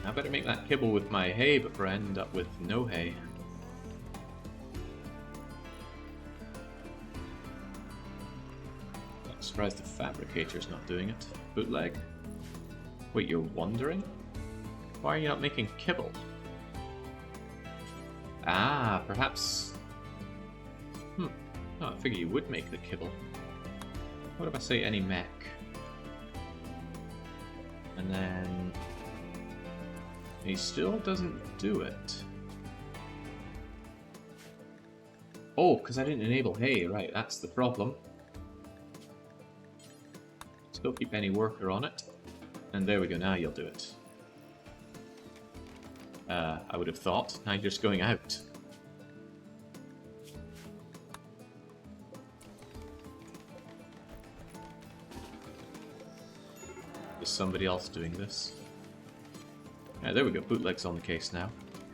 I better make that kibble with my hay before I end up with no hay. I'm surprised the fabricator's not doing it. Bootleg. Wait, you're wondering? Why are you not making kibble? Ah, perhaps... Oh, I figure you would make the kibble. What if I say any mech? And then... he still doesn't do it. Oh, because I didn't enable hay, right, that's the problem. Still keep any worker on it. And there we go, now you'll do it. I would have thought. Now you're just going out. Is somebody else doing this? There we go, bootleg's on the case now.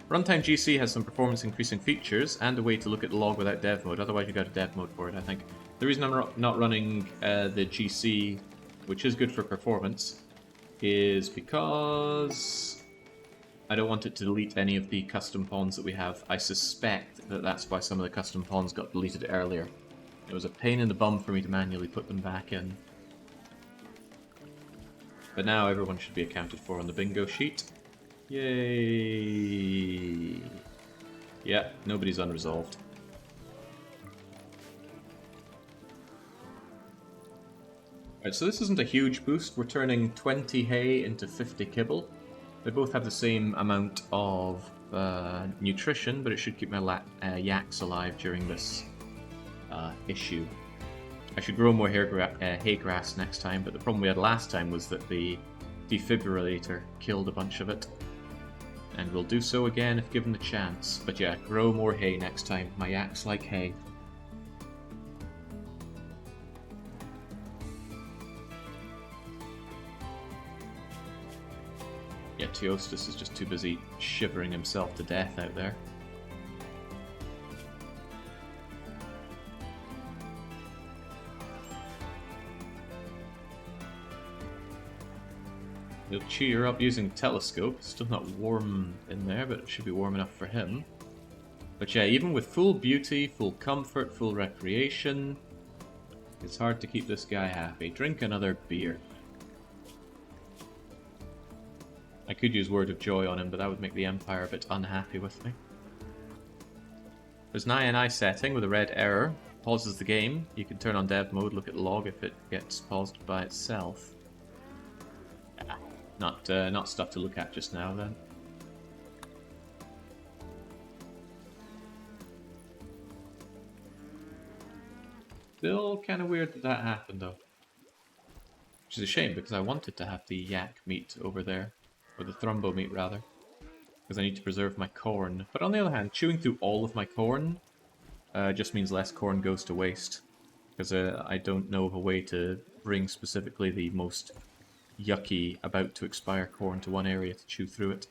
Runtime GC has some performance increasing features and a way to look at the log without dev mode, otherwise you got a dev mode for it, I think. The reason I'm not running the GC, which is good for performance, is because I don't want it to delete any of the custom pawns that we have. I suspect that that's why some of the custom pawns got deleted earlier. It was a pain in the bum for me to manually put them back in. But now everyone should be accounted for on the bingo sheet. Yay! Yeah, nobody's unresolved. Alright, so this isn't a huge boost. We're turning 20 hay into 50 kibble. They both have the same amount of nutrition, but it should keep my yaks alive during this issue. I should grow more hay grass next time, but the problem we had last time was that the defibrillator killed a bunch of it. And we'll do so again if given the chance. But yeah, grow more hay next time. My yaks like hay. Yeah, Teostus is just too busy shivering himself to death out there. He'll cheer up using telescope. It's still not warm in there, but it should be warm enough for him. But yeah, even with full beauty, full comfort, full recreation, it's hard to keep this guy happy. Drink another beer. I could use Word of Joy on him, but that would make the Empire a bit unhappy with me. There's an I setting with a red error. Pauses the game. You can turn on dev mode, look at log if it gets paused by itself. Not stuff to look at just now then. Still kind of weird that that happened though. Which is a shame because I wanted to have the yak meat over there. Or the thrumbo meat rather. Because I need to preserve my corn. But on the other hand, chewing through all of my corn just means less corn goes to waste. Because I don't know of a way to bring specifically the most yucky, about to expire corn to one area to chew through it.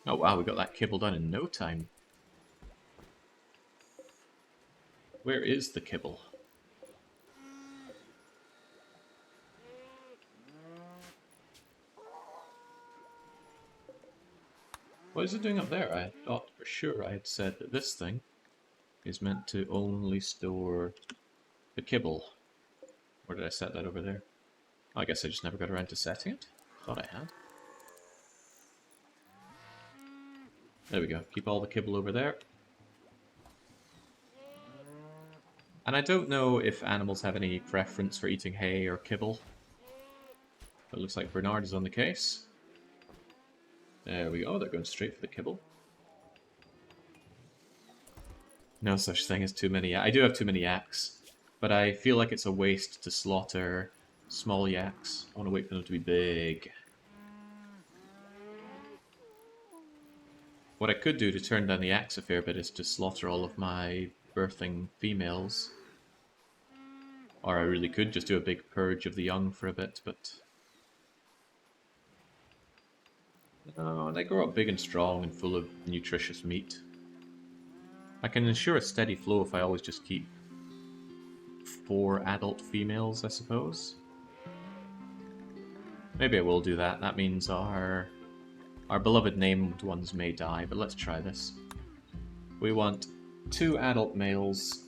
Oh wow, we got that kibble done in no time. Where is the kibble? What is it doing up there? I thought for sure I had said that this thing is meant to only store the kibble. Or did I set that over there? I guess I just never got around to setting it. Thought I had. There we go. Keep all the kibble over there. And I don't know if animals have any preference for eating hay or kibble. But it looks like Bernard is on the case. There we go. They're going straight for the kibble. No such thing as too many. I do have too many yaks. But I feel like it's a waste to slaughter small yaks. I want to wait for them to be big. What I could do to turn down the yaks a fair bit is to slaughter all of my birthing females. Or I really could just do a big purge of the young for a bit, but... No, they grow up big and strong and full of nutritious meat. I can ensure a steady flow if I always just keep 4 adult females, I suppose. Maybe I will do that. That means our beloved named ones may die, but let's try this. We want 2 adult males,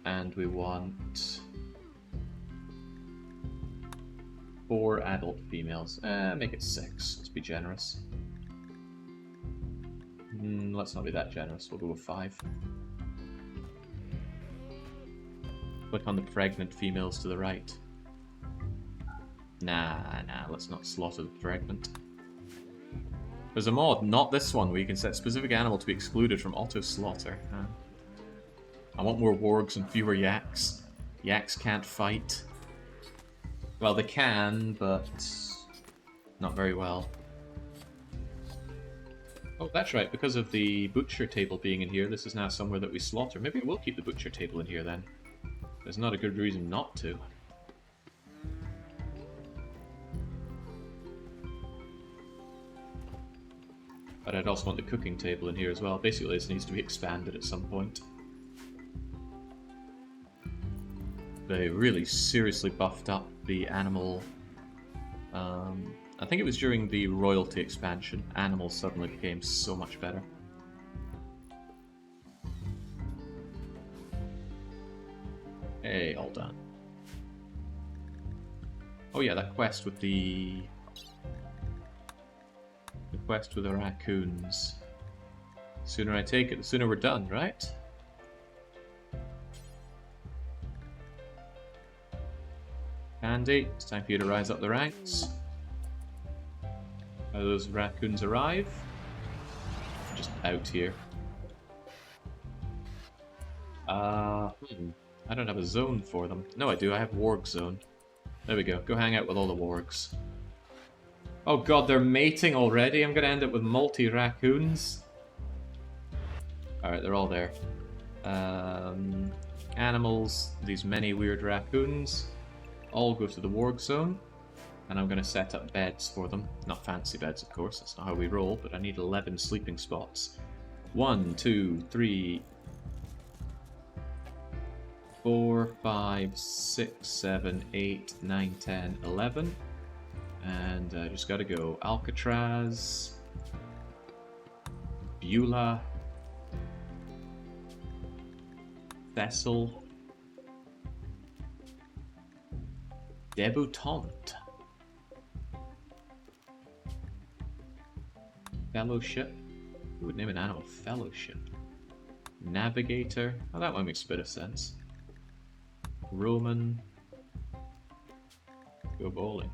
and we want 4 adult females. Make it 6, to be generous. Let's not be that generous, we'll go with 5. Click on the pregnant females to the right. Nah, let's not slaughter the pregnant. There's a mod, not this one, where you can set specific animal to be excluded from auto-slaughter. I want more wargs and fewer yaks. Yaks can't fight. Well, they can, but not very well. Oh, that's right, because of the butcher table being in here, this is now somewhere that we slaughter. Maybe we'll keep the butcher table in here then. There's not a good reason not to. But I'd also want the cooking table in here as well. Basically, this needs to be expanded at some point. They really seriously buffed up the animal. I think it was during the royalty expansion. Animals suddenly became so much better. Hey, all done. Oh yeah, that quest with the quest with the raccoons. The sooner I take it, the sooner we're done, right? Andy, it's time for you to rise up the ranks. How those raccoons arrive? Just out here. I don't have a zone for them. No, I do. I have warg zone. There we go. Go hang out with all the wargs. Oh god, they're mating already? I'm gonna end up with multi-raccoons. Alright, they're all there. Animals, these many weird raccoons, all go to the warg zone. And I'm gonna set up beds for them. Not fancy beds, of course. That's not how we roll, but I need 11 sleeping spots. 1, 2, 3... 4, 5, 6, 7, 8, 9, 10, 11. And just gotta go. Alcatraz. Beulah. Vessel. Debutante. Fellowship. Who would name an animal Fellowship? Navigator. Oh, that one makes a bit of sense. Roman. Go bowling.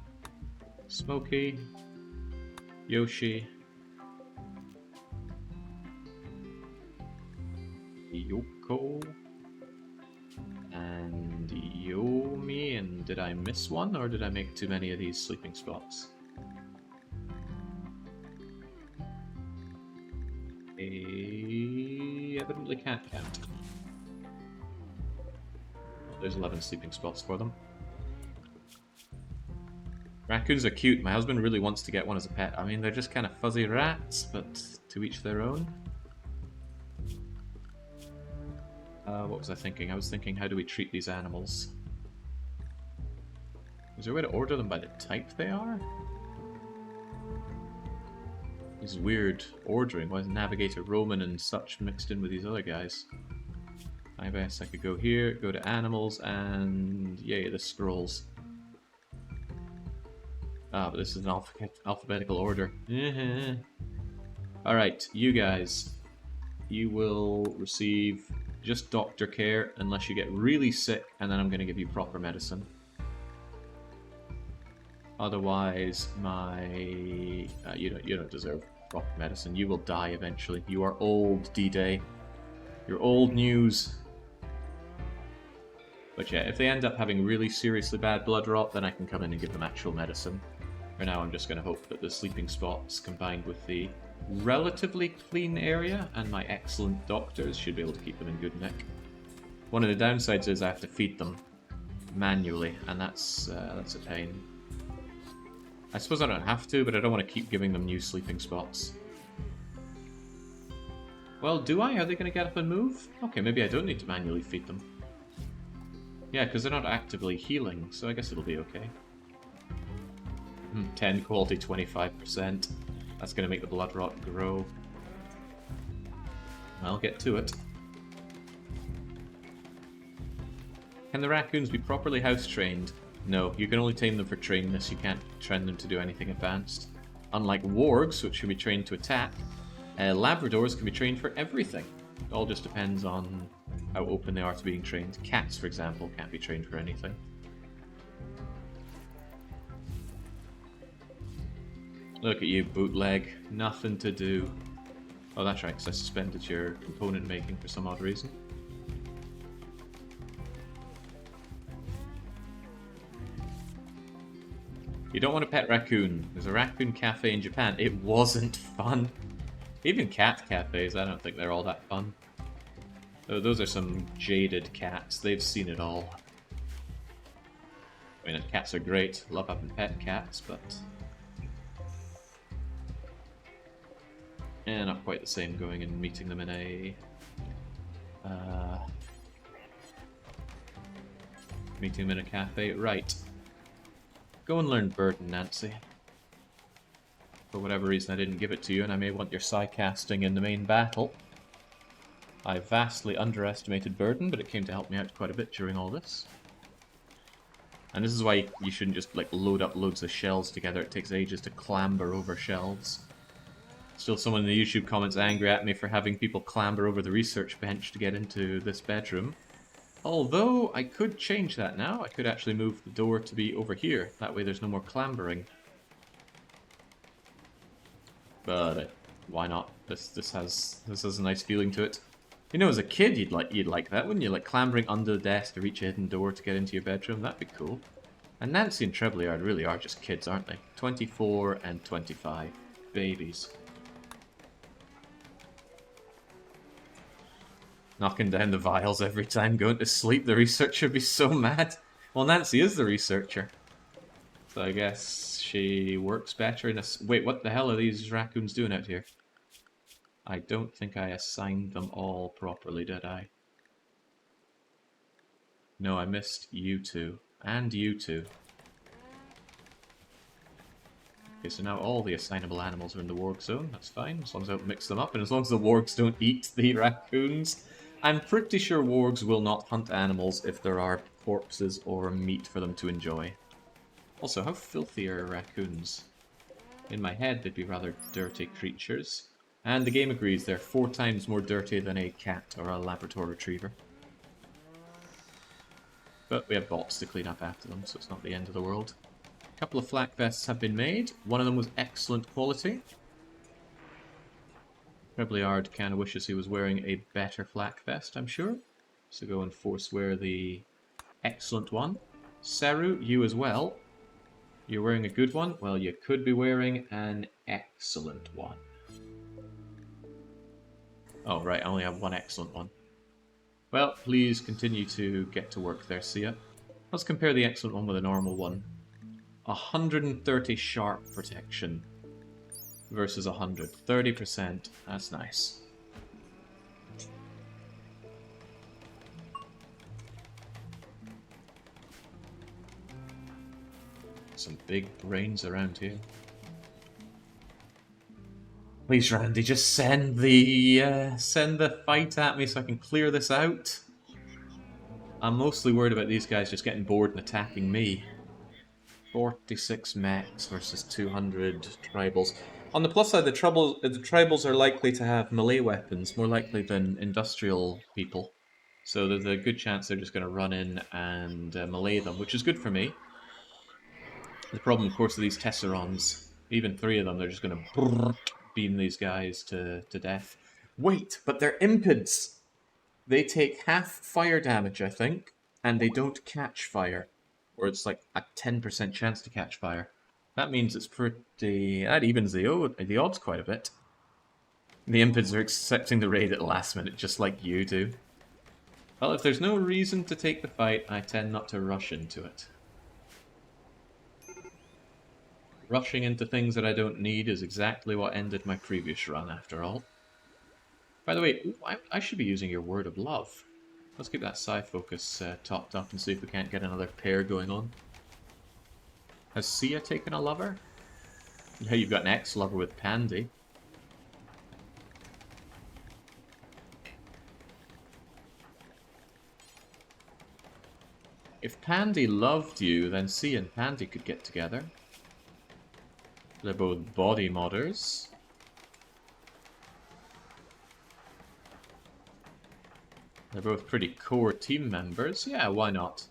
Smokey. Yoshi. Yoko. And Yomi. And did I miss one, or did I make too many of these sleeping spots? Evidently can't count. Well, there's 11 sleeping spots for them. Raccoons are cute. My husband really wants to get one as a pet. I mean, they're just kind of fuzzy rats, but to each their own. What was I thinking? I was thinking, how do we treat these animals? Is there a way to order them by the type they are? This is weird ordering. Why is Navigator Roman and such mixed in with these other guys? I guess I could go here, go to animals, and yay, the scrolls. Ah, but this is an alphabetical order. Alright, you guys. You will receive just doctor care unless you get really sick, and then I'm going to give you proper medicine. Otherwise, you don't deserve proper medicine. You will die eventually. You are old, D-Day. You're old news. But yeah, if they end up having really seriously bad blood rot, then I can come in and give them actual medicine. For now, I'm just going to hope that the sleeping spots, combined with the relatively clean area and my excellent doctors, should be able to keep them in good nick. One of the downsides is I have to feed them manually, and that's a pain. I suppose I don't have to, but I don't want to keep giving them new sleeping spots. Well, do I? Are they going to get up and move? Okay, maybe I don't need to manually feed them. Yeah, because they're not actively healing, so I guess it'll be okay. 10 quality, 25%. That's going to make the blood rot grow. I'll get to it. Can the raccoons be properly house trained? No, you can only tame them for trainness, you can't train them to do anything advanced. Unlike wargs, which can be trained to attack, Labradors can be trained for everything. It all just depends on how open they are to being trained. Cats, for example, can't be trained for anything. Look at you, bootleg. Nothing to do. Oh, that's right, because I suspended your component making for some odd reason. You don't want a pet raccoon. There's a raccoon cafe in Japan. It wasn't fun. Even cat cafes, I don't think they're all that fun. Oh, those are some jaded cats. They've seen it all. I mean, cats are great. Love having pet cats, but... not quite the same going and meeting them in a... meeting them in a cafe. Right. Go and learn Burden, Nancy. For whatever reason I didn't give it to you, and I may want your psycasting in the main battle. I vastly underestimated Burden, but it came to help me out quite a bit during all this. And this is why you shouldn't just like load up loads of shells together. It takes ages to clamber over shelves. Still someone in the YouTube comments angry at me for having people clamber over the research bench to get into this bedroom. Although, I could change that now. I could actually move the door to be over here. That way there's no more clambering. But why not? This has a nice feeling to it. You know, as a kid you'd like that, wouldn't you? Like clambering under the desk to reach a hidden door to get into your bedroom. That'd be cool. And Nancy and Treblyard really are just kids, aren't they? 24 and 25. Babies. Knocking down the vials every time going to sleep. The researcher would be so mad. Well, Nancy is the researcher. So I guess she works better in a... Wait, what the hell are these raccoons doing out here? I don't think I assigned them all properly, did I? No, I missed you two. And you two. Okay, so now all the assignable animals are in the warg zone. That's fine, as long as I don't mix them up, and as long as the wargs don't eat the raccoons. I'm pretty sure wargs will not hunt animals if there are corpses or meat for them to enjoy. Also, how filthy are raccoons? In my head, they'd be rather dirty creatures. And the game agrees they're 4 times more dirty than a cat or a Labrador Retriever. But we have bots to clean up after them, so it's not the end of the world. A couple of flak vests have been made. One of them was excellent quality. Trebliard kind of wishes he was wearing a better flak vest, I'm sure. So go and force wear the excellent one. Seru, you as well. You're wearing a good one? Well, you could be wearing an excellent one. Oh, right, I only have one excellent one. Well, please continue to get to work there, Sia. Let's compare the excellent one with a normal one. 130 sharp protection versus 100. 30%. That's nice. Some big brains around here. Please, Randy, just send the fight at me so I can clear this out. I'm mostly worried about these guys just getting bored and attacking me. 46 mechs versus 200 tribals. On the plus side, the tribals are likely to have melee weapons, more likely than industrial people. So there's a good chance they're just going to run in and melee them, which is good for me. The problem, of course, of these Tesserons, even 3 of them, they're just going to beam these guys to death. Wait, but they're impids! They take half fire damage, I think, and they don't catch fire. Or it's like a 10% chance to catch fire. That means it's pretty... that evens the odds quite a bit. The impids are accepting the raid at the last minute, just like you do. Well, if there's no reason to take the fight, I tend not to rush into it. Rushing into things that I don't need is exactly what ended my previous run, after all. By the way, I should be using your word of love. Let's keep that psi focus topped up and see if we can't get another pair going on. Has Sia taken a lover? Now you've got an ex-lover with Pandy. If Pandy loved you, then Sia and Pandy could get together. They're both body modders. They're both pretty core team members. Yeah, why not?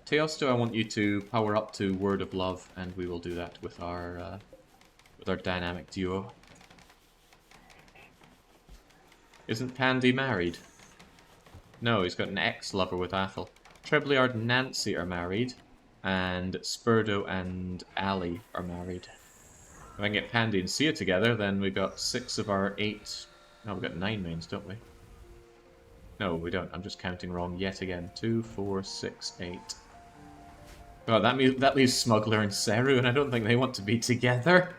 Teosto, I want you to power up to Word of Love, and we will do that with our dynamic duo. Isn't Pandy married? No, he's got an ex-lover with Athel. Trebliard and Nancy are married, and Spurdo and Ali are married. If I can get Pandy and Sia together, then we've got 6 of our 8... No, we've got 9 mains, don't we? No, we don't. I'm just counting wrong yet again. 2, 4, 6, 8. Oh, that leaves Smuggler and Seru, and I don't think they want to be together.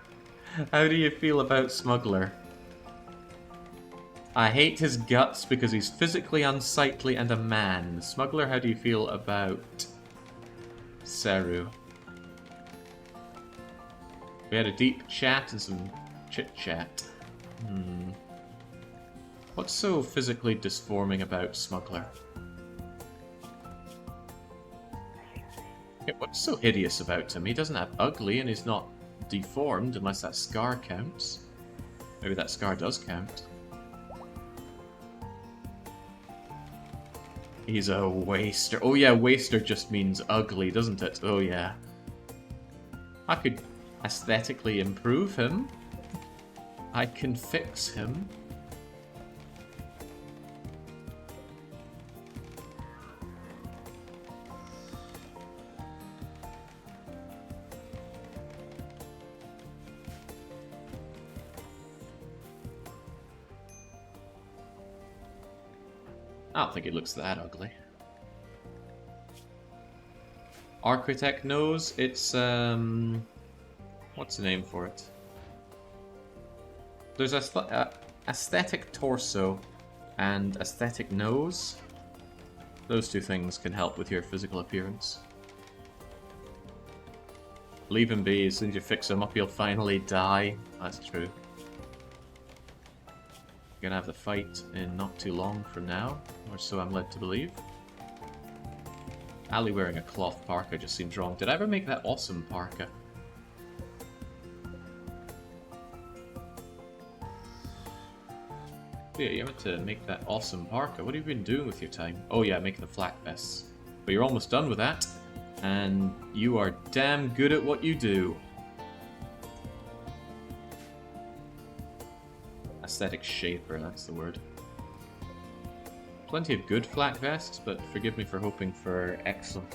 How do you feel about Smuggler? I hate his guts because he's physically unsightly and a man. Smuggler, how do you feel about Seru? We had a deep chat and some chit-chat. What's so physically disforming about Smuggler? What's so hideous about him? He doesn't have ugly and he's not deformed unless that scar counts. Maybe that scar does count. He's a waster. Oh yeah, waster just means ugly, doesn't it? Oh yeah. I could aesthetically improve him. I can fix him. I don't think it looks that ugly. Architect nose, it's what's the name for it? There's aesthetic torso and aesthetic nose. Those two things can help with your physical appearance. Leave him be. As soon as you fix him up, he'll finally die. That's true. Gonna have the fight in not too long from now, or so I'm led to believe. Ali wearing a cloth parka just seems wrong. Did I ever make that awesome parka? Yeah, you meant to make that awesome parka. What have you been doing with your time? Oh yeah, making the flak vests. But you're almost done with that, and you are damn good at what you do. Aesthetic shaper, that's the word. Plenty of good flak vests, but forgive me for hoping for excellent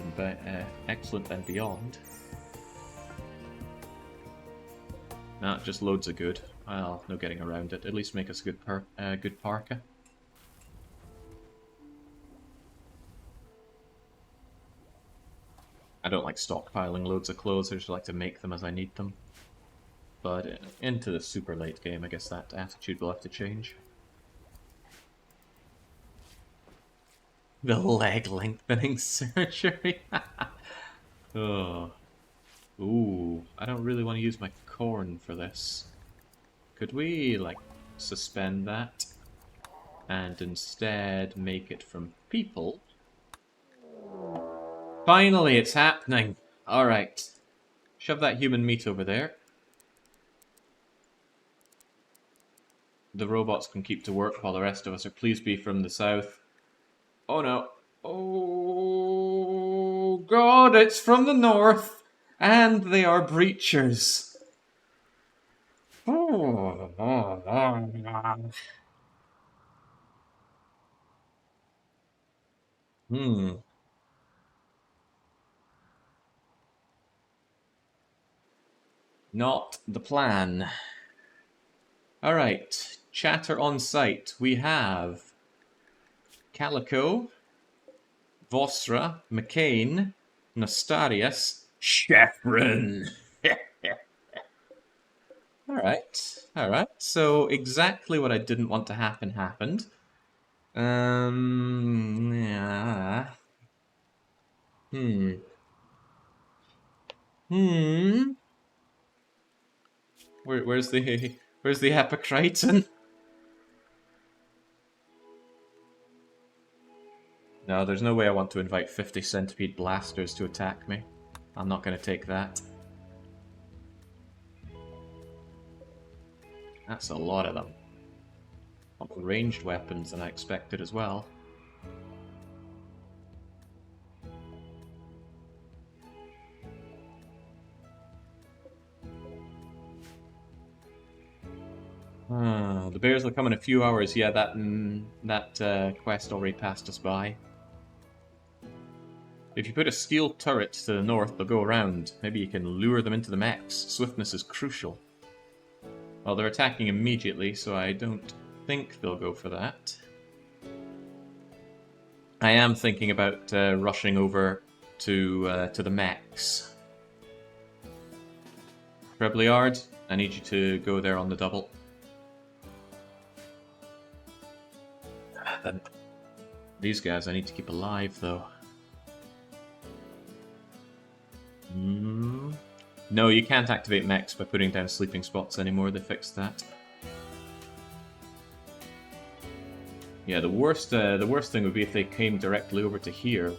and beyond. Nah, just loads of good. Well, no getting around it. At least make us a good parka. I don't like stockpiling loads of clothes, I just like to make them as I need them. But into the super late game, I guess that attitude will have to change. The leg lengthening surgery. Oh. Ooh, I don't really want to use my corn for this. Could we, like, suspend that and instead make it from people? Finally, it's happening! Alright. Shove that human meat over there. The robots can keep to work while the rest of us are please be from the south. Oh no. Oh god, it's from the north! And they are breachers. Not the plan. Alright, chatter on site. We have Calico, Vosra, McCain, Nostarius, Chefrin. Alright. So exactly what I didn't want to happen happened. Yeah. Where's the Apocriton? No, there's no way I want to invite 50 centipede blasters to attack me. I'm not going to take that. That's a lot of them. More ranged weapons than I expected as well. The bears will come in a few hours. Yeah, that quest already passed us by. If you put a steel turret to the north, they'll go around. Maybe you can lure them into the mechs. Swiftness is crucial. Well, they're attacking immediately, so I don't think they'll go for that. I am thinking about rushing over to the mechs. Trebliard, I need you to go there on the double. These guys I need to keep alive, though. No, you can't activate mechs by putting down sleeping spots anymore. They fixed that. Yeah, the worst thing would be if they came directly over to here.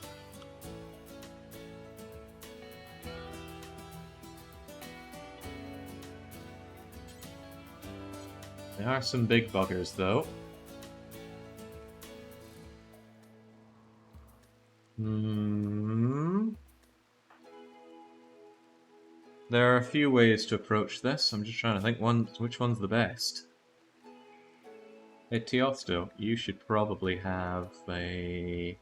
There are some big buggers, though. There are a few ways to approach this. I'm just trying to think which one's the best. Hey, Teosto, you should probably have a...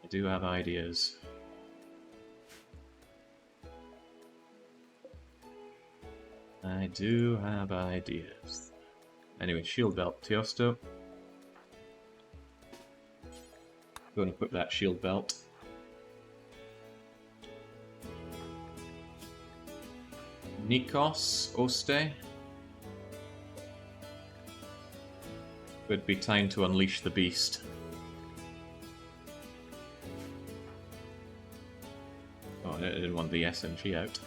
I do have ideas. I do have ideas. Anyway, shield belt, Teosto. Go and equip that shield belt. Nikos, Oste. Would be time to unleash the beast. Oh, I didn't want the SMG out.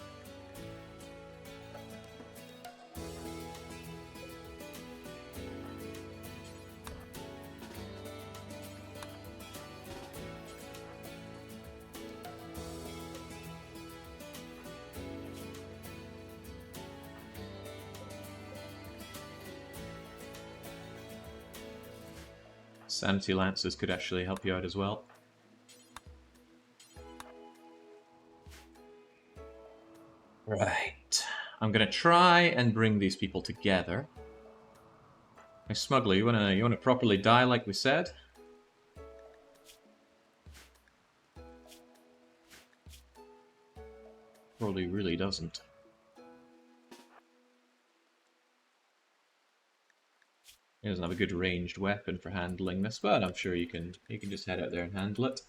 Sanity Lancers could actually help you out as well. Right. I'm gonna try and bring these people together. Hey, Smuggler, you wanna properly die like we said? Probably really doesn't. He doesn't have a good ranged weapon for handling this, but I'm sure you can just head out there and handle it.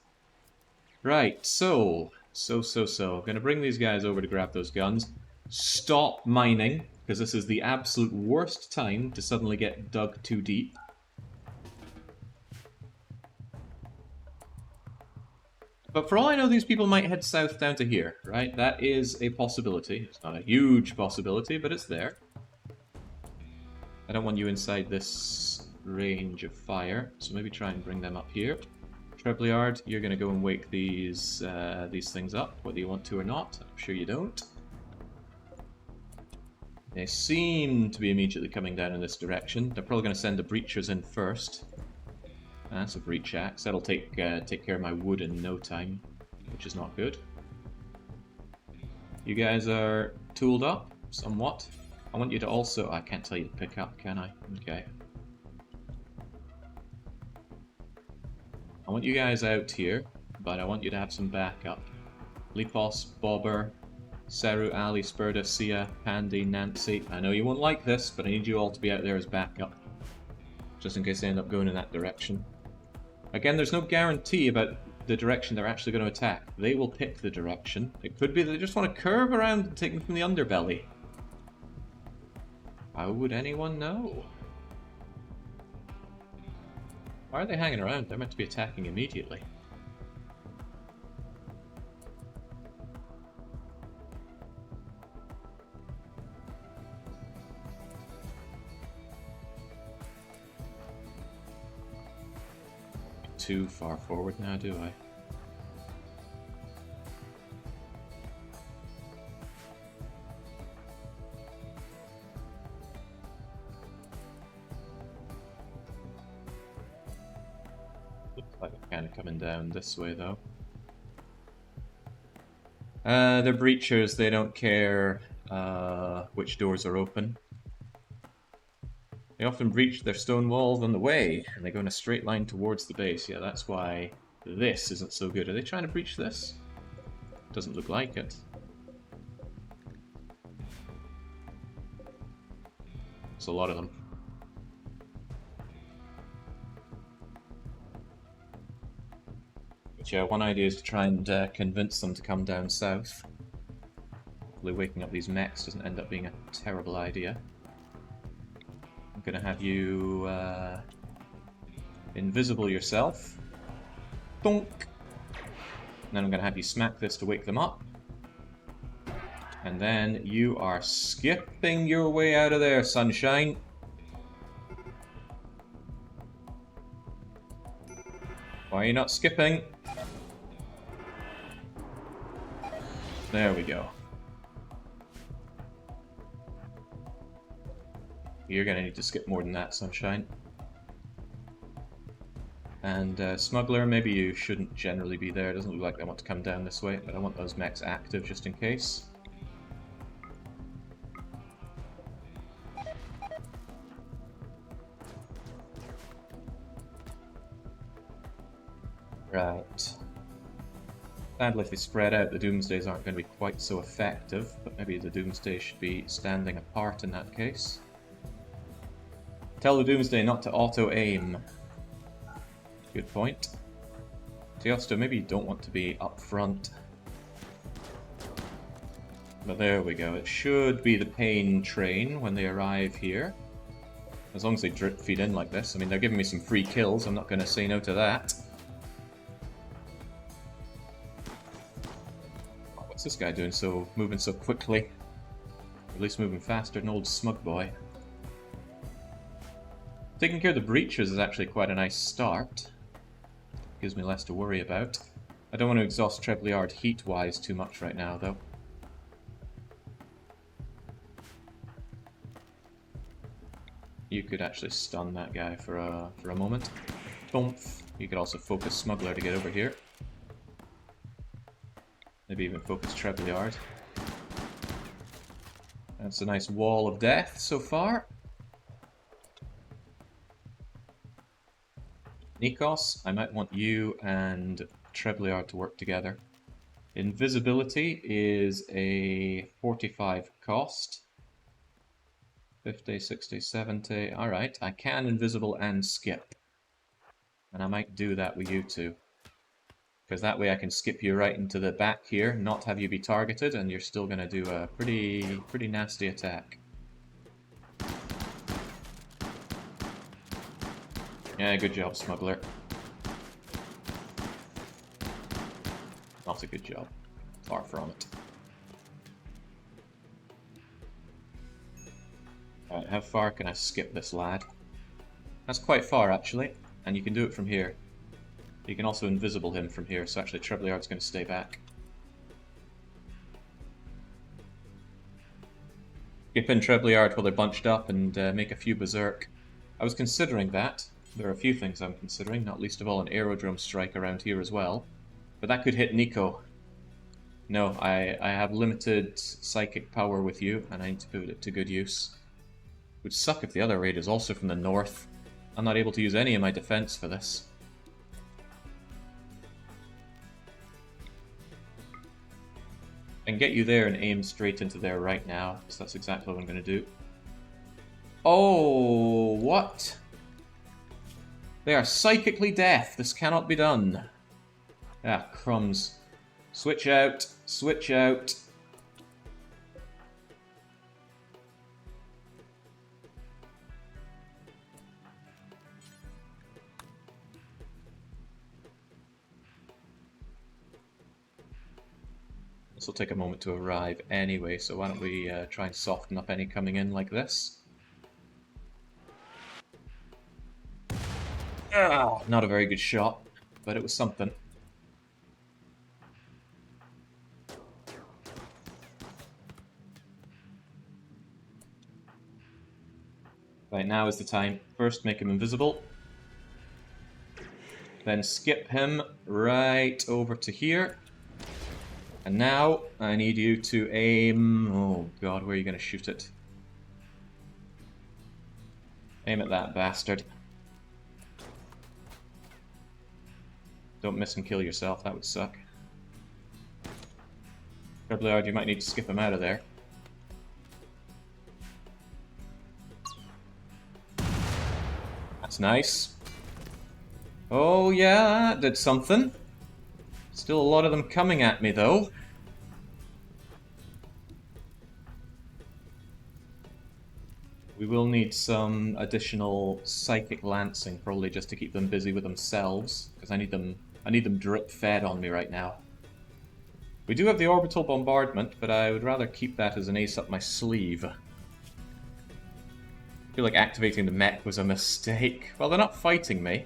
Right, so. I'm gonna bring these guys over to grab those guns. Stop mining, because this is the absolute worst time to suddenly get dug too deep. But for all I know, these people might head south down to here, right? That is a possibility. It's not a huge possibility, but it's there. I don't want you inside this range of fire, so maybe try and bring them up here. Treblyard, you're going to go and wake these things up, whether you want to or not. I'm sure you don't. They seem to be immediately coming down in this direction. They're probably going to send the breachers in first. That's a breach axe. That'll take care of my wood in no time, which is not good. You guys are tooled up, somewhat. I want you to also... I can't tell you to pick up, can I? Okay. I want you guys out here, but I want you to have some backup. Lipos, Bobber, Seru, Ali, Spurda, Sia, Pandy, Nancy. I know you won't like this, but I need you all to be out there as backup. Just in case they end up going in that direction. Again, there's no guarantee about the direction they're actually going to attack. They will pick the direction. It could be that they just want to curve around and take them from the underbelly. How would anyone know? Why are they hanging around? They're meant to be attacking immediately. Too far forward now, do I? Like I'm kind of coming down this way, though. They're breachers. They don't care which doors are open. They often breach their stone walls on the way, and they go in a straight line towards the base. Yeah, that's why this isn't so good. Are they trying to breach this? Doesn't look like it. There's a lot of them. But yeah, one idea is to try and convince them to come down south. Hopefully waking up these mechs doesn't end up being a terrible idea. I'm gonna have you invisible yourself. Donk! And then I'm gonna have you smack this to wake them up. And then you are skipping your way out of there, sunshine. Why are you not skipping? There we go. You're gonna need to skip more than that, sunshine. And Smuggler, maybe you shouldn't generally be there. It doesn't look like they want to come down this way, but I want those mechs active just in case. Right. Sadly, if they spread out, the Doomsdays aren't going to be quite so effective, but maybe the Doomsday should be standing apart in that case. Tell the Doomsday not to auto-aim. Good point. Teosta, maybe you don't want to be up front. But there we go. It should be the pain train when they arrive here. As long as they drip feed in like this. I mean, they're giving me some free kills. I'm not going to say no to that. Oh, what's this guy doing moving so quickly? Or at least moving faster than old smug boy. Taking care of the breaches is actually quite a nice start. Gives me less to worry about. I don't want to exhaust Treblyard heat-wise too much right now, though. You could actually stun that guy for a moment. Boomf. You could also focus Smuggler to get over here. Maybe even focus Treblyard. That's a nice wall of death so far. Nikos, I might want you and Treblyard to work together. Invisibility is a 45 cost. 50, 60, 70. Alright, I can invisible and skip. And I might do that with you two. Because that way I can skip you right into the back here, not have you be targeted, and you're still going to do a pretty nasty attack. Yeah, good job, Smuggler. Not a good job. Far from it. Alright, how far can I skip this lad? That's quite far, actually. And you can do it from here. You can also invisible him from here, so actually Treblyard's going to stay back. Skip in Treblyard while they're bunched up and make a few berserk. I was considering that. There are a few things I'm considering, not least of all an aerodrome strike around here as well. But that could hit Nico. No, I have limited psychic power with you, and I need to put it to good use. It would suck if the other raid is also from the north. I'm not able to use any of my defense for this. I can get you there and aim straight into there right now, so that's exactly what I'm going to do. Oh, what? They are psychically deaf. This cannot be done. Ah, crumbs. Switch out. Switch out. This will take a moment to arrive anyway, so why don't we try and soften up any coming in like this. Ah, not a very good shot, but it was something. Right, now is the time. First, make him invisible. Then skip him right over to here. And now, I need you to aim... Oh god, where are you going to shoot it? Aim at that bastard. Don't miss and kill yourself, that would suck. Treblyard, you might need to skip him out of there. That's nice. Oh yeah, that did something. Still a lot of them coming at me though. We will need some additional psychic lancing, probably just to keep them busy with themselves, because I need them drip fed on me right now. We do have the orbital bombardment, but I would rather keep that as an ace up my sleeve. I feel like activating the mech was a mistake. Well, they're not fighting me.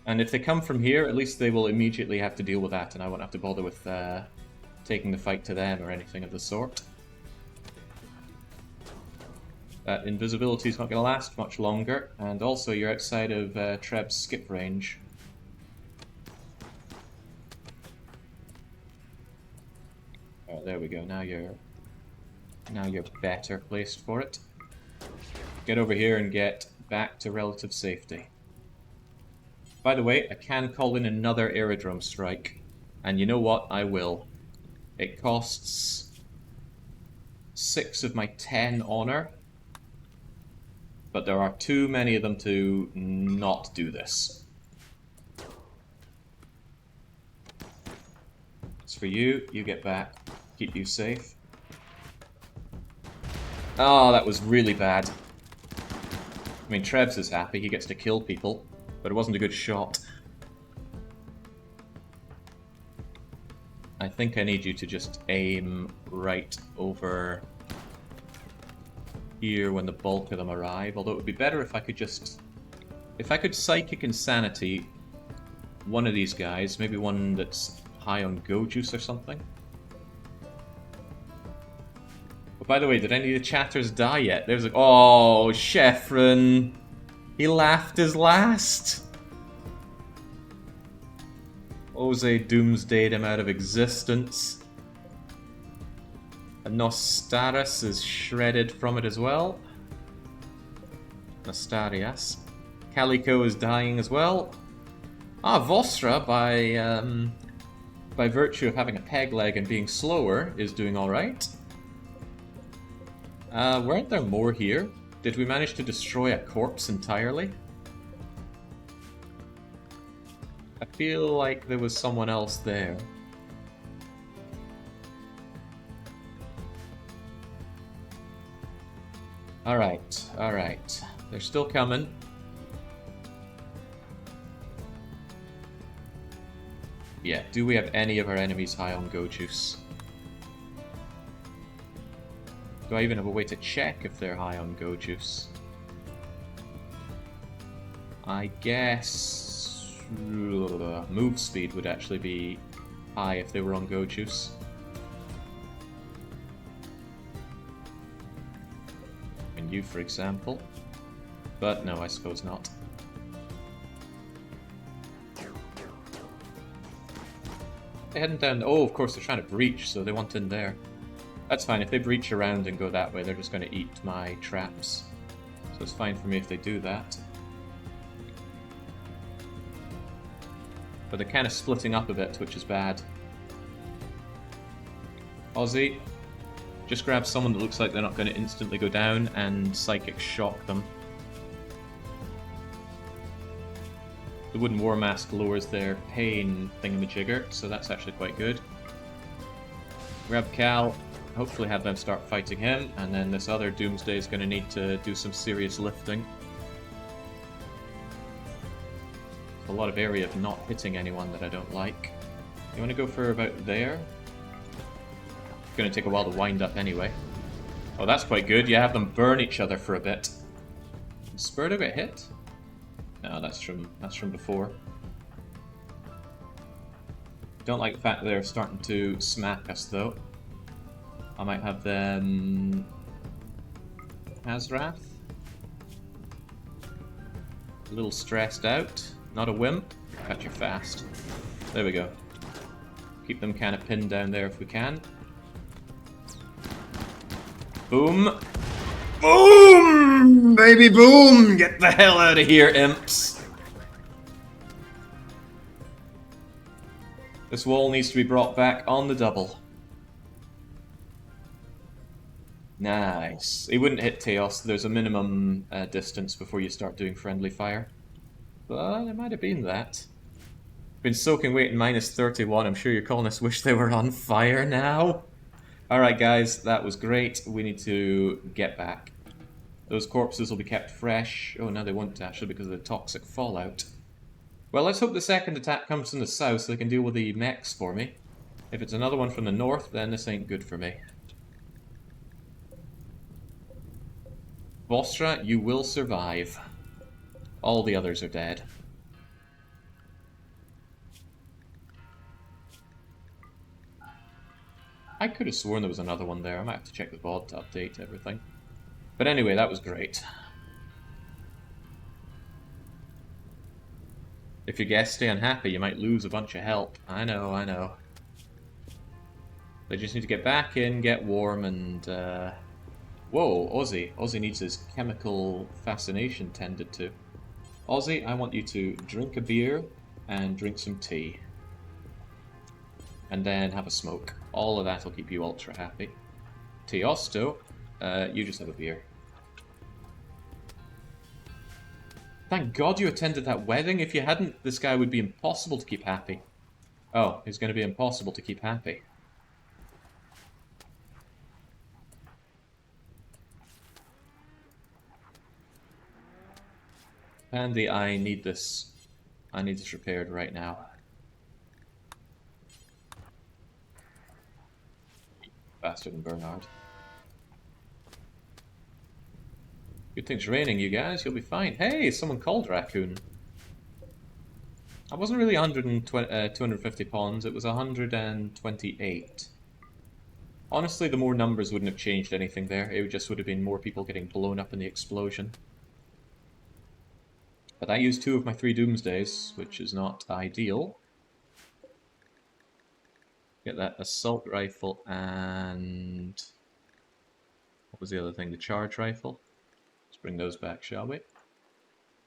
And if they come from here, at least they will immediately have to deal with that, and I won't have to bother with taking the fight to them or anything of the sort. That invisibility is not going to last much longer, and also you're outside of Treb's skip range. Oh, there we go. Now you're better placed for it. Get over here and get back to relative safety. By the way, I can call in another aerodrome strike, and you know what? I will. It costs 6 of my 10 honor. But there are too many of them to not do this. It's for you. You get back. Keep you safe. Oh, that was really bad. I mean, Trevs is happy. He gets to kill people. But it wasn't a good shot. I think I need you to just aim right over here when the bulk of them arrive. Although it would be better if I could just... If I could Psychic Insanity one of these guys, maybe one that's high on Go Juice or something. Oh, by the way, did any of the chatters die yet? There's like, oh, Sheffrin! He laughed his last! Jose doomsdayed him out of existence. And Nostaris is shredded from it as well. Nostarias. Calico is dying as well. Ah, Vostra, by virtue of having a peg leg and being slower, is doing alright. Weren't there more here? Did we manage to destroy a corpse entirely? I feel like there was someone else there. Alright, alright. They're still coming. Yeah, do we have any of our enemies high on Go Juice? Do I even have a way to check if they're high on Go Juice? I guess... move speed would actually be high if they were on Go Juice. And you, for example. But no, I suppose not. They're heading down... Oh, of course, they're trying to breach, so they want in there. That's fine. If they breach around and go that way, they're just going to eat my traps. So it's fine for me if they do that. But they're kind of splitting up a bit, which is bad. Aussie, just grab someone that looks like they're not going to instantly go down and Psychic Shock them. The Wooden War Mask lowers their pain thingamajigger, so that's actually quite good. Grab Cal, hopefully have them start fighting him, and then this other Doomsday is going to need to do some serious lifting. A lot of area of not hitting anyone that I don't like. You want to go for about there? It's going to take a while to wind up anyway. Oh, that's quite good. You have them burn each other for a bit. Did Spurdo get hit? No, that's from before. Don't like the fact that they're starting to smack us though. I might have them... Azrath? A little stressed out. Not a wimp. Cut you fast. There we go. Keep them kind of pinned down there if we can. Boom! Boom! Baby boom! Get the hell out of here, imps! This wall needs to be brought back on the double. Nice. He wouldn't hit Teos. There's a minimum distance before you start doing friendly fire. But it might have been that. Been soaking weight in minus 31. I'm sure your colonists wish they were on fire now. Alright guys, that was great. We need to get back. Those corpses will be kept fresh. Oh, no, they won't actually because of the toxic fallout. Well, let's hope the second attack comes from the south so they can deal with the mechs for me. If it's another one from the north, then this ain't good for me. Vostra, you will survive. All the others are dead. I could have sworn there was another one there. I might have to check the VOD to update everything. But anyway, that was great. If your guests stay unhappy, you might lose a bunch of help. I know, I know. They just need to get back in, get warm, and... Whoa, Ozzy. Ozzy needs his chemical fascination tended to. Ozzy, I want you to drink a beer and drink some tea. And then have a smoke. All of that will keep you ultra happy. Teosto, you just have a beer. Thank God you attended that wedding. If you hadn't, this guy would be impossible to keep happy. Oh, he's going to be impossible to keep happy. Andy, I need this. I need this repaired right now. Faster than Bernard. Good thing's raining, you guys. You'll be fine. Hey, someone called Raccoon. I wasn't really 250 pawns. It was 128. Honestly, the more numbers wouldn't have changed anything there. It just would have been more people getting blown up in the explosion. But I used 2 of my 3 Doomsdays, which is not ideal. Get that assault rifle and... what was the other thing? The charge rifle. Let's bring those back, shall we?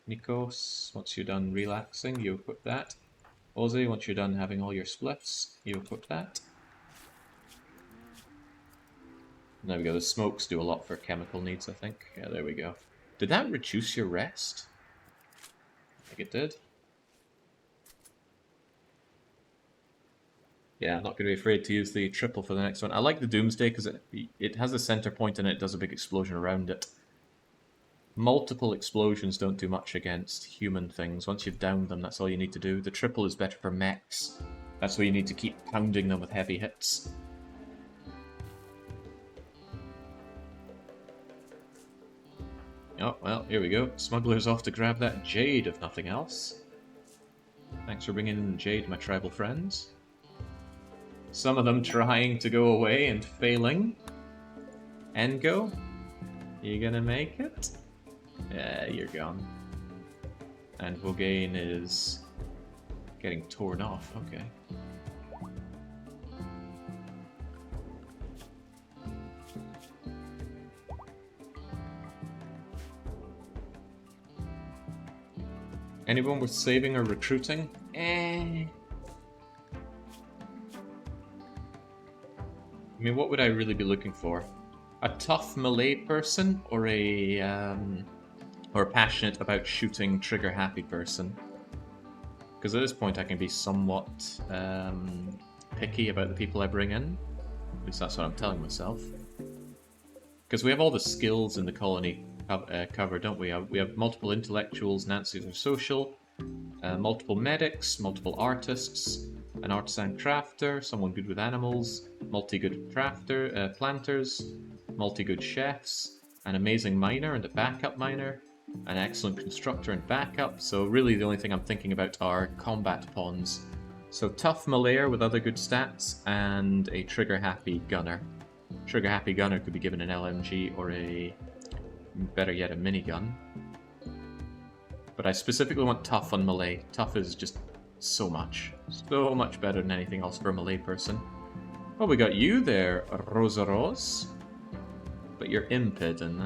Nikos, once you're done relaxing, you equip that. Ozzy, once you're done having all your splits, you equip that. There we go, the smokes do a lot for chemical needs, I think. Yeah, there we go. Did that reduce your rest? I think it did. Yeah, I'm not going to be afraid to use the triple for the next one. I like the Doomsday because it has a center point and it does a big explosion around it. Multiple explosions don't do much against human things. Once you've downed them, that's all you need to do. The triple is better for mechs. That's where you need to keep pounding them with heavy hits. Oh, well, here we go. Smuggler's off to grab that jade, if nothing else. Thanks for bringing in the jade, my tribal friends. Some of them trying to go away and failing. Engo? You gonna make it? Yeah, you're gone. And Vogane is getting torn off, okay. Anyone worth saving or recruiting? I mean, what would I really be looking for? A tough melee person or or passionate about shooting trigger-happy person? Because at this point I can be somewhat picky about the people I bring in. At least that's what I'm telling myself. Because we have all the skills in the colony covered, don't we? We have multiple intellectuals, Nancy's are social, multiple medics, multiple artists, an artisan crafter, someone good with animals, multi-good crafter, planters, multi-good chefs, an amazing miner and a backup miner, an excellent constructor and backup. So really the only thing I'm thinking about are combat pawns. So tough meleeer with other good stats and a trigger-happy gunner. Trigger-happy gunner could be given an LMG or better yet, a minigun. But I specifically want tough on melee. Tough is just so much better than anything else for a melee person. Well, we got you there, Rosa Rose. But you're impid and...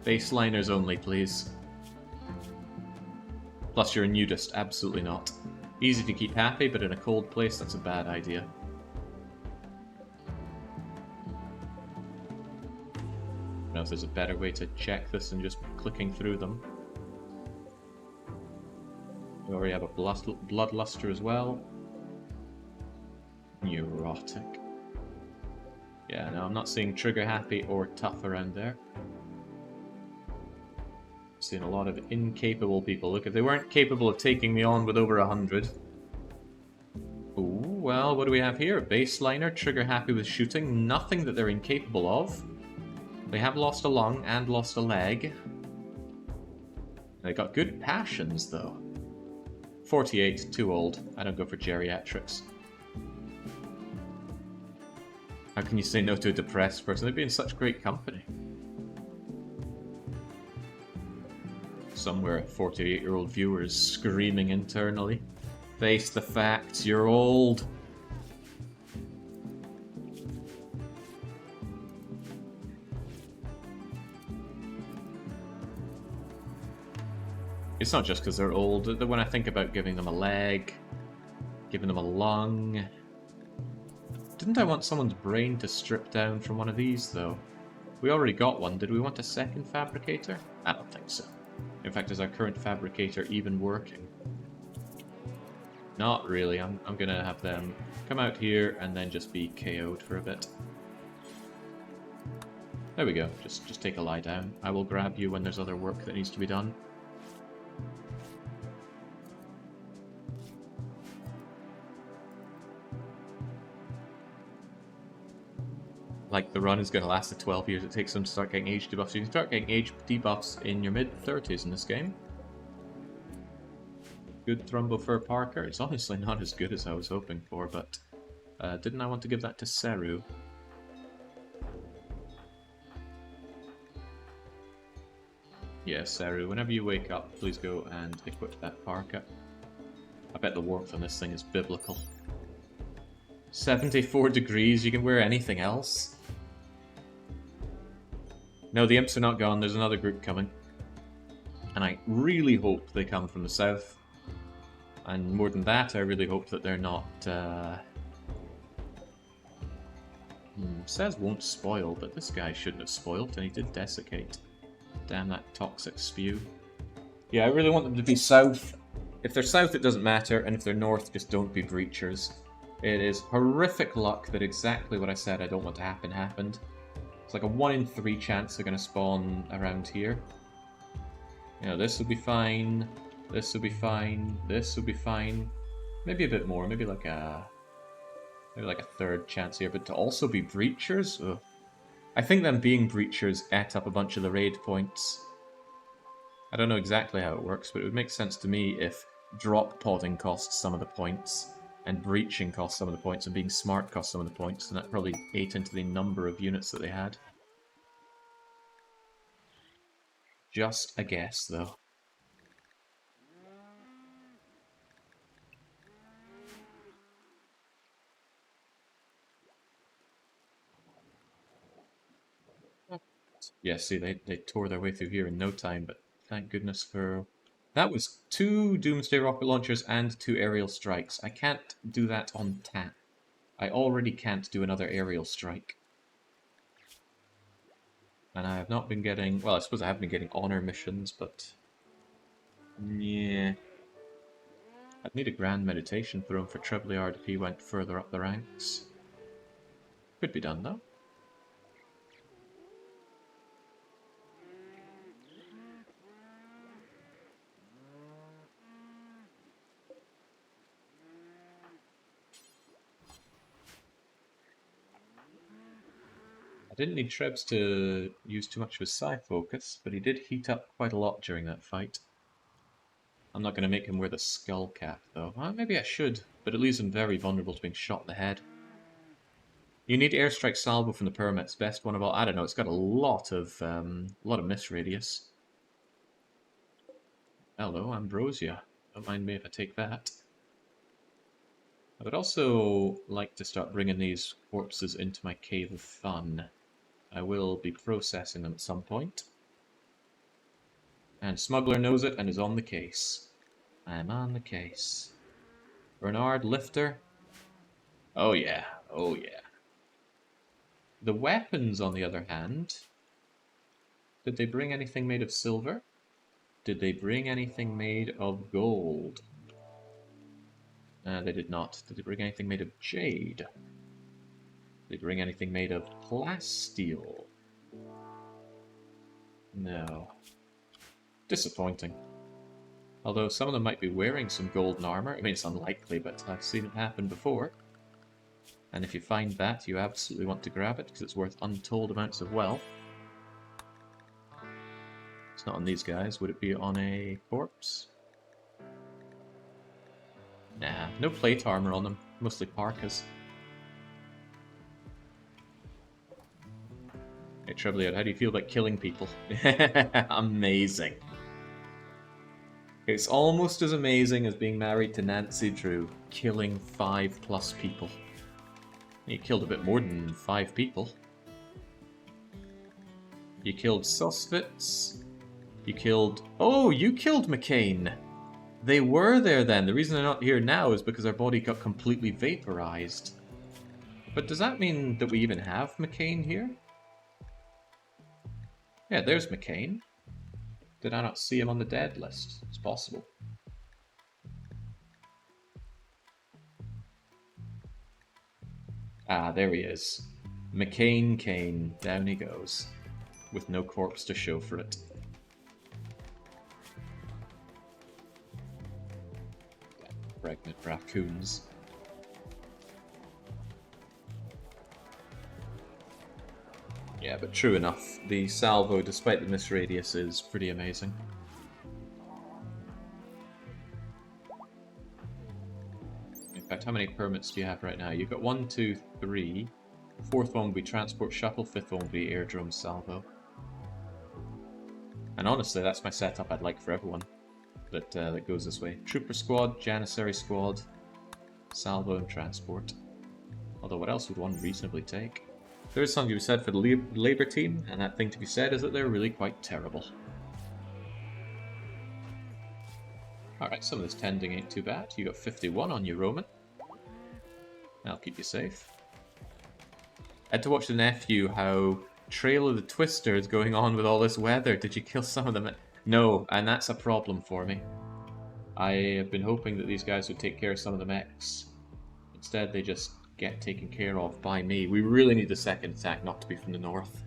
baseliners only, please. Plus you're a nudist, absolutely not. Easy to keep happy, but in a cold place, that's a bad idea. I don't know if there's a better way to check this than just clicking through them. We already have a bloodluster as well. Neurotic. Yeah, no, I'm not seeing trigger-happy or tough around there. I'm seeing a lot of incapable people. Look, if they weren't capable of taking me on with over 100. Ooh, well, what do we have here? Baseliner, trigger-happy with shooting. Nothing that they're incapable of. They have lost a lung and lost a leg. They got good passions, though. 48, too old. I don't go for geriatrics. How can you say no to a depressed person? They'd be in such great company. Somewhere, 48-year-old viewers screaming internally. Face the facts, you're old. It's not just because they're old. When I think about giving them a leg, giving them a lung... Didn't I want someone's brain to strip down from one of these, though? We already got one. Did we want a second fabricator? I don't think so. In fact, is our current fabricator even working? Not really. I'm gonna have them come out here and then just be KO'd for a bit. There we go. Just take a lie down. I will grab you when there's other work that needs to be done. Like, the run is going to last the 12 years it takes them to start getting age debuffs. You can start getting age debuffs in your mid-30s in this game. Good Thrumbo for Parker. It's honestly not as good as I was hoping for, but didn't I want to give that to Seru? Yeah, Seru, whenever you wake up, please go and equip that parka. I bet the warmth on this thing is biblical. 74 degrees, you can wear anything else. No, the imps are not gone, there's another group coming. And I really hope they come from the south. And more than that, I really hope that they're not... says won't spoil, but this guy shouldn't have spoiled, and he did desiccate. Damn that toxic spew. Yeah, I really want them to be south. If they're south, it doesn't matter, and if they're north, just don't be breachers. It is horrific luck that exactly what I said I don't want to happen happened. It's like a 1 in 3 chance they're going to spawn around here. You know, this will be fine, this will be fine, this will be fine. Maybe a bit more, maybe like a third chance here, but to also be breachers? Ugh. I think them being breachers ate up a bunch of the raid points. I don't know exactly how it works, but it would make sense to me if drop podding costs some of the points, and breaching costs some of the points, and being smart costs some of the points, and that probably ate into the number of units that they had. Just a guess, though. Yeah, see, they tore their way through here in no time, but thank goodness for... That was 2 Doomsday rocket launchers and 2 aerial strikes. I can't do that on tap. I already can't do another aerial strike. And I have not been getting... Well, I suppose I have been getting honor missions, but... Yeah. I'd need a Grand Meditation Throne for Treblyard if he went further up the ranks. Could be done, though. I didn't need Trebs to use too much of his Psi focus, but he did heat up quite a lot during that fight. I'm not going to make him wear the skull cap, though. Well, maybe I should, but it leaves him very vulnerable to being shot in the head. You need Airstrike Salvo from the Pyramids, best one of all. I don't know, it's got a lot of miss radius. Hello, Ambrosia. Don't mind me if I take that. I would also like to start bringing these corpses into my Cave of Fun. I will be processing them at some point. And Smuggler knows it and is on the case. I'm on the case. Bernard Lifter. Oh yeah, oh yeah. The weapons, on the other hand, did they bring anything made of silver? Did they bring anything made of gold? They did not. Did they bring anything made of jade? Did they bring anything made of plasteel? No. Disappointing. Although some of them might be wearing some golden armor. I mean, it's unlikely, but I've seen it happen before. And if you find that, you absolutely want to grab it, because it's worth untold amounts of wealth. It's not on these guys. Would it be on a corpse? Nah, no plate armor on them. Mostly parkas. Hey, Treblyard, how do you feel about killing people? Amazing. It's almost as amazing as being married to Nancy Drew, killing 5+ people. You killed a bit more than 5 people. You killed Susvitz. You killed... Oh, you killed McCain! They were there then. The reason they're not here now is because our body got completely vaporized. But does that mean that we even have McCain here? Yeah, there's McCain. Did I not see him on the dead list? It's possible. Ah, there he is. McCain Kane. Down he goes. With no corpse to show for it. Pregnant raccoons. Yeah, but true enough, the salvo, despite the miss radius, is pretty amazing. In fact, how many permits do you have right now? You've got 1, 2, 3. Fourth one will be transport shuttle, fifth one will be airdrome salvo. And honestly, that's my setup I'd like for everyone that goes this way. Trooper squad, Janissary squad, salvo and transport. Although what else would one reasonably take? There is something to be said for the Labour team, and that thing to be said is that they're really quite terrible. Alright, some of this tending ain't too bad. You got 51 on you, Roman. That'll keep you safe. I had to watch the nephew how Trail of the Twister is going on with all this weather. Did you kill some of them? No, and that's a problem for me. I have been hoping that these guys would take care of some of the mechs. Instead, they just get taken care of by me. We really need the second attack not to be from the north.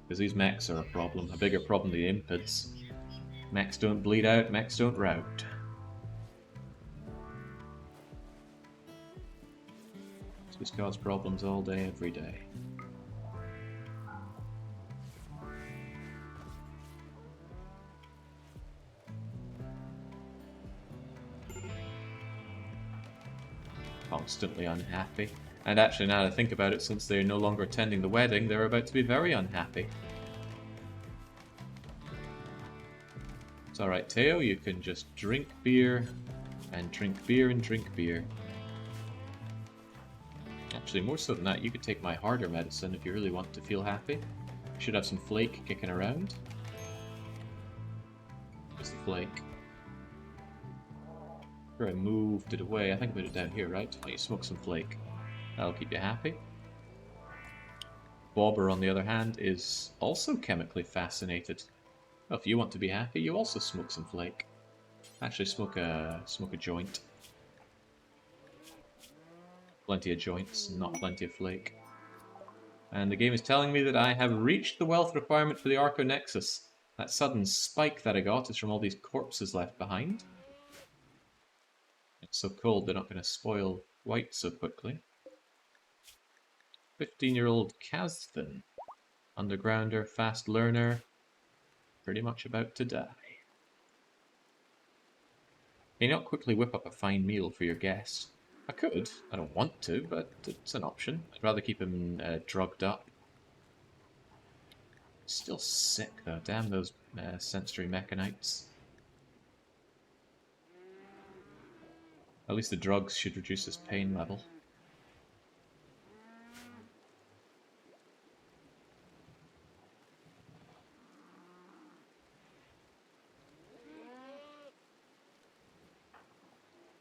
Because these mechs are a problem. A bigger problem than the impids. Mechs don't bleed out, mechs don't rout. Just cause problems all day, every day. Constantly unhappy. And actually, now that I think about it, since they're no longer attending the wedding, they're about to be very unhappy. It's alright, Teo, you can just drink beer, and drink beer, and drink beer. Actually, more so than that, you could take my harder medicine if you really want to feel happy. Should have some flake kicking around. Where's the flake? Sure, I moved it away. I think I put it down here, right? Why don't you smoke some flake? That'll keep you happy. Bobber, on the other hand, is also chemically fascinated. Well, if you want to be happy, you also smoke some flake. Actually, smoke a joint. Plenty of joints, not plenty of flake. And the game is telling me that I have reached the wealth requirement for the Arco Nexus. That sudden spike that I got is from all these corpses left behind. It's so cold they're not going to spoil white so quickly. 15-year-old Kazthin. Undergrounder, fast learner. Pretty much about to die. May not quickly whip up a fine meal for your guest. I could. I don't want to, but it's an option. I'd rather keep him drugged up. Still sick though. Damn those sensory mechanites. At least the drugs should reduce his pain level.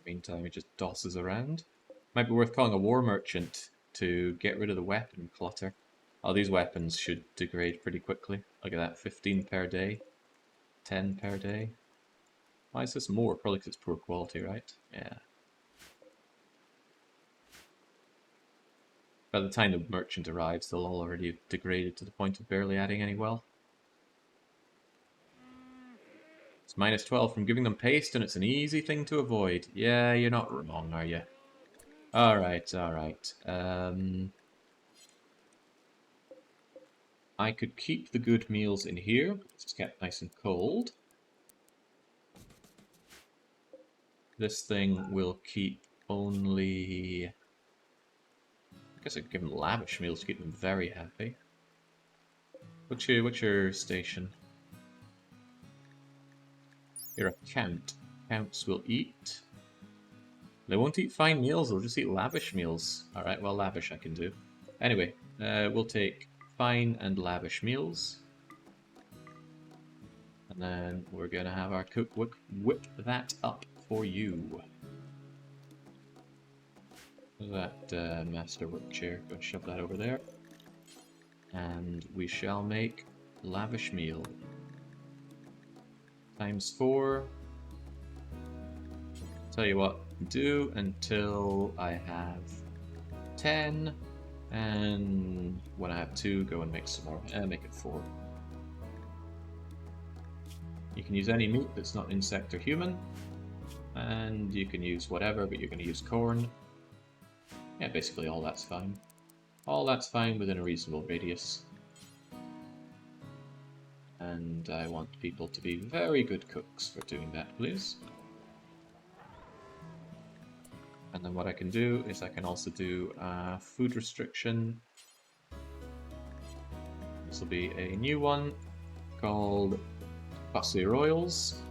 Meantime, he just tosses around. Might be worth calling a war merchant to get rid of the weapon clutter. Oh, these weapons should degrade pretty quickly. Look at that, 15 per day. 10 per day. Why is this more? Probably because it's poor quality, right? Yeah. By the time the merchant arrives, they'll all already have degraded to the point of barely adding any wealth. It's minus 12 from giving them paste, and it's an easy thing to avoid. Yeah, you're not wrong, are you? Alright, alright. I could keep the good meals in here. It's kept nice and cold. This thing will keep only... I guess I could give them lavish meals to keep them very happy. What's your station? You're a count. Counts will eat. They won't eat fine meals, they'll just eat lavish meals. Alright, well, lavish I can do. Anyway, we'll take fine and lavish meals. And then we're going to have our cook whip that up for you. That master work chair, go and shove that over there. And we shall make lavish meal. Times 4. Tell you what, do until I have 10. And when I have 2, go and make some more. Make it 4. You can use any meat that's not insect or human. And you can use whatever, but you're going to use corn. Yeah, basically all that's fine. All that's fine within a reasonable radius. And I want people to be very good cooks for doing that, please. And then what I can do is I can also do a food restriction. This will be a new one called Fussy Royals.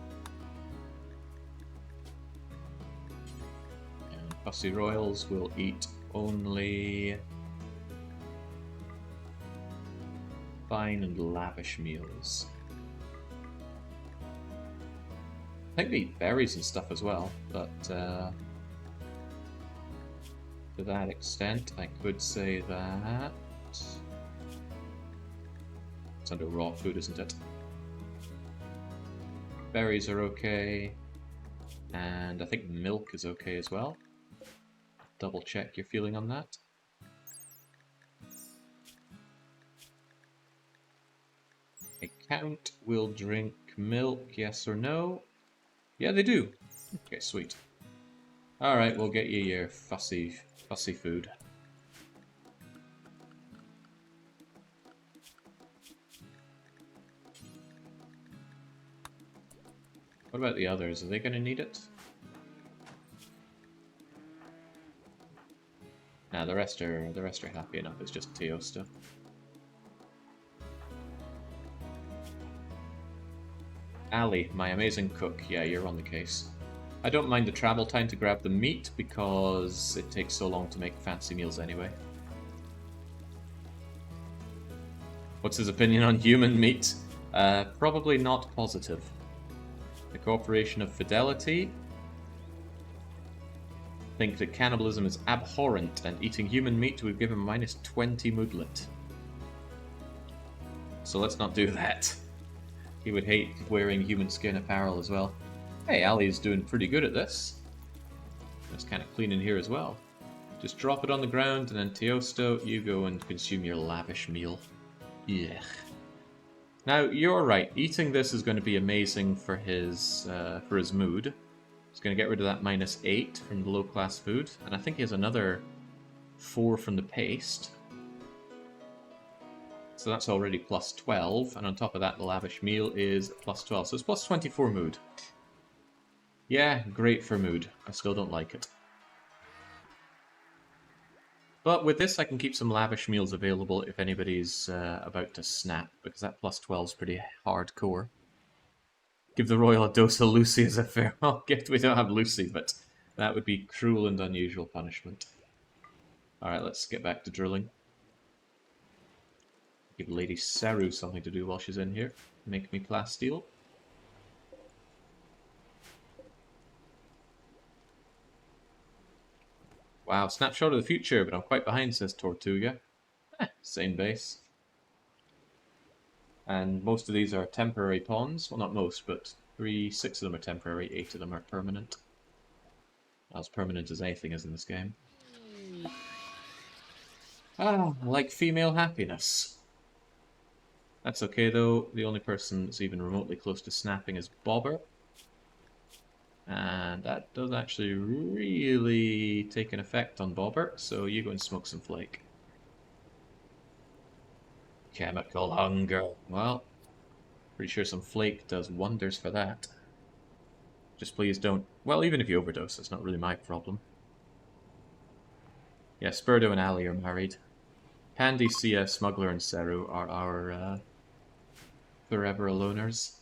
And Fussy Royals will eat only fine and lavish meals. I think they eat berries and stuff as well, but to that extent, I could say that it's under raw food, isn't it? Berries are okay, and I think milk is okay as well. Double check your feeling on that. A count will drink milk, yes or no? Yeah, they do. Okay, sweet. Alright, we'll get you your fussy food. What about the others? Are they going to need it? Nah, the rest are happy enough. It's just Teosta. Ali, my amazing cook. Yeah, you're on the case. I don't mind the travel time to grab the meat because it takes so long to make fancy meals anyway. What's his opinion on human meat? Probably not positive. The Corporation of Fidelity think that cannibalism is abhorrent and eating human meat would give him minus 20 moodlet. So let's not do that. He would hate wearing human skin apparel as well. Hey, Ali's doing pretty good at this. It's kind of clean in here as well. Just drop it on the ground and then Teosto, you go and consume your lavish meal. Yeah. Now, you're right. Eating this is going to be amazing for his mood. He's going to get rid of that minus 8 from the low-class food. And I think he has another 4 from the paste. So that's already plus 12. And on top of that, the lavish meal is plus 12. So it's plus 24 mood. Yeah, great for mood. I still don't like it. But with this, I can keep some lavish meals available if anybody's about to snap, because that plus 12 is pretty hardcore. Give the royal a dose of Lucy as a farewell gift. We don't have Lucy, but that would be cruel and unusual punishment. Alright, let's get back to drilling. Give Lady Saru something to do while she's in here. Make me plasteel. Wow, snapshot of the future, but I'm quite behind, says Tortuga. Same base. And most of these are temporary pawns. Well, not most, but 6 of them are temporary, 8 of them are permanent. As permanent as anything is in this game. Ah, like female happiness. That's okay though, the only person that's even remotely close to snapping is Bobber. And that does actually really take an effect on Bobber, so you go and smoke some flake. Chemical hunger. Well, pretty sure some flake does wonders for that. Just please don't... Well, even if you overdose, it's not really my problem. Yeah, Spurdo and Ali are married. Candy, Sia, Smuggler, and Seru are our forever aloners.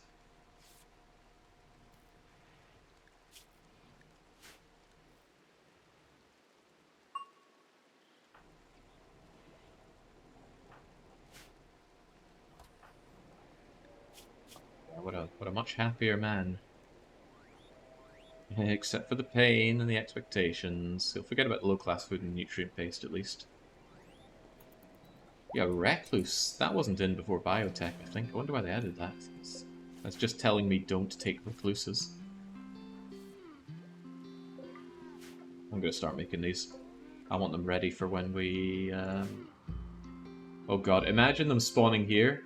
What a much happier man. Except for the pain and the expectations. He'll forget about the low-class food and nutrient paste, at least. Yeah, Recluse. That wasn't in before Biotech, I think. I wonder why they added that. That's just telling me don't take Recluses. I'm going to start making these. I want them ready for when we... Oh god, imagine them spawning here.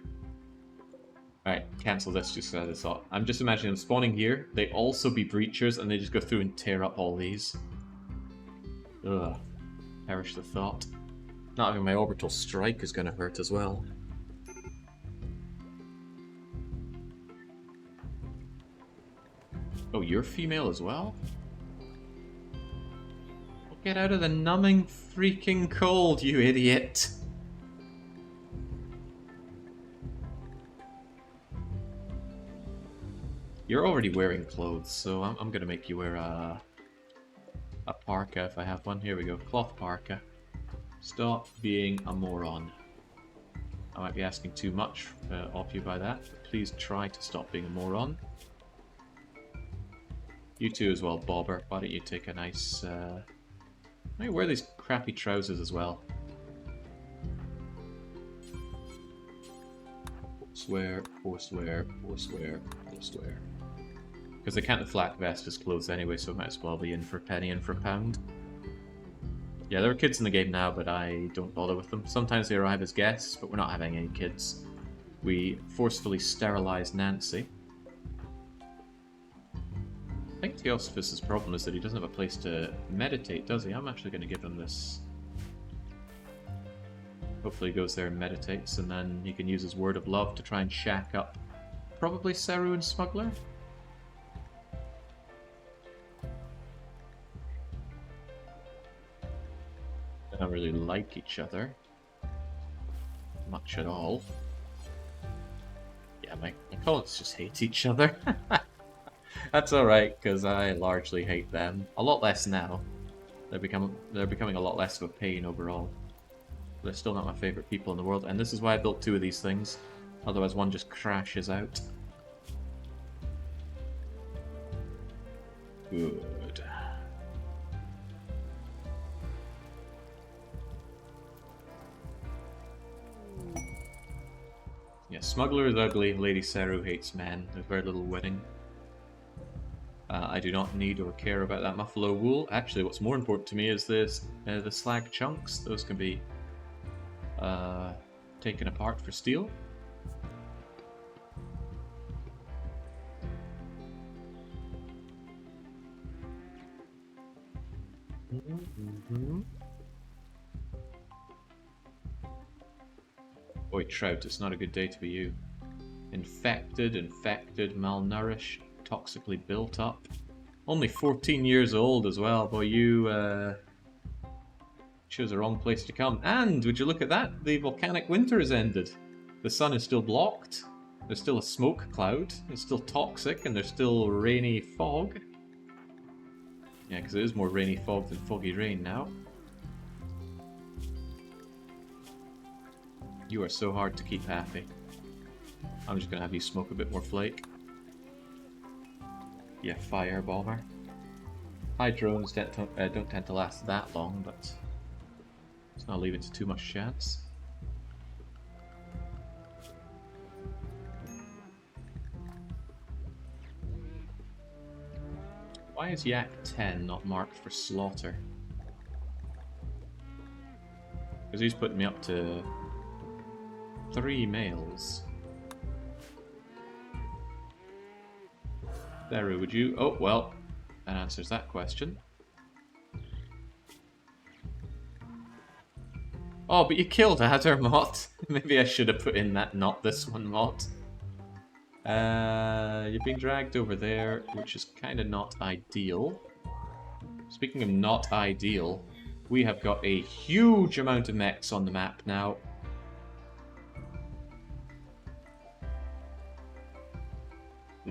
Alright, cancel this just because I thought. I'm just imagining them spawning here. They also be breachers and they just go through and tear up all these. Ugh. Perish the thought. Not having my orbital strike is going to hurt as well. Oh, you're female as well? Well, get out of the numbing freaking cold, you idiot! You're already wearing clothes, so I'm going to make you wear a parka if I have one. Here we go, cloth parka. Stop being a moron. I might be asking too much of you by that, but please try to stop being a moron. You too as well, Bobber. Why don't you take a nice... Why wear these crappy trousers as well? Forswear, forswear, forswear, forswear. Because they can't flak vest as clothes anyway, so might as well be in for a penny and for a pound. Yeah, there are kids in the game now, but I don't bother with them. Sometimes they arrive as guests, but we're not having any kids. We forcefully sterilize Nancy. I think Theosophus' problem is that he doesn't have a place to meditate, does he? I'm actually going to give him this. Hopefully he goes there and meditates, and then he can use his word of love to try and shack up probably Seru and Smuggler? They don't really like each other. Much at all. Yeah, my colleagues just hate each other. That's alright, because I largely hate them. A lot less now. They're becoming a lot less of a pain overall. They're still not my favourite people in the world, and this is why I built two of these things. Otherwise one just crashes out. Good. Yeah, Smuggler is ugly, Lady Seru hates men. There's very little winning. I do not need or care about that muffalo wool. Actually, what's more important to me is this, the slag chunks. Those can be taken apart for steel. Boy, Trout, it's not a good day to be you. Infected, malnourished, toxically built up. Only 14 years old as well. Boy, you chose the wrong place to come. And would you look at that? The volcanic winter has ended. The sun is still blocked. There's still a smoke cloud. It's still toxic, and there's still rainy fog. Yeah, because it is more rainy fog than foggy rain now. You are so hard to keep happy. I'm just gonna have you smoke a bit more flake. Yeah, fire bomber. High drones don't tend to last that long, but let's not leave it to too much chance. Why is Yak 10 not marked for slaughter? Because he's putting me up to 3 males. Theru, would you... Oh, well, that answers that question. Oh, but you killed Adder, Mott. Maybe I should have put in that not this one, Mott. You're being dragged over there, which is kind of not ideal. Speaking of not ideal, we have got a huge amount of mechs on the map now.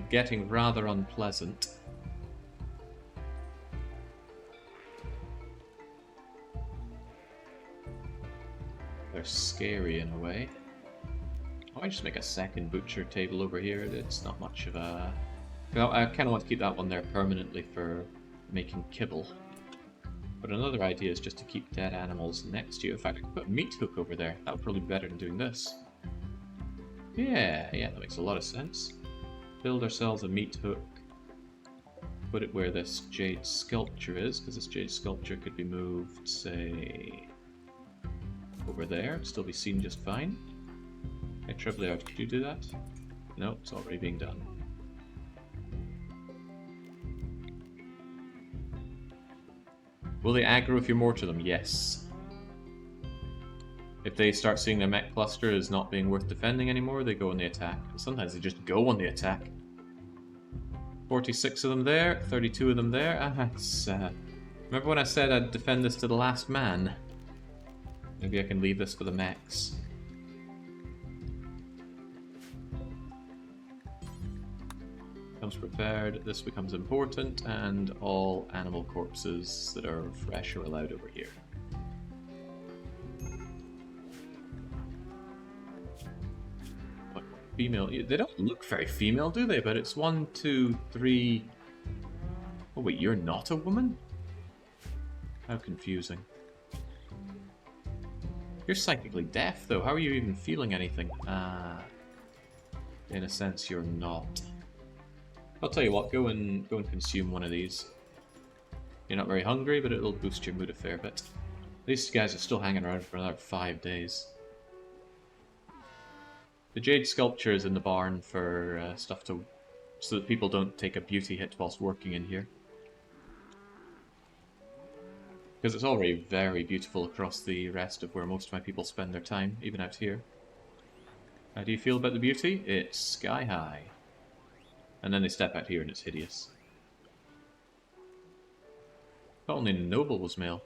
Getting rather unpleasant. They're scary in a way. I might just make a second butcher table over here. It's not much of a... I kind of want to keep that one there permanently for making kibble. But another idea is just to keep dead animals next to you. In fact, I could put a meat hook over there. That would probably be better than doing this. Yeah, that makes a lot of sense. Build ourselves a meat hook. put it where this jade sculpture is, because this jade sculpture could be moved, say, over there. It'd still be seen just fine. Okay, Triple, could you do that? No, it's already being done. Will they aggro if you're more to them? Yes. If they start seeing the Mech Cluster as not being worth defending anymore, they go on the attack. Sometimes they just go on the attack. 46 of them there, 32 of them there. Remember when I said I'd defend this to the last man? Maybe I can leave this for the mechs. Becomes prepared, this becomes important, and all animal corpses that are fresh are allowed over here. What female? They don't look very female, do they? But it's 1, 2, 3. Oh wait, you're not a woman? How confusing. You're psychically deaf, though. How are you even feeling anything? In a sense, you're not. I'll tell you what, go and consume one of these. You're not very hungry, but it'll boost your mood a fair bit. These guys are still hanging around for another 5 days. The jade sculpture is in the barn for stuff to... so that people don't take a beauty hit whilst working in here. Because it's already very beautiful across the rest of where most of my people spend their time, even out here. How do you feel about the beauty? It's sky high. And then they step out here and it's hideous. But only Noble was male.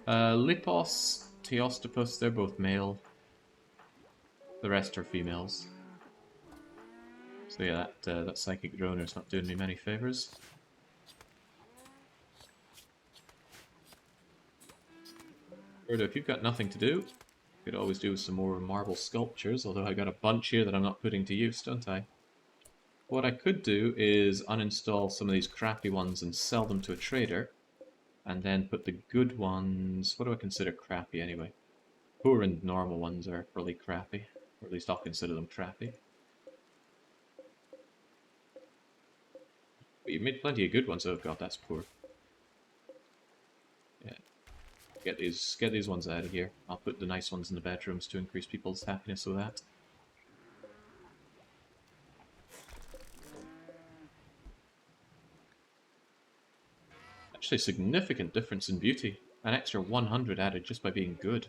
Lipos, Teostopus, they're both male. The rest are females. So yeah, that psychic droner's not doing me many favours. Frodo, if you've got nothing to do, you could always do with some more marble sculptures, although I got a bunch here that I'm not putting to use, don't I? What I could do is uninstall some of these crappy ones and sell them to a trader, and then put the good ones... what do I consider crappy anyway? Poor and normal ones are really crappy, or at least I'll consider them crappy. But you've made plenty of good ones. Oh god, that's poor. Yeah. Get these ones out of here. I'll put the nice ones in the bedrooms to increase people's happiness with that. Actually, significant difference in beauty. An extra 100 added just by being good.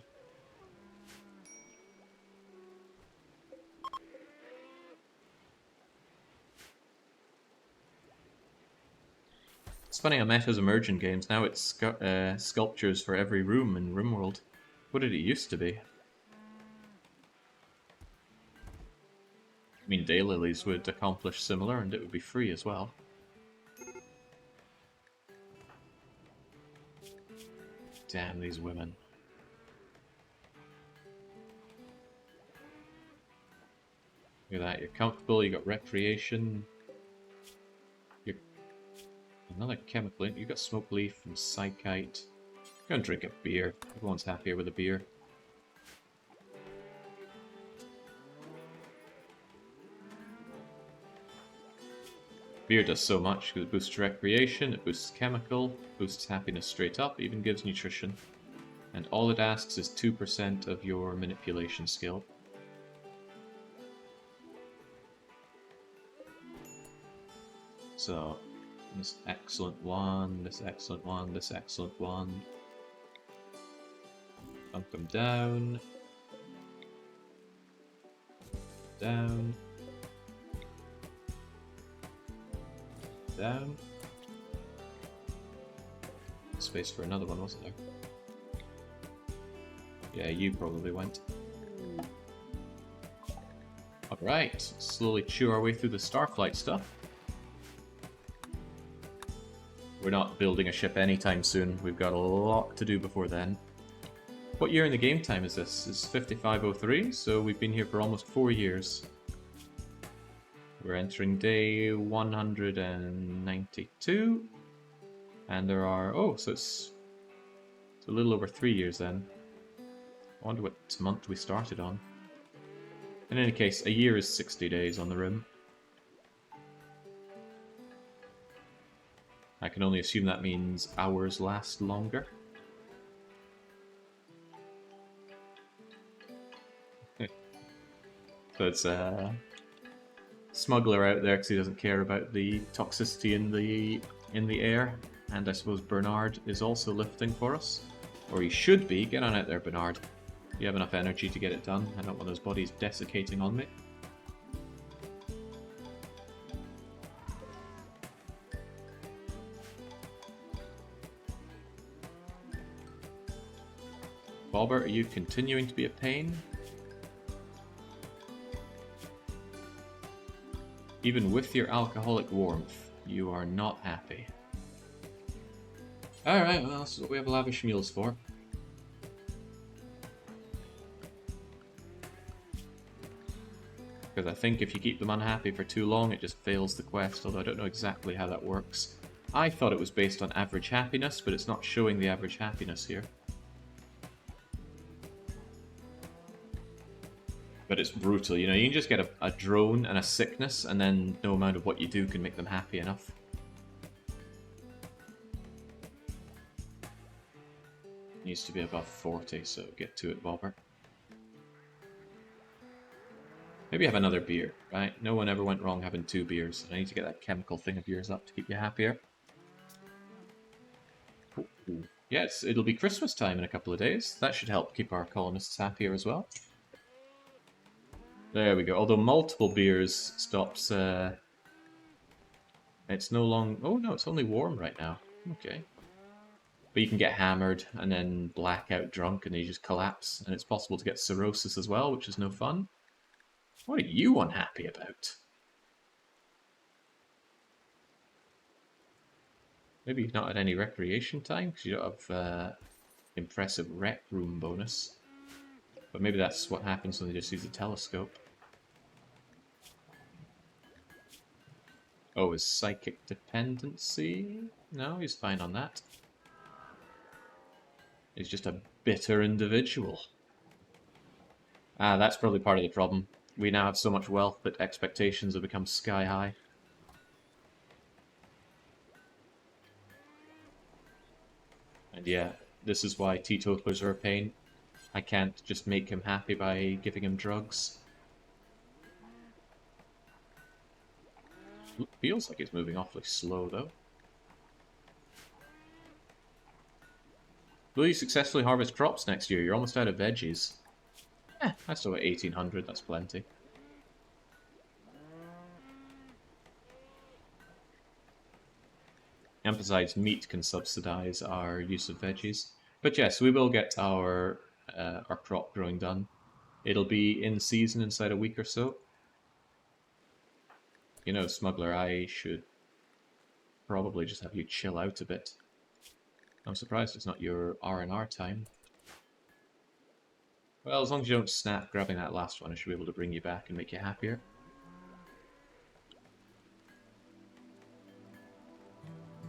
It's funny how meta's emerging games. Now it's sculptures for every room in RimWorld. What did it used to be? I mean, daylilies would accomplish similar, and it would be free as well. Damn these women. Look at that, you're comfortable, you got recreation. You're another chemical, you got smoke leaf and psychite. Go and drink a beer. Everyone's happier with a beer. Beer does so much because it boosts recreation, it boosts chemical, boosts happiness straight up, even gives nutrition. And all it asks is 2% of your manipulation skill. So, this excellent one, this excellent one, this excellent one. Dunk them down. Down. Down. Space for another one, wasn't there? Yeah, you probably went. Alright, slowly chew our way through the Starflight stuff. We're not building a ship anytime soon. We've got a lot to do before then. What year in the game time is this? It's 5503, so we've been here for almost 4 years. We're entering day 192. And there are... oh, so it's a little over 3 years then. I wonder what month we started on. In any case, a year is 60 days on the Rim. I can only assume that means ours last longer. So it's a smuggler out there because he doesn't care about the toxicity in the air. And I suppose Bernard is also lifting for us. Or he should be. Get on out there, Bernard. You have enough energy to get it done. I don't want those bodies desiccating on me. Bobber, are you continuing to be a pain? Even with your alcoholic warmth, you are not happy. Alright, well, this is what we have lavish meals for. Because I think if you keep them unhappy for too long, it just fails the quest, although I don't know exactly how that works. I thought it was based on average happiness, but it's not showing the average happiness here. But it's brutal, you know, you can just get a drone and a sickness, and then no amount of what you do can make them happy enough. Needs to be above 40, so get to it, Bobber. Maybe have another beer, right? No one ever went wrong having 2 beers. I need to get that chemical thing of yours up to keep you happier. Ooh. Yes, it'll be Christmas time in a couple of days. That should help keep our colonists happier as well. There we go. Although multiple beers stops... It's no long... Oh no, it's only warm right now. Okay. But you can get hammered and then blackout drunk and you just collapse. And it's possible to get cirrhosis as well, which is no fun. What are you unhappy about? Maybe you've not had any recreation time because you don't have impressive rec room bonus. But maybe that's what happens when they just use a telescope. Oh, his psychic dependency? No, he's fine on that. He's just a bitter individual. Ah, that's probably part of the problem. We now have so much wealth that expectations have become sky high. And yeah, this is why teetotalers are a pain. I can't just make him happy by giving him drugs. It feels like it's moving awfully slow, though. Will you successfully harvest crops next year? You're almost out of veggies. I still got 1800, that's plenty. And besides, meat can subsidize our use of veggies. But yes, we will get our crop growing done. It'll be in season inside a week or so. You know, Smuggler, I should probably just have you chill out a bit. I'm surprised it's not your R&R time. Well, as long as you don't snap grabbing that last one, I should be able to bring you back and make you happier.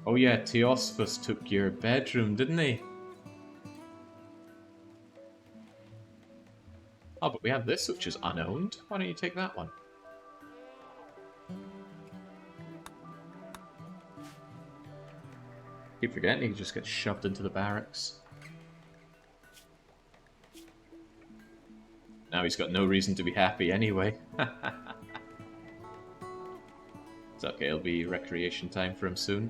Oh yeah, Teosphus took your bedroom, didn't he? Oh, but we have this, which is unowned. Why don't you take that one? Keep forgetting he just gets shoved into the barracks. Now he's got no reason to be happy anyway. It's okay, it'll be recreation time for him soon.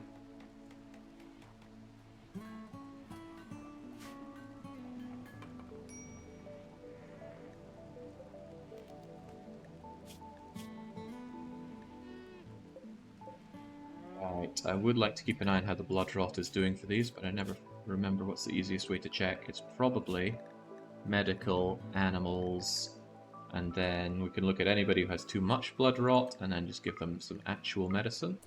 Right, I would like to keep an eye on how the blood rot is doing for these, but I never remember what's the easiest way to check. It's probably medical, animals, and then we can look at anybody who has too much blood rot and then just give them some actual medicine.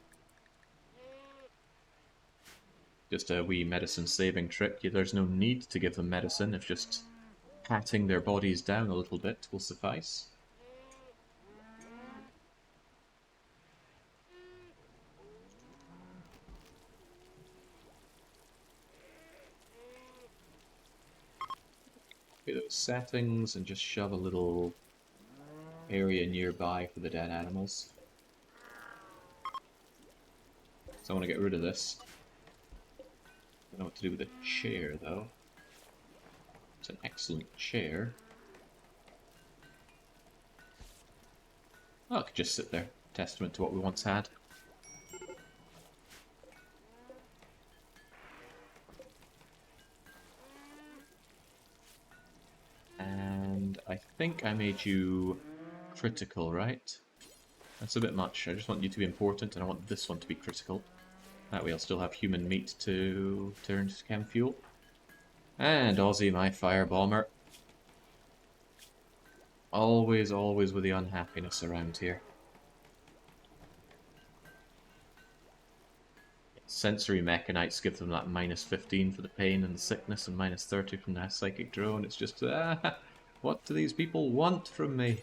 Just a wee medicine saving trick. There's no need to give them medicine if just patting their bodies down a little bit will suffice. Those settings and just shove a little area nearby for the dead animals. So I want to get rid of this. don't know what to do with a chair, though. It's an excellent chair. Oh, it could just sit there. Testament to what we once had. And I think I made you critical, right? That's a bit much. I just want you to be important, and I want this one to be critical. That way I'll still have human meat to turn to chem fuel. And Aussie, my firebomber. Always, always with the unhappiness around here. Sensory mechanites give them that -15 for the pain and the sickness, and -30 from that psychic drone. It's just, what do these people want from me?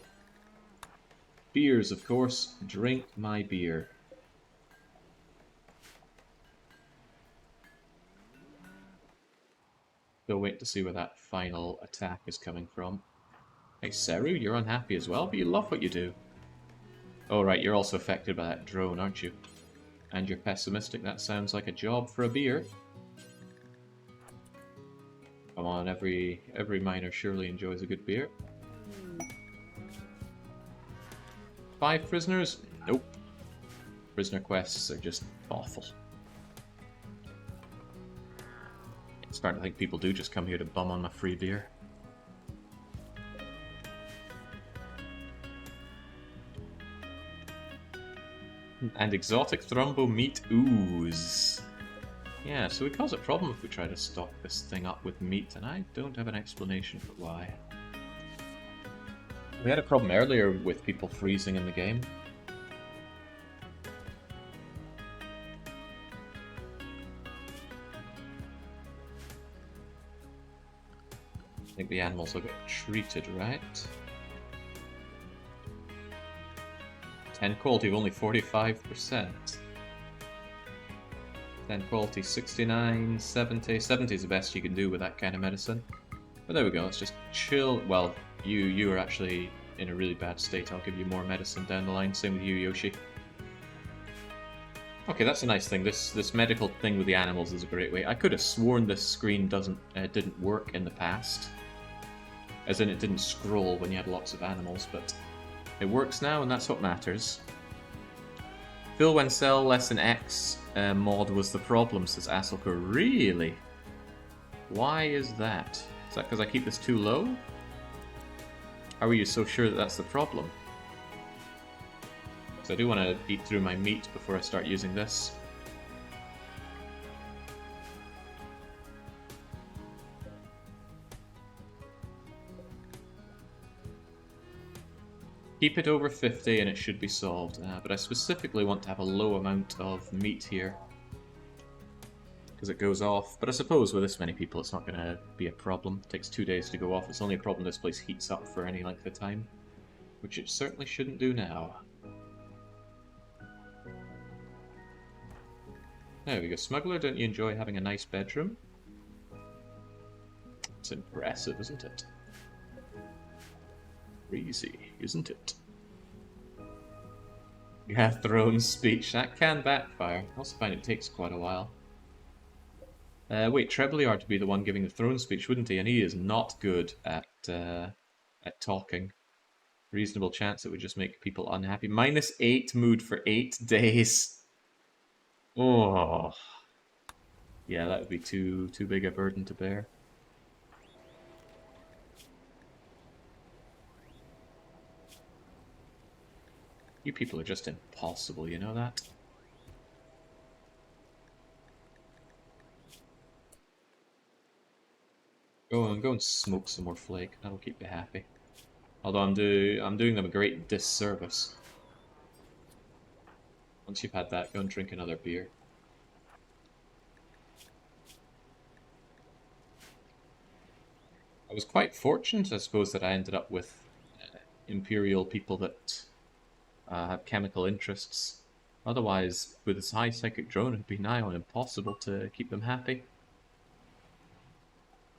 Beers, of course. Drink my beer. Still wait to see where that final attack is coming from. Hey, Seru, you're unhappy as well, but you love what you do. Oh, right, you're also affected by that drone, aren't you? And you're pessimistic. That sounds like a job for a beer. Come on, every miner surely enjoys a good beer. 5 prisoners? Nope. Prisoner quests are just awful. I'm starting to think people do just come here to bum on my free beer. And exotic thrombo meat ooze. Yeah, so it cause a problem if we try to stock this thing up with meat, and I don't have an explanation for why. We had a problem earlier with people freezing in the game. I think the animals will get treated, right? 10 quality of only 45%. 10 quality 69, 70. 70 is the best you can do with that kind of medicine. But there we go, let's just chill. Well, you are actually in a really bad state. I'll give you more medicine down the line. Same with you, Yoshi. Okay, that's a nice thing. This medical thing with the animals is a great way. I could have sworn this screen didn't work in the past. As in, it didn't scroll when you had lots of animals, but it works now, and that's what matters. Phil Wenzel less than X mod was the problem, says Aselker. Really? Why is that? Is that because I keep this too low? How are you so sure that that's the problem? Because I do want to eat through my meat before I start using this. Keep it over 50 and it should be solved, but I specifically want to have a low amount of meat here. Because it goes off, but I suppose with this many people it's not going to be a problem. It takes 2 days to go off. It's only a problem this place heats up for any length of time. Which it certainly shouldn't do now. There we go. Smuggler, don't you enjoy having a nice bedroom? It's impressive, isn't it? Crazy, isn't it? Yeah, throne speech. That can backfire. I also find it takes quite a while. Wait, Trebly are to be the one giving the throne speech, wouldn't he? And he is not good at talking. Reasonable chance it would just make people unhappy. -8 mood for 8 days. Oh. Yeah, that would be too big a burden to bear. You people are just impossible, you know that? Go and smoke some more flake. That'll keep you happy. Although I'm doing them a great disservice. Once you've had that, go and drink another beer. I was quite fortunate, I suppose, that I ended up with Imperial people that have chemical interests. Otherwise, with this high psychic drone, it'd be nigh on impossible to keep them happy.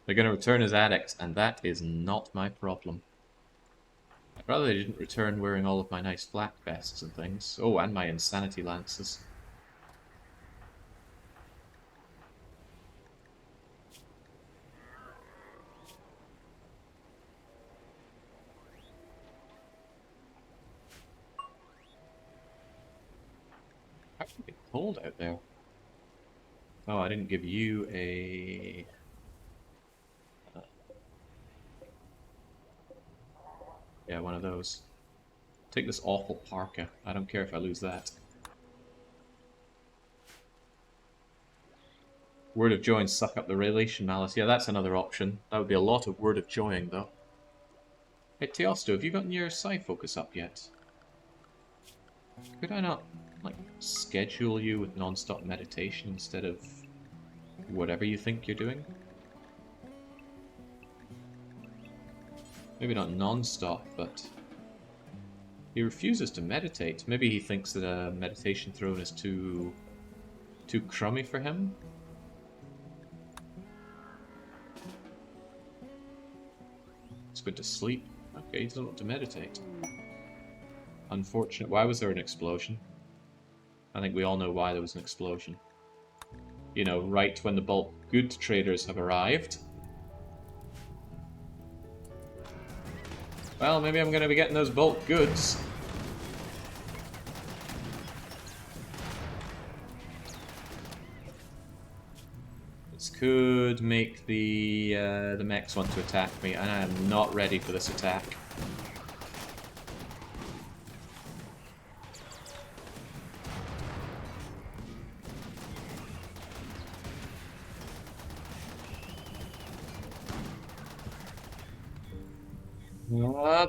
They're going to return as addicts, and that is not my problem. I'd rather they didn't return wearing all of my nice flak vests and things. Oh, and my insanity lances. cold out there. Oh, I didn't give you a... yeah, one of those. Take this awful parka. I don't care if I lose that. Word of joy and suck up the relation malice. Yeah, that's another option. That would be a lot of word of joying, though. Hey, Teosto, have you gotten your psi focus up yet? Could I not, like, schedule you with non-stop meditation instead of whatever you think you're doing? Maybe not non-stop, but... he refuses to meditate. Maybe he thinks that a meditation throne is too crummy for him? He's going to sleep. Okay, he doesn't want to meditate. Unfortunate. Why was there an explosion? I think we all know why there was an explosion. You know, right when the bulk good traders have arrived. Well, maybe I'm going to be getting those bulk goods. This could make the mechs want to attack me, and I am not ready for this attack.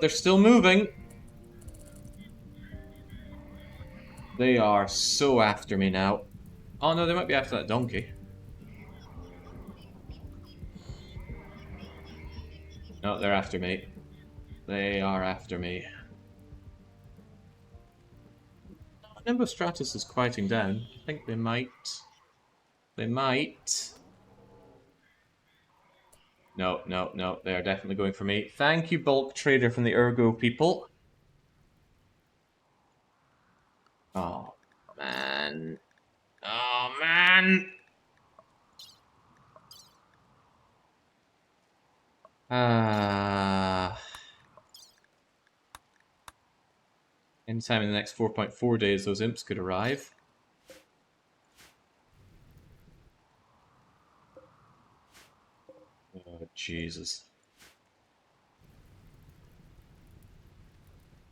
They're still moving. They are so after me now. Oh no, they might be after that donkey. No, they're after me. They are after me. Nimbostratus is quieting down. I think they might... they might... No, no, no. They are definitely going for me. Thank you, bulk trader from the Ergo people. Oh, man. Oh, man! Anytime in the next 4.4 days, those imps could arrive. Oh, Jesus.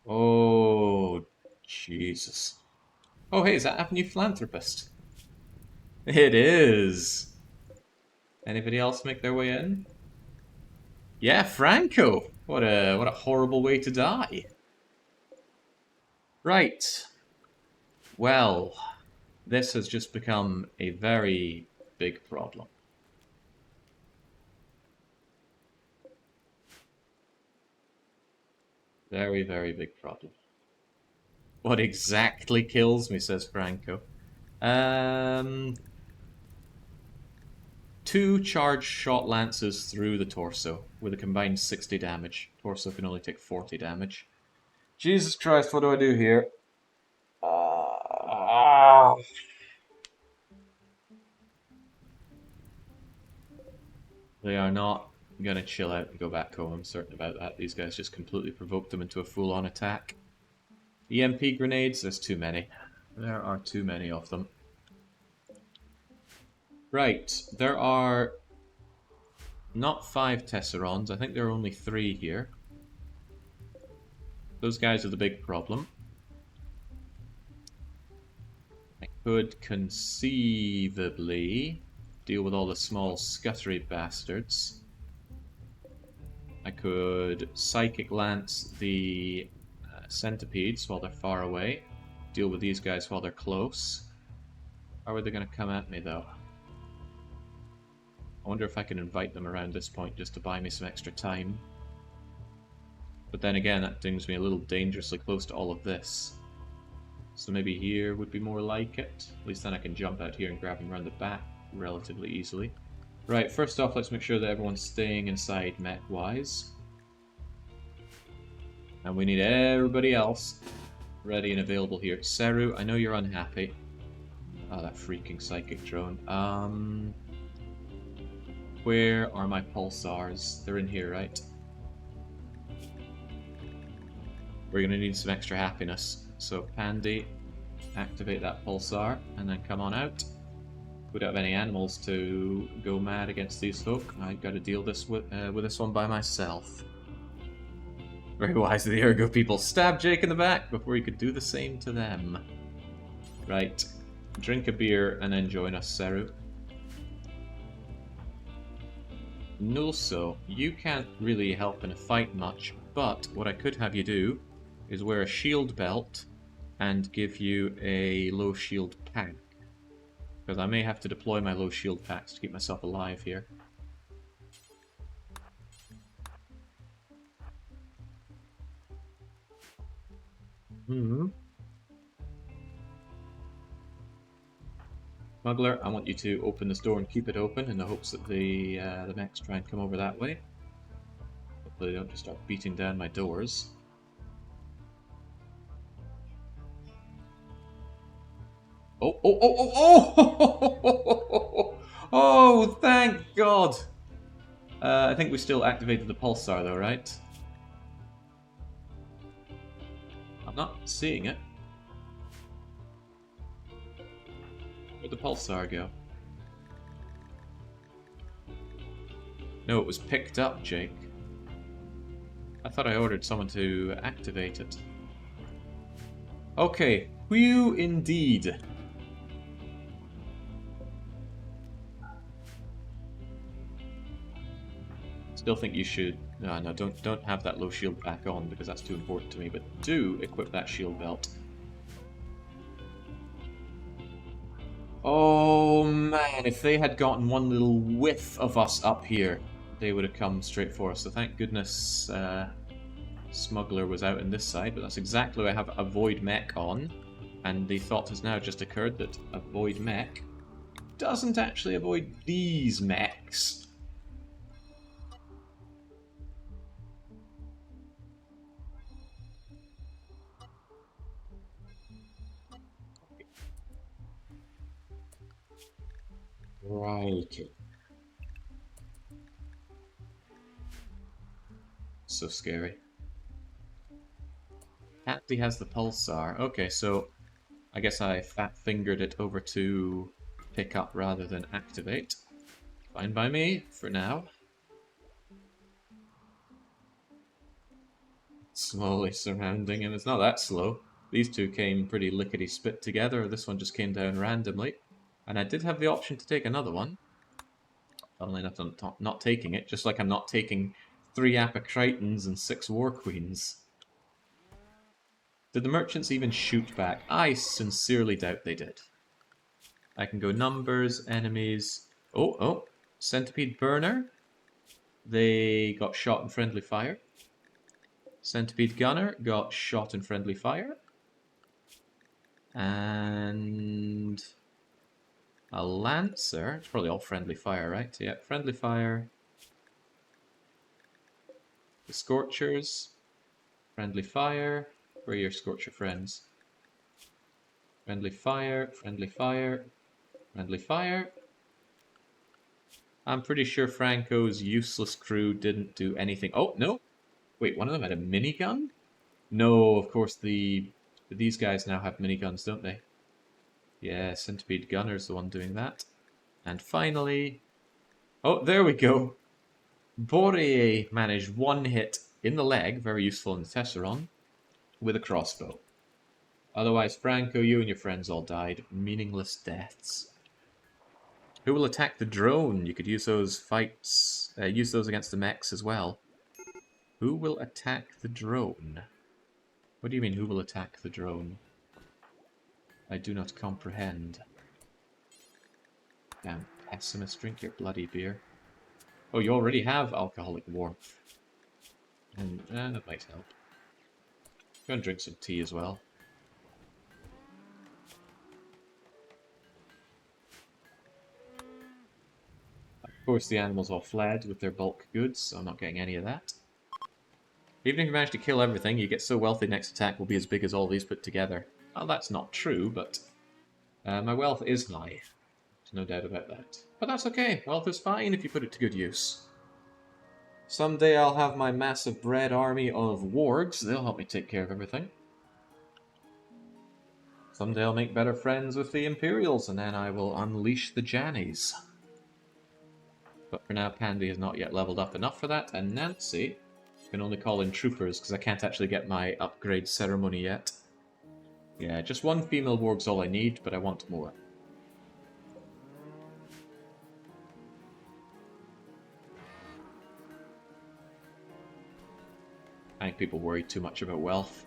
Oh, Jesus. Oh, hey, is that Avenue Philanthropist? It is! Anybody else make their way in? Yeah, Franco! What a horrible way to die. Right. Well, this has just become a very big problem. Very, very big problem. What exactly kills me, says Franco. 2 charged shot lances through the torso with a combined 60 damage. Torso can only take 40 damage. Jesus Christ, what do I do here? They are not gonna chill out and go back home, I'm certain about that. These guys just completely provoked them into a full-on attack. EMP grenades, there's too many. There are too many of them. Right, there are not 5 Tesserons, I think there are only 3 here. Those guys are the big problem. I could conceivably deal with all the small scuttery bastards. I could Psychic Lance the centipedes while they're far away. Deal with these guys while they're close. How are they going to come at me, though? I wonder if I can invite them around this point just to buy me some extra time. But then again, that brings me a little dangerously close to all of this. So maybe here would be more like it. At least then I can jump out here and grab them around the back relatively easily. Right, first off, let's make sure that everyone's staying inside mech-wise. And we need everybody else ready and available here. Seru, I know you're unhappy. Oh, that freaking psychic drone. Where are my pulsars? They're in here, right? We're gonna need some extra happiness. So Pandy, activate that pulsar, and then come on out. We don't have any animals to go mad against these folk. I've got to deal this with this one by myself. Very wise of the Ergo people. Stab Jake in the back before he could do the same to them. Right. Drink a beer and then join us, Seru. Nulso, you can't really help in a fight much, but what I could have you do is wear a shield belt and give you a low shield pack. Because I may have to deploy my low shield packs to keep myself alive here. Smuggler, I want you to open this door and keep it open in the hopes that the mechs try and come over that way. Hopefully they don't just start beating down my doors. Oh, oh, oh, oh, oh! Oh, thank God! I think we still activated the pulsar though, right? I'm not seeing it. Where'd the pulsar go? No, it was picked up, Jake. I thought I ordered someone to activate it. Okay, whew indeed. Still think you should... No, don't have that low shield back on because that's too important to me, but do equip that shield belt. Oh man, if they had gotten one little whiff of us up here, they would have come straight for us. So thank goodness Smuggler was out in this side, but that's exactly why I have a Void Mech on. And the thought has now just occurred that a Void Mech doesn't actually avoid these mechs. Right. So scary. Happy has the pulsar. Okay, so I guess I fat-fingered it over to pick up rather than activate. Fine by me, for now. Slowly surrounding him. It's not that slow. These two came pretty lickety-split together. This one just came down randomly. And I did have the option to take another one. Funnily enough, I'm not taking it, just like I'm not taking 3 Apocritons and 6 War Queens. Did the merchants even shoot back? I sincerely doubt they did. I can go numbers, enemies... Oh, Centipede Burner. They got shot in friendly fire. Centipede Gunner got shot in friendly fire. And... a Lancer. It's probably all friendly fire, right? Yeah, friendly fire. The Scorchers. Friendly fire. Where are your Scorcher friends? Friendly fire, friendly fire, friendly fire. I'm pretty sure Franco's useless crew didn't do anything. Oh, no! Wait, one of them had a minigun? No, of course these guys now have miniguns, don't they? Yeah, Centipede Gunner's the one doing that. And finally... oh, there we go! Boreae managed 1 hit in the leg, very useful in the Tesseron, with a crossbow. Otherwise, Franco, you and your friends all died. Meaningless deaths. Who will attack the drone? You could use those fights, use those against the mechs as well. Who will attack the drone? What do you mean, who will attack the drone? I do not comprehend. Damn pessimist, drink your bloody beer. Oh, you already have alcoholic warmth. And that might help. Go and drink some tea as well. Of course, the animals all fled with their bulk goods, so I'm not getting any of that. Even if you manage to kill everything, you get so wealthy next attack will be as big as all these put together. Well, that's not true, but my wealth is high. There's no doubt about that. But that's okay. Wealth is fine if you put it to good use. Someday I'll have my massive bread army of wargs. They'll help me take care of everything. Someday I'll make better friends with the Imperials, and then I will unleash the Jannies. But for now, Candy has not yet leveled up enough for that, and Nancy can only call in troopers, because I can't actually get my upgrade ceremony yet. Yeah, just one female warg's all I need, but I want more. I think people worry too much about wealth.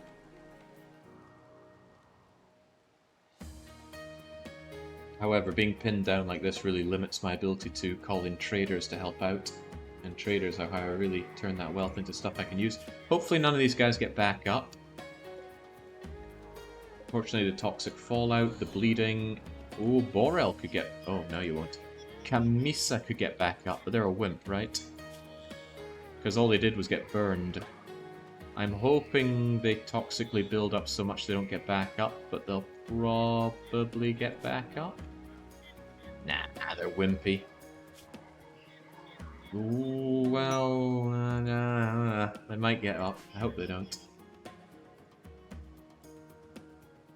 However, being pinned down like this really limits my ability to call in traders to help out. And traders are how I really turn that wealth into stuff I can use. Hopefully none of these guys get back up. Fortunately, the toxic fallout, the bleeding... Ooh, Borel could get... Oh, no you won't. Camisa could get back up, but they're a wimp, right? Because all they did was get burned. I'm hoping they toxically build up so much they don't get back up, but they'll probably get back up. Nah, they're wimpy. Ooh, well, they might get up. I hope they don't.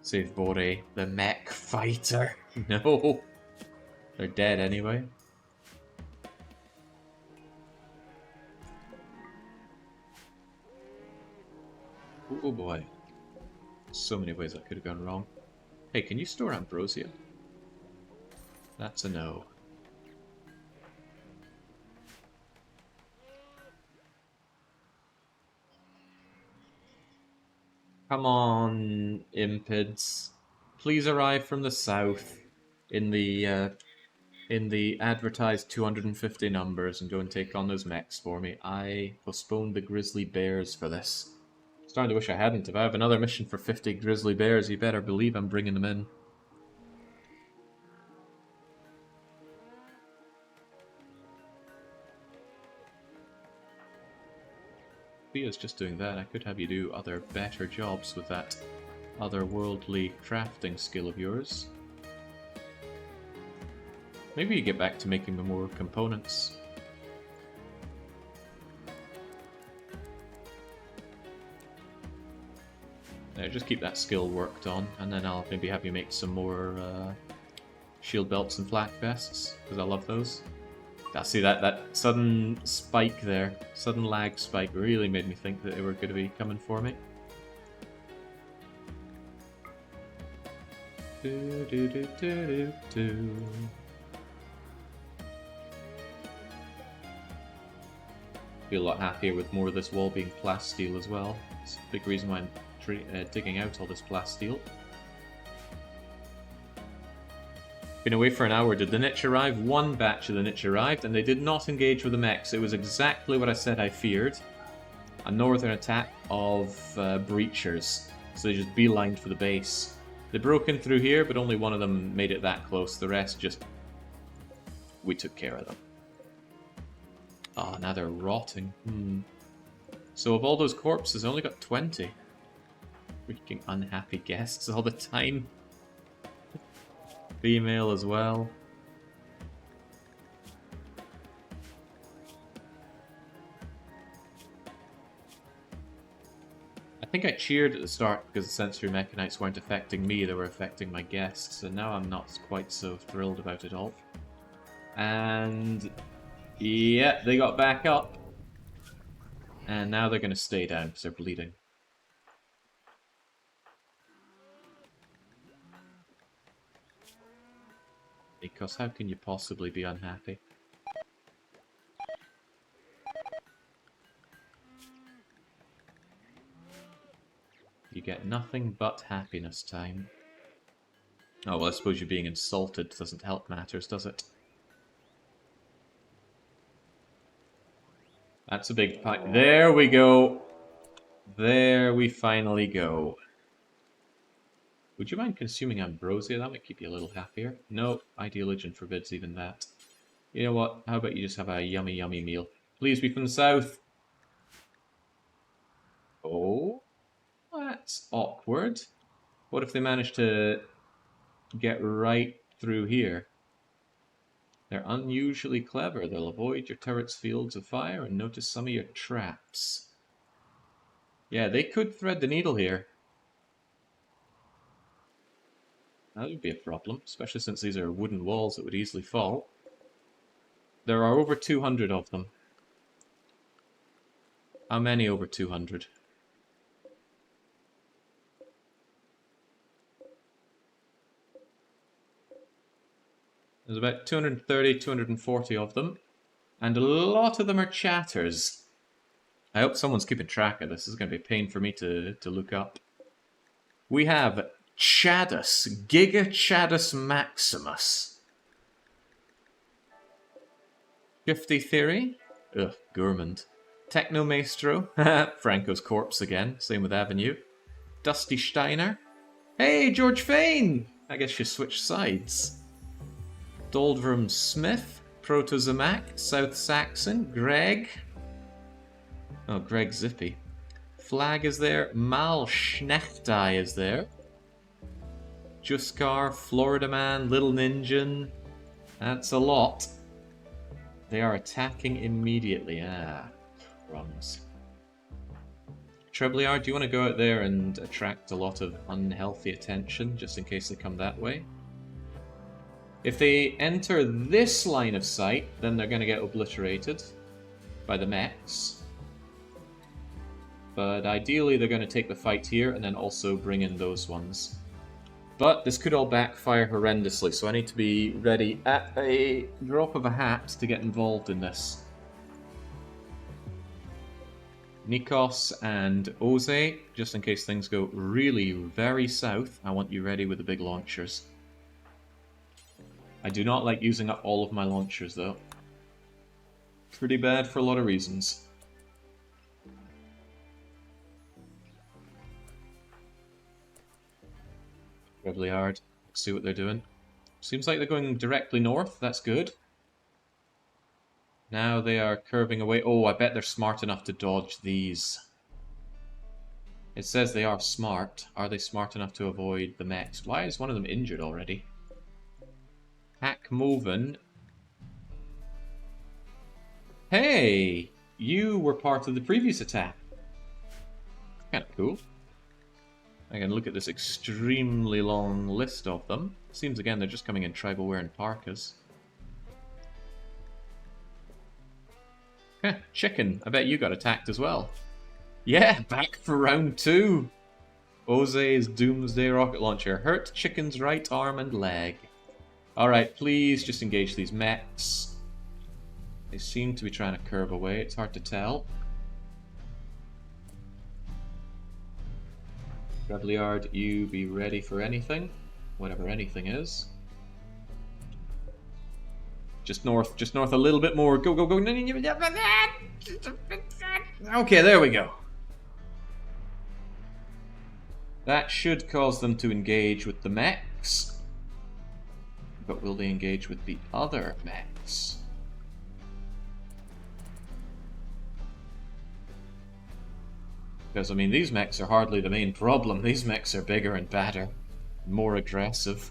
Save Bore, the mech fighter. No, they're dead anyway. Oh boy. So many ways that could have gone wrong. Hey, can you store ambrosia? That's a no. Come on, Impids. Please arrive from the south in the advertised 250 numbers and go and take on those mechs for me. I postponed the grizzly bears for this. Starting to wish I hadn't. If I have another mission for 50 grizzly bears, you better believe I'm bringing them in. Thea's just doing that. I could have you do other better jobs with that otherworldly crafting skill of yours. Maybe you get back to making more components. Just keep that skill worked on, and then I'll maybe have you make some more shield belts and flak vests, because I love those. See, that sudden spike there, sudden lag spike, really made me think that they were going to be coming for me. Feel a lot happier with more of this wall being plasteel as well. It's a big reason why I'm digging out all this plasteel. Been away for an hour. Did the niche arrive? One batch of the niche arrived, and they did not engage with the mechs. It was exactly what I said I feared. A northern attack of breachers. So they just beelined for the base. They broke in through here, but only one of them made it that close. The rest just... we took care of them. Ah, now they're rotting. So of all those corpses, I only got 20. Freaking unhappy guests all the time. Female as well. I think I cheered at the start because the sensory mechanites weren't affecting me, they were affecting my guests, and now I'm not quite so thrilled about it all. And yeah, they got back up. And now they're going to stay down because they're bleeding. Because how can you possibly be unhappy? You get nothing but happiness time. Oh, well, I suppose you're being insulted doesn't help matters, does it? That's a big fight. There we go. There we finally go. Would you mind consuming ambrosia? That might keep you a little happier. No, ideoligion forbids even that. You know what? How about you just have a yummy, yummy meal? Please be from the south. Oh, that's awkward. What if they manage to get right through here? They're unusually clever. They'll avoid your turret's fields of fire and notice some of your traps. Yeah, they could thread the needle here. That would be a problem, especially since these are wooden walls that would easily fall. There are over 200 of them. How many over 200? There's about 230, 240 of them. And a lot of them are chatters. I hope someone's keeping track of this. This is going to be a pain for me to look up. We have Chadus, Giga Chadus Maximus. Shifty Theory. Ugh, Gourmand. Techno Maestro. Franco's corpse again. Same with Avenue. Dusty Steiner. Hey, George Fane! I guess you switched sides. Doldrum Smith. Protozomac. South Saxon. Greg. Oh, Greg Zippy. Flag is there. Mal Schnechtai is there. Juskar, Florida Man, Little Ninjan. That's a lot. They are attacking immediately. Ah, crumbs. Treblyard, do you want to go out there and attract a lot of unhealthy attention, just in case they come that way? If they enter this line of sight, then they're going to get obliterated by the mechs. But ideally they're going to take the fight here and then also bring in those ones. But this could all backfire horrendously, so I need to be ready at a drop of a hat to get involved in this. Nikos and Oze, just in case things go really very south, I want you ready with the big launchers. I do not like using up all of my launchers though. Pretty bad for a lot of reasons. Incredibly hard. Let's see what they're doing. Seems like they're going directly north. That's good. Now they are curving away. Oh, I bet they're smart enough to dodge these. It says they are smart. Are they smart enough to avoid the mechs? Why is one of them injured already? Hack Moven. Hey! You were part of the previous attack. Kinda cool. I can look at this extremely long list of them. Seems again they're just coming in tribal wearing parkas. Heh, Chicken. I bet you got attacked as well. Yeah, back for round 2. Oze's Doomsday Rocket Launcher. Hurt Chicken's right arm and leg. Alright, please just engage these mechs. They seem to be trying to curve away. It's hard to tell. Treblyard, you be ready for anything. Whatever anything is. Just north a little bit more. Go, go, go. Okay, there we go. That should cause them to engage with the mechs. But will they engage with the other mechs? Because, I mean, these mechs are hardly the main problem. These mechs are bigger and badder. More aggressive.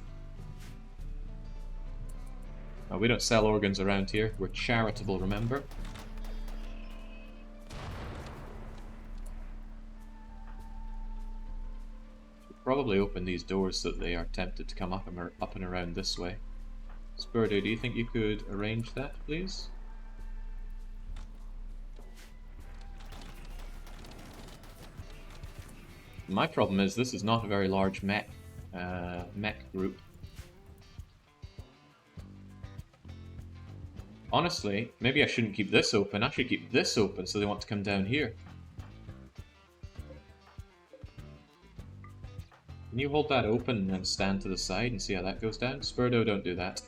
Oh, we don't sell organs around here. We're charitable, remember? Should probably open these doors so that they are tempted to come up and around this way. Spurdo, do you think you could arrange that, please? My problem is this is not a very large mech group. Honestly, maybe I shouldn't keep this open. I should keep this open so they want to come down here. Can you hold that open and then stand to the side and see how that goes down? Spurdo, don't do that.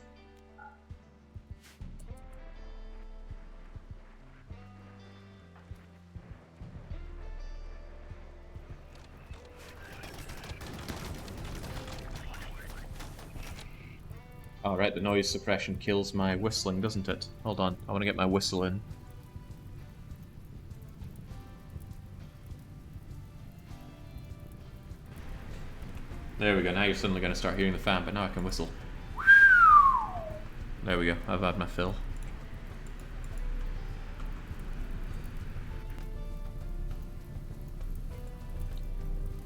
Alright, the noise suppression kills my whistling, doesn't it? Hold on, I want to get my whistle in. There we go, now you're suddenly going to start hearing the fan, but now I can whistle. There we go, I've had my fill.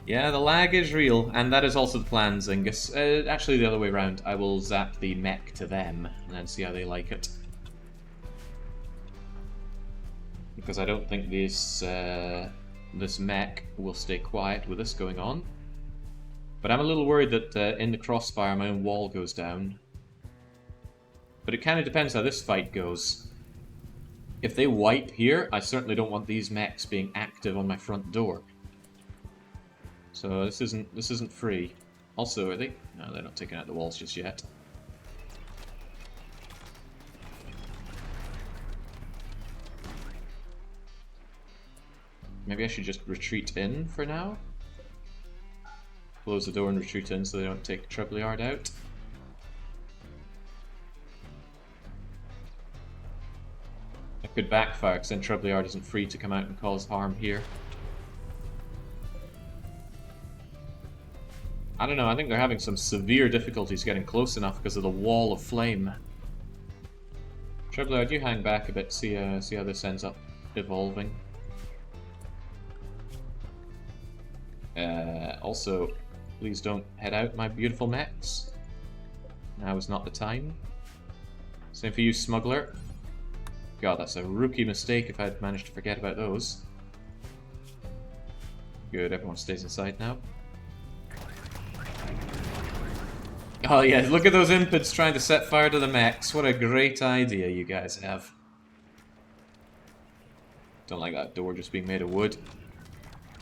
Yeah, the lag is real, and that is also the plan, Zingus. Actually, the other way around. I will zap the mech to them, and then see how they like it. Because I don't think this mech will stay quiet with this going on. But I'm a little worried that in the crossfire my own wall goes down. But it kind of depends how this fight goes. If they wipe here, I certainly don't want these mechs being active on my front door. So this isn't free. Also, are they? No, they're not taking out the walls just yet. Maybe I should just retreat in for now. Close the door and retreat in so they don't take Treble Yard out. It could backfire because then Treble Yard isn't free to come out and cause harm here. I don't know, I think they're having some severe difficulties getting close enough because of the wall of flame. Treble Yard, you hang back a bit, see how this ends up evolving. Also, please don't head out, my beautiful mechs. Now is not the time. Same for you, Smuggler. God, that's a rookie mistake if I'd managed to forget about those. Good, everyone stays inside now. Oh yeah, look at those impids trying to set fire to the mechs. What a great idea you guys have. Don't like that door just being made of wood.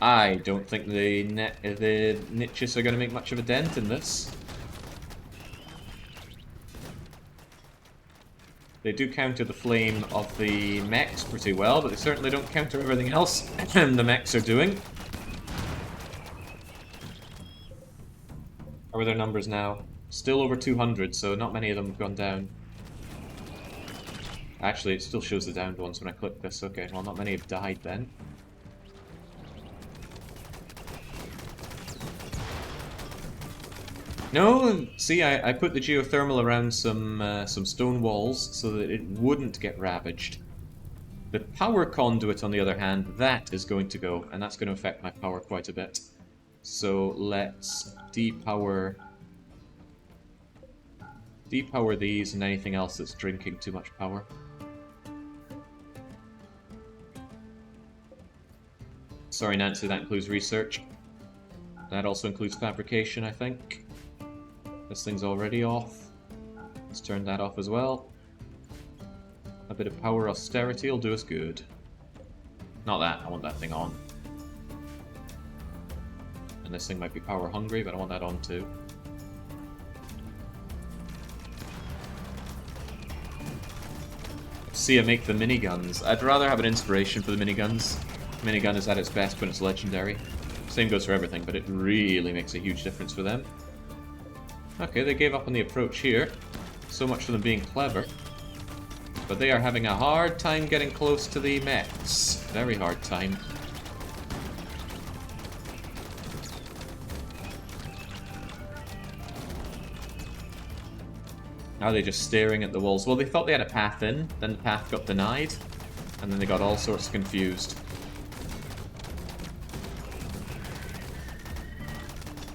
I don't think the niches are going to make much of a dent in this. They do counter the flame of the mechs pretty well, but they certainly don't counter everything else the mechs are doing. How are their numbers now? Still over 200, so not many of them have gone down. Actually, it still shows the downed ones when I click this. Okay, well, not many have died then. No, see, I put the geothermal around some stone walls so that it wouldn't get ravaged. The power conduit, on the other hand, that is going to go, and that's going to affect my power quite a bit. So let's depower these and anything else that's drinking too much power. Sorry, Nancy, that includes research. That also includes fabrication, I think. This thing's already off. Let's turn that off as well. A bit of power austerity will do us good. Not that, I want that thing on. And this thing might be power hungry, but I want that on too. Let's see, I make the miniguns. I'd rather have an inspiration for the miniguns. Minigun is at its best when it's legendary. Same goes for everything, but it really makes a huge difference for them. Okay, they gave up on the approach here. So much for them being clever. But they are having a hard time getting close to the mechs. Very hard time. Now they're just staring at the walls. Well, they thought they had a path in, then the path got denied, and then they got all sorts confused.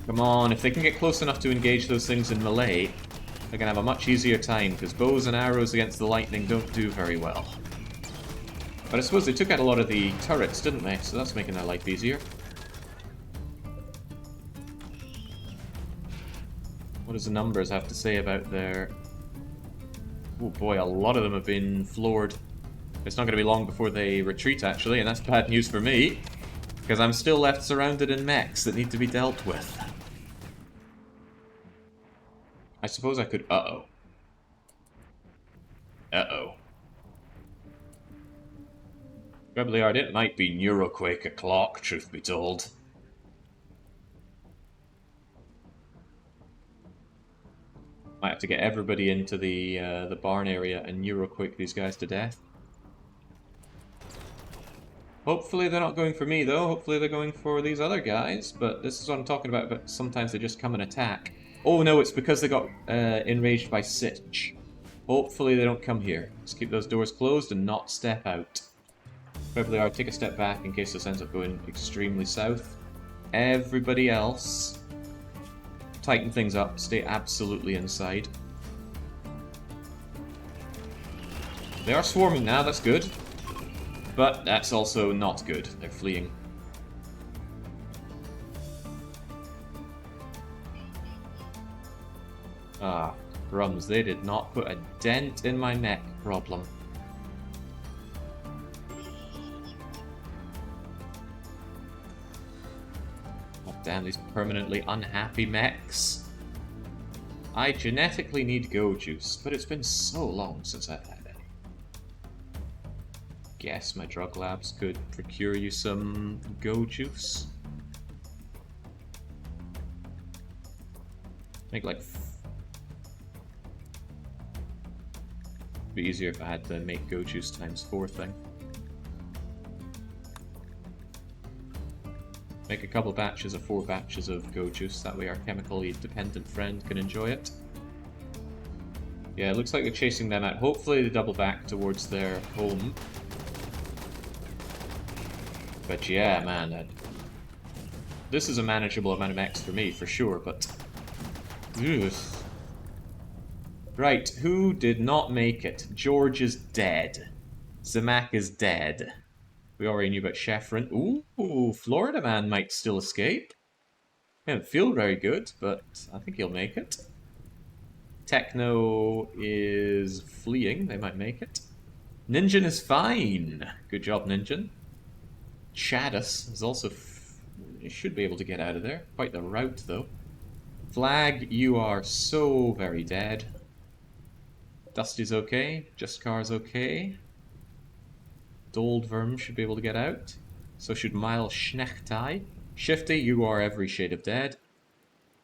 Come on, if they can get close enough to engage those things in melee, they're going to have a much easier time, because bows and arrows against the lightning don't do very well. But I suppose they took out a lot of the turrets, didn't they? So that's making their life easier. What does the numbers have to say about their... Oh boy, a lot of them have been floored. It's not going to be long before they retreat, actually, and that's bad news for me, because I'm still left surrounded in mechs that need to be dealt with. I suppose I could... Uh-oh. Uh-oh. Trebly hard, it might be Neuroquake o'clock, truth be told. Might have to get everybody into the barn area and Neuroquake these guys to death. Hopefully they're not going for me, though. Hopefully they're going for these other guys. But this is what I'm talking about, but sometimes they just come and attack. Oh no, it's because they got enraged by Sitch. Hopefully they don't come here. Just keep those doors closed and not step out. Probably I'll take a step back in case this ends up going extremely south. Everybody else, tighten things up, stay absolutely inside. They are swarming now, that's good. But that's also not good, they're fleeing. Ah, crumbs, they did not put a dent in my mech problem. Oh, damn, these permanently unhappy mechs. I genetically need go juice, but it's been so long since I've had any. Guess my drug labs could procure you some go juice. Make like... It'd be easier if I had the make go juice ×4 thing. Make a couple batches of 4 batches of go juice, that way our chemically dependent friend can enjoy it. Yeah, it looks like they're chasing them out. Hopefully they double back towards their home. But yeah, man, this is a manageable amount of mechs for me, for sure, but... Ugh. Right, who did not make it? George is dead. Zemak is dead. We already knew about Sheffrin. Ooh, Florida Man might still escape. Didn't feel very good, but I think he'll make it. Techno is fleeing. They might make it. Ninjan is fine. Good job, Ninjan. Chadis is also... You should be able to get out of there. Quite the route, though. Flag, you are so very dead. Dusty's okay. Justcar's okay. Doldverm should be able to get out. So should Mile Schnechtai. Shifty, you are every shade of dead.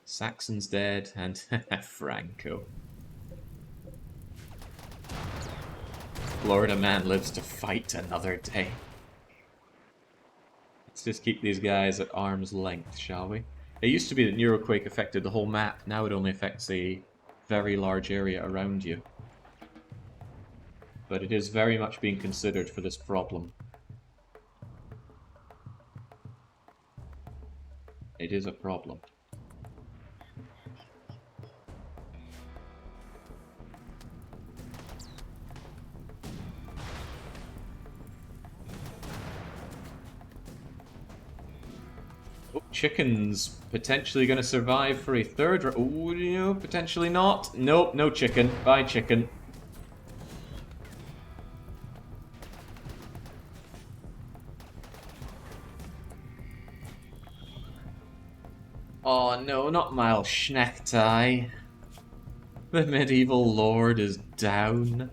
Saxon's dead, and Franco. Florida Man lives to fight another day. Let's just keep these guys at arm's length, shall we? It used to be that Neuroquake affected the whole map, now it only affects a very large area around you. But it is very much being considered for this problem. It is a problem. Oh, chicken's potentially going to survive for a third... Oh, no, potentially not. Nope, no chicken. Bye, chicken. Oh no, not Mile Schnechtai. The medieval lord is down.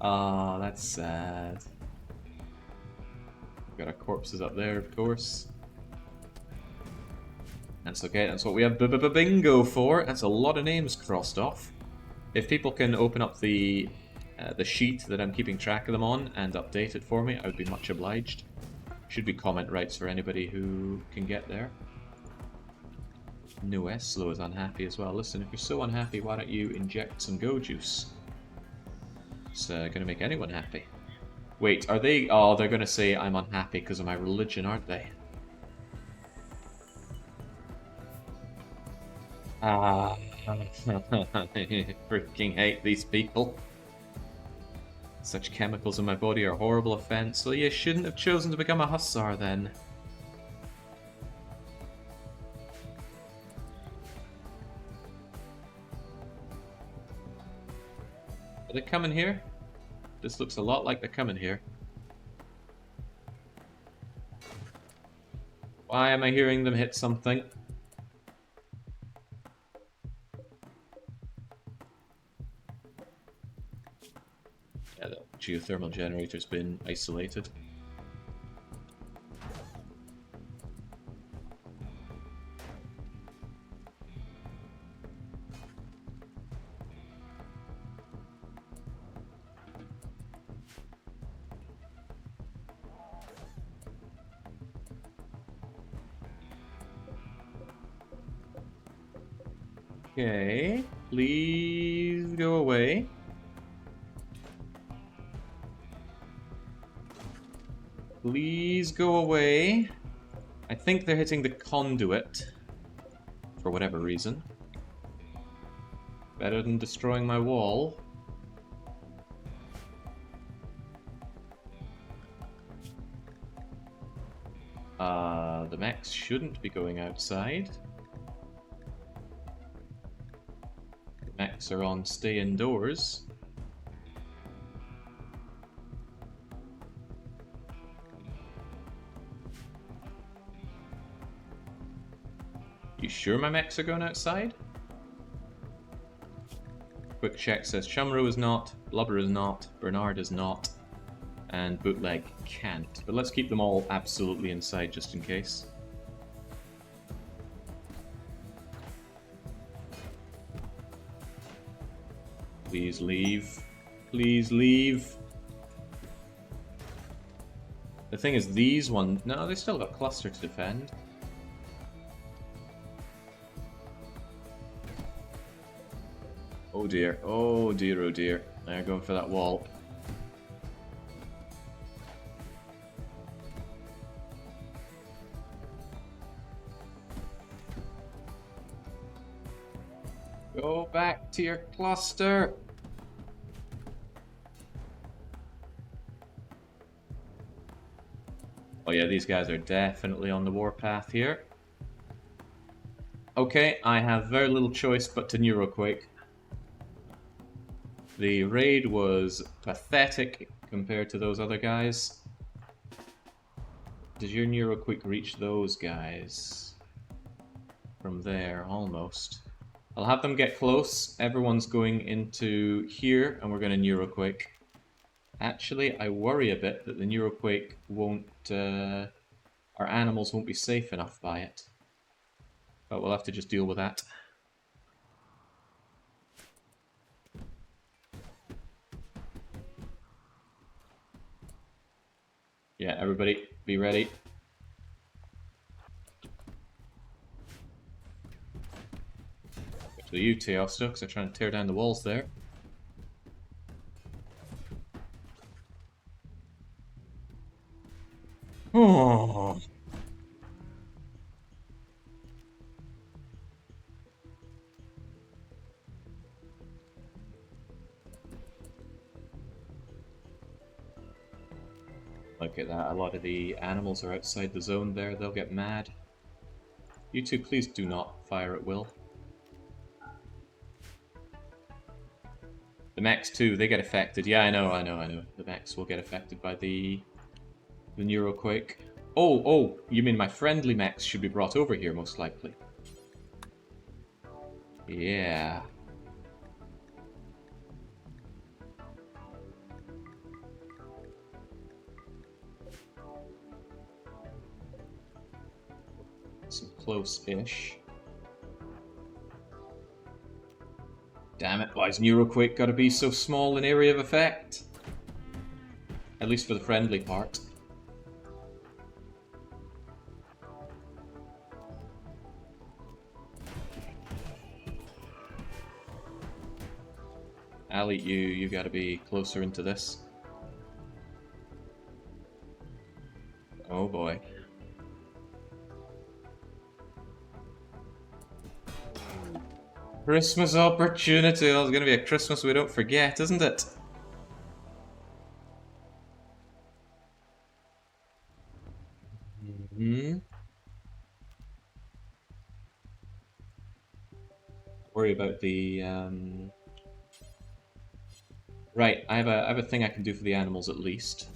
Ah, that's sad. Got our corpses up there, of course. That's okay, that's what we have bingo for. That's a lot of names crossed off. If people can open up the sheet that I'm keeping track of them on and update it for me, I would be much obliged. Should be comment rights for anybody who can get there. No Eslo is unhappy as well. Listen, if you're so unhappy, why don't you inject some go juice? It's gonna make anyone happy. Wait, are they... Oh, they're gonna say I'm unhappy because of my religion, aren't they? Ah, I freaking hate these people. Such chemicals in my body are a horrible offense, so you shouldn't have chosen to become a hussar then. Are they coming here? This looks a lot like they're coming here. Why am I hearing them hit something? Yeah, the geothermal generator's been isolated. Okay, please go away. Please go away. I think they're hitting the conduit, for whatever reason. Better than destroying my wall. The mechs shouldn't be going outside. The mechs are on stay indoors. You sure my mechs are going outside? Quick check says Chumro is not, Blubber is not, Bernard is not, and Bootleg can't. But let's keep them all absolutely inside just in case. Please leave. Please leave. The thing is, these ones... No, they still got Cluster to defend. Oh dear, oh dear, oh dear. They're going for that wall. Go back to your cluster! Oh yeah, these guys are definitely on the warpath here. Okay, I have very little choice but to Neuroquake. The raid was pathetic compared to those other guys. Does your Neuroquake reach those guys? From there, almost. I'll have them get close. Everyone's going into here, and we're going to Neuroquake. Actually, I worry a bit that the Neuroquake won't... our animals won't be safe enough by it. But we'll have to just deal with that. Yeah, everybody, be ready. To the UTL still, because they're trying to tear down the walls there. Oh. Look at that, a lot of the animals are outside the zone there, they'll get mad. You two, please do not fire at will. The mechs too, they get affected. Yeah, I know. The mechs will get affected by the Neuroquake. Oh, you mean my friendly mechs should be brought over here, most likely. Yeah. Some close-ish. Damn it, why's Neuroquake gotta be so small an area of effect? At least for the friendly part. I'll eat you, you gotta be closer into this. Oh boy. Christmas opportunity. Well, it's going to be a Christmas we don't forget, isn't it? Worry about the... Right, I have a thing I can do for the animals at least.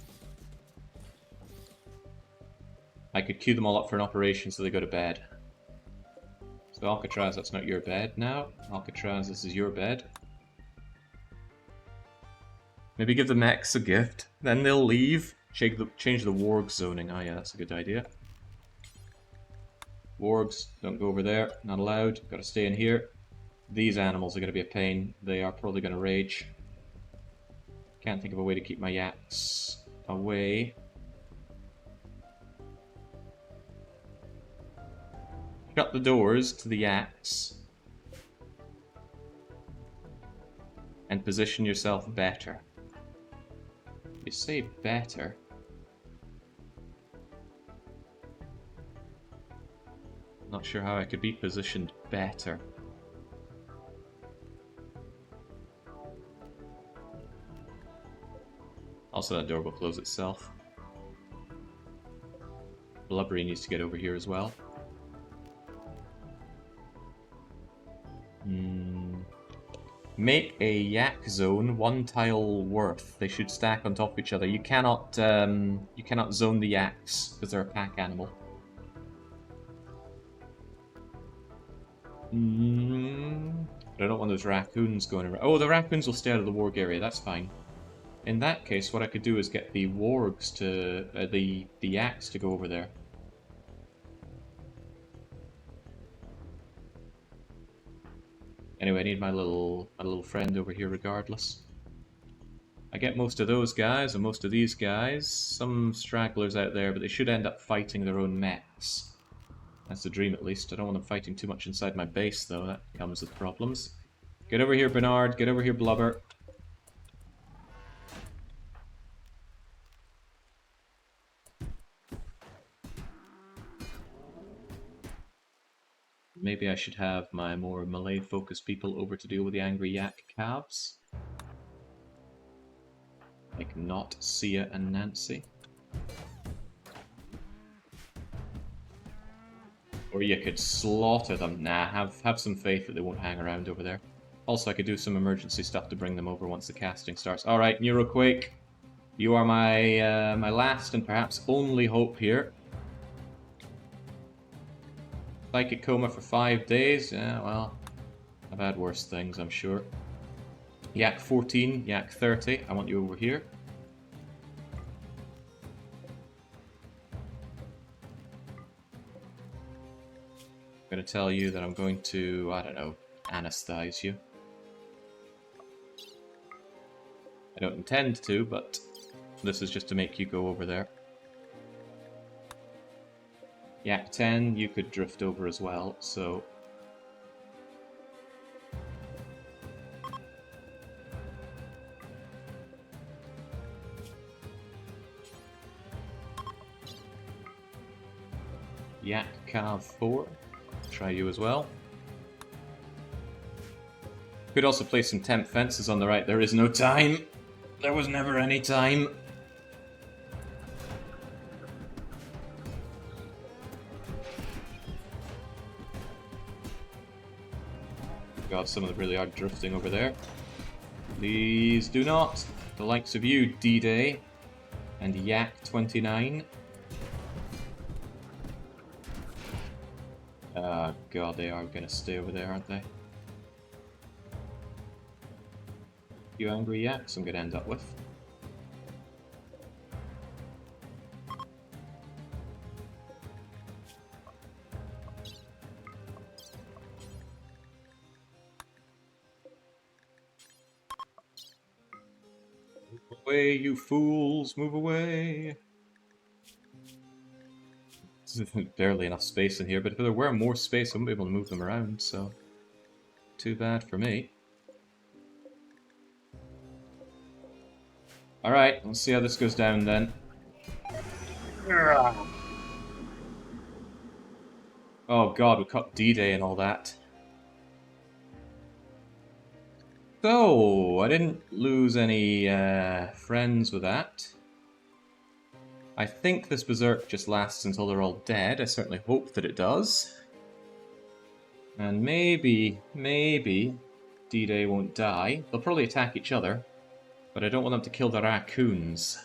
I could queue them all up for an operation so they go to bed. So Alcatraz, that's not your bed now. Alcatraz, this is your bed. Maybe give the mechs a gift, then they'll leave. Change the warg zoning. Oh yeah, that's a good idea. Wargs, don't go over there, not allowed. Gotta stay in here. These animals are gonna be a pain. They are probably gonna rage. Can't think of a way to keep my yaks away. Shut the doors to the yaks. And position yourself better. You say better. Not sure how I could be positioned better. Also, that door will close itself. Blubbery needs to get over here as well. Make a yak zone 1 tile worth. They should stack on top of each other. You cannot zone the yaks because they're a pack animal. But I don't want those raccoons going around. Oh, the raccoons will stay out of the warg area. That's fine. In that case, what I could do is get the wargs to the yaks to go over there. Anyway, I need my little friend over here regardless. I get most of those guys and most of these guys. Some stragglers out there, but they should end up fighting their own mechs. That's the dream, at least. I don't want them fighting too much inside my base, though. That comes with problems. Get over here, Bernard. Get over here, Blubber. Maybe I should have my more melee-focused people over to deal with the angry yak calves. Like not Sia and Nancy. Or you could slaughter them. Nah, have some faith that they won't hang around over there. Also, I could do some emergency stuff to bring them over once the casting starts. Alright, Neuroquake. You are my my last and perhaps only hope here. Psychic coma for 5 days. Yeah, well, I've had worse things, I'm sure. Yak 14, Yak 30. I want you over here. I'm going to tell you that I'm going to, I don't know, anesthetize you. I don't intend to, but this is just to make you go over there. Yak 10, you could drift over as well, so... Yak Cav 4, try you as well. Could also place some temp fences on the right. There is no time! There was never any time! God, some of them really are drifting over there. Please do not. The likes of you, D-Day, and Yak 29. Oh God, they are gonna stay over there, aren't they? You angry yaks I'm gonna end up with. Move away, you fools! Move away! There's barely enough space in here, but if there were more space, I wouldn't be able to move them around, so... Too bad for me. Alright, let's see how this goes down then. Oh God, we caught D-Day and all that. So, I didn't lose any friends with that. I think this berserk just lasts until they're all dead. I certainly hope that it does. And maybe D-Day won't die. They'll probably attack each other, but I don't want them to kill the raccoons.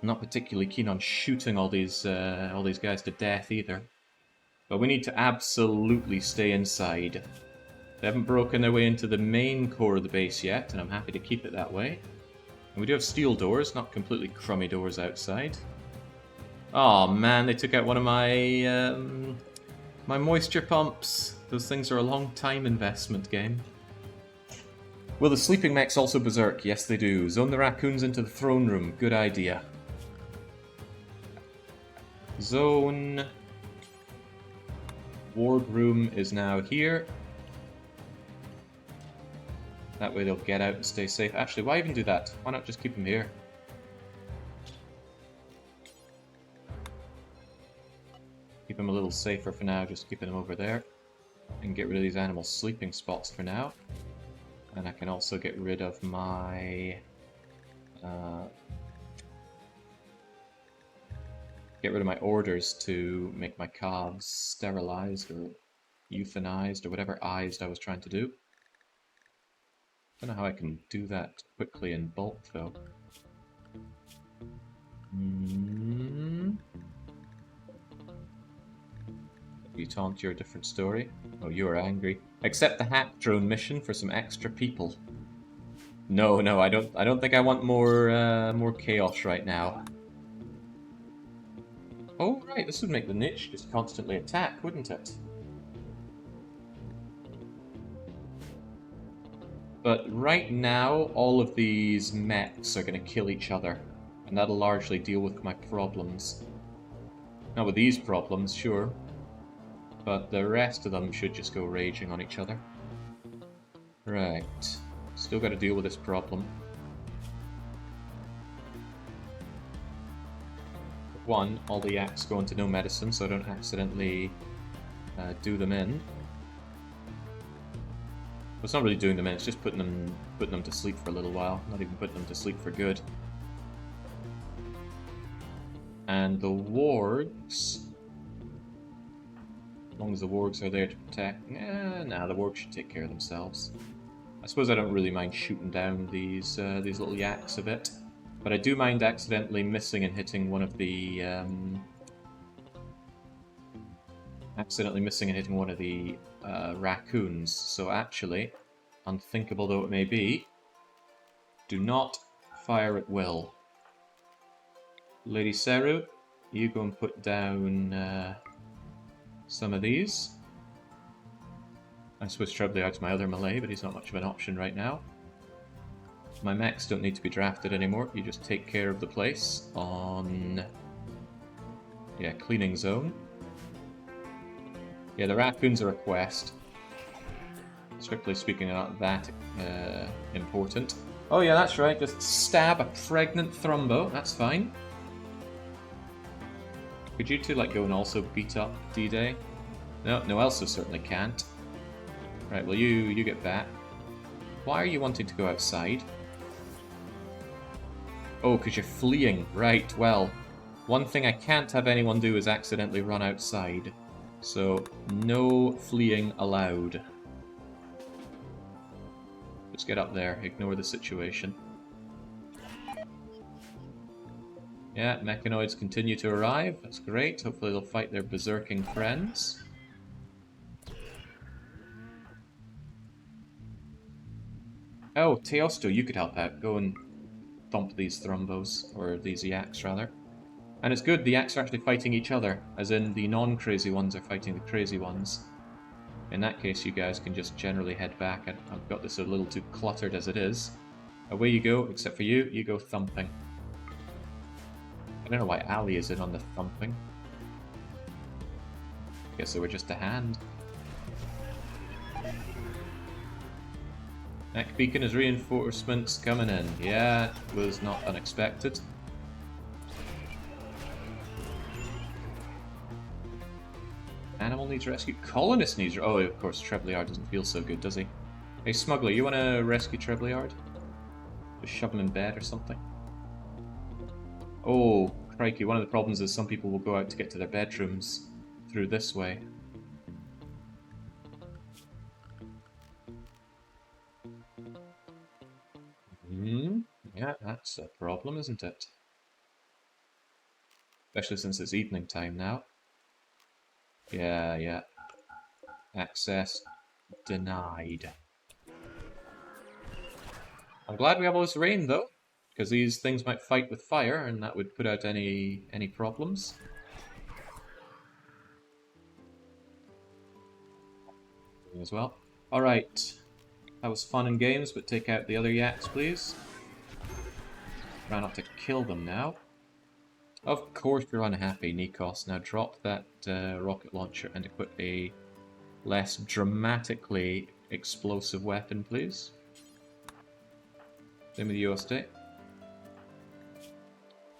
I'm not particularly keen on shooting all these guys to death either. But we need to absolutely stay inside. They haven't broken their way into the main core of the base yet, and I'm happy to keep it that way. And we do have steel doors, not completely crummy doors outside. Oh man, they took out one of my my moisture pumps. Those things are a long time investment game. Will the sleeping mechs also berserk? Yes, they do. Zone the raccoons into the throne room. Good idea. Zone. Ward room is now here. That way they'll get out and stay safe. Actually, why even do that? Why not just keep them here? Keep them a little safer for now, just keeping them over there. And get rid of these animal sleeping spots for now. And I can also get rid of my... get rid of my orders to make my calves sterilized or euthanized or whatever ized I was trying to do. Don't know how I can do that quickly in bulk though. You taunt, you're a different story. Oh, you are angry. Accept the hack drone mission for some extra people. No, I don't think I want more chaos right now. Oh right, this would make the niche just constantly attack, wouldn't it? But right now, all of these mechs are going to kill each other, and that'll largely deal with my problems. Not with these problems, sure, but the rest of them should just go raging on each other. Right, still got to deal with this problem. One, all the yaks go into no medicine, so I don't accidentally do them in. Well, it's not really doing them in, it's just putting them to sleep for a little while, not even putting them to sleep for good. And the wargs... As long as the wargs are there to protect... nah, the wargs should take care of themselves. I suppose I don't really mind shooting down these little yaks a bit. But I do mind accidentally missing and hitting one of the... raccoons. So actually, unthinkable though it may be, do not fire at will. Lady Seru, you go and put down some of these. I suppose Treblyard's my other melee, but he's not much of an option right now. My mechs don't need to be drafted anymore, you just take care of the place on... yeah, cleaning zone. Yeah, the raccoons are a quest. Strictly speaking, they're not that important. Oh yeah, that's right, just stab a pregnant Thrumbo, that's fine. Could you two like go and also beat up D-Day? No, Elsa certainly can't. Right, well you get back. Why are you wanting to go outside? Oh, because you're fleeing. Right, well, one thing I can't have anyone do is accidentally run outside. So, no fleeing allowed. Just get up there, ignore the situation. Yeah, mechanoids continue to arrive, that's great. Hopefully they'll fight their berserking friends. Oh, Teosto, you could help out. Go and thump these Thrumbos, or these yaks rather. And it's good, the yaks are actually fighting each other, as in the non-crazy ones are fighting the crazy ones. In that case, you guys can just generally head back. I've got this a little too cluttered as it is. Away you go, except for you go thumping. I don't know why Ali is in on the thumping. Guess they were just a hand. Mech Beacon is reinforcements coming in. Yeah, it was not unexpected. Animal needs rescue. Colonist needs... oh, of course, Treblyard doesn't feel so good, does he? Hey, Smuggler, you want to rescue Treblyard? Just shove him in bed or something? Oh, crikey, one of the problems is some people will go out to get to their bedrooms through this way. Yeah, that's a problem, isn't it? Especially since it's evening time now. Yeah. Access denied. I'm glad we have all this rain, though, because these things might fight with fire, and that would put out any problems. As well. Alright. That was fun and games, but take out the other yaks, please. Try not to kill them now. Of course you're unhappy, Nikos. Now drop that rocket launcher and equip a less dramatically explosive weapon, please. Same with you, Oste.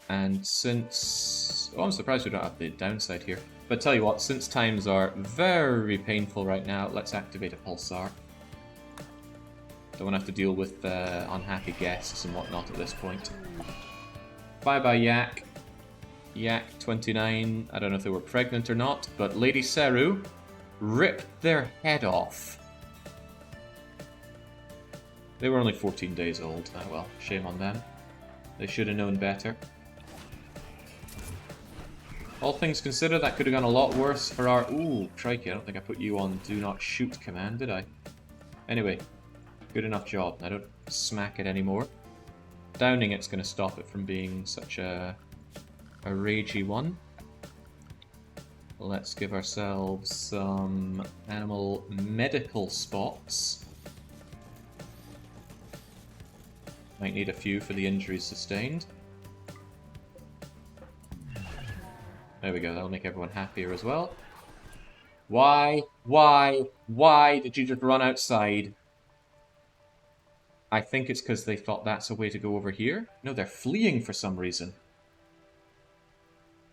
And since... Oh, I'm surprised we don't have the downside here. But tell you what, since times are very painful right now, let's activate a pulsar. Don't want to have to deal with unhappy guests and whatnot at this point. Bye-bye, Yak. Yak 29, I don't know if they were pregnant or not, but Lady Seru ripped their head off. They were only 14 days old. Oh well, shame on them. They should have known better. All things considered, that could have gone a lot worse for our... Ooh, crikey, I don't think I put you on Do Not Shoot command, did I? Anyway, good enough job. I don't smack it anymore. Downing it's going to stop it from being such a ragey one. Let's give ourselves some animal medical spots. Might need a few for the injuries sustained. There we go, that'll make everyone happier as well. Why did you just run outside? I think it's because they thought that's a way to go over here. No, they're fleeing for some reason.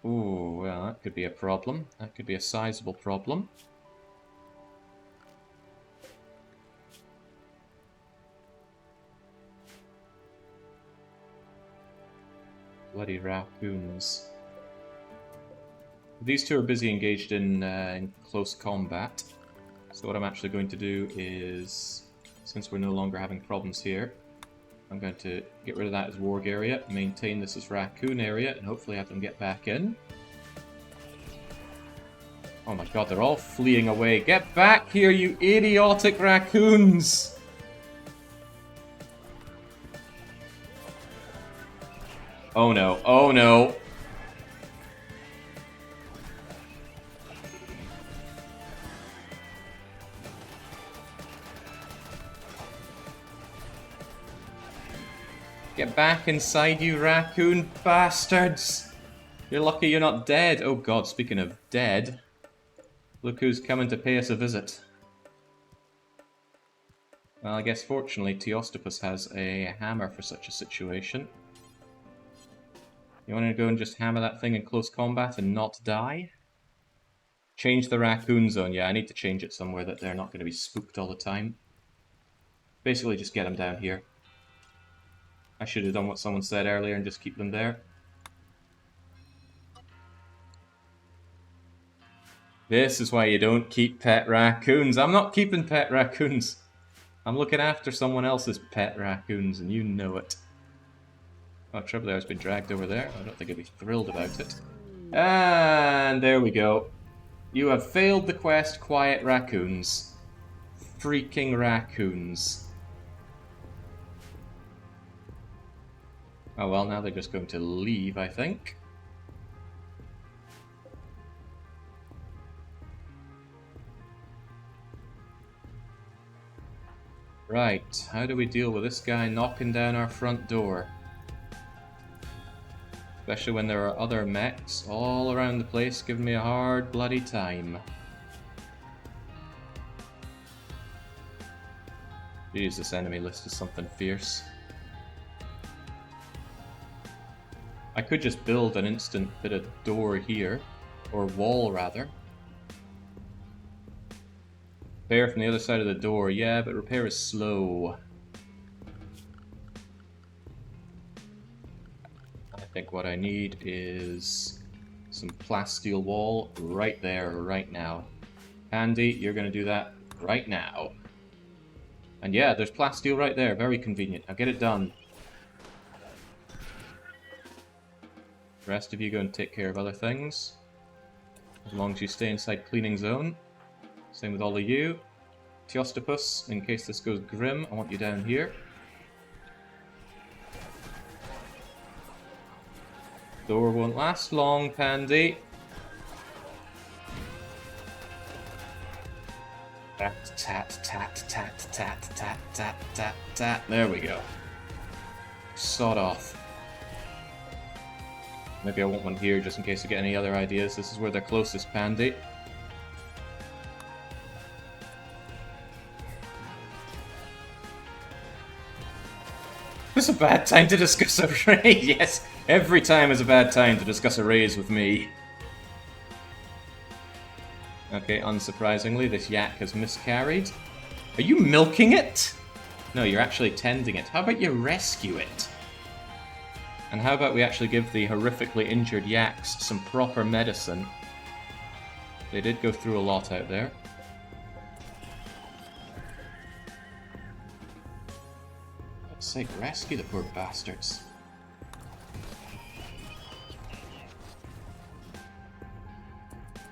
Ooh, well, that could be a problem. That could be a sizable problem. Bloody raccoons. These two are busy engaged in close combat. So what I'm actually going to do is, since we're no longer having problems here, I'm going to get rid of that as Warg area, maintain this as Raccoon area, and hopefully have them get back in. Oh my god, they're all fleeing away. Get back here, you idiotic raccoons! Oh no, oh no. Get back inside, you raccoon bastards! You're lucky you're not dead. Oh god, speaking of dead, look who's coming to pay us a visit. Well, I guess fortunately Teostopus has a hammer for such a situation. You want to go and just hammer that thing in close combat and not die? Change the raccoon zone. Yeah, I need to change it somewhere that they're not going to be spooked all the time. Basically just get them down here. I should have done what someone said earlier and just keep them there. This is why you don't keep pet raccoons. I'm not keeping pet raccoons. I'm looking after someone else's pet raccoons, and you know it. Oh, Trouble has been dragged over there. I don't think I'd be thrilled about it. And there we go. You have failed the quest, Quiet Raccoons. Freaking raccoons. Oh well, now they're just going to leave, I think. Right, how do we deal with this guy knocking down our front door? Especially when there are other mechs all around the place giving me a hard bloody time. Jeez, this enemy list is something fierce. I could just build an instant bit of door here, or wall rather. Repair from the other side of the door, yeah, but repair is slow. I think what I need is some plasteel wall right there, right now. Andy, you're going to do that right now. And yeah, there's plasteel right there, very convenient. Now get it done. The rest of you go and take care of other things. As long as you stay inside cleaning zone. Same with all of you. Teostopus, in case this goes grim, I want you down here. Door won't last long, Pandy. Tat, tat, tat, tat, tat, tat, tat, tat, tat. There we go. Sod off. Maybe I want one here just in case I get any other ideas. This is where they're closest, Pandy. this a bad time to discuss a raid? Yes, every time is a bad time to discuss a raid with me. Okay, unsurprisingly, this yak has miscarried. Are you milking it? No, you're actually tending it. How about you rescue it? And how about we actually give the horrifically injured yaks some proper medicine? They did go through a lot out there. For God's sake, rescue the poor bastards.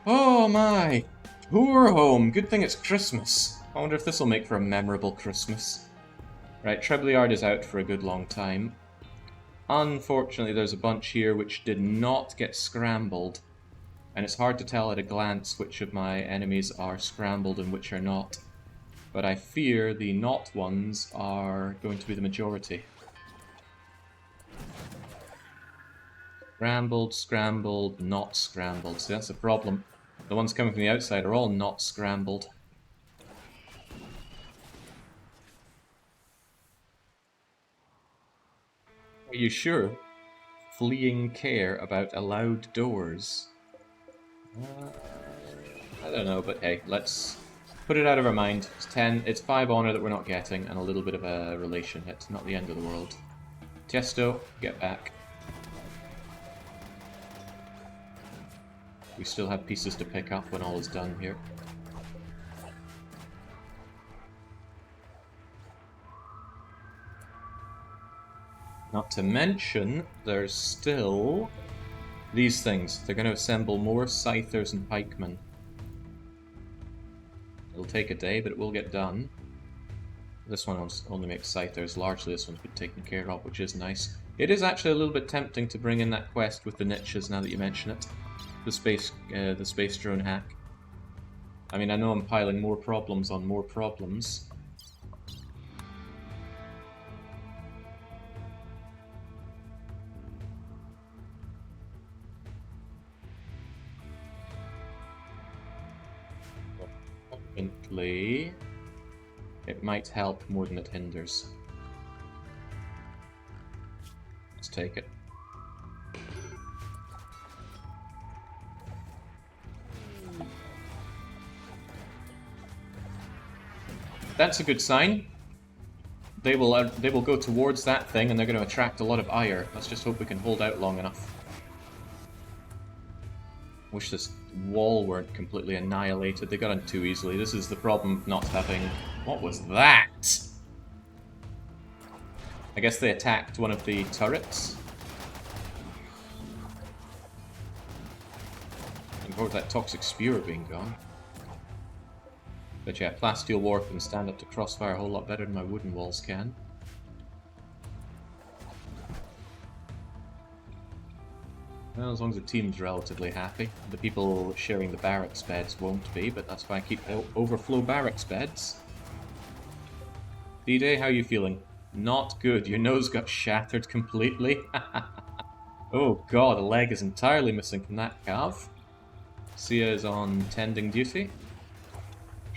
Oh my! Poor home! Good thing it's Christmas. I wonder if this will make for a memorable Christmas. Right, Treblyard is out for a good long time. Unfortunately, there's a bunch here which did not get scrambled. And it's hard to tell at a glance which of my enemies are scrambled and which are not. But I fear the not ones are going to be the majority. Scrambled, not scrambled. So that's the problem. The ones coming from the outside are all not scrambled. Are you sure? Fleeing care about allowed doors. I don't know, but hey, let's put it out of our mind. It's 10, it's 5 honor that we're not getting, and a little bit of a relation hit. Not the end of the world. Tiesto, get back. We still have pieces to pick up when all is done here. Not to mention, there's still these things. They're going to assemble more scythers and pikemen. It'll take a day, but it will get done. This one only makes scythers. Largely this one's been taken care of, which is nice. It is actually a little bit tempting to bring in that quest with the niches now that you mention it. The space drone hack. I mean, I know I'm piling more problems on more problems. Apparently, it might help more than it hinders. Let's take it. That's a good sign. They will go towards that thing, and they're going to attract a lot of ire. Let's just hope we can hold out long enough. Wish this wall weren't completely annihilated. They got in too easily. This is the problem of not having... What was that? I guess they attacked one of the turrets. And of course that toxic spewer being gone. But yeah, plasteel warp can stand up to crossfire a whole lot better than my wooden walls can. Well, as long as the team's relatively happy. The people sharing the barracks beds won't be, but that's why I keep overflow barracks beds. D-Day, how are you feeling? Not good. Your nose got shattered completely. Oh god, a leg is entirely missing from that calf. Sia is on tending duty.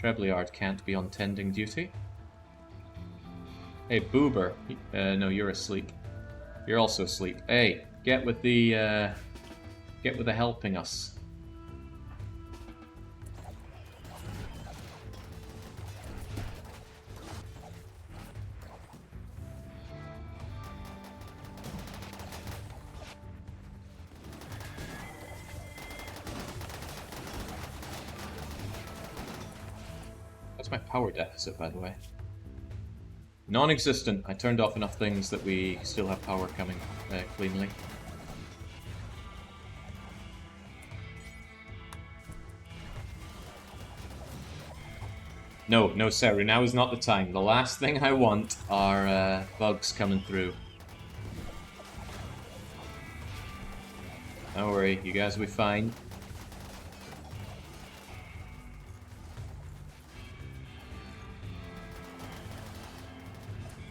Treblyard can't be on tending duty. Hey, Boober. No, you're asleep. You're also asleep. Hey, get with the helping us. That's my power deficit, by the way. Non-existent. I turned off enough things that we still have power coming cleanly. No, no, Seru, now is not the time. The last thing I want are bugs coming through. Don't worry, you guys will be fine.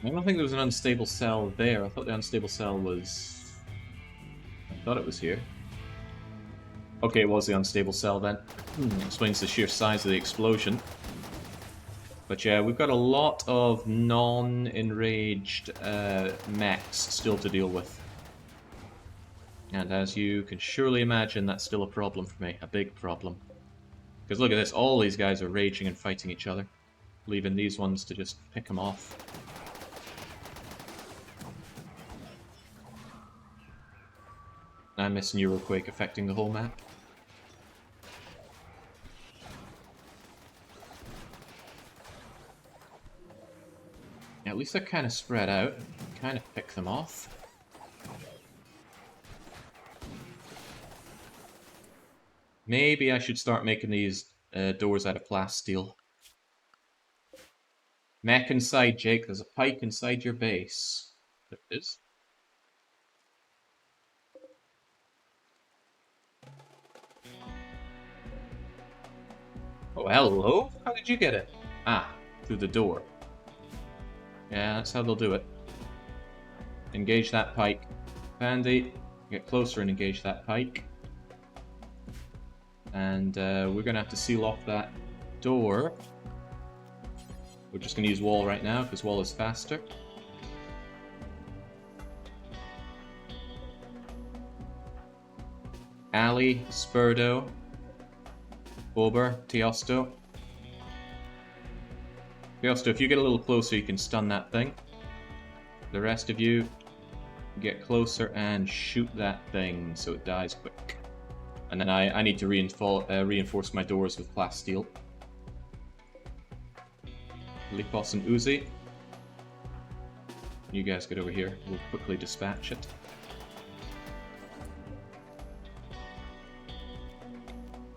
I don't think there was an unstable cell there. I thought the unstable cell was... I thought it was here. Okay, it was the unstable cell then. Explains the sheer size of the explosion. But yeah, we've got a lot of non-enraged mechs still to deal with. And as you can surely imagine, that's still a problem for me. A big problem. Because look at this, all these guys are raging and fighting each other. Leaving these ones to just pick them off. I miss Neuroquake affecting the whole map. Yeah, at least they're kind of spread out. Kind of pick them off. Maybe I should start making these doors out of plasteel. Mech inside, Jake. There's a pike inside your base. There it is. Oh, hello? How did you get it? Ah, through the door. Yeah, that's how they'll do it. Engage that pike. Pandy, get closer and engage that pike. And we're going to have to seal off that door. We're just going to use wall right now, because wall is faster. Ali, Spurdo, Bober, Teosto. Teosto, if you get a little closer, you can stun that thing. The rest of you, get closer and shoot that thing so it dies quick. And then I need to reinforce my doors with plasteel. Lipos and Uzi. You guys get over here. We'll quickly dispatch it.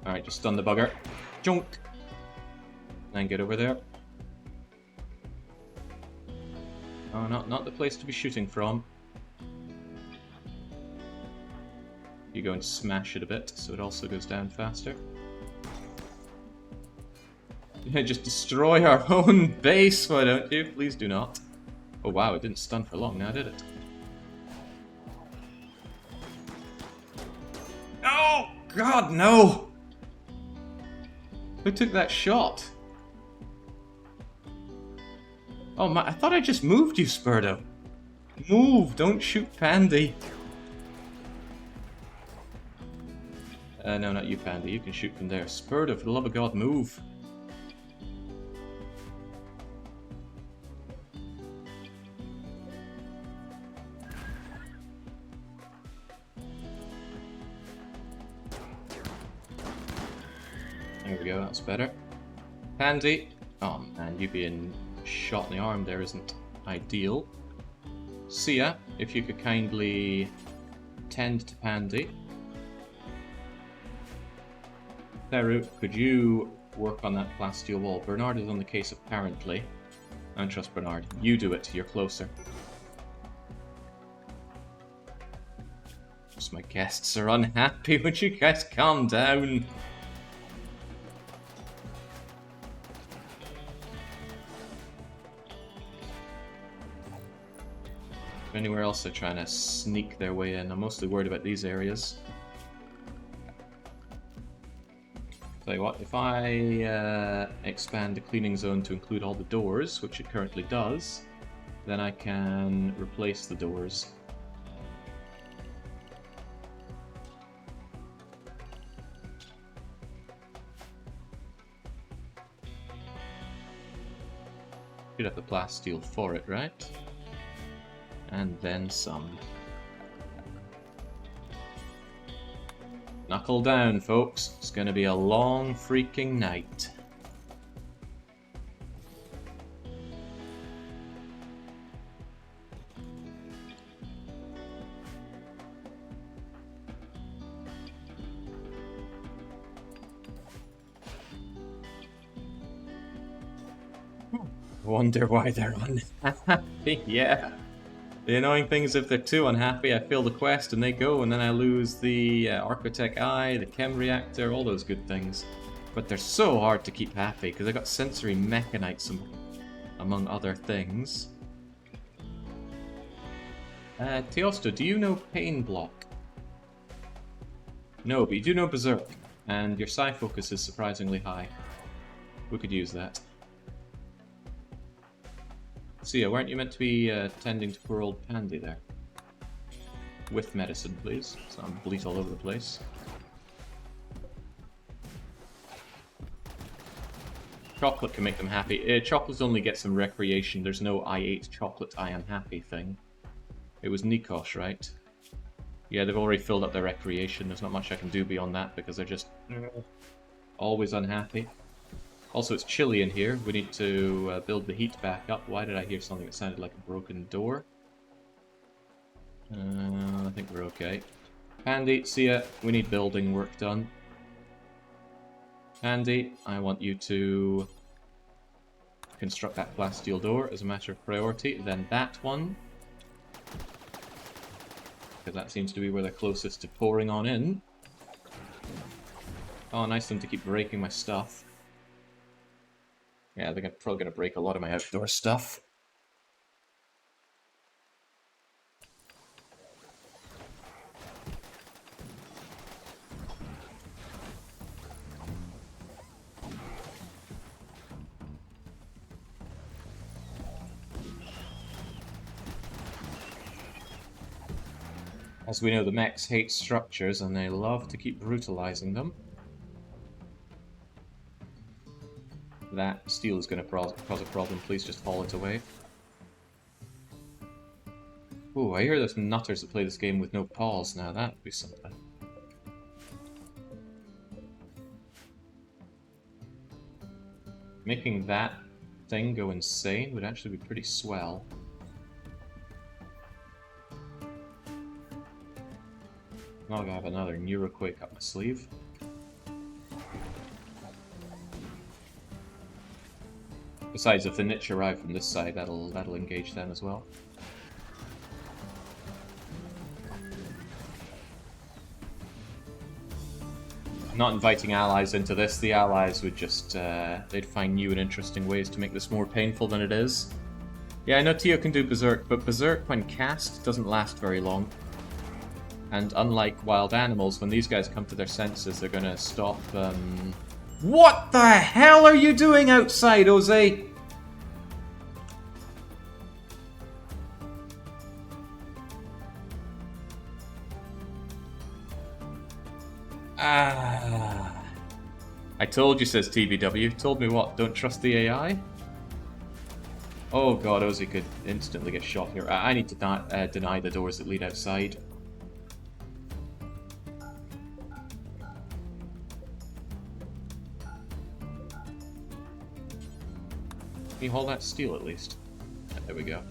Alright, just stun the bugger. Junk! And get over there. Oh, not the place to be shooting from. You go and smash it a bit, so it also goes down faster. Yeah, just destroy our own base, why don't you? Please do not. Oh wow, it didn't stun for long now, did it? Oh, God, no! Who took that shot? Oh my, I thought I just moved you, Spurdo. Move, don't shoot Pandy. No, not you, Pandy. You can shoot from there. Spurdo, for the love of God, move. There we go, that's better. Pandy. Oh man, you being shot in the arm there isn't ideal. Sia, if you could kindly tend to Pandy. Theru, could you work on that plasteel wall? Bernard is on the case apparently. I don't trust Bernard. You do it, you're closer. Just my guests are unhappy. Would you guys calm down? Anywhere else they're trying to sneak their way in. I'm mostly worried about these areas. Tell you what, if I expand the cleaning zone to include all the doors, which it currently does, then I can replace the doors. Should have the plasteel for it, right? And then some. Knuckle down, folks. It's gonna be a long freaking night. Wonder why they're unhappy. Yeah. The annoying thing is if they're too unhappy, I fail the quest and they go, and then I lose the Architect Eye, the Chem Reactor, all those good things. But they're so hard to keep happy, because I got Sensory Mechanites among other things. Teosto, do you know Pain Block? No, but you do know Berserk, and your Psi Focus is surprisingly high. We could use that. Sia, weren't you meant to be tending to poor old Pandy there? With medicine, please. So I'm bleed all over the place. Chocolate can make them happy. Chocolate only gets some recreation. There's no I ate chocolate, I am happy thing. It was Nikos, right? Yeah, they've already filled up their recreation. There's not much I can do beyond that because they're just always unhappy. Also, it's chilly in here. We need to build the heat back up. Why did I hear something that sounded like a broken door? I think we're okay. Andy, see ya. We need building work done. Andy, I want you to construct that plasteel door as a matter of priority. Then that one. Because that seems to be where they're closest to pouring on in. Oh, nice of them to keep breaking my stuff. Yeah, they're probably going to break a lot of my outdoor stuff. As we know, the mechs hate structures and they love to keep brutalizing them. That steel is going to cause a problem. Please just haul it away. Ooh, I hear there's nutters that play this game with no pause now. That would be something. Making that thing go insane would actually be pretty swell. Now I have another Neuroquake up my sleeve. Besides, if the niche arrive from this side, that'll engage them as well. Not inviting allies into this. The allies would just they'd find new and interesting ways to make this more painful than it is. Yeah, I know Tio can do Berserk, but Berserk, when cast, doesn't last very long. And unlike wild animals, when these guys come to their senses, they're gonna stop, What the hell are you doing outside, Jose? I told you, says TBW. Told me what? Don't trust the AI? Oh god, Ozzy could instantly get shot here. I need to deny the doors that lead outside. Can you hold that steel at least? There we go.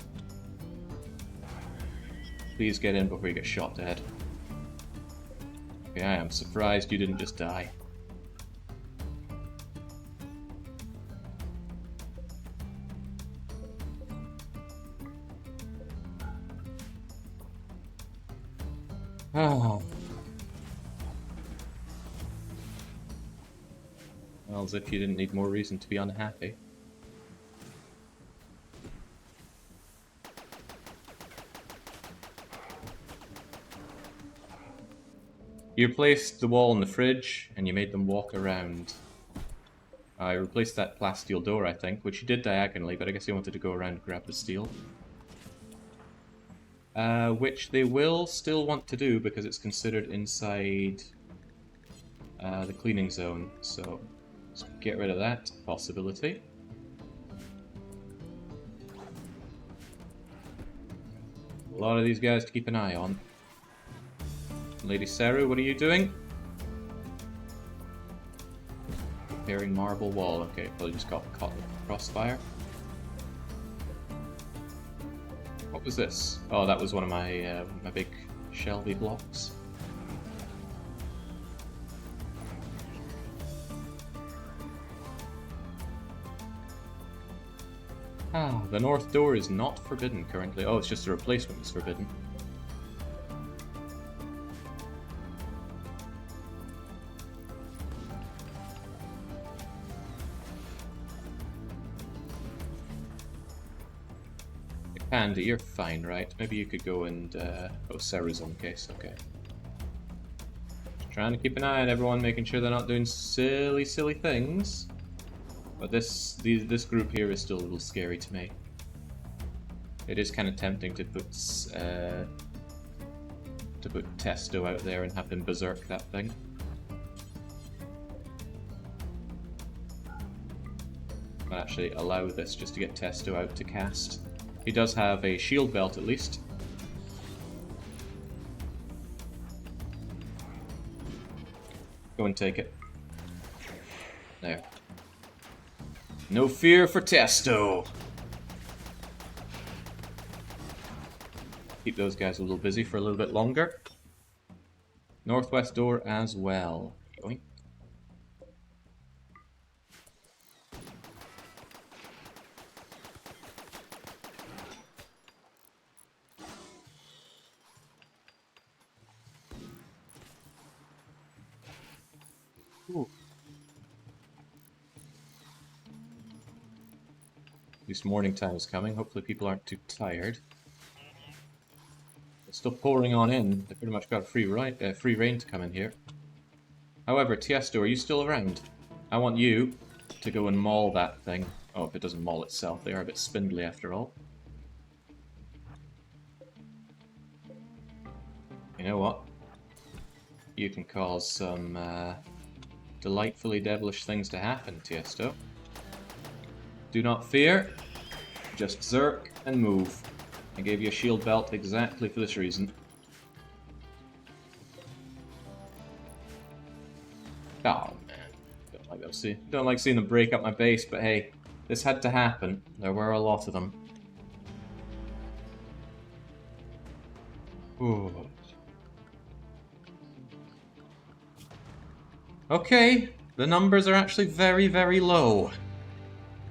Please get in before you get shot dead. Okay, I am surprised you didn't just die. Oh. Well, as if you didn't need more reason to be unhappy. You replaced the wall in the fridge, and you made them walk around. I replaced that plasteel door, I think, which you did diagonally, but I guess you wanted to go around and grab the steel. Which they will still want to do, because it's considered inside the cleaning zone, so let's get rid of that possibility. A lot of these guys to keep an eye on. Lady Saru, what are you doing? Repairing marble wall. Okay, probably just got caught with crossfire. What was this? Oh, that was one of my my big shelvy blocks. Ah, the north door is not forbidden currently. Oh, it's just a replacement that's forbidden. Andy, you're fine, right? Maybe you could go and... oh, Sarah's on case, okay. Just trying to keep an eye on everyone, making sure they're not doing silly things. But this group here is still a little scary to me. It is kind of tempting to put Testo out there and have him berserk that thing. I'll actually allow this just to get Testo out to cast. He does have a shield belt at least. Go and take it. There. No fear for Testo! Keep those guys a little busy for a little bit longer. Northwest door as well. Yoink. Ooh. At least morning time is coming. Hopefully people aren't too tired. It's still pouring on in. They pretty much got a free reign to come in here. However, Tiesto, are you still around? I want you to go and maul that thing. Oh, if it doesn't maul itself. They are a bit spindly after all. You know what? You can cause some delightfully devilish things to happen, Tiesto. Do not fear. Just zerk and move. I gave you a shield belt exactly for this reason. Oh man, don't like seeing them break up my base, but hey, this had to happen. There were a lot of them. Ooh. Okay, the numbers are actually very, very low.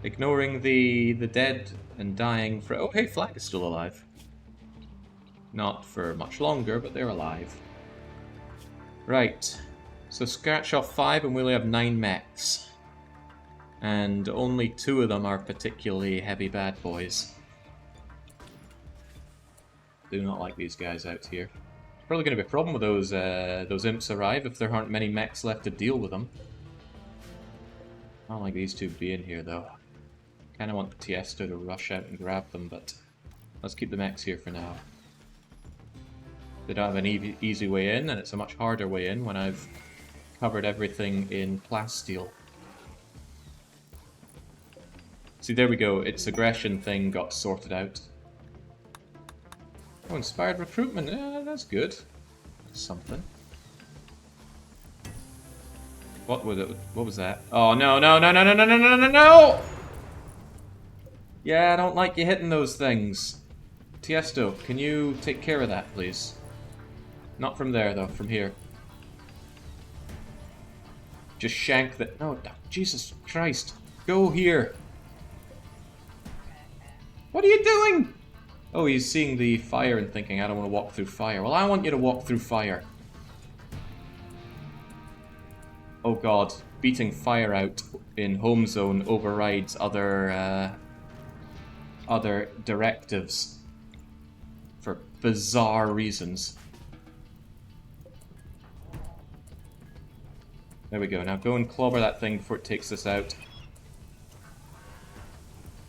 Ignoring the dead and dying for... Oh, hey, Flag is still alive. Not for much longer, but they're alive. Right. So scratch off 5 and we only have 9 mechs. And only 2 of them are particularly heavy bad boys. Do not like these guys out here. Probably going to be a problem with those imps arrive if there aren't many mechs left to deal with them. I don't like these two being here though. Kind of want Tiesto to rush out and grab them, but let's keep the mechs here for now. They don't have an easy way in, and it's a much harder way in when I've covered everything in plasteel. See, there we go. Its aggression thing got sorted out. Oh, inspired recruitment. That's good. That's something. What was it? What was that? Oh no! No! No! No! No! No! No! No! No! No! Yeah, I don't like you hitting those things. Tiesto, can you take care of that, please? Not from there, though. From here. Just shank that. No, Jesus Christ. Go here. What are you doing? Oh, he's seeing the fire and thinking, I don't want to walk through fire. Well, I want you to walk through fire. Oh god, beating fire out in home zone overrides other directives for bizarre reasons. There we go. Now go and clobber that thing before it takes this out.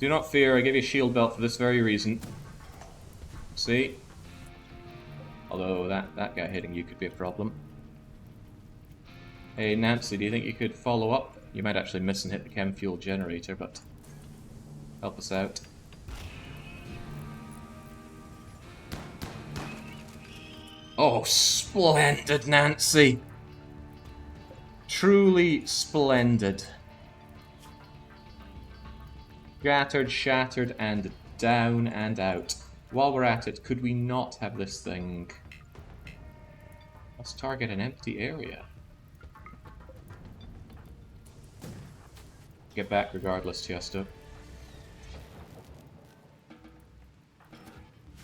Do not fear, I gave you a shield belt for this very reason. See? Although that guy hitting you could be a problem. Hey Nancy, do you think you could follow up? You might actually miss and hit the chem fuel generator, but help us out. Oh, splendid, Nancy! Truly splendid. Shattered, and down and out. While we're at it, could we not have this thing? Let's target an empty area. Get back regardless, Tiesto.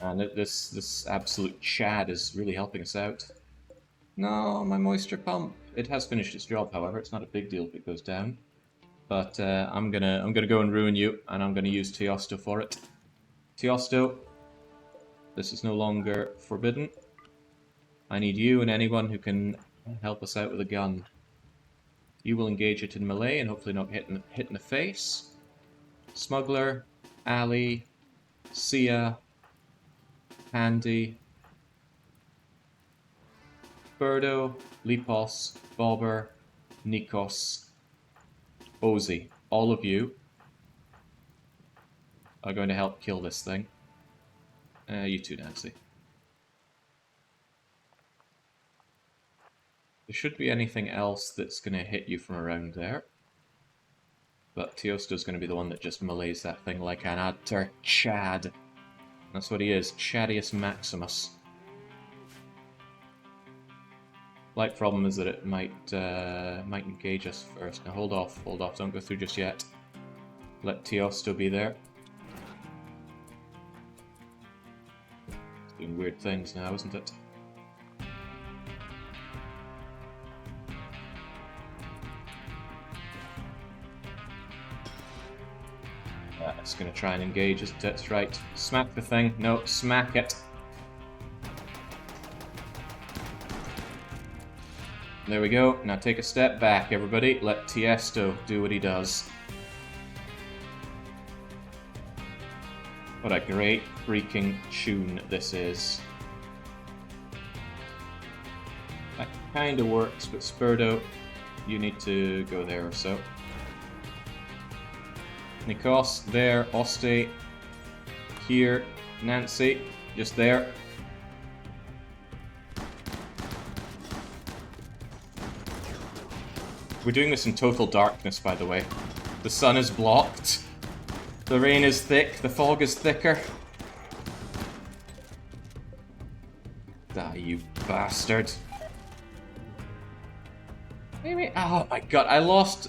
And this absolute Chad is really helping us out. No, my moisture pump. It has finished its job, however. It's not a big deal if it goes down. But I'm gonna go and ruin you, and I'm gonna use Tiesto for it. Tiesto, this is no longer forbidden. I need you and anyone who can help us out with a gun. You will engage it in melee and hopefully not hit in the face. Smuggler, Ali, Sia, Pandy, Birdo, Lipos, Bobber, Nikos, Ozzy. All of you are going to help kill this thing. You too, Nancy. There should be anything else that's going to hit you from around there. But Teosto's going to be the one that just melees that thing like an utter Chad. That's what he is, Chadius Maximus. Slight problem is that it might engage us first. Now hold off, don't go through just yet. Let Teosto be there. It's doing weird things now, isn't it? It's going to try and engage, isn't it? That's right. Smack the thing. No, smack it. There we go. Now take a step back, everybody. Let Tiesto do what he does. What a great freaking tune this is. That kind of works, but Spurdo, you need to go there or so. Nikos, there. Oste, here. Nancy, just there. We're doing this in total darkness, by the way. The sun is blocked. The rain is thick. The fog is thicker. Die, you bastard. Wait. Oh my god, I lost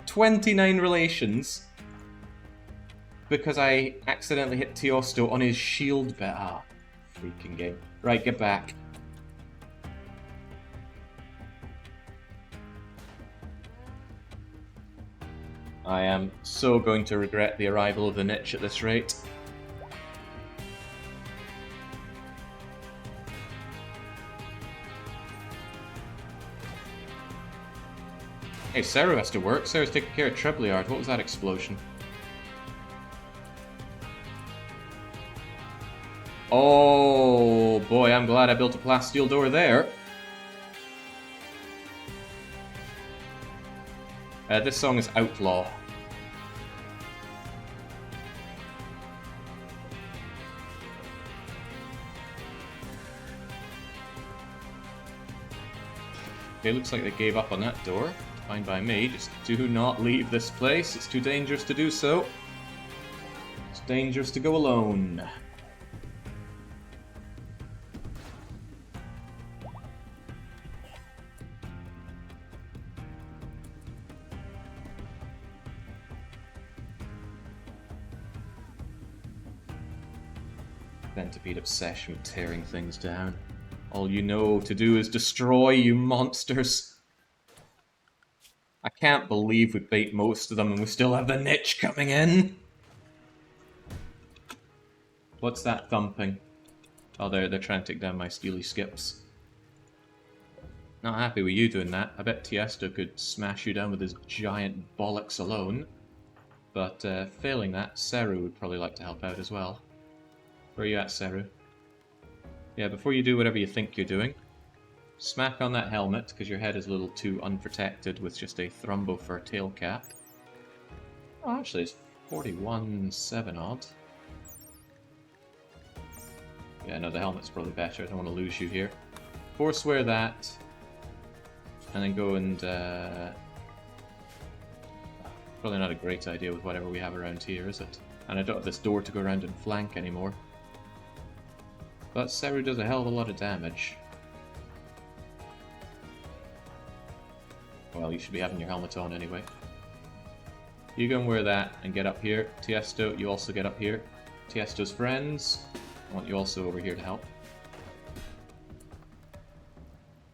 29 relations because I accidentally hit Teosto on his shield bit. Ah, freaking game. Right, get back. I am so going to regret the arrival of the niche at this rate. Hey, Seru has to work. Seru's taking care of Treblyard. What was that explosion? Oh boy, I'm glad I built a plasteel door there. This song is Outlaw. Okay, looks like they gave up on that door. Fine by me, just do not leave this place. It's too dangerous to do so. It's dangerous to go alone. Centipede obsession with tearing things down. All you know to do is destroy, you monsters. I can't believe we beat most of them and we still have the niche coming in. What's that thumping? Oh, they're trying to take down my steely skips. Not happy with you doing that. I bet Tiesto could smash you down with his giant bollocks alone. But failing that, Seru would probably like to help out as well. Where are you at, Seru? Yeah, before you do whatever you think you're doing, smack on that helmet, because your head is a little too unprotected with just a Thrumbo for a tail cap. Oh, actually, it's 41-7 odd. Yeah, no, the helmet's probably better. I don't want to lose you here. Forswear that, and then go and... probably not a great idea with whatever we have around here, is it? And I don't have this door to go around and flank anymore. But Seru does a hell of a lot of damage. Well, you should be having your helmet on anyway. You go and wear that and get up here. Tiesto, you also get up here. Tiesto's friends, I want you also over here to help.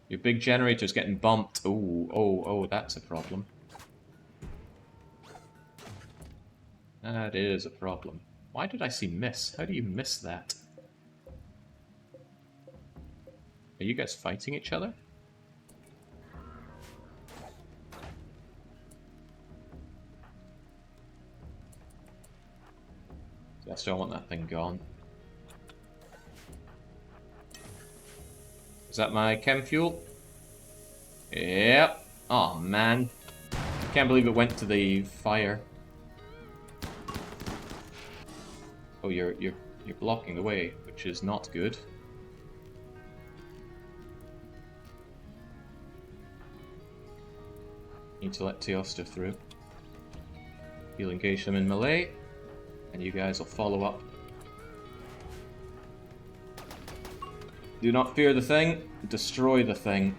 Your big generator's getting bumped. Oh, that's a problem. That is a problem. Why did I see miss? How do you miss that? Are you guys fighting each other? I still want that thing gone. Is that my chem fuel? Yep. Oh man. Can't believe it went to the fire. Oh, you're blocking the way, which is not good. Need to let Teosta through. He'll engage them in melee, and you guys will follow up. Do not fear the thing, destroy the thing.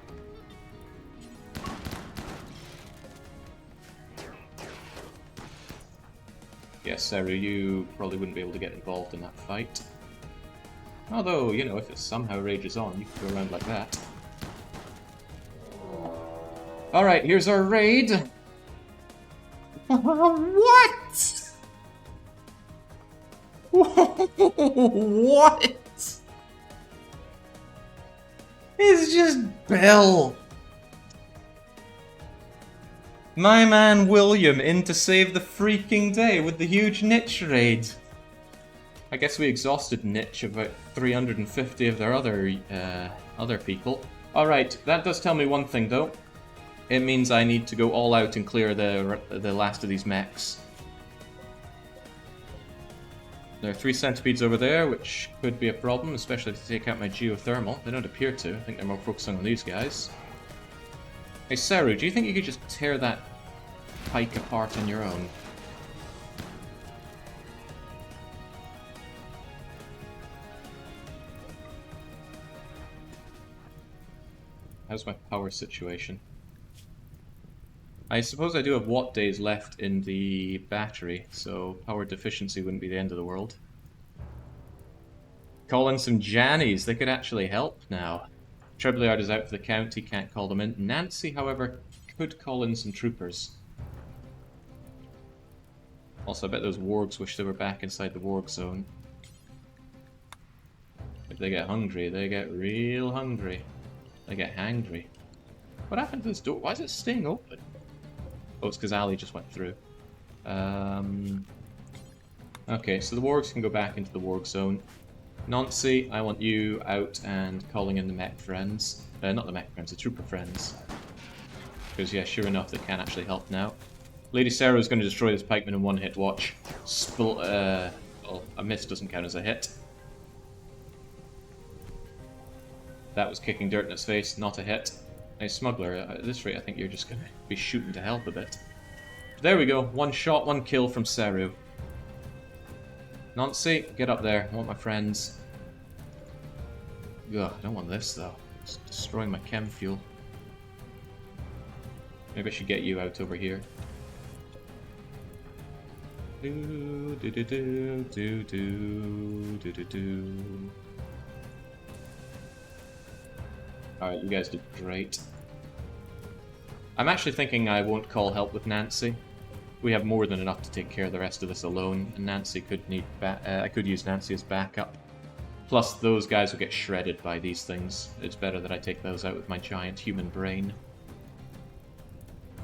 Yes, Seru, you probably wouldn't be able to get involved in that fight. Although, you know, if it somehow rages on, you can go around like that. Alright, here's our raid. What? What? It's just Bill. My man William in to save the freaking day with the huge niche raid. I guess we exhausted niche about 350 of their other people. Alright, that does tell me one thing though. It means I need to go all out and clear the last of these mechs. There are 3 centipedes over there, which could be a problem, especially if they take out my geothermal. They don't appear to. I think they're more focusing on these guys. Hey, Seru, do you think you could just tear that pike apart on your own? How's my power situation? I suppose I do have watt days left in the battery, so power deficiency wouldn't be the end of the world. Call in some Jannies, they could actually help now. Treblyard is out for the count, he can't call them in. Nancy, however, could call in some troopers. Also, I bet those wargs wish they were back inside the warg zone. If they get hungry, they get real hungry. They get hangry. What happened to this door? Why is it staying open? Oh, it's because Ali just went through. Okay, so the wargs can go back into the warg zone. Nancy, I want you out and calling in the mech friends. Not the mech friends, the trooper friends. Because, yeah, sure enough, they can actually help now. Lady Sarah is going to destroy this pikeman in one hit, watch. Well, a miss doesn't count as a hit. That was kicking dirt in its face, not a hit. Hey, Smuggler, at this rate I think you're just going to be shooting to help a bit. There we go, 1 shot, 1 kill from Seru. Nancy, get up there, I want my friends. Ugh, I don't want this though. It's destroying my chem fuel. Maybe I should get you out over here. Do do do do do do do do do. Alright, you guys did great. I'm actually thinking I won't call help with Nancy. We have more than enough to take care of the rest of this alone, and Nancy could need I could use Nancy as backup. Plus, those guys will get shredded by these things. It's better that I take those out with my giant human brain.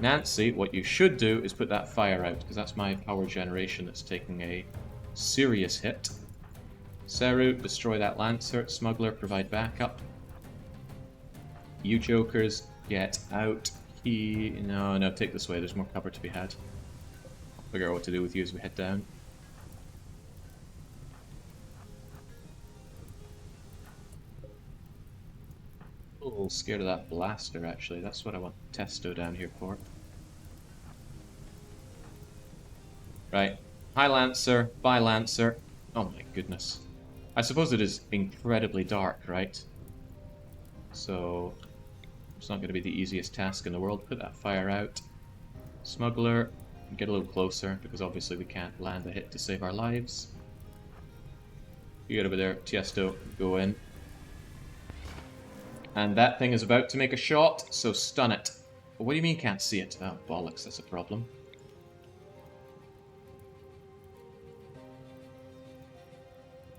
Nancy, what you should do is put that fire out, because that's my power generation that's taking a serious hit. Seru, destroy that Lancer. Smuggler, provide backup. You jokers, get out. No, take this way. There's more cover to be had. Figure out what to do with you as we head down. A little scared of that blaster, actually. That's what I want Testo down here for. Right. Hi, Lancer. Bye, Lancer. Oh my goodness. I suppose it is incredibly dark, right? So it's not going to be the easiest task in the world. Put that fire out. Smuggler, get a little closer, because obviously we can't land a hit to save our lives. You get over there, Tiesto, go in. And that thing is about to make a shot, so stun it. But what do you mean can't see it? Oh, bollocks, that's a problem.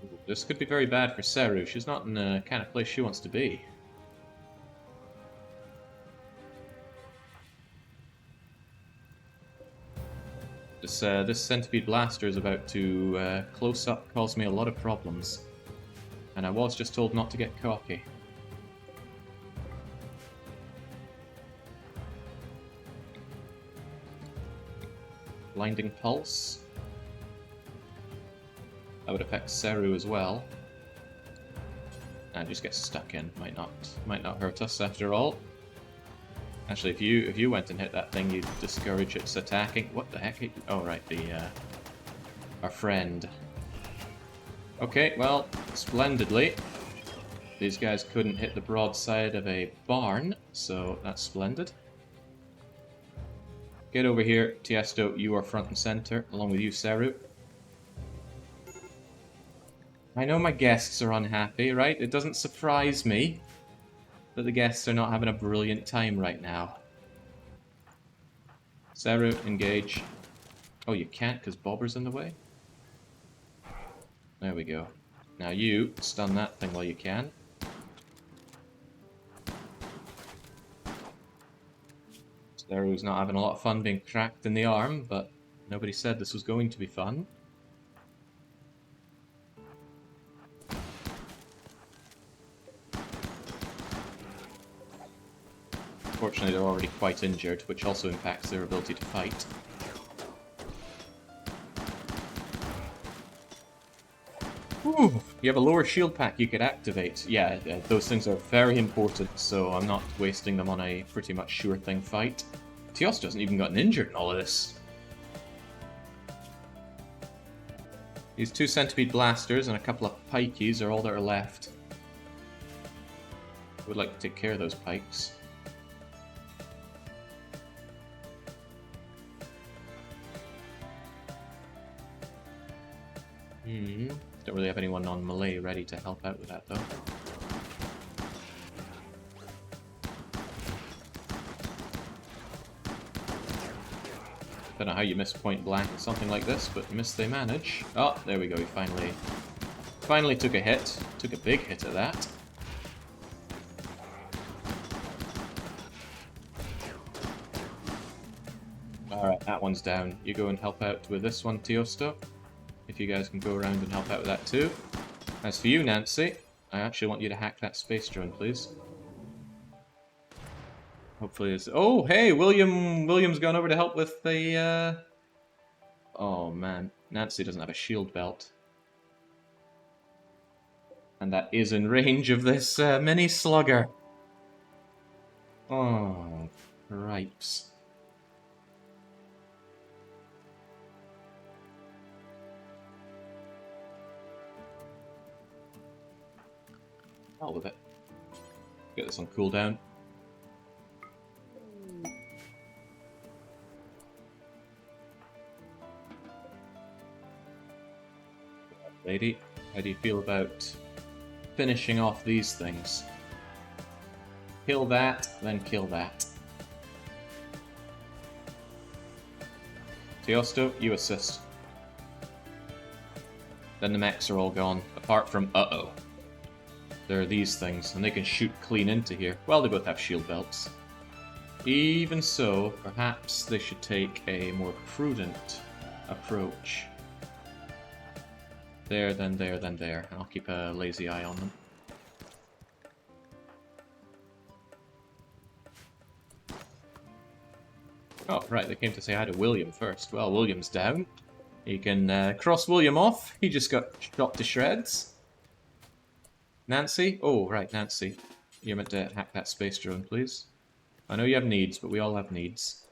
Ooh, this could be very bad for Seru. She's not in the kind of place she wants to be. This centipede blaster is about to close up, cause me a lot of problems. And I was just told not to get cocky. Blinding Pulse. That would affect Seru as well. And just get stuck in. Might not hurt us after all. Actually, if you went and hit that thing, you'd discourage its attacking. What the heck? Oh right, our friend. Okay, well, splendidly. These guys couldn't hit the broadside of a barn, so that's splendid. Get over here, Tiesto, you are front and center, along with you, Seru. I know my guests are unhappy, right? It doesn't surprise me that the guests are not having a brilliant time right now. Seru, engage. Oh, you can't because Bobber's in the way? There we go. Now you, stun that thing while you can. Seru's not having a lot of fun being cracked in the arm, but nobody said this was going to be fun. Fortunately, they're already quite injured, which also impacts their ability to fight. Ooh, you have a lower shield pack you could activate. Yeah, those things are very important, so I'm not wasting them on a pretty much sure thing fight. Tiesto hasn't even gotten injured in all of this. These 2 centipede blasters and a couple of pikeys are all that are left. I would like to take care of those pikes. Don't really have anyone on melee ready to help out with that, though. Don't know how you miss point blank with something like this, but miss they manage. Oh, there we go, he finally took a hit. Took a big hit at that. Alright, that one's down. You go and help out with this one, Tiesto. If you guys can go around and help out with that too. As for you, Nancy, I actually want you to hack that space drone, please. Hopefully it's... Oh, hey! William's gone over to help with the, Oh, man. Nancy doesn't have a shield belt. And that is in range of this, mini slugger. Oh, cripes. Hell with it. Get this on cooldown. Lady, how do you feel about finishing off these things? Kill that, then kill that. Tiesto, you assist. Then the mechs are all gone, apart from uh-oh. There are these things, and they can shoot clean into here. Well, they both have shield belts. Even so, perhaps they should take a more prudent approach. There, then there, then there. I'll keep a lazy eye on them. Oh, right, they came to say hi to William first. Well, William's down. You can cross William off. He just got shot to shreds. Nancy? Oh, right, Nancy. You're meant to hack that space drone, please. I know you have needs, but we all have needs.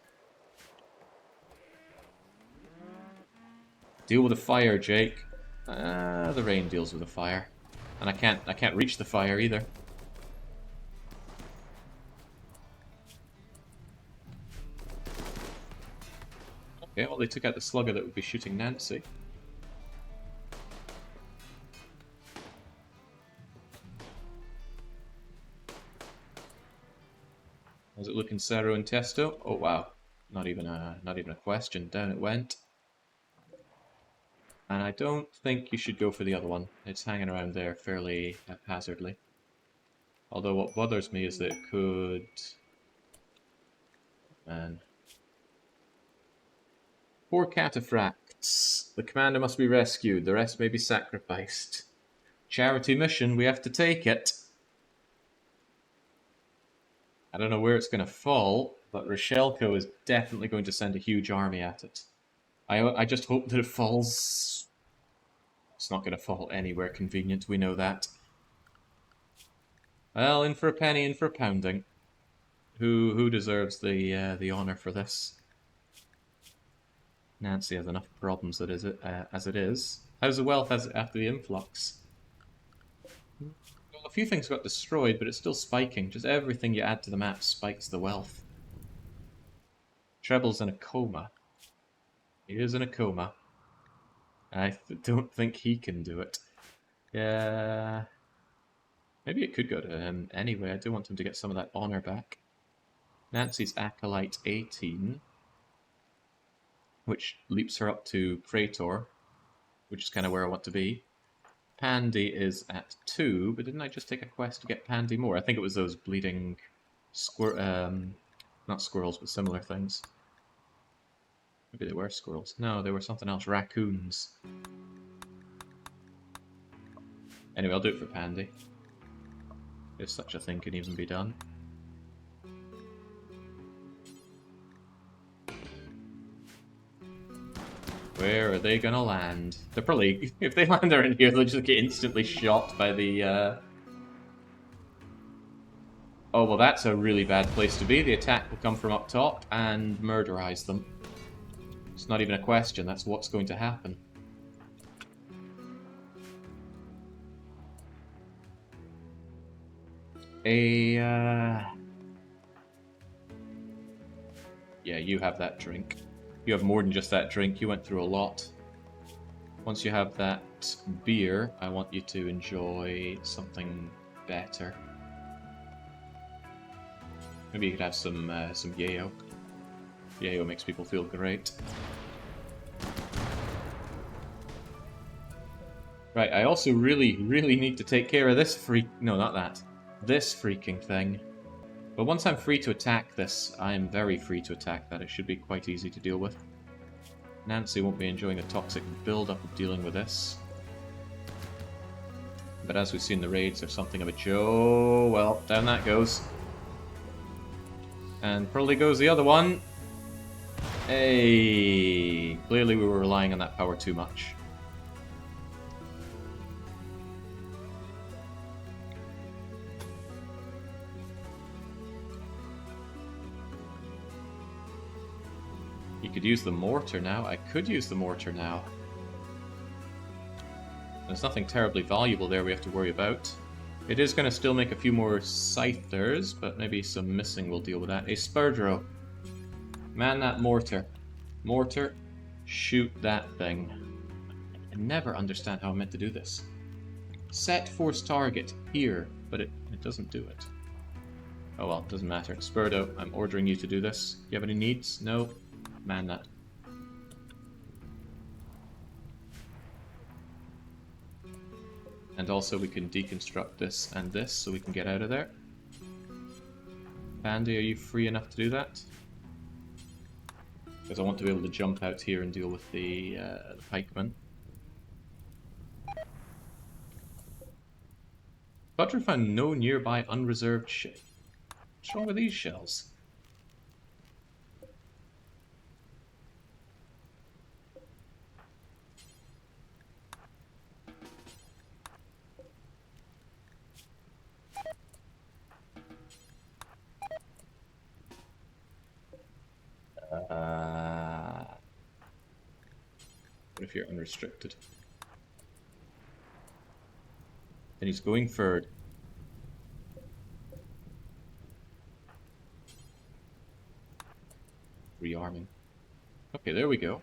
Deal with the fire, Jake. The rain deals with the fire. And I can't reach the fire either. Okay, well they took out the slugger that would be shooting Nancy. How's it looking, Seru and Tiesto? Oh wow, not even a question. Down it went. And I don't think you should go for the other one. It's hanging around there fairly haphazardly. Although what bothers me is that it could... Man. Poor cataphracts. The commander must be rescued. The rest may be sacrificed. Charity mission, we have to take it. I don't know where it's going to fall, but Rochelko is definitely going to send a huge army at it. I just hope that it falls. It's not going to fall anywhere convenient, we know that. Well, in for a penny, in for a pounding. Who deserves the honor for this? Nancy has enough problems as it is. How's the wealth after the influx? Well, a few things got destroyed, but it's still spiking. Just everything you add to the map spikes the wealth. Treble's in a coma. He is in a coma. I don't think he can do it. Yeah. Maybe it could go to him anyway. I do want him to get some of that honor back. Nancy's Acolyte 18, which leaps her up to Praetor, which is kind of where I want to be. Pandy is at 2, but didn't I just take a quest to get Pandy more? I think it was those bleeding not squirrels, but similar things. Maybe they were squirrels. No, they were something else. Raccoons. Anyway, I'll do it for Pandy. If such a thing can even be done. Where are they gonna land? They're probably... If they land around here, they'll just get instantly shot by the... Oh, well, that's a really bad place to be. The attack will come from up top and murderize them. It's not even a question, that's what's going to happen. Yeah, you have that drink. You have more than just that drink, you went through a lot. Once you have that beer, I want you to enjoy something better. Maybe you could have some yayo. Yayo makes people feel great. Right, I also really need to take care of this no, not that. This freaking thing. But once I'm free to attack this, I am very free to attack that. It should be quite easy to deal with. Nancy won't be enjoying the toxic build-up of dealing with this. But as we've seen in the raids, there's something of a Joe. Well, down that goes. And probably goes the other one. Hey, clearly we were relying on that power too much. You could use the mortar now. I could use the mortar now. There's nothing terribly valuable there we have to worry about. It is going to still make a few more scythers, but maybe some missing will deal with that. A Spurdro. Man that mortar. Mortar, shoot that thing. I never understand how I'm meant to do this. Set force target here, but it doesn't do it. Oh well, doesn't matter. Spurdo, I'm ordering you to do this. You have any needs? No? Man that. And also we can deconstruct this and this so we can get out of there. Bandy, are you free enough to do that? Because I want to be able to jump out here and deal with the pikemen. Butcher found no nearby unreserved shit. What's wrong with these shells? What if you're unrestricted? And he's going for... rearming. Okay, there we go.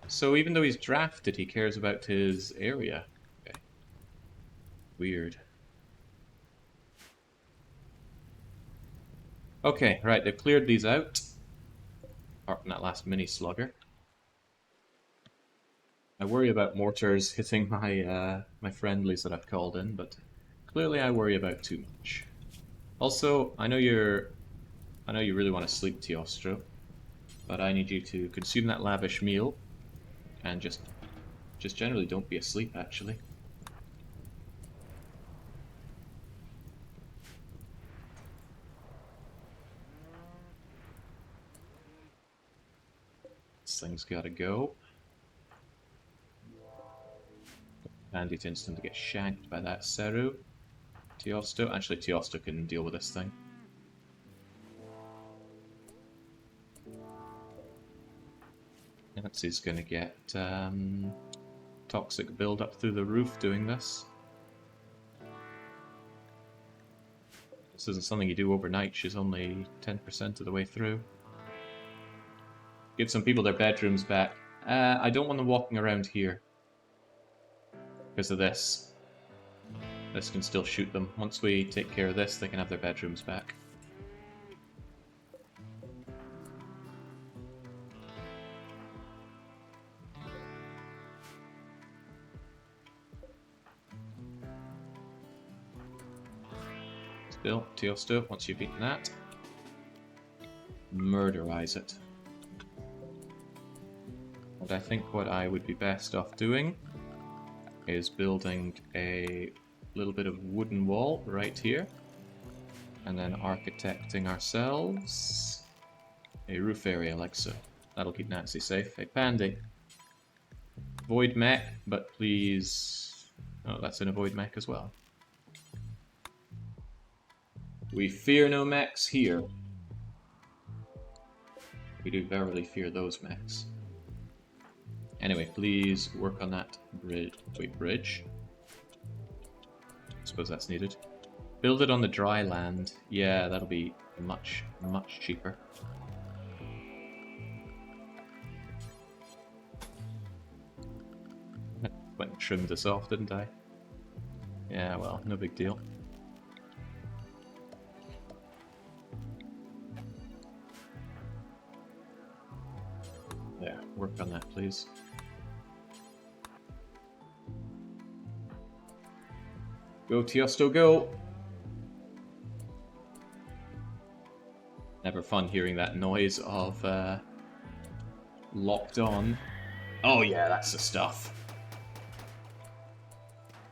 So even though he's drafted, he cares about his area. Okay. Weird. Okay, right, they've cleared these out. Apart from that last mini slugger. I worry about mortars hitting my my friendlies that I've called in, but clearly I worry about too much. Also, I know you really want to sleep, Teostro, but I need you to consume that lavish meal and just generally don't be asleep, actually. This thing's gotta go. Pandy tends to get shanked by that Seru. Teosto. Actually, Teosto can deal with this thing. Nancy's going to get toxic build-up through the roof doing this. This isn't something you do overnight. She's only 10% of the way through. Give some people their bedrooms back. I don't want them walking around here because of this. This can still shoot them. Once we take care of this, they can have their bedrooms back. Still, Teosto, once you've eaten that, murderize it. And I think what I would be best off doing is building a little bit of wooden wall right here, and then architecting ourselves a roof area like so. That'll keep Nancy safe. Hey, Pandy. Void mech, but please... Oh, that's in a void mech as well. We fear no mechs here. We do verily fear those mechs. Anyway, please work on that bridge. Wait, bridge? I suppose that's needed. Build it on the dry land. Yeah, that'll be much, much cheaper. Went and trimmed this off, didn't I? Yeah, well, no big deal. There, work on that, please. Go, Teosto, go! Never fun hearing that noise of locked on. Oh yeah, that's the stuff.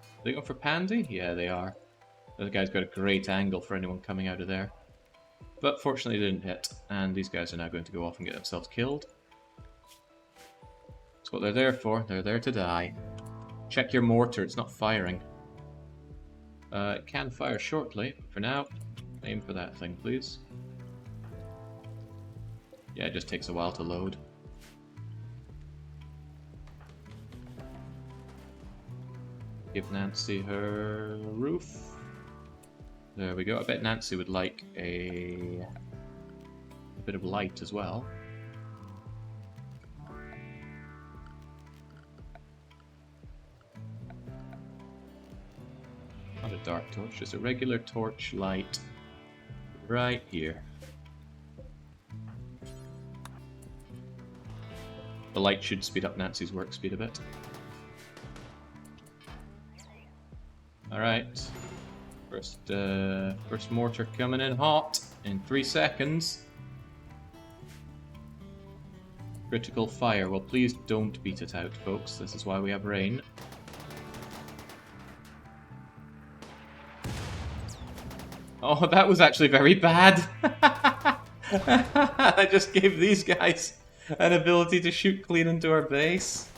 Are they going for Pandy? Yeah, they are. The other guy's got a great angle for anyone coming out of there. But fortunately they didn't hit, and these guys are now going to go off and get themselves killed. That's what they're there for. They're there to die. Check your mortar, it's not firing. It can fire shortly, but for now, aim for that thing, please. Yeah, it just takes a while to load. Give Nancy her roof. There we go. I bet Nancy would like a bit of light as well. Not a dark torch, just a regular torch light right here. The light should speed up Nancy's work speed a bit. Alright. First mortar coming in hot in 3 seconds. Critical fire. Well, please don't beat it out, folks. This is why we have rain. Oh, that was actually very bad. I just gave these guys an ability to shoot clean into our base.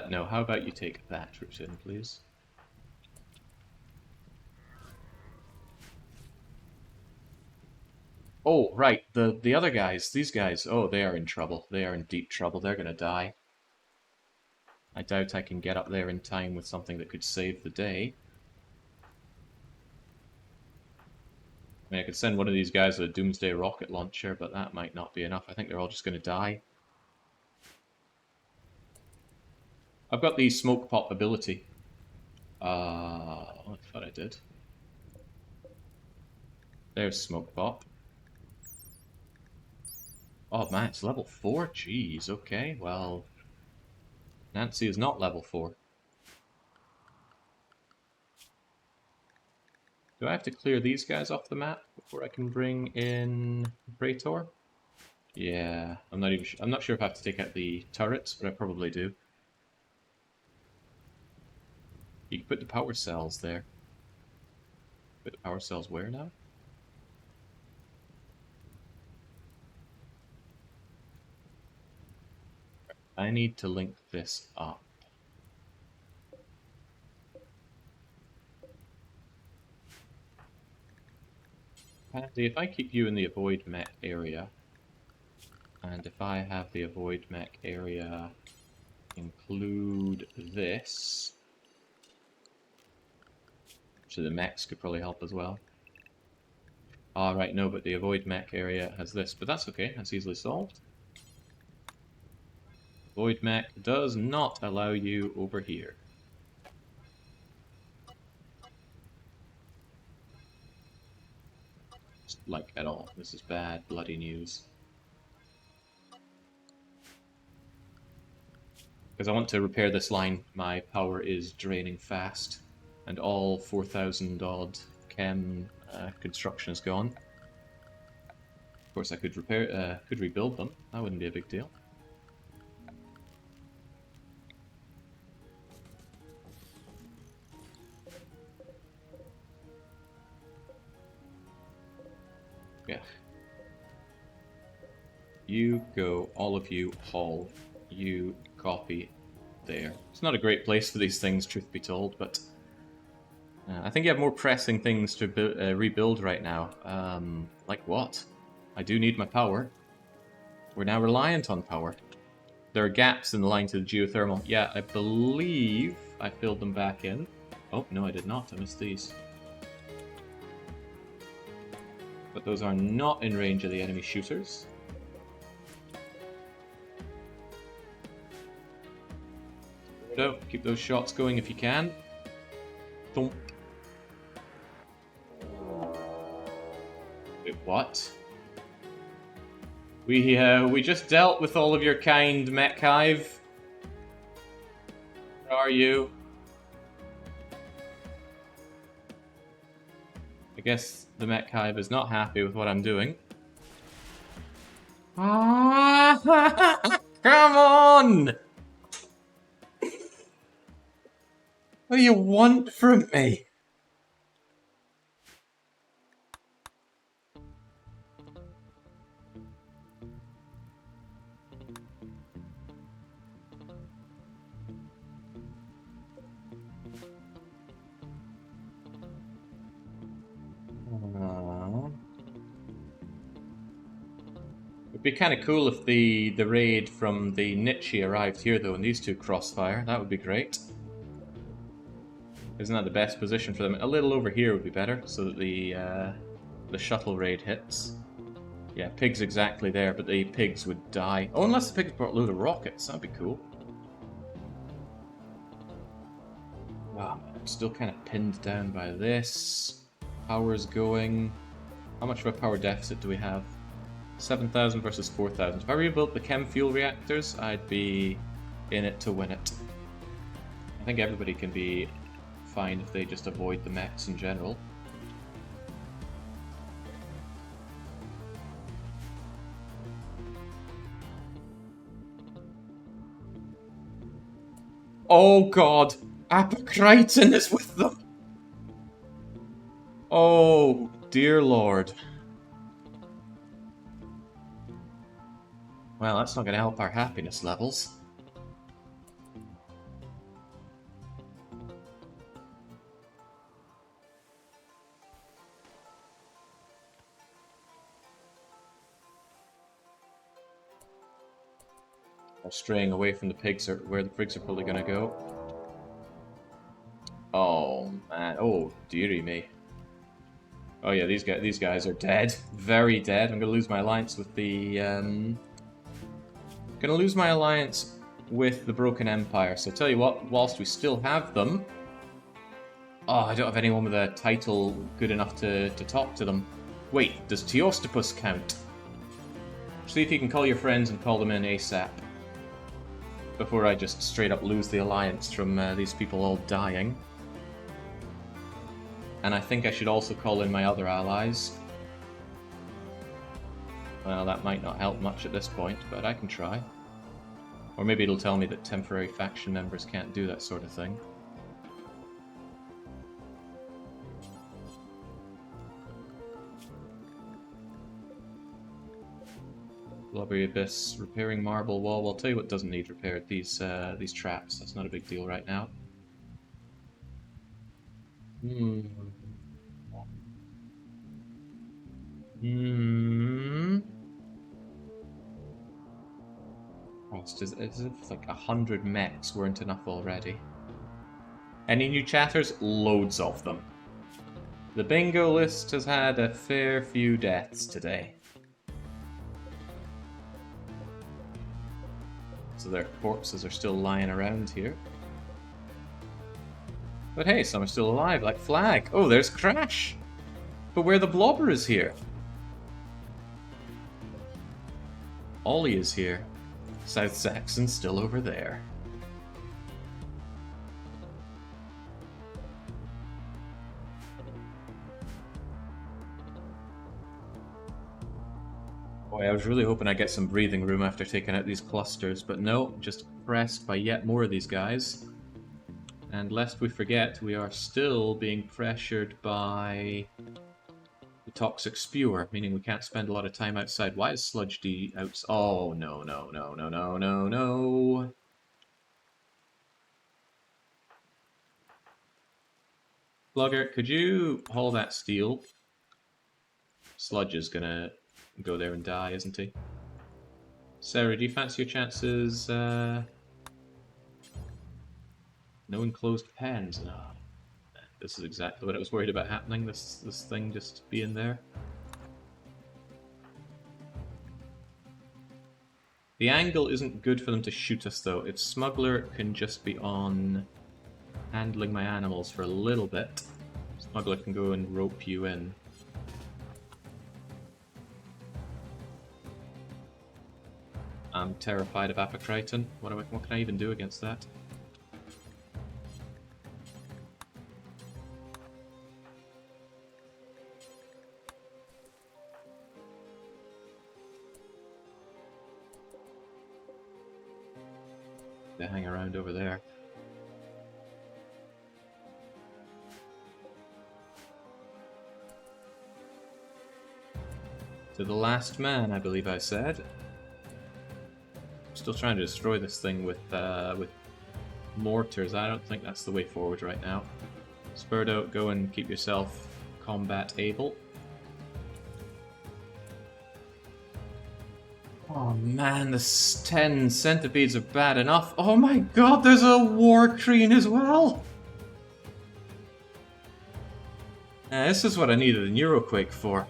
No, how about you take that route in, please? Oh, right, the other guys, these guys, oh, they are in trouble. They are in deep trouble. They're gonna die. I doubt I can get up there in time with something that could save the day. I mean, I could send one of these guys with a Doomsday rocket launcher, but that might not be enough. I think they're all just gonna die. I've got the smoke pop ability. I thought I did. There's smoke pop. Oh man, it's level 4? Jeez, okay, well... Nancy is not level 4. Do I have to clear these guys off the map before I can bring in Praetor? Yeah, I'm not sure if I have to take out the turrets, but I probably do. You can put the power cells there. power cells where now? I need to link this up. Andy, if I keep you in the avoid mech area, and if I have the avoid mech area include this, so the mechs could probably help as well. Alright, no, but the avoid mech area has this, but that's okay, that's easily solved. Void mech does not allow you over here. Like, at all. This is bad, bloody news. Because I want to repair this line, my power is draining fast, and all 4,000 odd chem construction is gone. Of course, I could could rebuild them. That wouldn't be a big deal. Yeah. You go, all of you, haul. You copy there. It's not a great place for these things, truth be told, but I think you have more pressing things to rebuild right now. Like what? I do need my power. We're now reliant on power. There are gaps in the line to the geothermal. Yeah, I believe I filled them back in. Oh, no, I did not. I missed these. But those are not in range of the enemy shooters. So, keep those shots going if you can. Thump. Wait, what? We just dealt with all of your kind, Mech Hive. Where are you? I guess the Mech Hive is not happy with what I'm doing. Ah, come on! What do you want from me? It'd be kind of cool if the raid from the Nietzsche arrived here, though, and these two crossfire. That would be great. Isn't that the best position for them? A little over here would be better, so that the shuttle raid hits. Yeah, pigs exactly there, but the pigs would die. Oh, unless the pigs brought a load of rockets, that'd be cool. Wow, I'm still kind of pinned down by this. Power's going. How much of a power deficit do we have? 7,000 versus 4,000. If I rebuilt the chem fuel reactors, I'd be in it to win it. I think everybody can be fine if they just avoid the mechs in general. Oh god! Apocriton is with them! Oh, dear lord. Well, that's not going to help our happiness levels. Straying away from the pigs, are where the pigs are probably going to go. Oh man, oh dearie me. Oh yeah, these guys are dead, very dead. I'm going to lose my alliance with the Broken Empire. So tell you what, whilst we still have them, oh, I don't have anyone with a title good enough to talk to them. Wait, does Teostopus count? See if you can call your friends and call them in ASAP. Before I just straight up lose the alliance from these people all dying. And I think I should also call in my other allies. Well, that might not help much at this point, but I can try. Or maybe it'll tell me that temporary faction members can't do that sort of thing. Blubbery Abyss, repairing marble wall. Well, I'll tell you what doesn't need repaired. These traps. That's not a big deal right now. Hmm. Hmm. Christ, as if like 100 mechs weren't enough already. Any new chatters? Loads of them. The bingo list has had a fair few deaths today. So their corpses are still lying around here. But hey, some are still alive, like Flag. Oh, there's Crash! But where the Blobber is here. Ollie is here. South Saxon's still over there. Boy, I was really hoping I'd get some breathing room after taking out these clusters, but no, just pressed by yet more of these guys. And lest we forget, we are still being pressured by the toxic spewer, meaning we can't spend a lot of time outside. Why is Sludge D out? Oh, no, no, no, no, no, no, no. Slugger, could you haul that steel? Sludge is gonna go there and die, isn't he? Sarah, do you fancy your chances? No enclosed pens. No. This is exactly what I was worried about happening, this thing just being there. The angle isn't good for them to shoot us, though. If Smuggler can just be on handling my animals for a little bit, Smuggler can go and rope you in. I'm terrified of Apocriton. What can I even do against that? They hang around over there. To the last man, I believe I said. I'm still trying to destroy this thing with mortars. I don't think that's the way forward right now. Spurdo, go and keep yourself combat able. Oh man, the 10 centipedes are bad enough. Oh my god, there's a war crane as well! This is what I needed a Neuroquake for.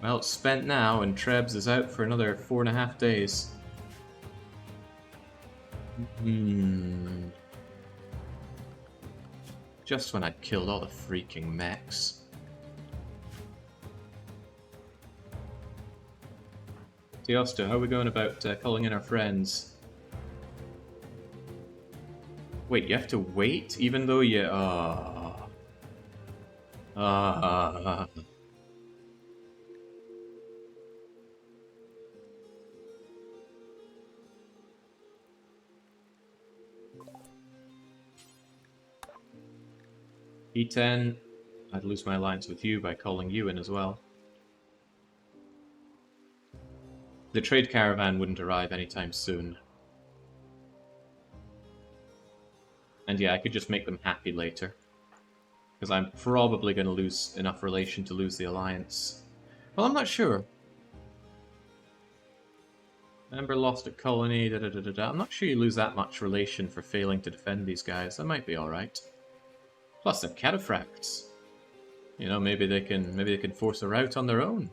Well, it's spent now, and Trebs is out for another 4.5 days. Just when I'd killed all the freaking mechs. Teosto, how are we going about calling in our friends? Wait, you have to wait even though you... E10, I'd lose my alliance with you by calling you in as well. The trade caravan wouldn't arrive anytime soon. And yeah, I could just make them happy later. Because I'm probably going to lose enough relation to lose the alliance. Well, I'm not sure. Member lost at colony, I'm not sure you lose that much relation for failing to defend these guys. That might be alright. Plus, they're cataphracts. You know, maybe they can force a rout on their own.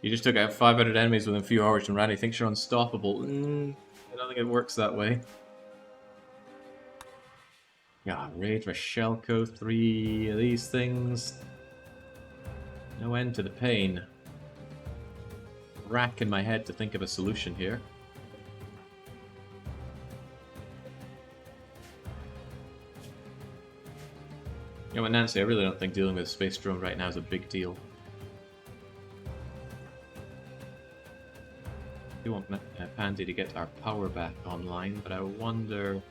You just took out 500 enemies within a few hours and Randy thinks you're unstoppable. I don't think it works that way. Yeah, Raid Rochelko, 3 of these things. No end to the pain. Racking my head to think of a solution here. You know what, Nancy, I really don't think dealing with a space drone right now is a big deal. I do want Pandy to get our power back online, but I wonder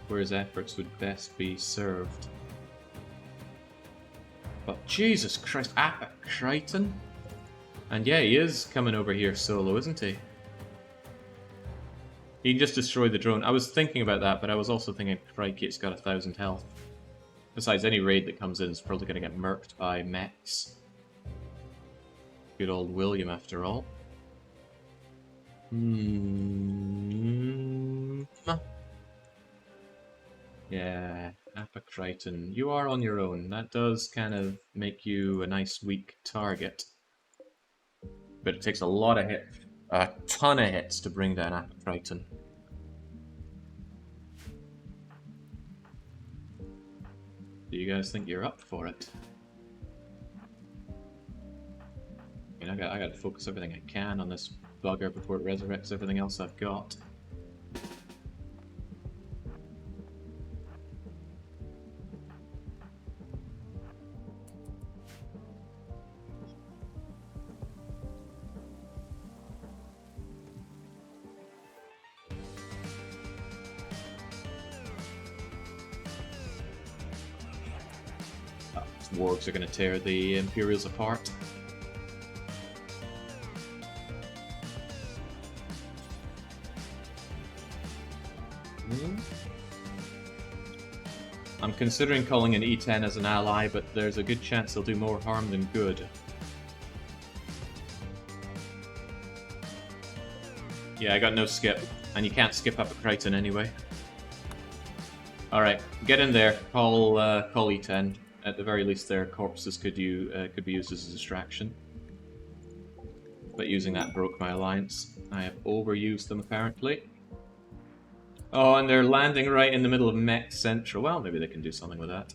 where his efforts would best be served. But Jesus Christ, Apocriton? And yeah, he is coming over here solo, isn't he? He just destroyed the drone. I was thinking about that, but I was also thinking, crikey, it's got 1,000 health. Besides, any raid that comes in is probably going to get murked by mechs. Good old William, after all. Yeah, Apocriton. You are on your own. That does kind of make you a nice weak target. But it takes a lot of hits. A ton of hits to bring down Apocriton. Do you guys think you're up for it? I mean, I gotta focus everything I can on this bugger before it resurrects everything else I've got. Wargs are going to tear the Imperials apart. I'm considering calling an E10 as an ally, but there's a good chance they'll do more harm than good. Yeah, I got no skip, and you can't skip up a Crichton anyway. Alright, get in there, call E10. At the very least, their corpses could be used as a distraction. But using that broke my alliance. I have overused them, apparently. Oh, and they're landing right in the middle of Mech Central. Well, maybe they can do something with that.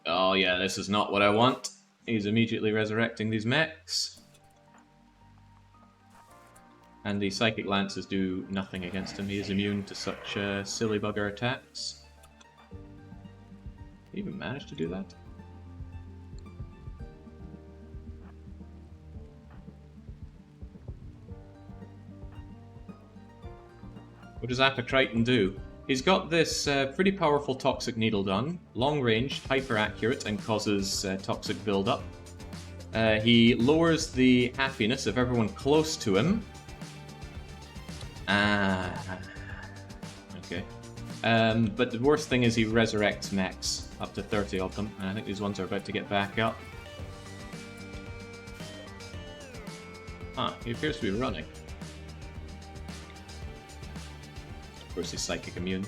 Oh yeah, this is not what I want. He's immediately resurrecting these mechs. And the Psychic Lances do nothing against him. He is immune to such silly bugger attacks. Did he even manage to do that? What does Apocriton do? He's got this pretty powerful Toxic Needle gun, long-ranged, hyper-accurate, and causes toxic build-up. He lowers the happiness of everyone close to him. Okay. But the worst thing is he resurrects mechs, up to 30 of them, and I think these ones are about to get back up. He appears to be running. Of course he's psychic immune.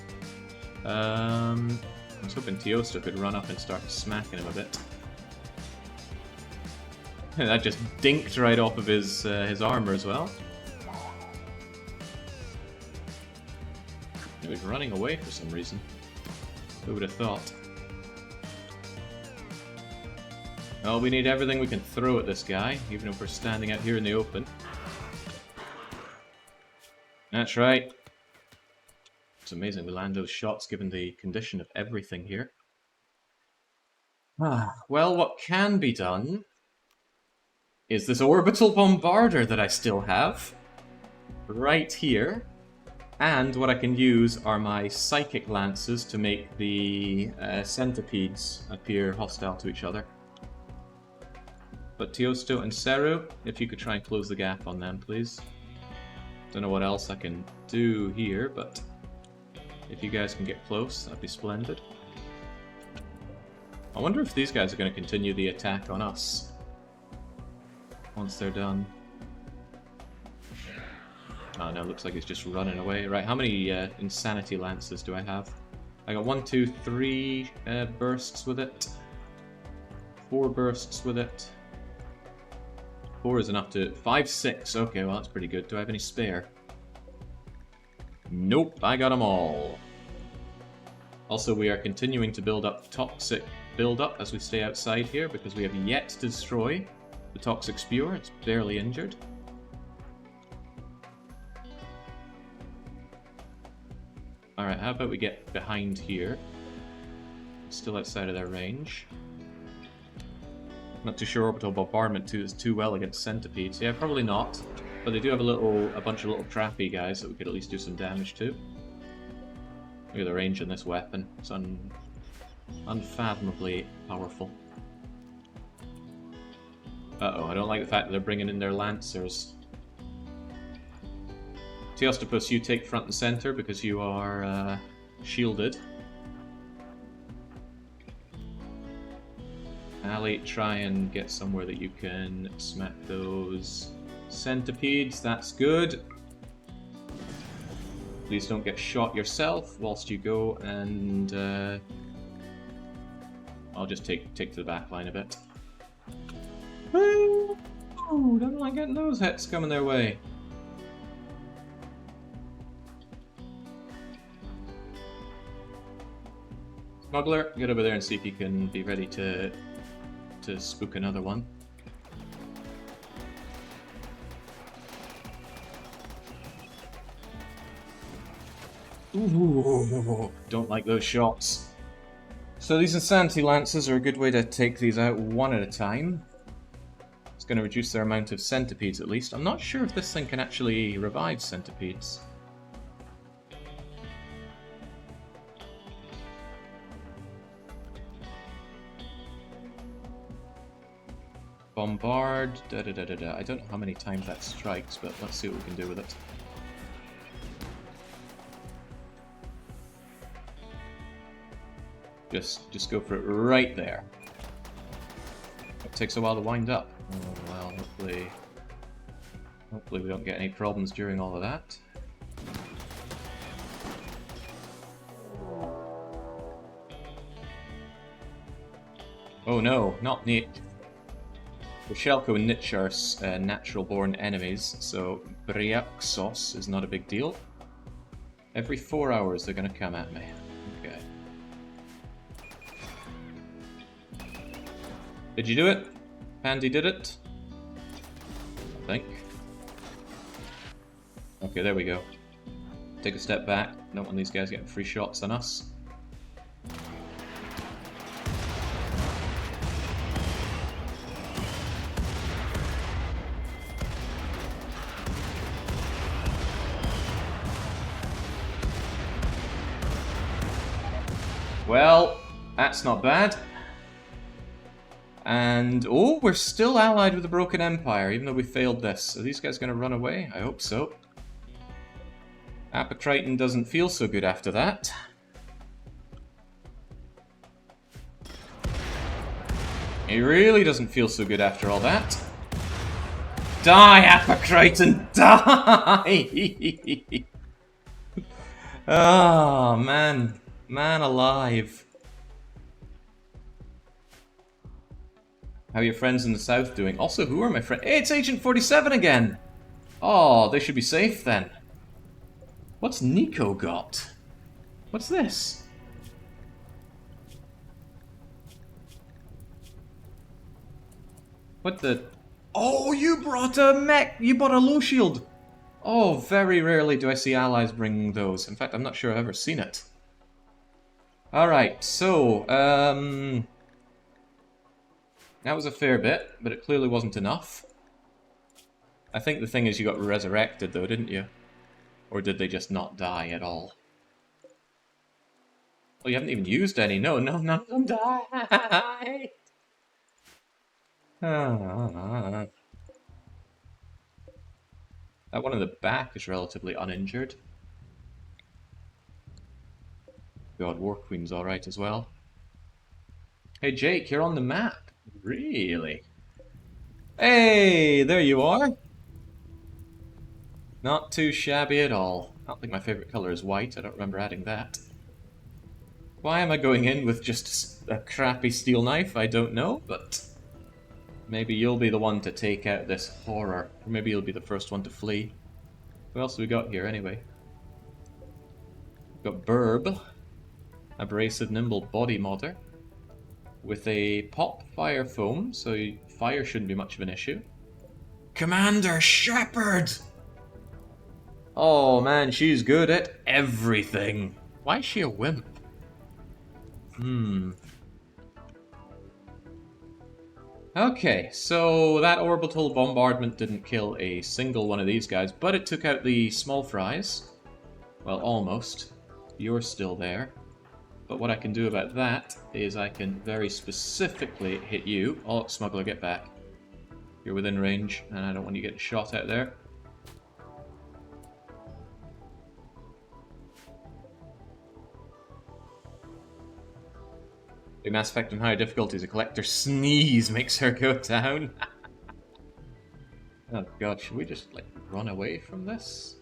I was hoping Teosta could run up and start smacking him a bit. That just dinked right off of his armor as well. He was running away for some reason. Who would have thought? Well, we need everything we can throw at this guy, even if we're standing out here in the open. That's right. It's amazing we land those shots given the condition of everything here. Well, what can be done is this orbital bombarder that I still have. Right here. And what I can use are my Psychic Lances to make the centipedes appear hostile to each other. But Teosto and Seru, if you could try and close the gap on them, please. Don't know what else I can do here, but if you guys can get close, that'd be splendid. I wonder if these guys are going to continue the attack on us once they're done. Oh no, looks like it's just running away. Right, how many Insanity Lances do I have? I got 1, 2, 3 bursts with it. 4 bursts with it. 4 is enough to... 5, 6. Okay, well that's pretty good. Do I have any spare? Nope, I got them all. Also, we are continuing to build up toxic build-up as we stay outside here because we have yet to destroy the Toxic Spewer. It's barely injured. Alright, how about we get behind here? Still outside of their range. Not too sure Orbital Bombardment is too well against centipedes. Yeah, probably not. But they do have a bunch of little trappy guys that we could at least do some damage to. Look at the range on this weapon. It's Unfathomably powerful. Uh-oh, I don't like the fact that they're bringing in their lancers. Theostopus, you take front and center because you are shielded. Ali, try and get somewhere that you can smack those centipedes. That's good. Please don't get shot yourself whilst you go, and I'll just take to the back line a bit. Oh, don't like getting those hits coming their way. Smuggler, get over there and see if you can be ready to spook another one. Ooh, don't like those shots. So these Insanity Lances are a good way to take these out one at a time. It's going to reduce their amount of centipedes at least. I'm not sure if this thing can actually revive centipedes. Bombard, da-da-da-da-da. I don't know how many times that strikes, but let's see what we can do with it. Just go for it right there. It takes a while to wind up. Oh well, hopefully we don't get any problems during all of that. Oh no, not Nick. Shelko and Nitch are natural-born enemies, so Bryaxos is not a big deal. Every 4 hours they're gonna come at me. Okay. Did you do it? Pandy did it? I think. Okay, there we go. Take a step back. Don't want these guys getting free shots on us. Well, that's not bad. And, oh, we're still allied with the Broken Empire, even though we failed this. Are these guys going to run away? I hope so. Apocriton doesn't feel so good after that. He really doesn't feel so good after all that. Die, Apocriton! Die! Oh, man. Man alive. How are your friends in the south doing? Also, who are my friends? Hey, it's Agent 47 again! Oh, they should be safe then. What's Nico got? What's this? What the... Oh, you brought a mech! You bought a low shield! Oh, very rarely do I see allies bring those. In fact, I'm not sure I've ever seen it. Alright, so, that was a fair bit, but it clearly wasn't enough. I think the thing is you got resurrected though, didn't you? Or did they just not die at all? Oh, you haven't even used any. No, none of them died! That one in the back is relatively uninjured. God, War Queen's alright as well. Hey Jake, you're on the map. Really? Hey, there you are. Not too shabby at all. I don't think my favourite colour is white. I don't remember adding that. Why am I going in with just a crappy steel knife? I don't know, but maybe you'll be the one to take out this horror. Or maybe you'll be the first one to flee. Who else have we got here anyway? We've got Burb. Abrasive Nimble Body Modder with a pop fire foam, so fire shouldn't be much of an issue. Commander Shepard! Oh man, she's good at everything. Why is she a wimp? Okay, so that orbital bombardment didn't kill a single one of these guys, but it took out the small fries. Well, almost. You're still there. But what I can do about that is I can very specifically hit you. Oh, smuggler, get back. You're within range, and I don't want you getting shot out there. The Mass Effect on higher difficulties, a collector sneeze makes her go down. Oh god, should we just, like, run away from this?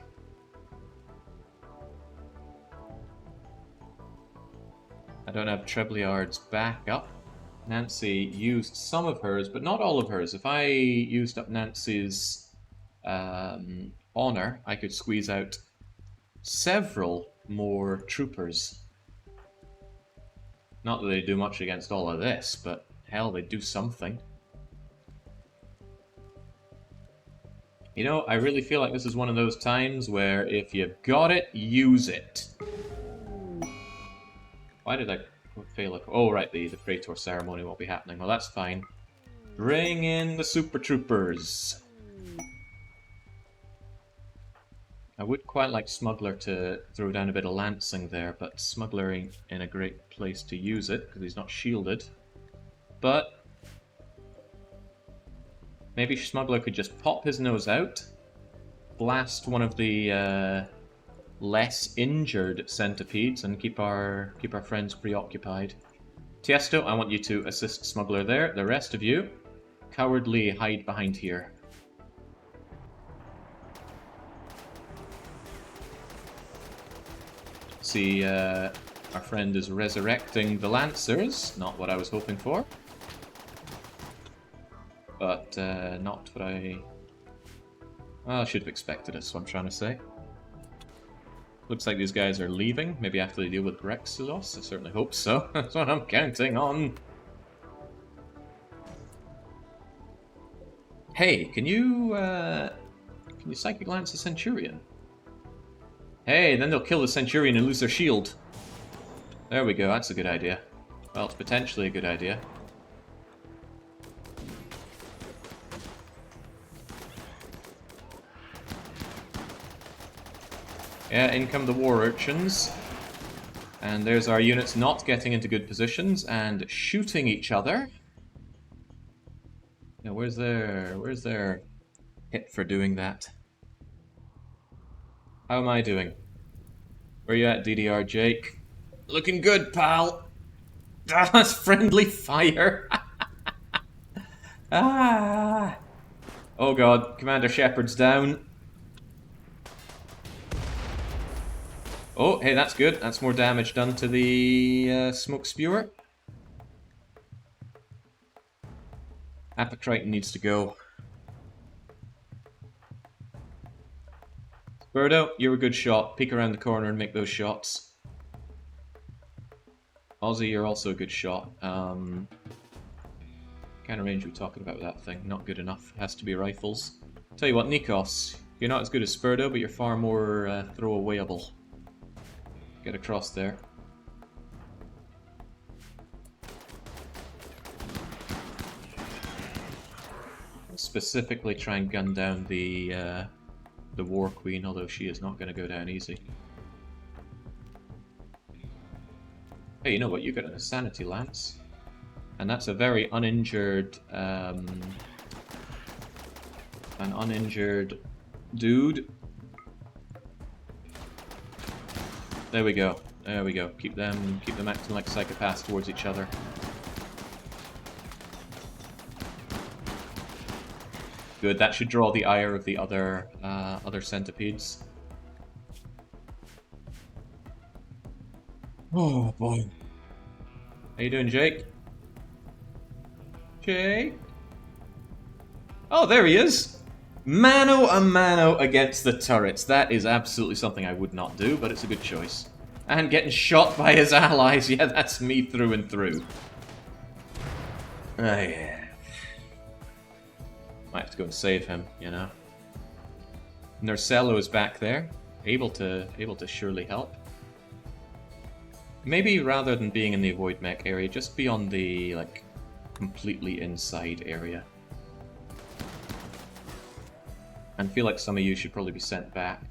I don't have Treblyard's backup. Nancy used some of hers, but not all of hers. If I used up Nancy's honor, I could squeeze out several more troopers. Not that they do much against all of this, but hell, they do something. You know, I really feel like this is one of those times where if you've got it, use it. Why did I fail it? Oh, right, the Praetor ceremony won't be happening. Well, that's fine. Bring in the Super Troopers. I would quite like Smuggler to throw down a bit of lancing there, but Smuggler ain't in a great place to use it, because he's not shielded. But maybe Smuggler could just pop his nose out, blast one of the less injured centipedes, and keep our friends preoccupied. Tiesto, I want you to assist Smuggler there. The rest of you, cowardly hide behind here. See, our friend is resurrecting the Lancers. Not what I was hoping for. But, not what I... Well, I should have expected it, is what I'm trying to say. Looks like these guys are leaving, maybe after they deal with Brexillos. I certainly hope so. That's what I'm counting on. Hey, can you Psychic Lance the Centurion? Hey, then they'll kill the Centurion and lose their shield. There we go, that's a good idea. Well, it's potentially a good idea. Yeah, in come the war urchins. And there's our units not getting into good positions and shooting each other. Now, where's their hit for doing that? How am I doing? Where you at, DDR Jake? Looking good, pal! That's friendly fire! Ah! Oh god, Commander Shepard's down. Oh, hey, that's good. That's more damage done to the smoke spewer. Apocriton needs to go. Birdo, you're a good shot. Peek around the corner and make those shots. Ozzy, you're also a good shot. Kind of range we're talking about with that thing. Not good enough. It has to be rifles. Tell you what, Nikos, you're not as good as Spurdo, but you're far more throwawayable. Get across there. Specifically try and gun down the War Queen, although she is not going to go down easy. Hey, you know what? You got an Insanity Lance. And that's a very uninjured... an uninjured dude. There we go. There we go. Keep them acting like psychopaths towards each other. Good. That should draw the ire of the other centipedes. Oh boy. How you doing, Jake? Jake? Oh, there he is. Mano a mano against the turrets. That is absolutely something I would not do, but it's a good choice. And getting shot by his allies. Yeah, that's me through and through. Oh, yeah. Might have to go and save him, you know. Nercello is back there, able to surely help. Maybe rather than being in the avoid mech area, just be on the, like, completely inside area. And feel like some of you should probably be sent back.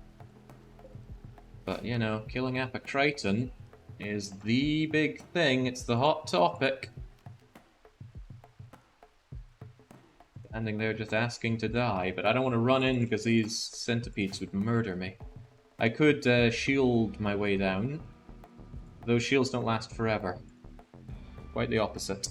But, you know, killing Apocriton is the big thing. It's the hot topic. Standing there just asking to die, but I don't want to run in because these centipedes would murder me. I could shield my way down. Those shields don't last forever. Quite the opposite.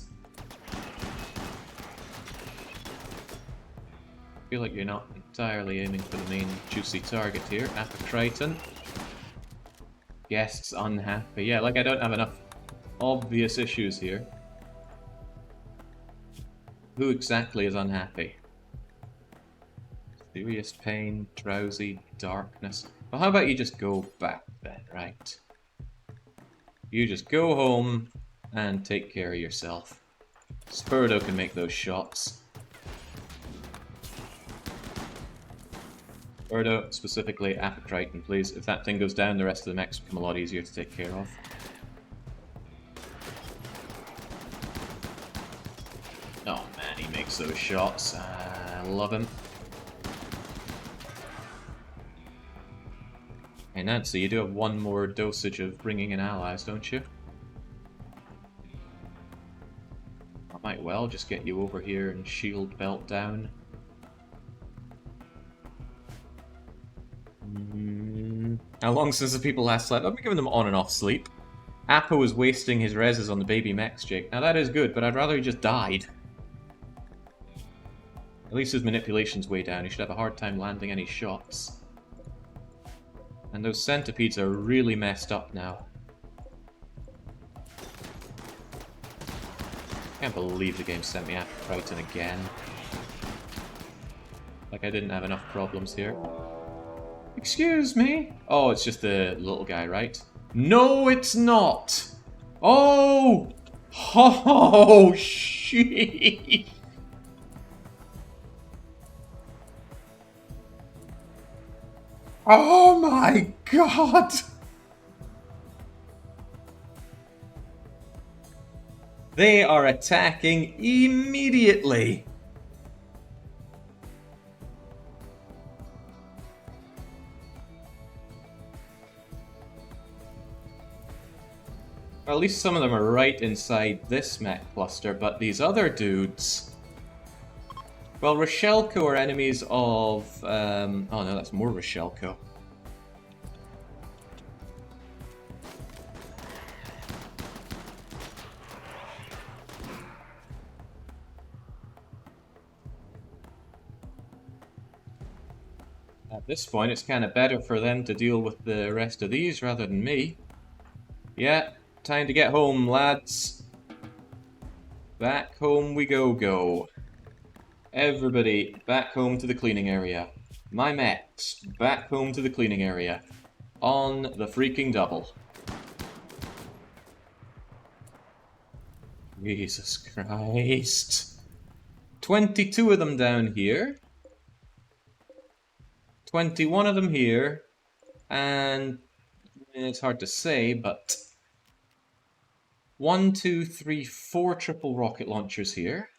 I feel like you're not entirely aiming for the main juicy target here. Apocriton. Guests unhappy. Yeah, like I don't have enough obvious issues here. Who exactly is unhappy? Serious pain, drowsy, darkness. Well, how about you just go back then, right? You just go home and take care of yourself. Spurdo can make those shots. Spurdo, specifically Apocriton, please. If that thing goes down, the rest of the mechs become a lot easier to take care of. Oh man, he makes those shots. I love him. Hey Nancy, you do have one more dosage of bringing in allies, don't you? I might well just get you over here and shield belt down. How long since the people last slept? I've been giving them on and off sleep. Apo is wasting his reses on the baby mechs, Jake. Now that is good, but I'd rather he just died. At least his manipulation's way down. He should have a hard time landing any shots. And those centipedes are really messed up now. Can't believe the game sent me Apocriton again. Like I didn't have enough problems here. Excuse me? Oh, it's just the little guy, right? No, it's not! Oh! Oh, shit! Oh my god! They are attacking immediately! Well, at least some of them are right inside this Mech Cluster, but these other dudes... Well, Rochelko are enemies of... oh no, that's more Rochelko. At this point, it's kind of better for them to deal with the rest of these rather than me. Yeah, time to get home, lads. Back home we go. Everybody, back home to the cleaning area. My mechs, back home to the cleaning area. On the freaking double. Jesus Christ. 22 of them down here. 21 of them here. And it's hard to say, but 1, 2, 3, 4 triple rocket launchers here.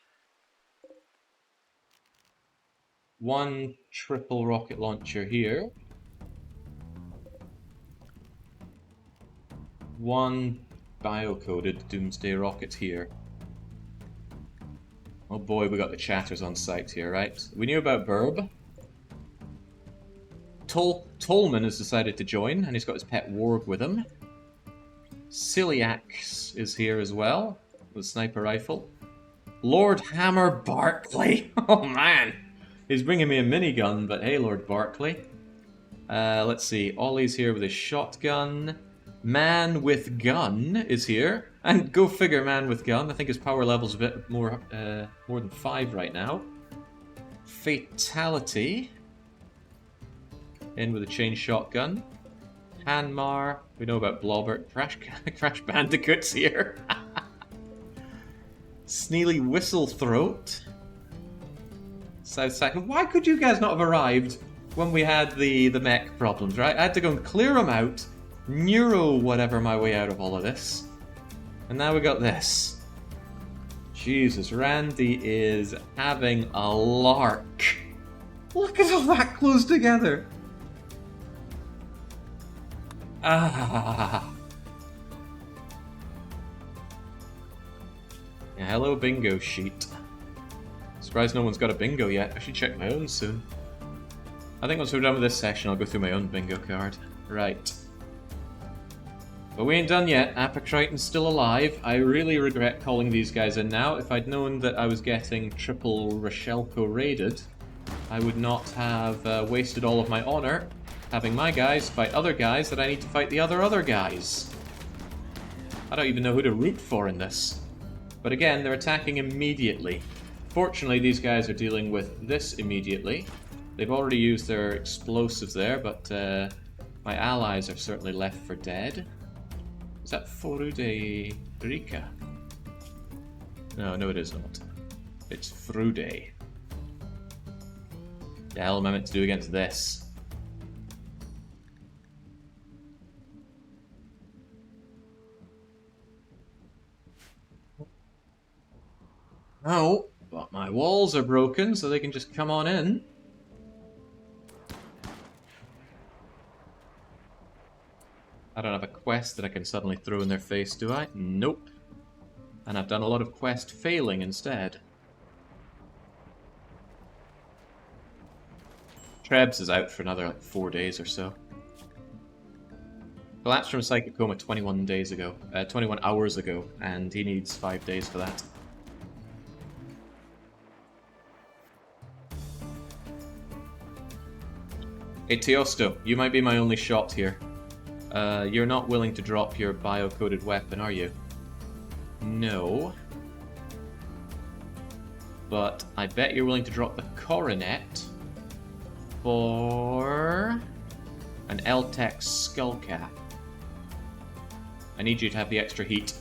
1 triple rocket launcher here. 1 bio-coded doomsday rocket here. Oh boy, we got the chatters on site here, right? We knew about Burb. Tolman has decided to join, and he's got his pet warg with him. Celiax is here as well, with a sniper rifle. Lord Hammer Barclay! Oh man! He's bringing me a minigun, but hey, Lord Barclay. Let's see, Ollie's here with his shotgun. Man with Gun is here. And go figure, Man with Gun. I think his power level's a bit more than 5 right now. Fatality. In with a chain shotgun. Hanmar. We know about Blobbert. Crash Bandicoot's here. Sneely Whistlethroat. South Sack. Why could you guys not have arrived when we had the mech problems, right? I had to go and clear them out, neuro whatever my way out of all of this. And now we got this. Jesus, Randy is having a lark. Look at all that close together. Ah. Yeah, hello bingo sheet. Surprised no one's got a bingo yet. I should check my own soon. I think once we're done with this session, I'll go through my own bingo card. Right. But we ain't done yet. Apocriton's still alive. I really regret calling these guys in now. If I'd known that I was getting triple Rochelco raided, I would not have wasted all of my honor having my guys fight other guys that I need to fight the other guys. I don't even know who to root for in this. But again, they're attacking immediately. Fortunately, these guys are dealing with this immediately. They've already used their explosives there, but my allies are certainly left for dead. Is that Foru de Rica? No, it is not. It's Frude. The hell am I meant to do against this? Oh, but my walls are broken, so they can just come on in. I don't have a quest that I can suddenly throw in their face, do I? Nope. And I've done a lot of quest failing instead. Trebs is out for another, like, 4 days or so. Collapsed from psychic coma 21 days ago. 21 hours ago, and he needs 5 days for that. Hey Teosto, you might be my only shot here. You're not willing to drop your bio-coded weapon, are you? No. But I bet you're willing to drop the coronet for an L-Tech skullcap. I need you to have the extra heat.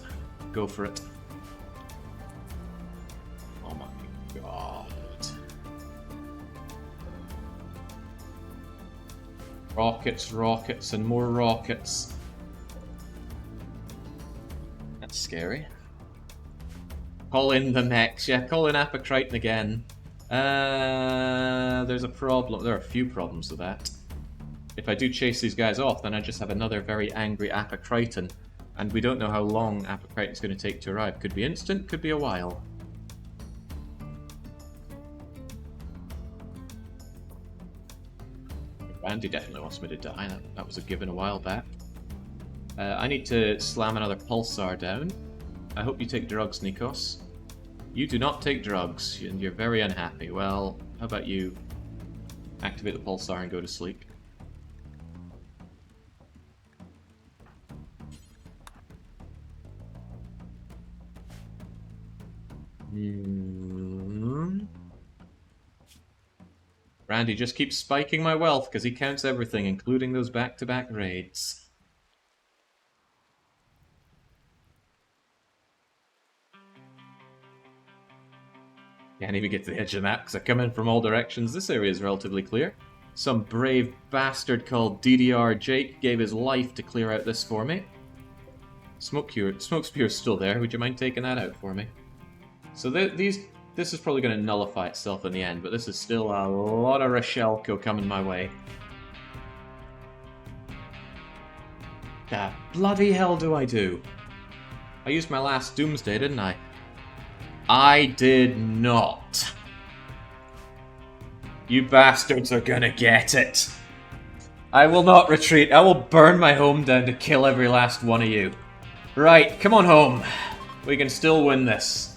Go for it. Oh my god. Rockets, rockets, and more rockets. That's scary. Call in the mechs. Yeah, call in Apocriton again. There's a problem. There are a few problems with that. If I do chase these guys off, then I just have another very angry Apocriton. And we don't know how long Apocriton's going to take to arrive. Could be instant, could be a while. Randy definitely wants me to die. That was a given a while back. I need to slam another pulsar down. I hope you take drugs, Nikos. You do not take drugs, and you're very unhappy. Well, how about you activate the pulsar and go to sleep? Randy just keeps spiking my wealth because he counts everything, including those back-to-back raids. Can't even get to the edge of the map because I come in from all directions. This area is relatively clear. Some brave bastard called DDR Jake gave his life to clear out this for me. Smoke Spear's still there. Would you mind taking that out for me? So this is probably going to nullify itself in the end, but this is still a lot of Rochelco coming my way. The bloody hell do I do? I used my last Doomsday, didn't I? I did not. You bastards are gonna get it. I will not retreat. I will burn my home down to kill every last one of you. Right, come on home. We can still win this.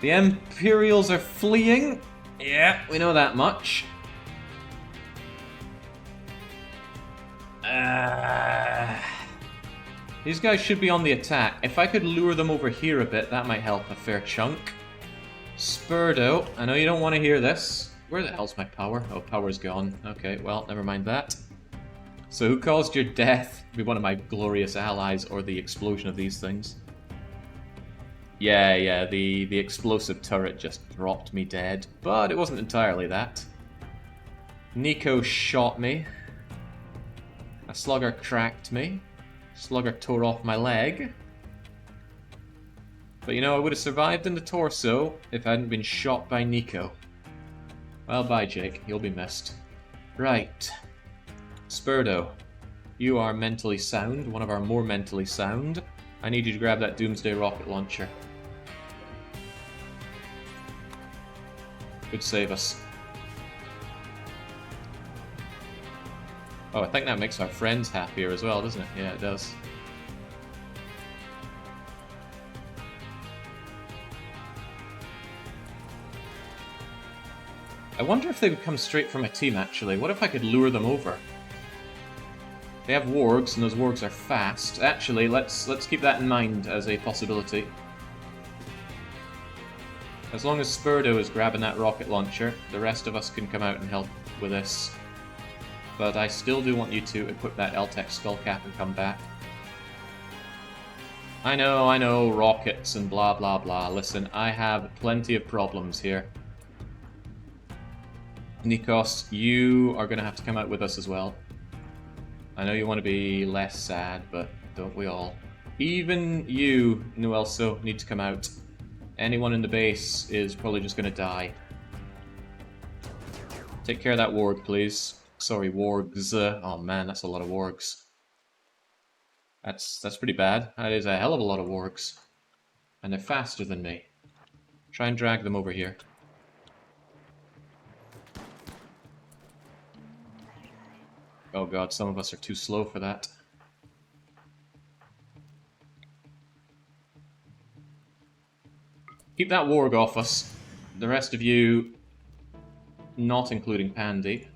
The Imperials are fleeing. Yeah, we know that much. These guys should be on the attack. If I could lure them over here a bit, that might help a fair chunk. Spurdo, I know you don't want to hear this. Where the hell's my power? Oh, power's gone. Okay, well, never mind that. So who caused your death? Be one of my glorious allies, or the explosion of these things. Yeah, the explosive turret just dropped me dead. But it wasn't entirely that. Nico shot me. A slugger cracked me. Slugger tore off my leg. But you know, I would have survived in the torso if I hadn't been shot by Nico. Well, bye, Jake. You'll be missed. Right. Spurdo, you are mentally sound, one of our more mentally sound. I need you to grab that Doomsday rocket launcher. Could save us. Oh, I think that makes our friends happier as well, doesn't it? Yeah, it does. I wonder if they would come straight from a team, actually. What if I could lure them over? They have wargs, and those wargs are fast. Actually, let's keep that in mind as a possibility. As long as Spurdo is grabbing that rocket launcher, the rest of us can come out and help with this. But I still do want you to equip that L-Tech Skullcap and come back. I know, rockets and blah blah blah. Listen, I have plenty of problems here. Nikos, you are going to have to come out with us as well. I know you want to be less sad, but don't we all? Even you, Nuelso, need to come out. Anyone in the base is probably just going to die. Take care of that warg, please. Sorry, wargs. Oh man, that's a lot of wargs. That's pretty bad. That is a hell of a lot of wargs. And they're faster than me. Try and drag them over here. Oh god, some of us are too slow for that. Keep that warg off us. The rest of you, not including Pandy,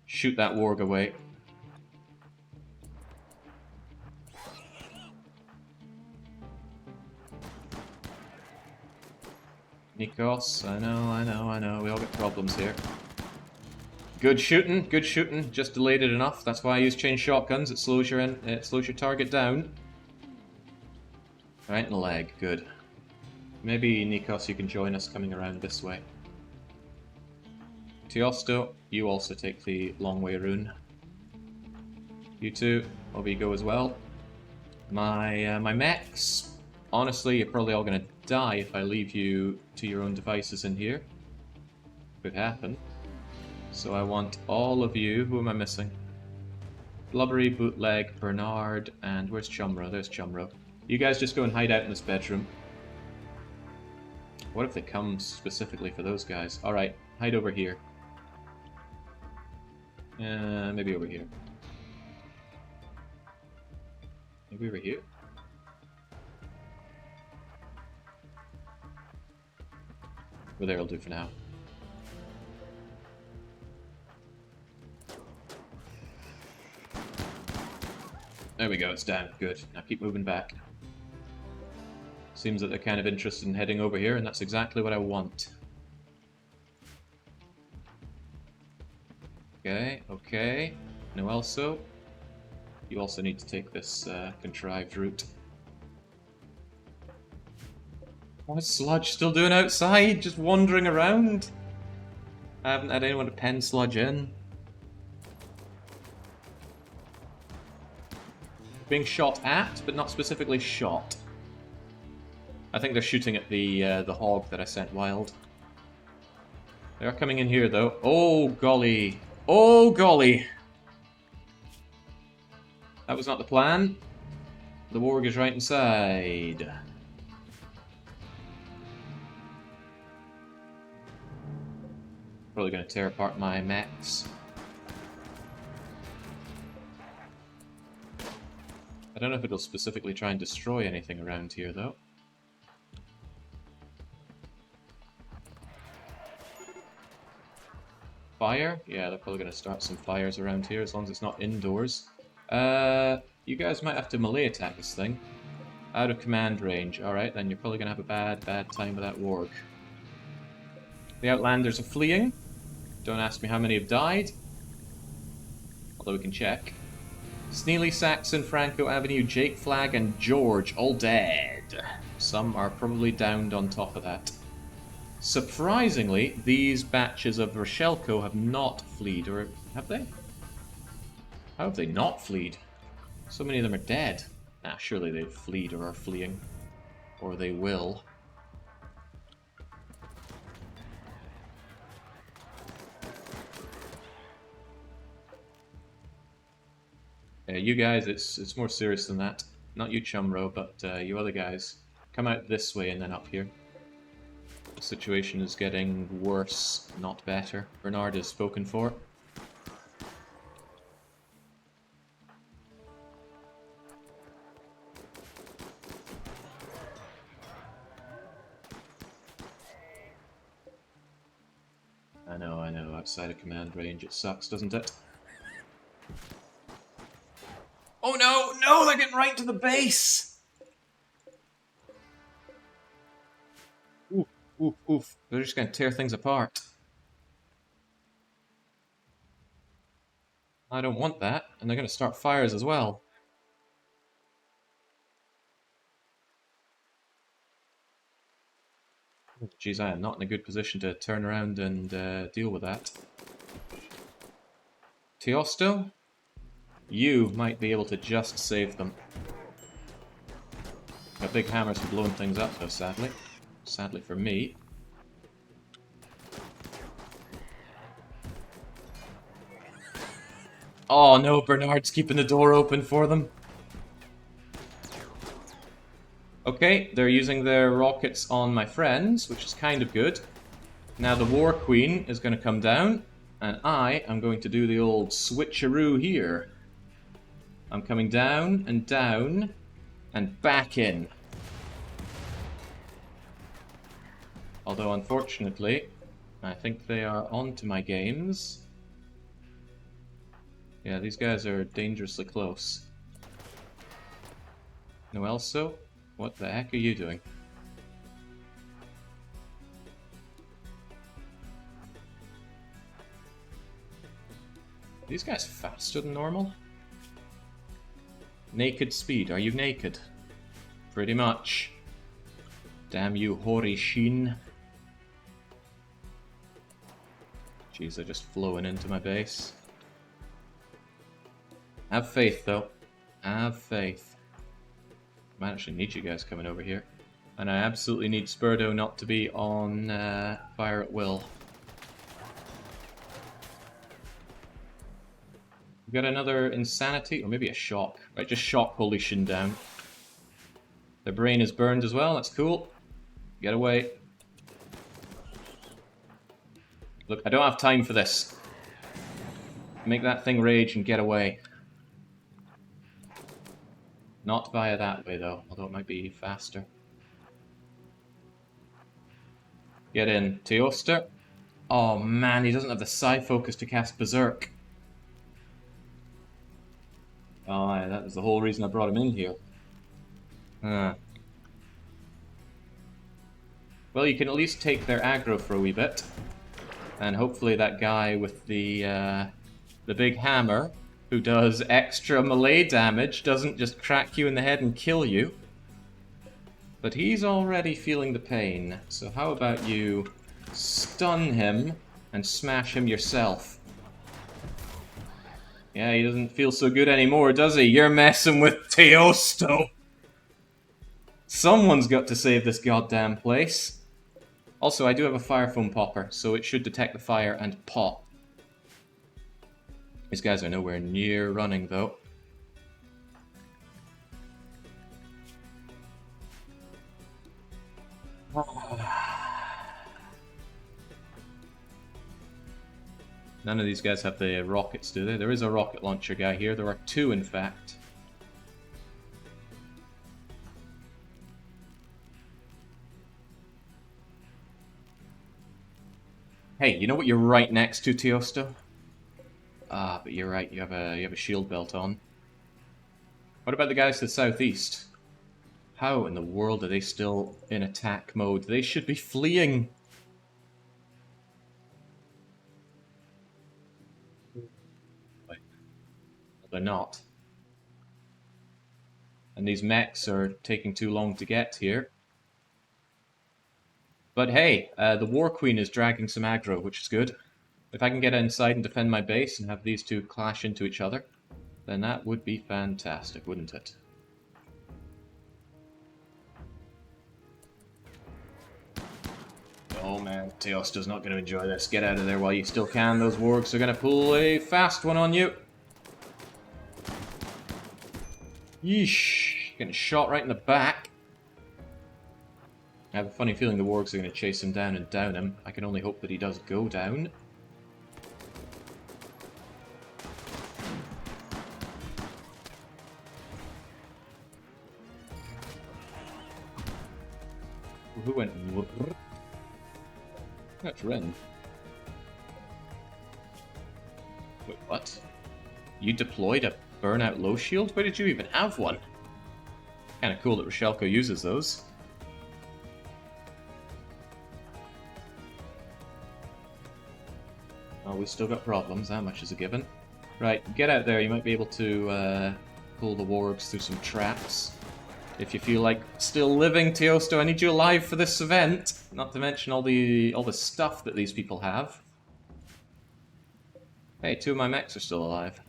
shoot that warg away. Nikos, I know, we all got problems here. Good shooting, just delayed it enough. That's why I use chain shotguns, it slows your target down. Right in the leg, good. Maybe, Nikos, you can join us coming around this way. Teosto, you also take the long way rune. You two, over you go as well. My mechs, honestly, you're probably all going to die if I leave you to your own devices in here. Could happen. So I want all of you. Who am I missing? Blubbery, Bootleg, Bernard, and where's Chumro? There's Chumro. You guys just go and hide out in this bedroom. What if they come specifically for those guys? Alright, hide over here. Maybe over here. Maybe over here? Over there will do for now. There we go, it's down. Good. Now keep moving back. Seems that they're kind of interested in heading over here, and that's exactly what I want. Okay. Noelso, you also need to take this contrived route. What's Sludge still doing outside? Just wandering around? I haven't had anyone to pen Sludge in. Being shot at, but not specifically shot. I think they're shooting at the hog that I sent wild. They are coming in here, though. Oh, golly. Oh, golly. That was not the plan. The warg is right inside. Probably going to tear apart my mechs. I don't know if it'll specifically try and destroy anything around here, though. Fire? Yeah, they're probably going to start some fires around here, as long as it's not indoors. You guys might have to melee attack this thing. Out of command range. Alright, then you're probably going to have a bad time with that warg. The Outlanders are fleeing. Don't ask me how many have died. Although we can check. Sneely, Saxon, Franco Avenue, Jake Flag, and George, all dead. Some are probably downed on top of that. Surprisingly, these batches of Rochelco have not fleed, or have they? How have they not fleed? So many of them are dead. Nah, surely they've fleed or are fleeing. Or they will. You guys, it's more serious than that. Not you, Chumro, but you other guys. Come out this way and then up here. The situation is getting worse, not better. Bernard is spoken for. I know, outside of command range it sucks, doesn't it? Oh no, no, they're getting right to the base! Oof, oof, oof. They're just gonna tear things apart. I don't want that, and they're gonna start fires as well. Geez, I am not in a good position to turn around and deal with that. Teosto? You might be able to just save them. Got big hammers for blowing things up, though, sadly. Sadly for me. Oh no, Bernard's keeping the door open for them. Okay, they're using their rockets on my friends, which is kind of good. Now the War Queen is going to come down, and I am going to do the old switcheroo here. I'm coming down, and back in. Although, unfortunately, I think they are onto my games. Yeah, these guys are dangerously close. Noelso, what the heck are you doing? Are these guys faster than normal? Naked speed, are you naked? Pretty much. Damn you, Horishin. Jeez, they're just flowing into my base. Have faith, though. Have faith. I might actually need you guys coming over here. And I absolutely need Spurdo not to be on fire at will. We got another insanity, or maybe a shock. Right, just shock Holy Shin down. Their brain is burned as well, that's cool. Get away. Look, I don't have time for this. Make that thing rage and get away. Not via that way, though, although it might be faster. Get in. Teoster. Oh man, he doesn't have the psi focus to cast Berserk. Oh, yeah, that was the whole reason I brought him in here. Well, you can at least take their aggro for a wee bit. And hopefully that guy with the big hammer, who does extra melee damage, doesn't just crack you in the head and kill you. But he's already feeling the pain, so how about you stun him and smash him yourself? Yeah, he doesn't feel so good anymore, does he? You're messing with Teosto! Someone's got to save this goddamn place. Also, I do have a fire foam popper, so it should detect the fire and pop. These guys are nowhere near running, though. None of these guys have the rockets, do they? There is a rocket launcher guy here. There are two, in fact. Hey, you know what you're right next to, Teosto? Ah, but you're right. You have a shield belt on. What about the guys to the southeast? How in the world are they still in attack mode? They should be fleeing. They're not. And these mechs are taking too long to get here. But hey, the War Queen is dragging some aggro, which is good. If I can get inside and defend my base and have these two clash into each other, then that would be fantastic, wouldn't it? Oh man, Teosto's not going to enjoy this. Get out of there while you still can. Those wargs are going to pull a fast one on you. Yeesh. Getting shot right in the back. I have a funny feeling the wargs are going to chase him down and down him. I can only hope that he does go down. Who went? That's Ren. Wait, what? You deployed a burnout low shield? Where did you even have one? Kinda cool that Rochelko uses those. Oh, we still got problems, that much is a given. Right, get out there, you might be able to pull the wargs through some traps. If you feel like still living, Teosto, I need you alive for this event. Not to mention all the stuff that these people have. Hey, 2 of my mechs are still alive.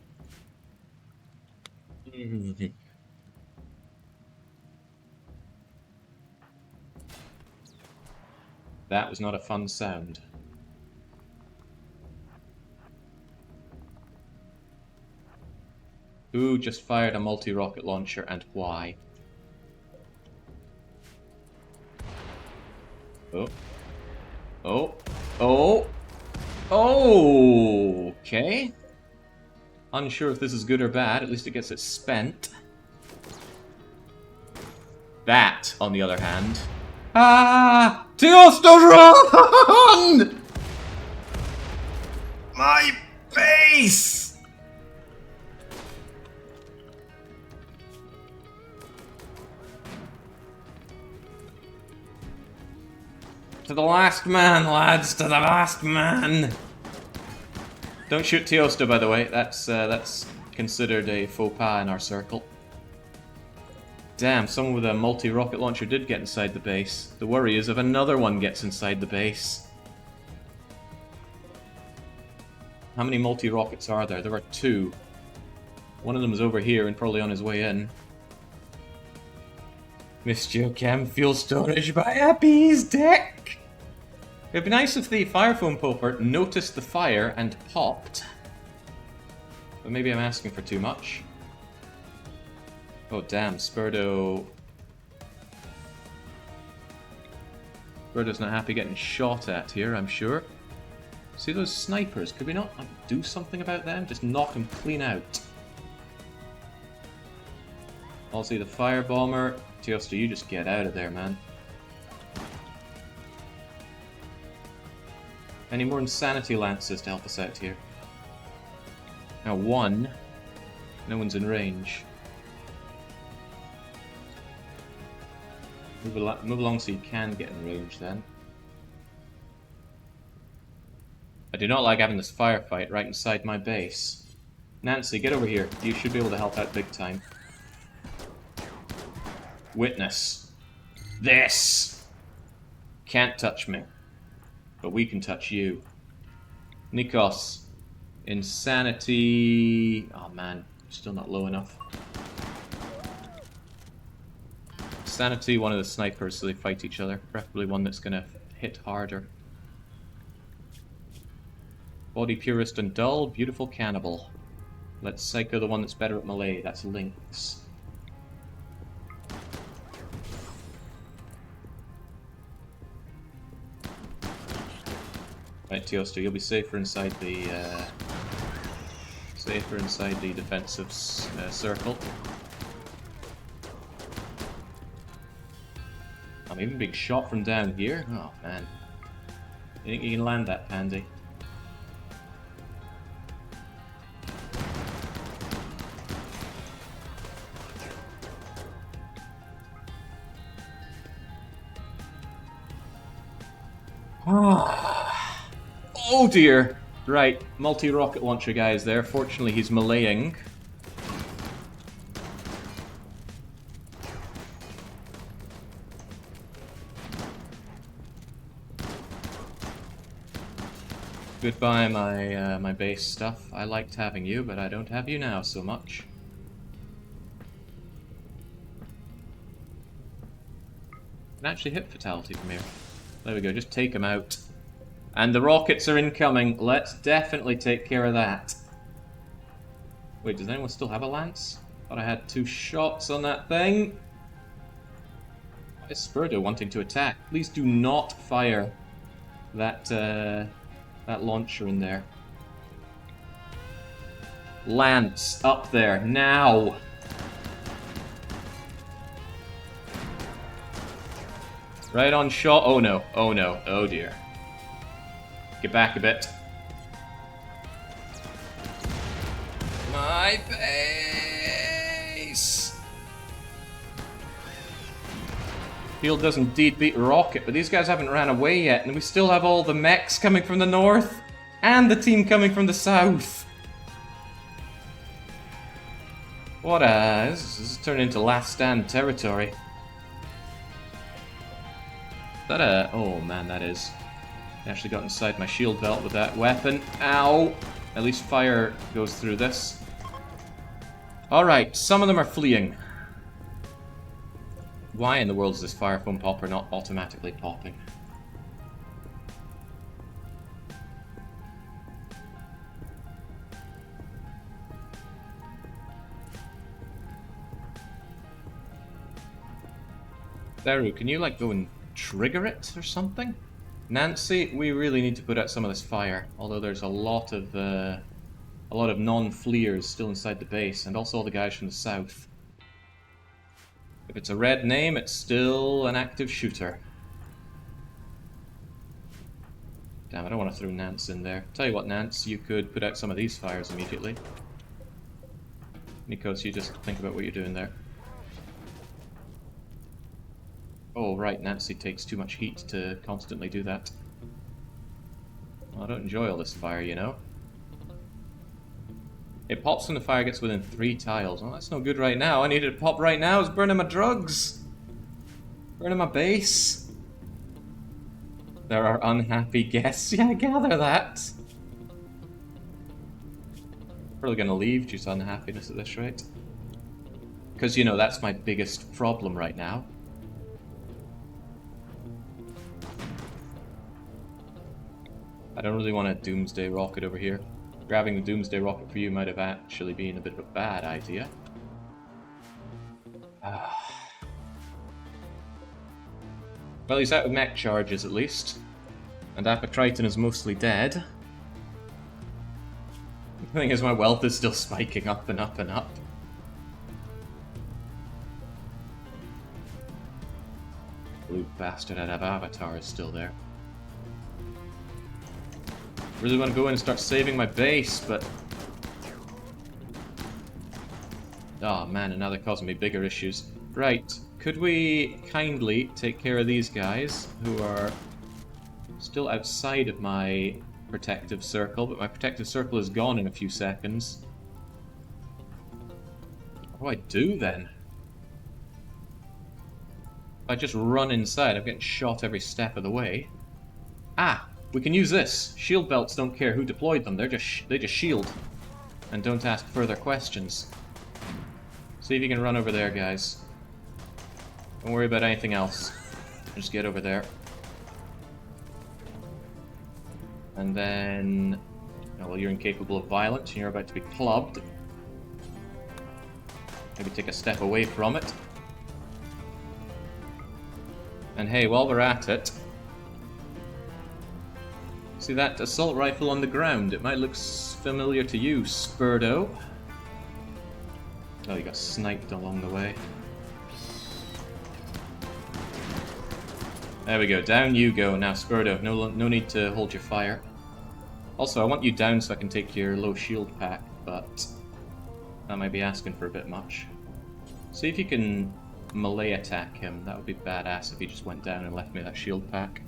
That was not a fun sound. Who just fired a multi-rocket launcher and why? Oh. Oh. Oh. Oh. Okay. Unsure if this is good or bad. At least it gets it spent. That, on the other hand... Ah! Teosto, run! My base! To the last man, lads! To the last man! Don't shoot Teosto, by the way. That's considered a faux pas in our circle. Damn, someone with a multi-rocket launcher did get inside the base. The worry is if another one gets inside the base. How many multi-rockets are there? There are 2. One of them is over here and probably on his way in. Missed your chem fuel storage by Happy's deck! It'd be nice if the fire foam popper noticed the fire and popped. But maybe I'm asking for too much. Oh damn, Spurdo's not happy getting shot at here, I'm sure. See those snipers, could we not do something about them? Just knock them clean out. I'll see the fire bomber. Teosto, you just get out of there, man. Any more insanity lances to help us out here? Now 1. No one's in range. Move along so you can get in range then. I do not like having this firefight right inside my base. Nancy, get over here. You should be able to help out big time. Witness. This! Can't touch me. But we can touch you. Nikos. Insanity... Oh man, still not low enough. Sanity, one of the snipers, so they fight each other. Preferably one that's gonna hit harder. Body purist and dull, beautiful cannibal. Let's psycho the one that's better at melee. That's Lynx. Right, Teosto, you'll be safer inside the defensive circle. I'm even being shot from down here. Oh man, you think you can land that, Pandy? Oh dear! Right, multi-rocket launcher guy is there. Fortunately, he's meleeing. Goodbye, my base stuff. I liked having you, but I don't have you now so much. Can actually hit fatality from here. There we go, just take him out. And the rockets are incoming. Let's definitely take care of that. Wait, does anyone still have a lance? Thought I had 2 shots on that thing. Why is Spurdo wanting to attack? Please do not fire that that launcher in there. Lance, up there, now! Right on shot. Oh no, oh no, oh dear. Get back a bit. My face! Field does indeed beat Rocket, but these guys haven't ran away yet, and we still have all the mechs coming from the north, and the team coming from the south. What a... This is turning into Last Stand territory. Is that a... Oh man, that is... I actually got inside my shield belt with that weapon. Ow! At least fire goes through this. Alright, some of them are fleeing. Why in the world is this fire foam popper not automatically popping? Theru, can you like go and trigger it or something? Nancy, we really need to put out some of this fire. Although there's a lot of non-fleers still inside the base, and also all the guys from the south. If it's a red name, it's still an active shooter. Damn, I don't want to throw Nance in there. Tell you what, Nance, you could put out some of these fires immediately. Nikos, you just think about what you're doing there. Oh, right, Nancy takes too much heat to constantly do that. Well, I don't enjoy all this fire, you know. It pops when the fire gets within 3 tiles. Well, that's no good right now. I need it to pop right now. It's burning my drugs. Burning my base. There are unhappy guests. Yeah, I gather that. Probably gonna leave due to unhappiness at this rate. Because, you know, that's my biggest problem right now. I don't really want a Doomsday Rocket over here. Grabbing the Doomsday Rocket for you might have actually been a bit of a bad idea. Well, he's out of mech charges at least. And Apocriton is mostly dead. The thing is, my wealth is still spiking up and up and up. Blue bastard out of Avatar is still there. Really want to go in and start saving my base, but... Oh man, and now they're causing me bigger issues. Right, could we kindly take care of these guys, who are still outside of my protective circle, but my protective circle is gone in a few seconds. What do I do then? If I just run inside, I'm getting shot every step of the way. Ah! We can use this. Shield belts don't care who deployed them. They just shield and don't ask further questions. See if you can run over there, guys. Don't worry about anything else. Just get over there. And then... well, you're incapable of violence and you're about to be clubbed. Maybe take a step away from it. And hey, while we're at it... see that assault rifle on the ground? It might look familiar to you, Spurdo. Oh, you got sniped along the way. There we go, down you go. Now, Spurdo, no need to hold your fire. Also, I want you down so I can take your low shield pack, but that might be asking for a bit much. See if you can melee attack him. That would be badass if he just went down and left me that shield pack.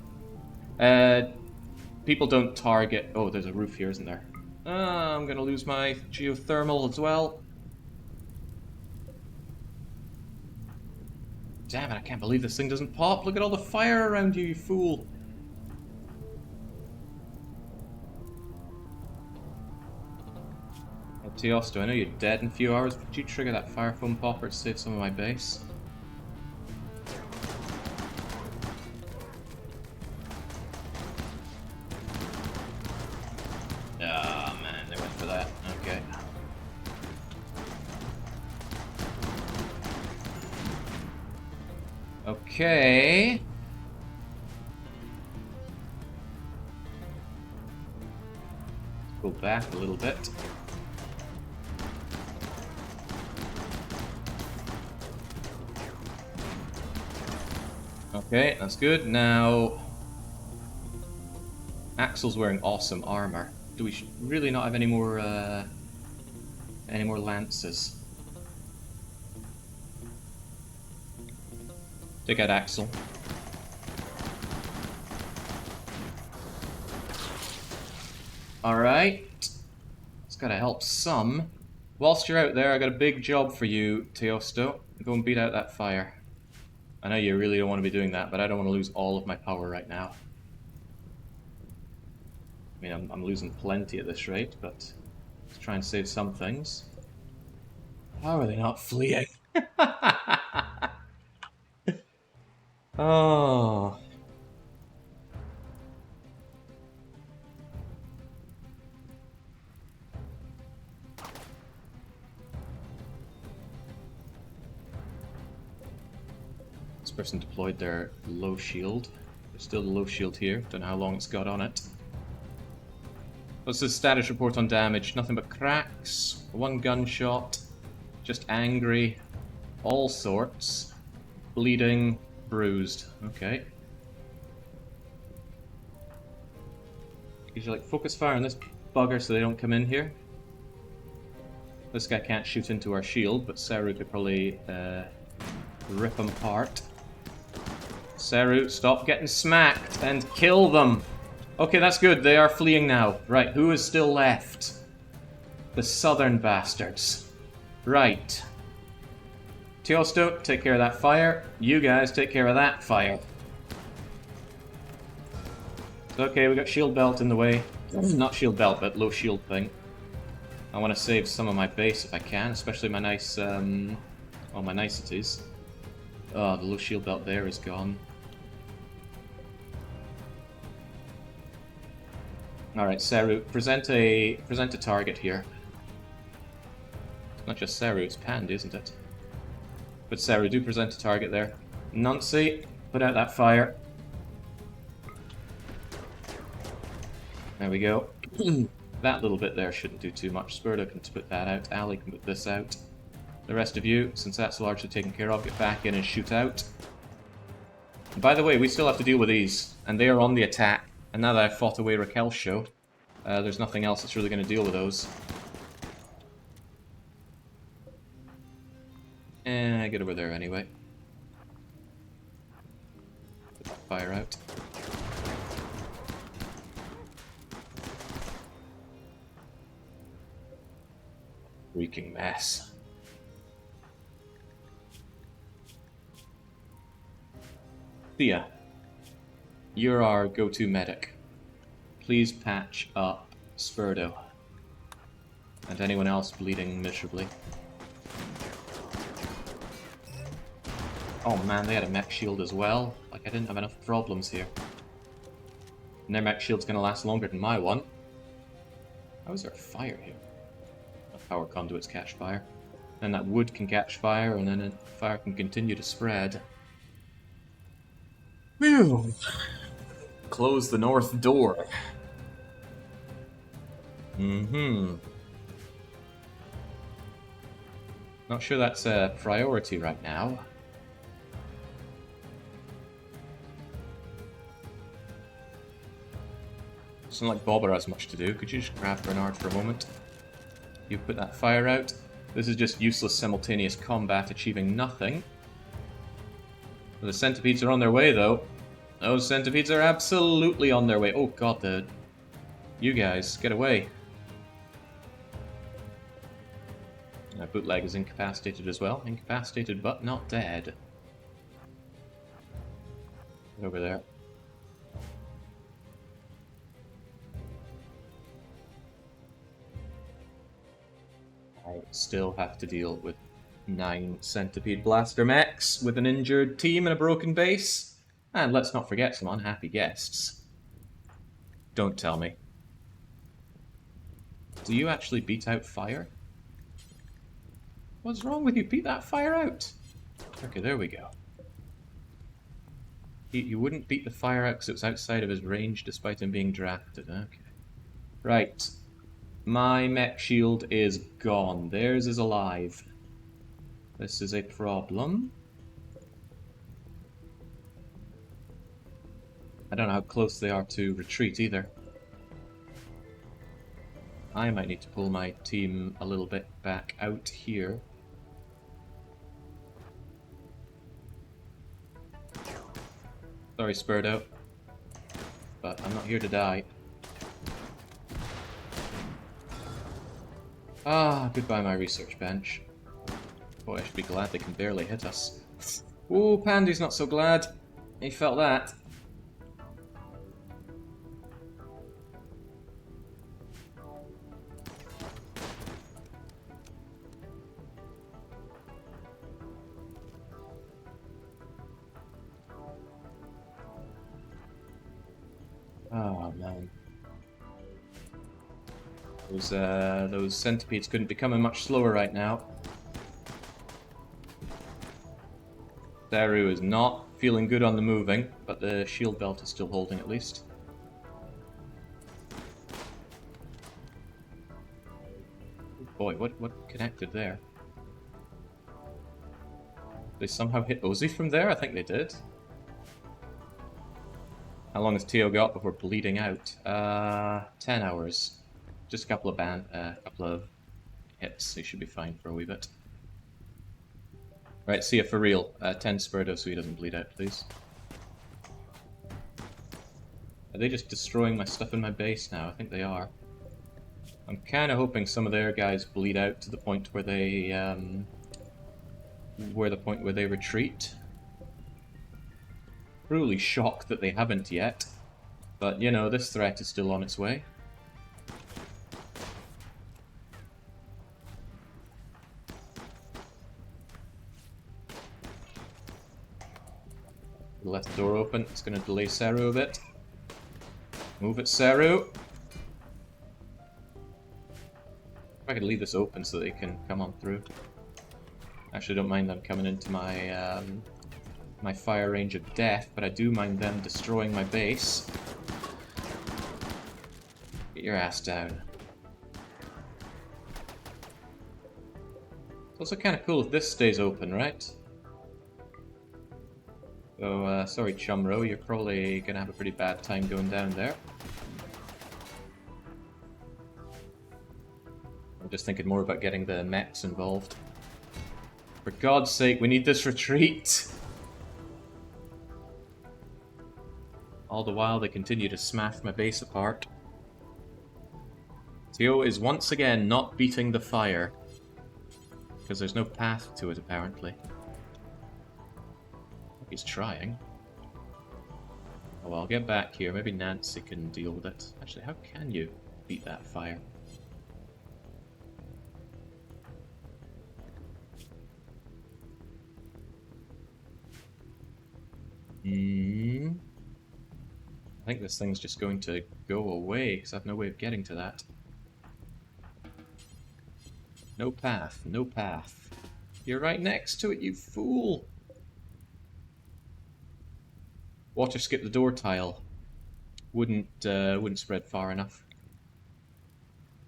People don't target... oh, there's a roof here, isn't there? I'm gonna lose my geothermal as well. Damn it, I can't believe this thing doesn't pop. Look at all the fire around you, you fool. Oh, Teosto, I know you're dead in a few hours, but could you trigger that fire foam popper to save some of my base? Okay. Go back a little bit. Okay, that's good. Now, Axel's wearing awesome armor. Do we really not have any more lances? Take out Axel. Alright. It's gotta help some. Whilst you're out there, I got a big job for you, Teosto. Go and beat out that fire. I know you really don't want to be doing that, but I don't want to lose all of my power right now. I mean, I'm losing plenty at this rate, but let's try and save some things. How are they not fleeing? Oh. This person deployed their low shield. There's still the low shield here. Don't know how long it's got on it. What's the status report on damage? Nothing but cracks, one gunshot, just angry, all sorts, bleeding, bruised. Okay. Usually, like, focus fire on this bugger so they don't come in here. This guy can't shoot into our shield, but Seru could probably rip them apart. Seru, stop getting smacked and kill them! Okay, that's good. They are fleeing now. Right, who is still left? The southern bastards. Right. Teosto, take care of that fire. You guys take care of that fire. Okay, we got shield belt in the way. Not shield belt, but low shield thing. I want to save some of my base if I can, especially my nice, all my niceties. Oh, the low shield belt there is gone. Alright, Seru, present a target here. It's not just Seru, it's Pandy, isn't it? But Seru, do present a target there. Nuncy, put out that fire. There we go. That little bit there shouldn't do too much. Spurdo can put that out. Ali can put this out. The rest of you, since that's largely taken care of, get back in and shoot out. And by the way, we still have to deal with these, and they are on the attack. And now that I've fought away Raquel's show, there's nothing else that's really going to deal with those. I get over there anyway. Put that fire out. Freaking mess. Thea, you're our go-to medic. Please patch up Spurdo. And anyone else bleeding miserably. Oh man, they had a mech shield as well. Like, I didn't have enough problems here. And their mech shield's gonna last longer than my one. How is there fire here? Power conduits catch fire. Then that wood can catch fire, and then fire can continue to spread. Whew. Close the north door. Not sure that's a priority right now. Doesn't like Bobber has much to do. Could you just grab Bernard for a moment? You put that fire out. This is just useless simultaneous combat achieving nothing. The centipedes are on their way, though. Those centipedes are absolutely on their way. Oh god, you guys, get away. Bootleg is incapacitated as well. Incapacitated but not dead. Get over there. I still have to deal with 9 centipede blaster mechs with an injured team and a broken base. And let's not forget some unhappy guests. Don't tell me. Do you actually beat out fire? What's wrong with you? Beat that fire out! Okay, there we go. He wouldn't beat the fire out because it was outside of his range despite him being drafted. Okay. Right. My mech shield is gone. Theirs is alive. This is a problem. I don't know how close they are to retreat either. I might need to pull my team a little bit back out here. Sorry, Spurdo, but I'm not here to die. Ah, goodbye my research bench. Boy, I should be glad they can barely hit us. Ooh, Pandy's not so glad. He felt that. Oh man. Those centipedes couldn't be coming much slower right now. Daru is not feeling good on the moving, but the shield belt is still holding at least. Boy, what connected there? They somehow hit Ozzy from there? I think they did. How long has Teo got before bleeding out? 10 hours. Just a couple of hits. He should be fine for a wee bit. Right, see ya for real. 10 Spurdo so he doesn't bleed out, please. Are they just destroying my stuff in my base now? I think they are. I'm kind of hoping some of their guys bleed out to the point where they, where they retreat. Truly shocked that they haven't yet, but you know, this threat is still on its way. Left door open, it's going to delay Seru a bit. Move it, Seru! If I could leave this open so they can come on through. Actually, don't mind them coming into my my fire range of death, but I do mind them destroying my base. Get your ass down. It's also kind of cool if this stays open, right? So, sorry Chumro, you're probably gonna have a pretty bad time going down there. I'm just thinking more about getting the mechs involved. For God's sake, we need this retreat! All the while, they continue to smash my base apart. Teo is once again not beating the fire. Because there's no path to it, apparently. He's trying. Oh well, I'll get back here. Maybe Nancy can deal with it. Actually, how can you beat that fire? I think this thing's just going to go away, because I have no way of getting to that. No path, no path. You're right next to it, you fool! Water skip the door tile. Wouldn't spread far enough.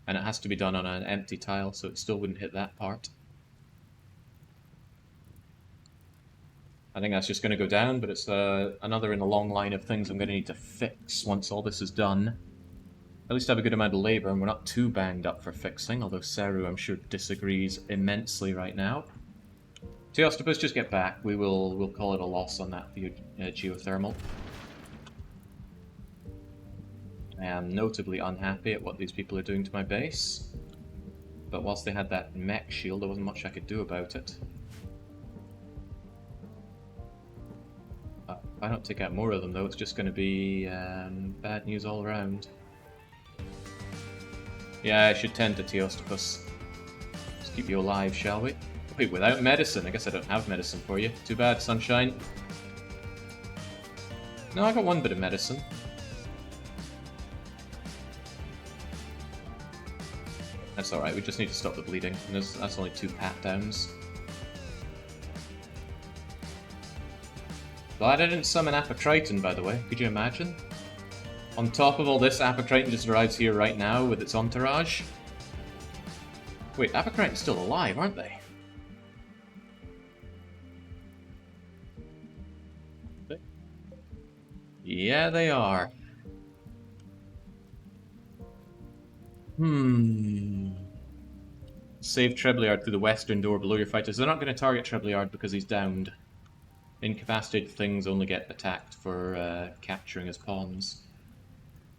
And it has to be done on an empty tile, so it still wouldn't hit that part. I think that's just going to go down, but it's another in a long line of things I'm going to need to fix once all this is done. At least I have a good amount of labour, and we're not too banged up for fixing, although Seru, I'm sure, disagrees immensely right now. Teostopus, just get back. We'll call it a loss on that for your geothermal. I am notably unhappy at what these people are doing to my base. But whilst they had that mech shield, there wasn't much I could do about it. If I don't take out more of them, though, it's just going to be bad news all around. Yeah, I should tend to Teostopus. Let's keep you alive, shall we? Wait, without medicine? I guess I don't have medicine for you. Too bad, Sunshine. No, I got one bit of medicine. That's alright, we just need to stop the bleeding. And that's only 2 pat downs. Glad I didn't summon Apocriton, by the way. Could you imagine? On top of all this, Apocriton just arrives here right now with its entourage. Wait, Apocriton's still alive, aren't they? Yeah, they are. Save Treblyard through the western door below your fighters. They're not going to target Treblyard because he's downed. Incapacitated things only get attacked for capturing his pawns.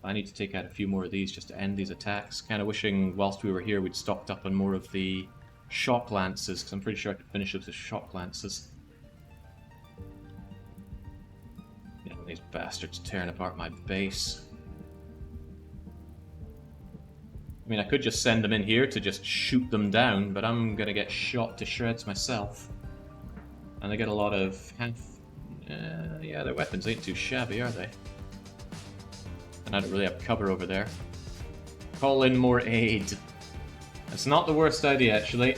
I need to take out a few more of these just to end these attacks. Kind of wishing whilst we were here we'd stocked up on more of the shock lances, because I'm pretty sure I could finish with the shock lances. Yeah, these bastards tearing apart my base. I mean, I could just send them in here to just shoot them down, but I'm gonna get shot to shreds myself. And they get a lot of yeah, their weapons ain't too shabby, are they? And I don't really have cover over there. Call in more aid. That's not the worst idea, actually.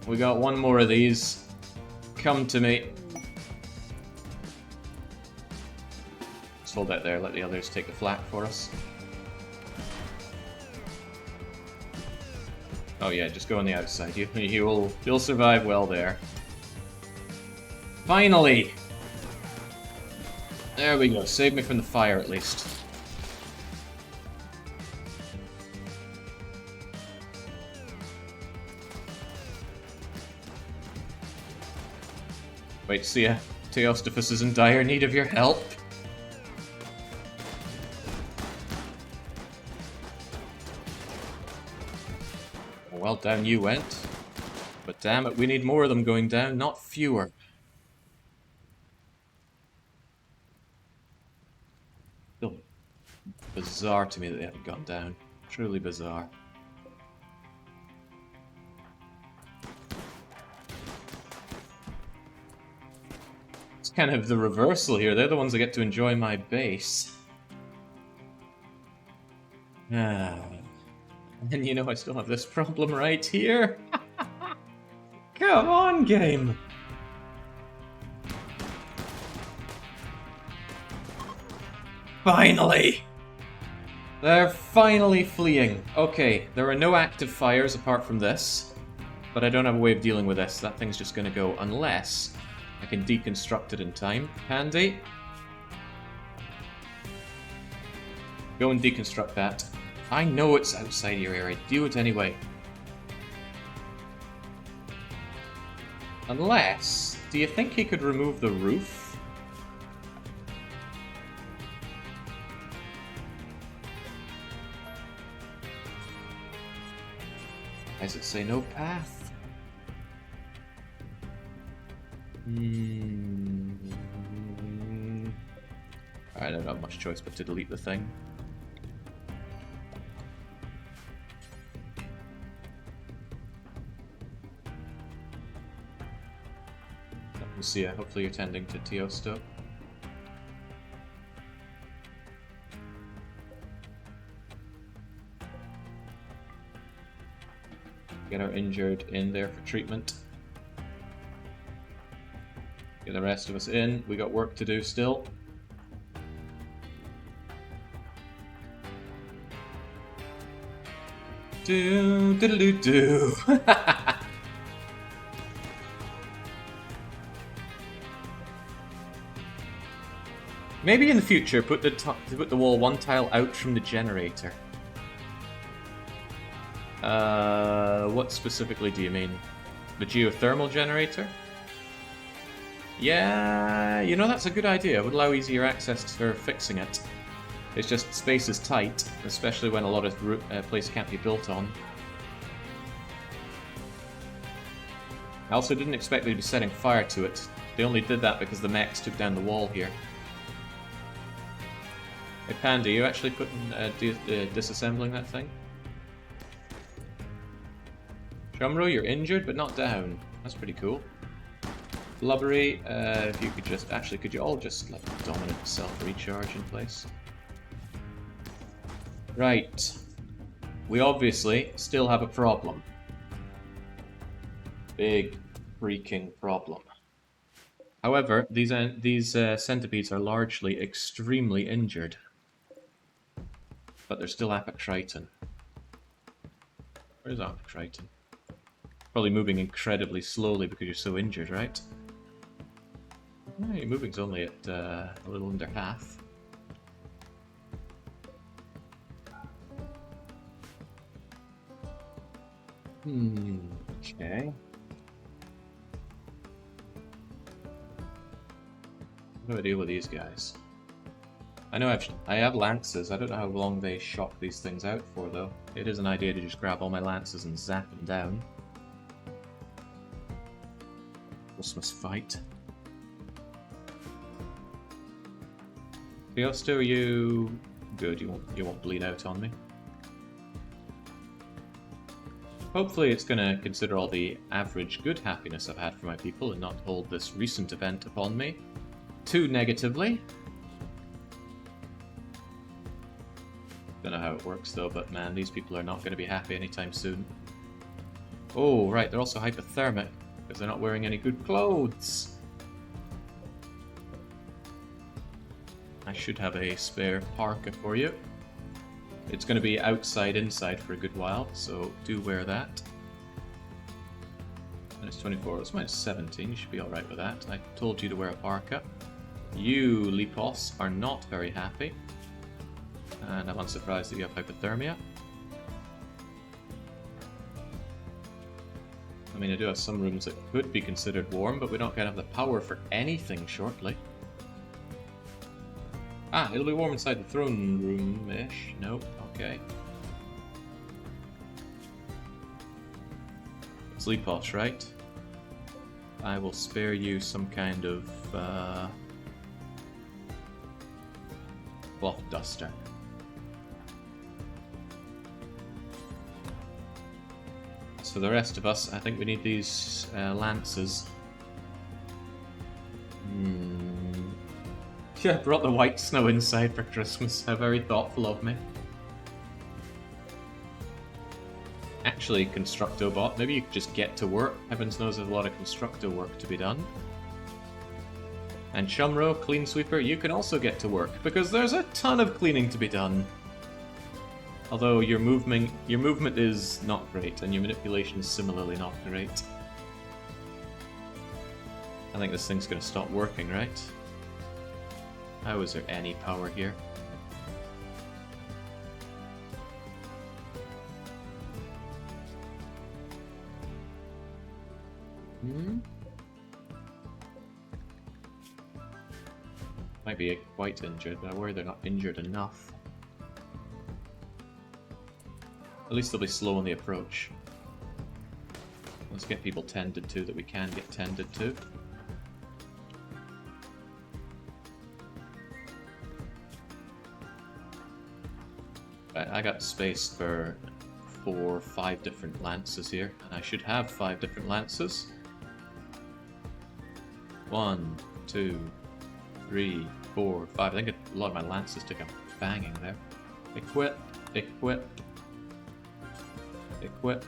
We got one more of these. Come to me. Let's hold that there, let the others take the flak for us. Oh yeah, just go on the outside. You'll survive well there. Finally! There we go. Save me from the fire, at least. Wait, see ya. Theostiphus is in dire need of your help. Well, down you went. But damn it, we need more of them going down, not fewer. Still bizarre to me that they haven't gone down. Truly bizarre. It's kind of the reversal here. They're the ones that get to enjoy my base. And you know I still have this problem right here. Come on, game! Finally! They're finally fleeing. Okay, there are no active fires apart from this, but I don't have a way of dealing with this. That thing's just gonna go unless I can deconstruct it in time. Handy. Go and deconstruct that. I know it's outside your area. Do it anyway. Unless... do you think he could remove the roof? Why does it say no path? I don't have much choice but to delete the thing. We'll see ya. Hopefully you're tending to Teosto. Get our injured in there for treatment. Get the rest of us in. We got work to do still. Do do do do. Maybe in the future, put the wall one tile out from the generator. What specifically do you mean? The geothermal generator? Yeah, you know, that's a good idea. It would allow easier access for fixing it. It's just space is tight, especially when a lot of place can't be built on. I also didn't expect they'd be setting fire to it. They only did that because the mechs took down the wall here. Hey Panda, you actually putting disassembling that thing? Chumro, you're injured but not down. That's pretty cool. Blubbery, if you could just... actually, could you all just let dominant self-recharge in place? Right. We obviously still have a problem. Big freaking problem. However, these centipedes are largely extremely injured. But they're still Apocriton. Where's Apocriton? Probably moving incredibly slowly because you're so injured, right? Your moving's only at a little under half. Okay. How do I deal with these guys? I know I have lances. I don't know how long they shock these things out for, though. It is an idea to just grab all my lances and zap them down. Christmas fight. Theosto, you good? You won't bleed out on me. Hopefully, it's going to consider all the average good happiness I've had for my people and not hold this recent event upon me too negatively. Don't know how it works though, but man, these people are not going to be happy anytime soon. Oh, right, they're also hypothermic because they're not wearing any good clothes. I should have a spare parka for you. It's going to be outside, inside for a good while, so do wear that. Minus 24, that's minus 17, you should be alright with that. I told you to wear a parka. You, Lipos, are not very happy. And I'm unsurprised that you have hypothermia. I mean, I do have some rooms that could be considered warm, but we don't have the power for anything shortly. Ah, it'll be warm inside the throne room-ish. Nope, okay. It's Lepos, right? I will spare you some kind of cloth duster. So the rest of us, I think we need these lances. Yeah, I brought the white snow inside for Christmas. How very thoughtful of me. Actually, Constructobot, maybe you could just get to work. Heavens knows there's a lot of Constructo work to be done. And Chumro, Clean Sweeper, you can also get to work, because there's a ton of cleaning to be done. Although your movement is not great, and your manipulation is similarly not great. I think this thing's going to stop working, right? How is there any power here? Might be quite injured, but I worry they're not injured enough. At least they'll be slow on the approach. Let's get people tended to that we can get tended to. I got space for 4 or 5 different lances here, and I should have 5 different lances. 1, 2, 3, 4, 5. I think a lot of my lances took a banging there. Equip, equip, equip,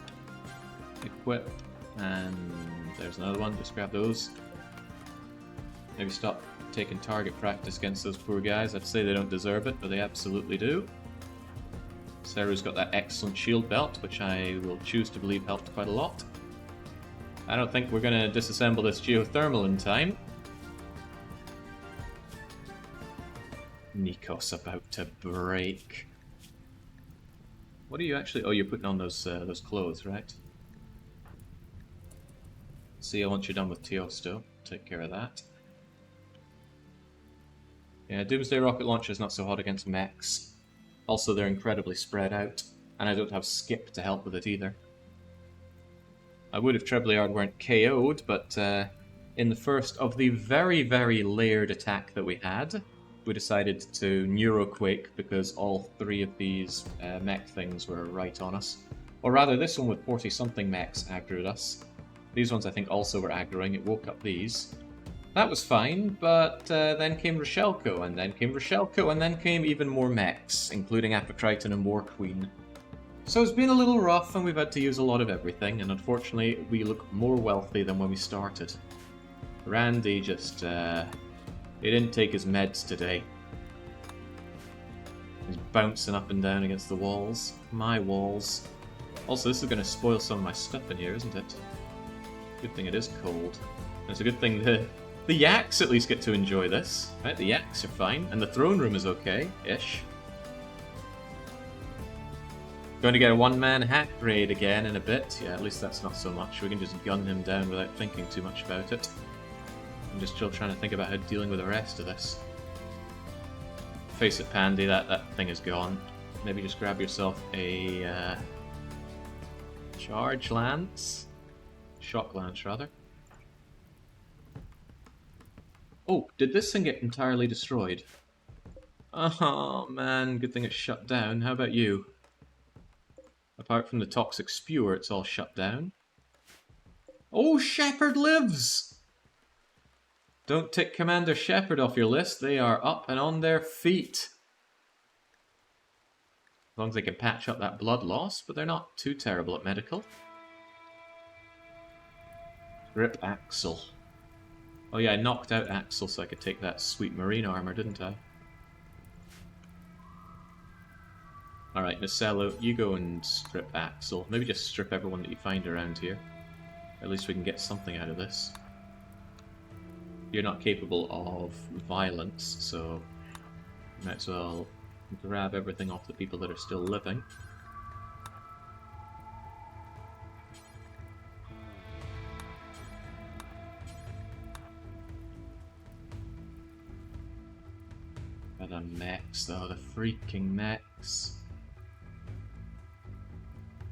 equip, and there's another one. Just grab those. Maybe stop taking target practice against those poor guys. I'd say they don't deserve it, but they absolutely do. Seru's got that excellent shield belt, which I will choose to believe helped quite a lot. I don't think we're going to disassemble this geothermal in time. Nikos about to break. What are you actually... Oh, you're putting on those clothes, right? See, once you're done with Teosto, take care of that. Yeah, Doomsday Rocket Launcher is not so hot against mechs. Also, they're incredibly spread out, and I don't have Skip to help with it either. I would if Treblyard weren't KO'd, but in the first of the very, very layered attack that we had, we decided to Neuroquake because all 3 of these mech things were right on us. Or rather, this one with 40-something mechs aggroed us. These ones I think also were aggroing, it woke up these. That was fine, but then came Rochelko, and then came Rochelko, and then came even more mechs, including Apocriton and War Queen. So it's been a little rough, and we've had to use a lot of everything, and unfortunately we look more wealthy than when we started. Randy just, he didn't take his meds today. He's bouncing up and down against the walls. My walls. Also, this is going to spoil some of my stuff in here, isn't it? Good thing it is cold. And it's a good thing the yaks at least get to enjoy this. Right, the yaks are fine, and the throne room is okay-ish. Going to get a one-man hack raid again in a bit. Yeah, at least that's not so much. We can just gun him down without thinking too much about it. I'm just still trying to think about how dealing with the rest of this. Face it, Pandy, that thing is gone. Maybe just grab yourself a charge lance? Shock lance, rather. Oh, did this thing get entirely destroyed? Oh man, good thing it's shut down. How about you? Apart from the toxic spewer, it's all shut down. Oh, Shepard lives! Don't tick Commander Shepard off your list. They are up and on their feet. As long as they can patch up that blood loss, but they're not too terrible at medical. Rip Axel. Oh yeah, I knocked out Axel so I could take that sweet marine armor, didn't I? Alright, Nacello, you go and strip Axel. Maybe just strip everyone that you find around here. At least we can get something out of this. You're not capable of violence, so you might as well grab everything off the people that are still living. But the mechs though, the freaking mechs.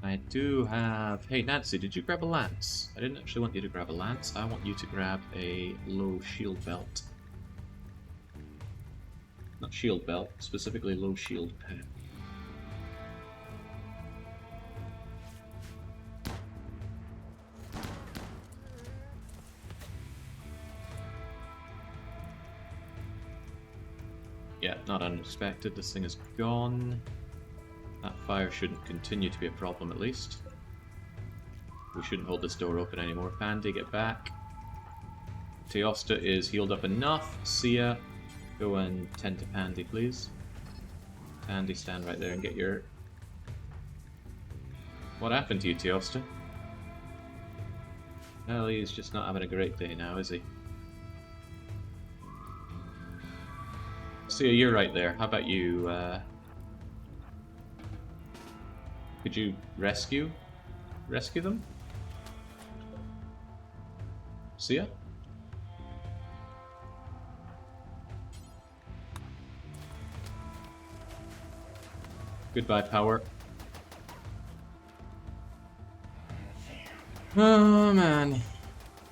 I do have... Hey Nancy, did you grab a lance? I didn't actually want you to grab a lance, I want you to grab a low shield belt. Not shield belt, specifically low shield pen. Yeah, not unexpected, this thing is gone. That fire shouldn't continue to be a problem, at least. We shouldn't hold this door open anymore. Pandy, get back. Teosta is healed up enough. Sia, go and tend to Pandy, please. Pandy, stand right there and get your... What happened to you, Teosta? Well, he's just not having a great day now, is he? Sia, you're right there. How about you, Could you rescue them? Sia? Goodbye, power. Oh, man.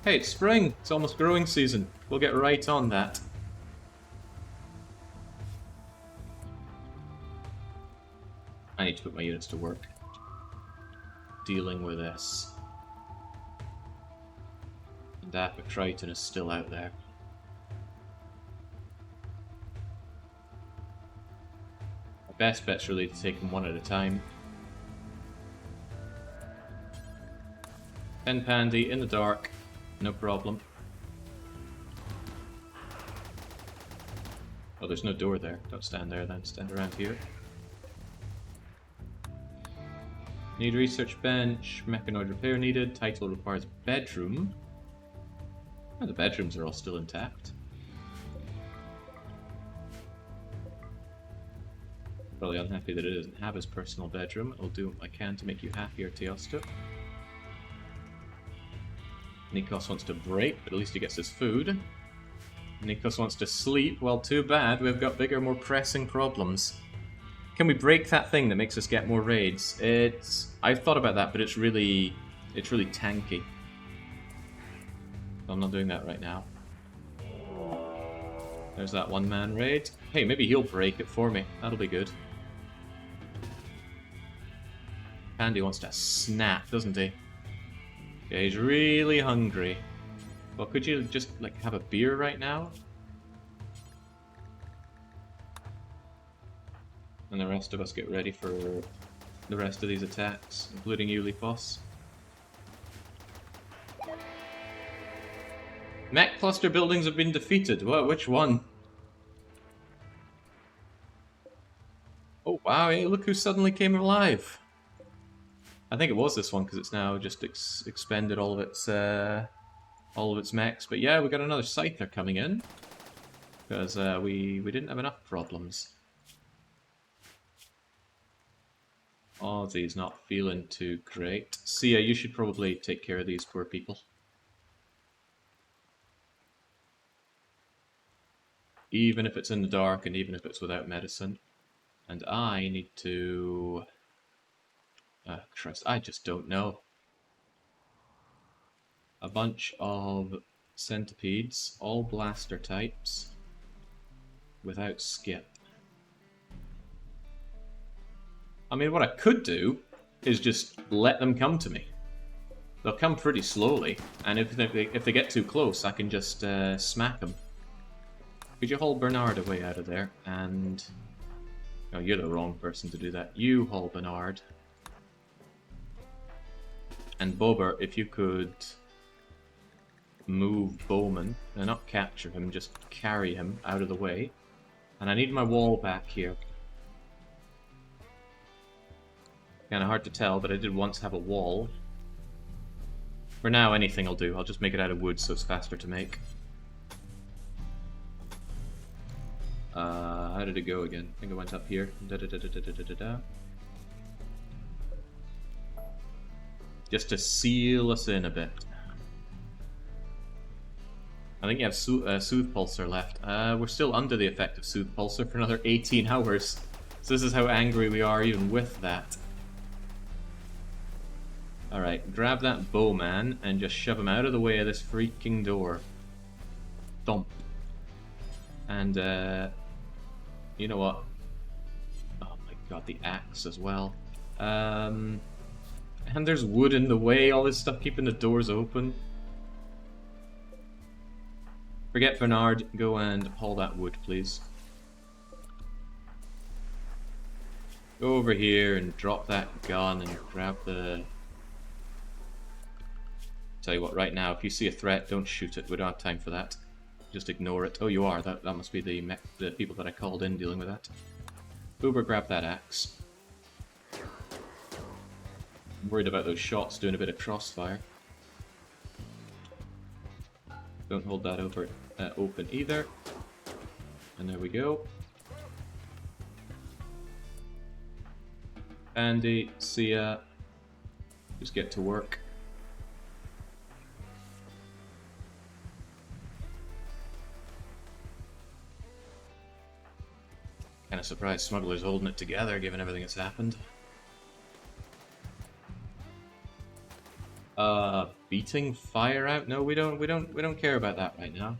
Hey, it's spring. It's almost growing season. We'll get right on that. I need to put my units to work. Dealing with this. And Apocriton is still out there. My best bet's really to take them one at a time. Pen Pandy in the dark, no problem. Oh, there's no door there. Don't stand there then, stand around here. Need research bench, mechanoid repair needed, title requires bedroom. Oh, the bedrooms are all still intact. Probably unhappy that it doesn't have his personal bedroom. I'll do what I can to make you happier, Teosta. Nikos wants to break, but at least he gets his food. Nikos wants to sleep. Well, too bad. We've got bigger, more pressing problems. Can we break that thing that makes us get more raids? I've thought about that, but it's really tanky. I'm not doing that right now. There's that one-man raid. Hey, maybe he'll break it for me. That'll be good. Pandy wants to snap, doesn't he? Yeah, he's really hungry. Well, could you just, like, have a beer right now? And the rest of us get ready for the rest of these attacks, including you, Lipos. Mech Cluster buildings have been defeated. What? Which one? Oh wow, hey, look who suddenly came alive. I think it was this one because it's now just expended all of its mechs. But yeah, we got another Scyther coming in because we didn't have enough problems. Ozzy's not feeling too great. Sia, you should probably take care of these poor people. Even if it's in the dark and even if it's without medicine. And I need to... Christ, I just don't know. A bunch of centipedes, all blaster types, without skip. I mean, what I could do is just let them come to me. They'll come pretty slowly, and if they get too close, I can just smack them. Could you haul Bernard away out of there? And... no, you're the wrong person to do that. You haul Bernard. And Bober, if you could move Bowman, and not capture him, just carry him out of the way. And I need my wall back here. Kinda hard to tell, but I did once have a wall. For now, anything will do. I'll just make it out of wood so it's faster to make. How did it go again? I think it went up here. Just to seal us in a bit. I think you have Soothe Pulsar left. We're still under the effect of Soothe Pulsar for another 18 hours. So this is how angry we are even with that. Alright, grab that bowman and just shove him out of the way of this freaking door. Thump. And, you know what? Oh my god, the axe as well. And there's wood in the way, all this stuff keeping the doors open. Forget Bernard, go and haul that wood, please. Go over here and drop that gun and grab the... Tell you what, right now, if you see a threat, don't shoot it. We don't have time for that. Just ignore it. Oh, you are. That must be the people that I called in dealing with that. Uber, grab that axe. I'm worried about those shots doing a bit of crossfire. Don't hold that over open either. And there we go. Andy, Sia, just get to work. Kind of surprised Smuggler's holding it together given everything that's happened. Beating fire out? No, we don't care about that right now.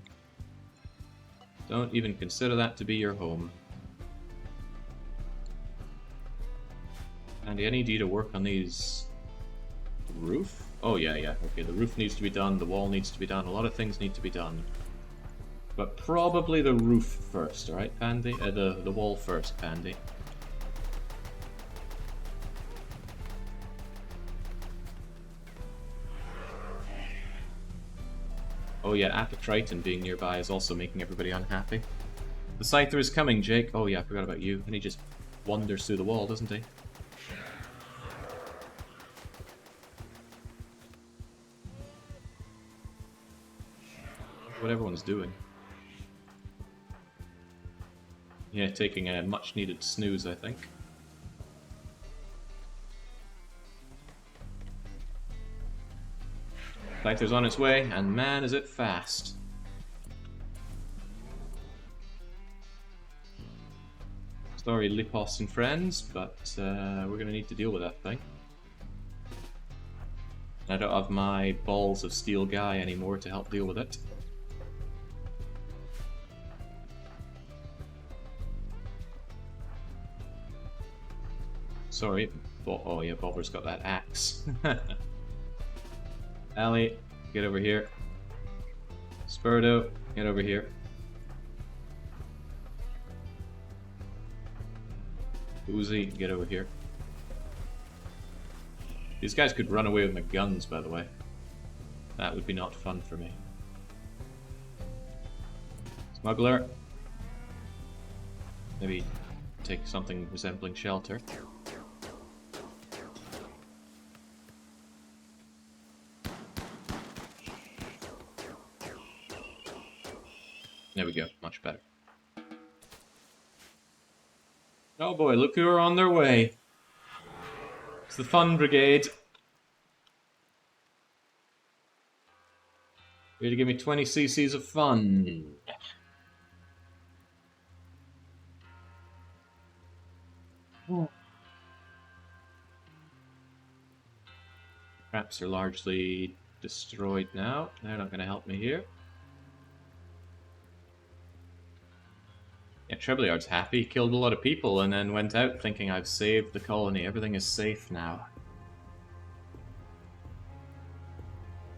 Don't even consider that to be your home. Andy, I need you to work on these... Roof? Oh yeah, okay, the roof needs to be done, the wall needs to be done, a lot of things need to be done. But probably the roof first, alright, Pandy? The wall first, Pandy. Oh yeah, Apocriton being nearby is also making everybody unhappy. The Scyther is coming, Jake. Oh yeah, I forgot about you. And he just wanders through the wall, doesn't he? What everyone's doing. Yeah, taking a much needed snooze, I think. Scyther's on its way, and man is it fast. Sorry, Lipos and friends, but we're gonna need to deal with that thing. I don't have my balls of steel guy anymore to help deal with it. Sorry, oh yeah, Bobber's got that axe. Ali, get over here. Spurdo, get over here. Uzi, get over here. These guys could run away with my guns, by the way. That would be not fun for me. Smuggler. Maybe take something resembling shelter. There we go, much better. Oh boy, look who are on their way. It's the Fun Brigade. Here to give me 20 cc's of fun. Traps are largely destroyed now. They're not going to help me here. Yeah, Treblyard's happy. Killed a lot of people and then went out thinking I've saved the colony. Everything is safe now.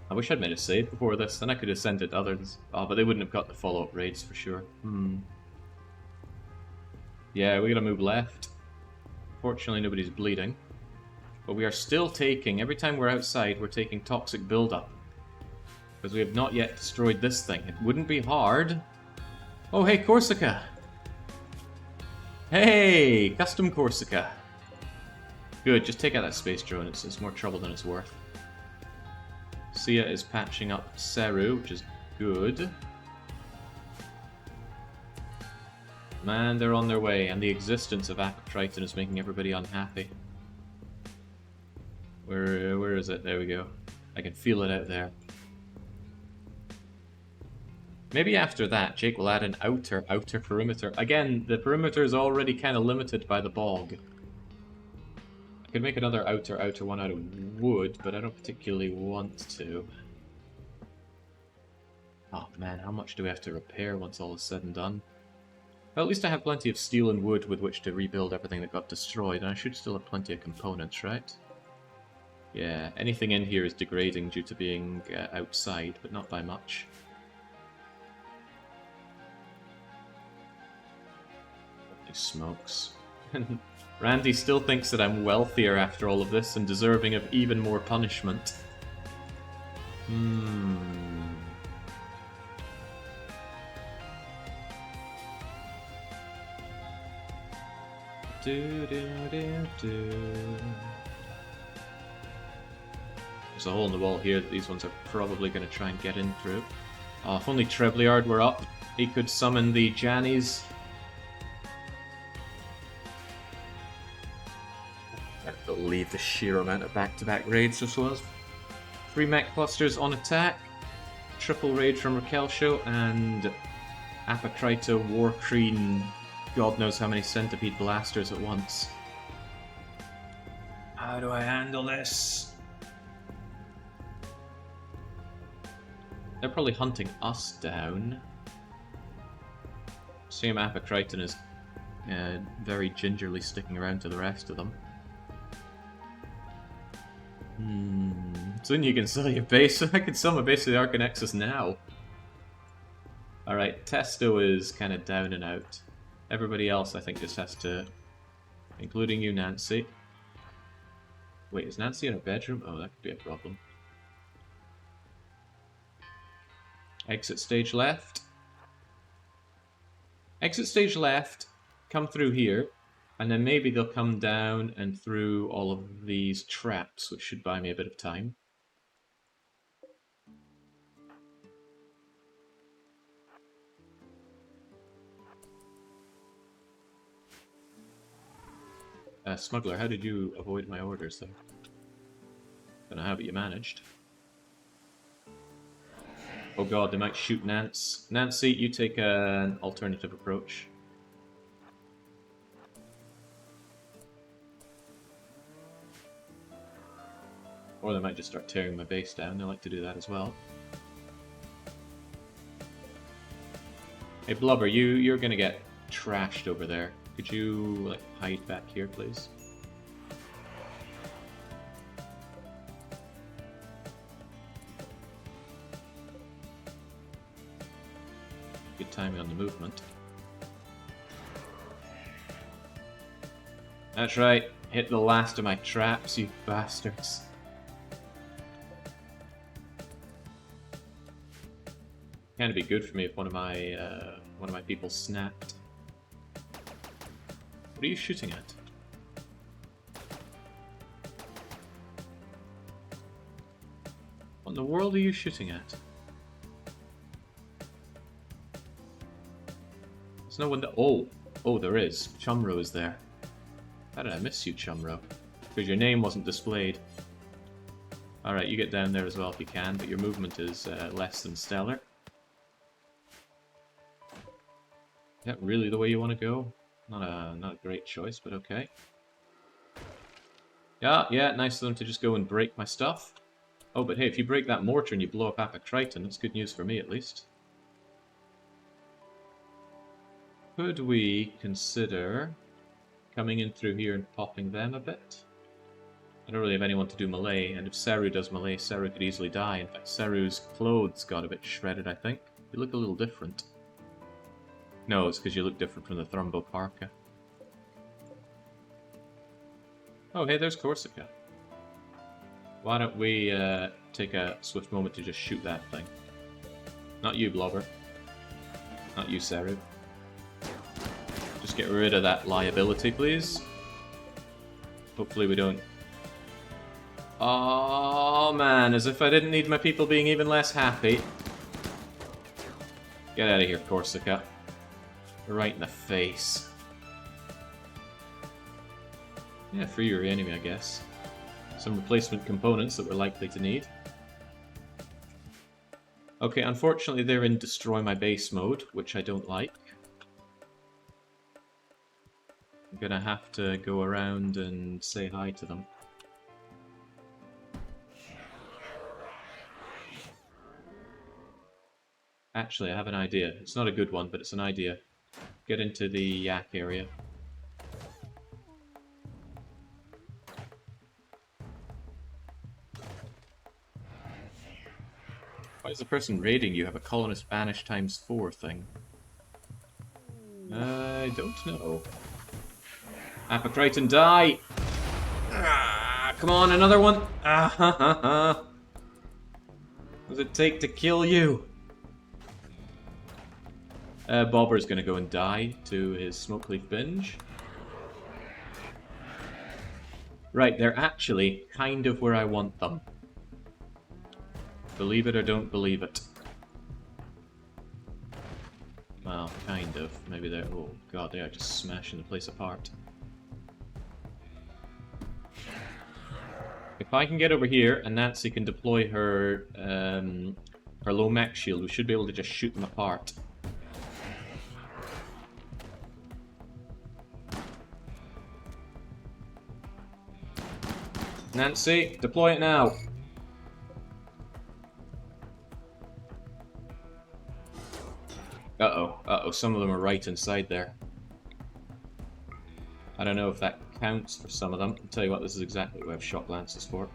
I wish I'd made a save before this, then I could have sent it to others. Oh, but they wouldn't have got the follow-up raids for sure. Yeah, we gotta move left. Fortunately, nobody's bleeding. But we are still taking, every time we're outside, we're taking toxic buildup. Because we have not yet destroyed this thing. It wouldn't be hard. Oh, hey, Corsica! Hey! Custom Corsica. Good, just take out that space drone. It's more trouble than it's worth. Sia is patching up Seru, which is good. Man, they're on their way, and the existence of Apocriton is making everybody unhappy. Where is it? There we go. I can feel it out there. Maybe after that, Jake will add an outer perimeter. Again, the perimeter is already kind of limited by the bog. I could make another outer one out of wood, but I don't particularly want to. Oh man, how much do we have to repair once all is said and done? Well, at least I have plenty of steel and wood with which to rebuild everything that got destroyed, and I should still have plenty of components, right? Yeah, anything in here is degrading due to being outside, but not by much. Holy smokes. Randy still thinks that I'm wealthier after all of this and deserving of even more punishment. There's a hole in the wall here that these ones are probably going to try and get in through. Oh, if only Treblyard were up, he could summon the Jannies. I can't believe the sheer amount of back-to-back raids this was. 3 Mech Clusters on attack, triple raid from Raquel and Apocriton, Warcreen, God knows how many centipede blasters at once. How do I handle this? They're probably hunting us down. Same Apocriton is very gingerly sticking around to the rest of them. Soon you can sell your base. I can sell my base to the Arcanexus now. Alright, Testo is kind of down and out. Everybody else, I think, just has to... Including you, Nancy. Wait, is Nancy in her bedroom? Oh, that could be a problem. Exit stage left. Exit stage left. Come through here. And then maybe they'll come down and through all of these traps, which should buy me a bit of time. Smuggler, how did you avoid my orders, though? Don't know how, but you managed. Oh god, they might shoot Nance. Nancy, you take an alternative approach. Or they might just start tearing my base down. They like to do that as well. Hey Blubber, you're gonna get trashed over there. Could you like hide back here, please? Good timing on the movement. That's right. Hit the last of my traps, you bastards. Kind of be good for me if one of my One of my people snapped. What are you shooting at? What in the world are you shooting at? There's no one that... Oh! Oh, there is. Chumro is there. How did I miss you, Chumro? Because your name wasn't displayed. Alright, you get down there as well if you can, but your movement is less than stellar. Is that really the way you want to go? Not a great choice, but okay. Yeah, nice of them to just go and break my stuff. Oh, but hey, if you break that mortar and you blow up Apocriton, that's good news for me at least. Could we consider coming in through here and popping them a bit? I don't really have anyone to do melee, and if Seru does melee, Seru could easily die. In fact, Seru's clothes got a bit shredded, I think. You look a little different. No, it's because you look different from the Thrumbo Parka. Oh, hey, there's Corsica. Why don't we take a swift moment to just shoot that thing? Not you, Blobber. Not you, Seru. Just get rid of that liability, please. Hopefully we don't... Oh man, as if I didn't need my people being even less happy. Get out of here, Corsica. Right in the face. Yeah, free your enemy, I guess. Some replacement components that we're likely to need. Okay, unfortunately they're in destroy my base mode, which I don't like. I'm gonna have to go around and say hi to them. Actually, I have an idea. It's not a good one, but it's an idea. Get into the yak area. Why does the person raiding you have a colonist banish ×4 thing? I don't know. Apocriton, die! Ah, come on, another one! Ah, ha, ha, ha. What does it take to kill you? Bobber's gonna go and die to his Smokeleaf binge. Right, they're actually kind of where I want them. Believe it or don't believe it. Well, kind of. Maybe they're... Oh god, they are just smashing the place apart. If I can get over here and Nancy can deploy her her low mech shield, we should be able to just shoot them apart. Nancy, deploy it now. Uh-oh, some of them are right inside there. I don't know if that counts for some of them. I'll tell you what, this is exactly what I have shock lances for.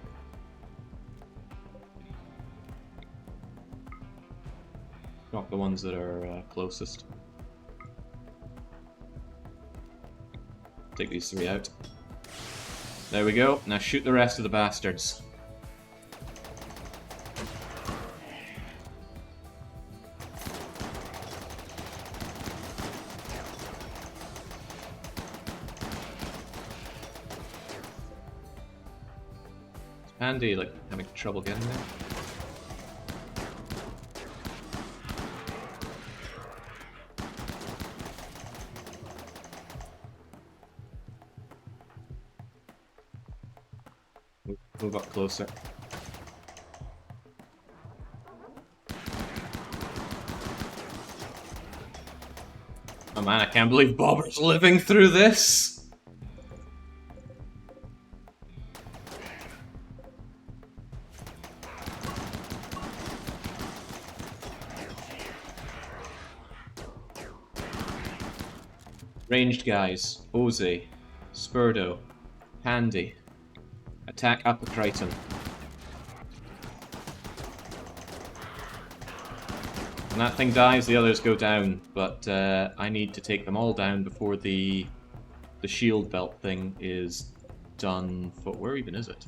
Shock the ones that are closest. Take these 3 out. There we go. Now shoot the rest of the bastards. Is Pandy like having trouble getting there? Move up closer. Oh man, I can't believe Bobber's living through this! Ranged guys. Oze. Spurdo. Pandy. Attack Apocriton. When that thing dies, the others go down, but I need to take them all down before the shield belt thing is done. For where even is it?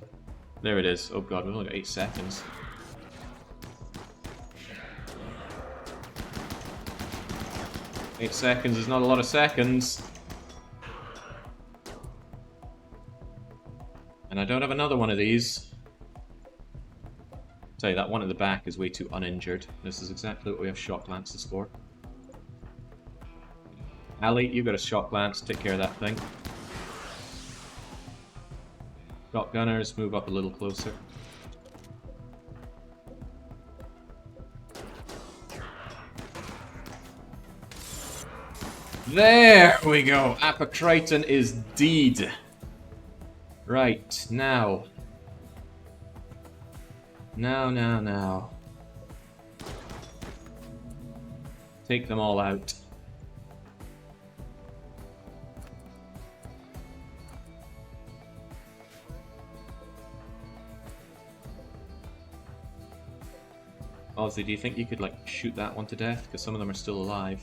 There it is. Oh god, we've only got 8 seconds. 8 seconds is not a lot of seconds. And I don't have another one of these. Tell you, that one at the back is way too uninjured. This is exactly what we have shock lances for. Ali, you got a shock lance, take care of that thing. Shotgunners, move up a little closer. There we go! Apocriton is deed. Right, now. Now. Take them all out. Ozzy, do you think you could, like, shoot that one to death? Because some of them are still alive.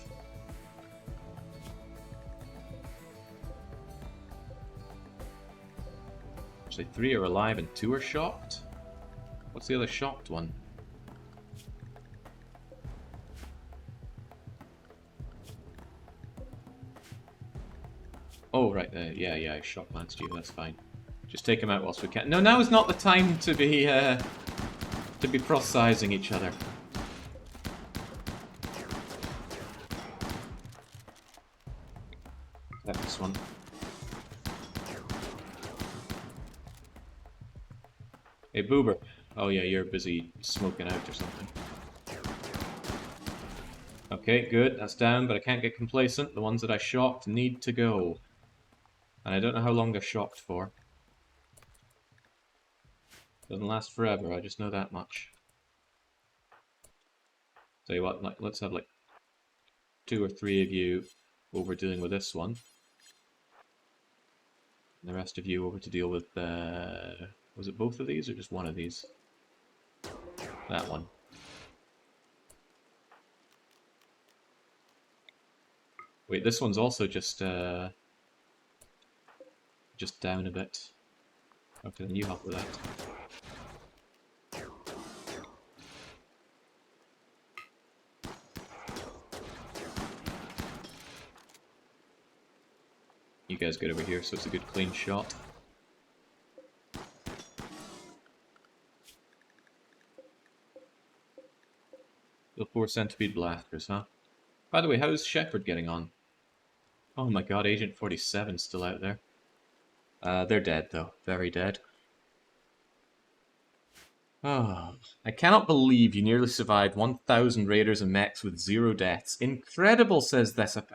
Actually, 3 are alive and 2 are shocked? What's the other shocked one? Oh, right there. Yeah, I shock lanced you. That's fine. Just take him out whilst we can. No, now is not the time to be cross-sizing each other. That's this one. Hey, Boober. Oh yeah, you're busy smoking out or something. Okay, good. That's down, but I can't get complacent. The ones that I shocked need to go. And I don't know how long they're shocked for. Doesn't last forever, I just know that much. Tell you what, let's have like 2 or 3 of you over dealing with this one. And the rest of you over to deal with, was it both of these or just one of these? That one. Wait, this one's also just down a bit. Okay, then you help with that. You guys get over here so it's a good clean shot. Still 4 centipede blasters, huh? By the way, how's Shepard getting on? Oh my god, Agent 47's still out there. They're dead though, very dead. Oh, I cannot believe you nearly survived 1,000 raiders and mechs with 0 deaths. Incredible, says Thesap.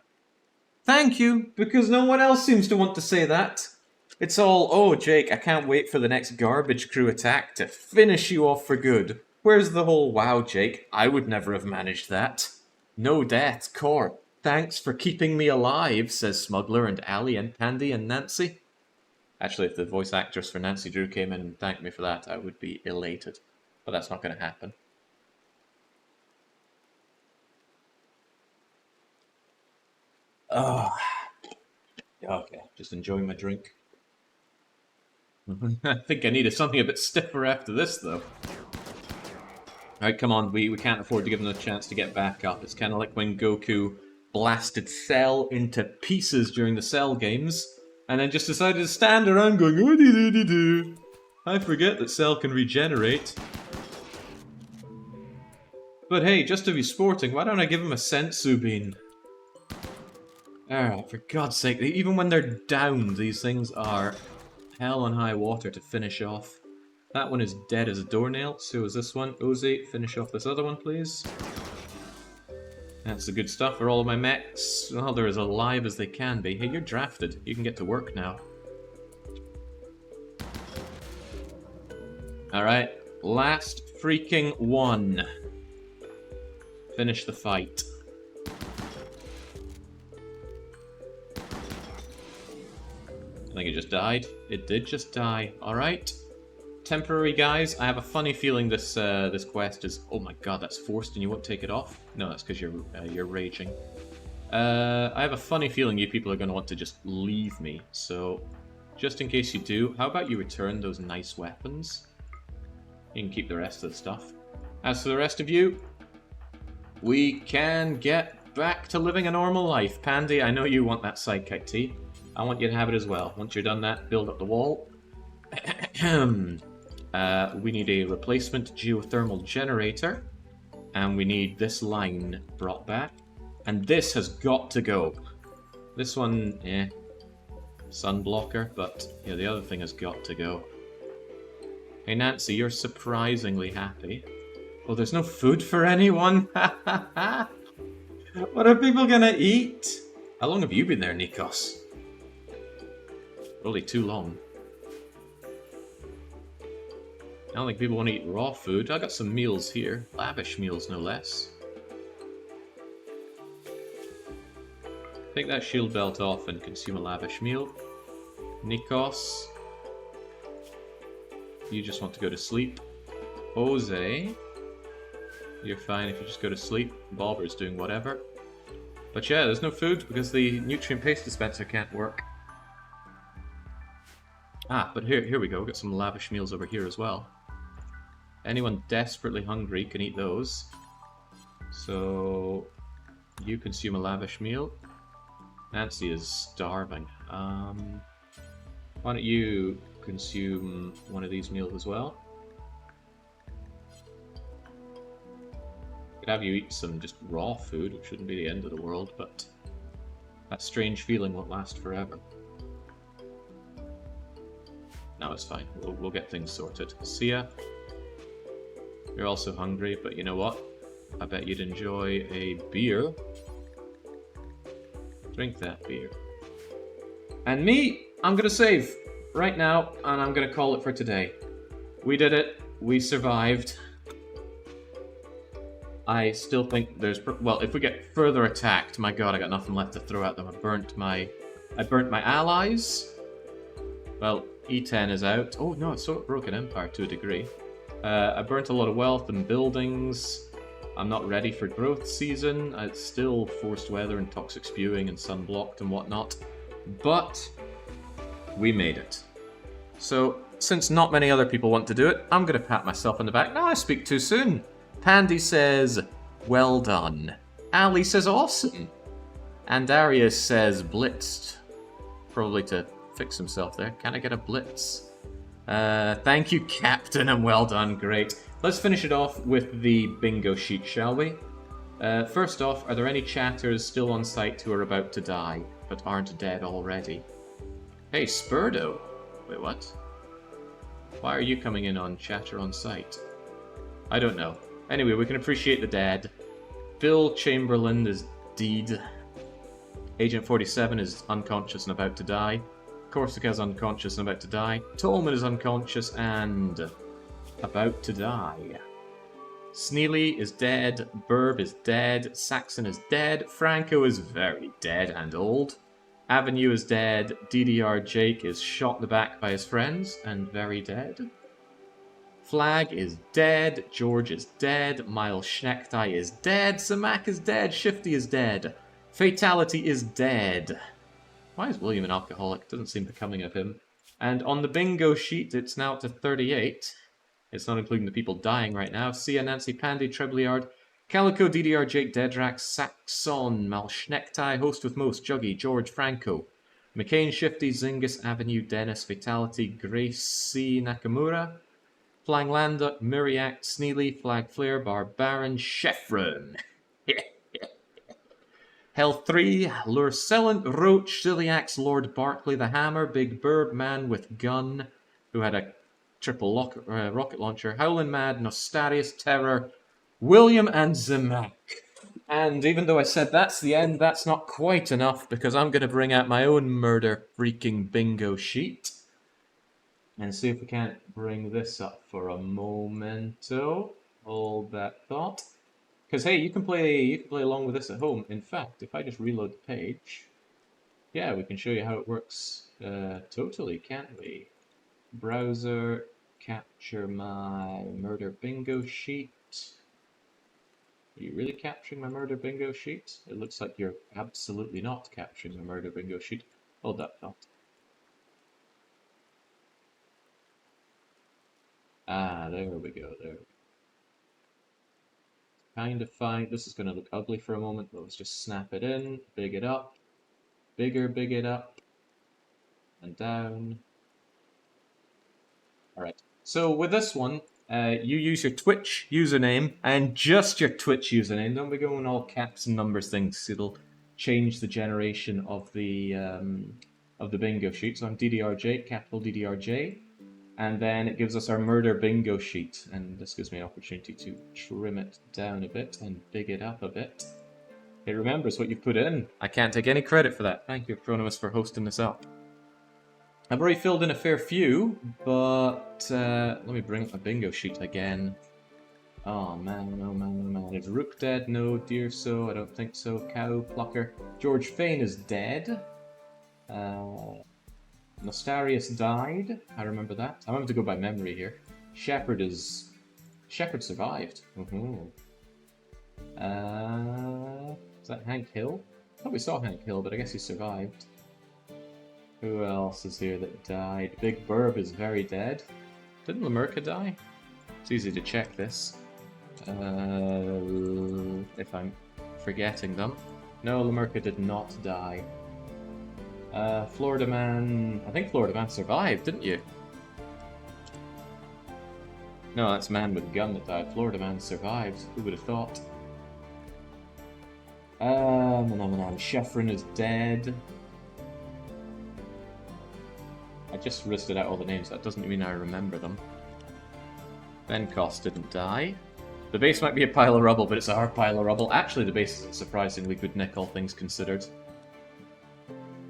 Thank you, because no one else seems to want to say that. It's all, oh Jake, I can't wait for the next garbage crew attack to finish you off for good. Where's the whole, wow Jake, I would never have managed that. No deaths, Core. Thanks for keeping me alive, says Smuggler and Ali and Pandy and Nancy. Actually, if the voice actress for Nancy Drew came in and thanked me for that, I would be elated. But that's not going to happen. Oh. Okay, just enjoying my drink. I think I needed something a bit stiffer after this, though. Alright, come on, we can't afford to give them a chance to get back up. It's kind of like when Goku blasted Cell into pieces during the Cell games, and then just decided to stand around going, oh-dee-doo-dee-doo. I forget that Cell can regenerate. But hey, just to be sporting, why don't I give him a Senzu Bean? Alright, for God's sake, even when they're down, these things are hell on high water to finish off. That one is dead as a doornail, so is this one. Ozzy, finish off this other one, please. That's the good stuff for all of my mechs. Well, they're as alive as they can be. Hey, you're drafted. You can get to work now. Alright, last freaking one. Finish the fight. I think it just died. It did just die. Alright. Temporary guys, I have a funny feeling this this quest is... Oh my god, that's forced and you won't take it off? No, that's because you're raging. I have a funny feeling you people are going to want to just leave me, so... Just in case you do, how about you return those nice weapons? You can keep the rest of the stuff. As for the rest of you, we can get back to living a normal life. Pandy, I know you want that sidekick tea. I want you to have it as well. Once you're done that, build up the wall. We need a replacement geothermal generator. And we need this line brought back. And this has got to go. This one, sun blocker, but yeah, the other thing has got to go. Hey Nancy, you're surprisingly happy. Oh, there's no food for anyone? What are people gonna eat? How long have you been there, Nikos? Probably too long. I don't think people want to eat raw food. I got some meals here. Lavish meals, no less. Take that shield belt off and consume a lavish meal. Nikos. You just want to go to sleep. Jose. You're fine if you just go to sleep. Bobber's doing whatever. But yeah, there's no food because the nutrient paste dispenser can't work. Ah, but here we go. We've got some lavish meals over here as well. Anyone desperately hungry can eat those. So you consume a lavish meal. Nancy is starving. Why don't you consume one of these meals as well? Could have you eat some just raw food, which shouldn't be the end of the world, but that strange feeling won't last forever. No, it's fine. We'll get things sorted. See ya. You're also hungry, but you know what? I bet you'd enjoy a beer. Drink that beer. And me, I'm gonna save right now, and I'm gonna call it for today. We did it. We survived. I still think there's... Well, if we get further attacked, my god, I got nothing left to throw at them. I burnt my allies. Well, E10 is out. Oh, no, it's sort of broken empire to a degree. I burnt a lot of wealth and buildings. I'm not ready for growth season. It's still forced weather and toxic spewing and sunblocked and whatnot. But we made it. So, since not many other people want to do it, I'm going to pat myself on the back. No, I speak too soon. Pandy says, well done. Ali says, awesome. And Darius says, blitzed. Probably to fix himself there. Can I get a blitz? Thank you, Captain, and well done. Great. Let's finish it off with the bingo sheet, shall we? First off, are there any chatters still on site who are about to die, but aren't dead already? Hey, Spurdo. Wait, what? Why are you coming in on chatter on site? I don't know. Anyway, we can appreciate the dead. Bill Chamberlain is dead. Agent 47 is unconscious and about to die. Corsica is unconscious and about to die. Tolman is unconscious and about to die. Sneely is dead. Burb is dead. Saxon is dead. Franco is very dead and old. Avenue is dead. DDR Jake is shot in the back by his friends and very dead. Flag is dead. George is dead. Miles Schnecktai is dead. Samak is dead. Shifty is dead. Fatality is dead. Why is William an alcoholic? Doesn't seem becoming of him. And on the bingo sheet, it's now up to 38. It's not including the people dying right now. Sia, Nancy, Pandy, Trebliard, Calico, DDR, Jake, Dedrax, Saxon, Malschnecktai, Host with Most, Juggy, George, Franco, McCain, Shifty, Zingus, Avenue, Dennis, Fatality, Grace C. Nakamura, Flying Landuck, Miriak, Sneely, Flag Flare, Barbaran, Chefron. Hell 3, Lurcellant, Roach, Ciliax, Lord Barkley, the Hammer, Big Burb, Man with Gun, who had a triple rocket launcher, Howlin' Mad, Nostarius, Terror, William, and Zemak. And even though I said that's the end, that's not quite enough, because I'm going to bring out my own murder freaking bingo sheet. And see if we can't bring this up for a momento. Hold that thought. Because hey, you can play along with this at home. In fact, if I just reload the page, yeah, we can show you how it works totally, can't we? Browser, capture my murder bingo sheet. Are you really capturing my murder bingo sheet? It looks like you're absolutely not capturing my murder bingo sheet. Hold that thought. Ah, there we go, there we go. kind of fine. This is going to look ugly for a moment, but let's just snap it in, big it up, bigger, big it up, and down. Alright, so with this one, you use your Twitch username, and just your Twitch username. Don't be going all caps and numbers things. It'll change the generation of the bingo sheet. So I'm DDRJ, capital DDRJ. And then it gives us our murder bingo sheet, and this gives me an opportunity to trim it down a bit and big it up a bit. It remembers what you put in. I can't take any credit for that. Thank you, Acronymus, for hosting this up. I've already filled in a fair few, but let me bring up my bingo sheet again. Oh man, oh man, oh man. Is Rook dead? No. Deerso? I don't think so. Cow Plucker. George Fane is dead. Nostarius died. I remember that. I'm having to go by memory here. Shepherd survived. Is that Hank Hill? I thought we saw Hank Hill, but I guess he survived. Who else is here that died? Big Burb is very dead. Didn't Lamerka die? It's easy to check this. If I'm forgetting them. No, Lamerka did not die. Florida Man... I think Florida Man survived, didn't you? No, that's Man with Gun that died. Florida Man survived. Who would have thought? Sheffrin is dead. I just listed out all the names. That doesn't mean I remember them. Benkoss didn't die. The base might be a pile of rubble, but it's our pile of rubble. Actually, the base is a surprisingly good nick, all things considered.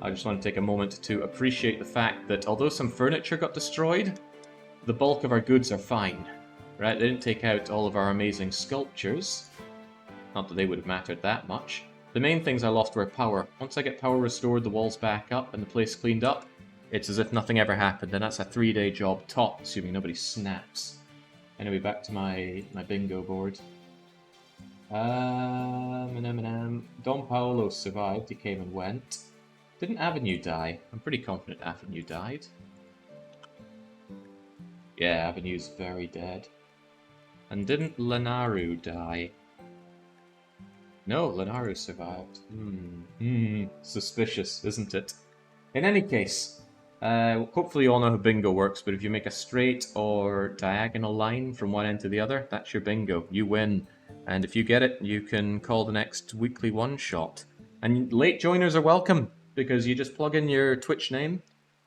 I just want to take a moment to appreciate the fact that although some furniture got destroyed, the bulk of our goods are fine. Right? They didn't take out all of our amazing sculptures. Not that they would have mattered that much. The main things I lost were power. Once I get power restored, the walls back up, and the place cleaned up, it's as if nothing ever happened, and that's a 3-day job top, assuming nobody snaps. Anyway, back to my bingo board. Don Paolo survived, he came and went. Didn't Avenue die? I'm pretty confident Avenue died. Yeah, Avenue's very dead. And didn't Lenaru die? No, Lenaru survived. Suspicious, isn't it? In any case, hopefully you all know how bingo works, but if you make a straight or diagonal line from one end to the other, that's your bingo. You win. And if you get it, you can call the next weekly one-shot. And late joiners are welcome, because you just plug in your Twitch name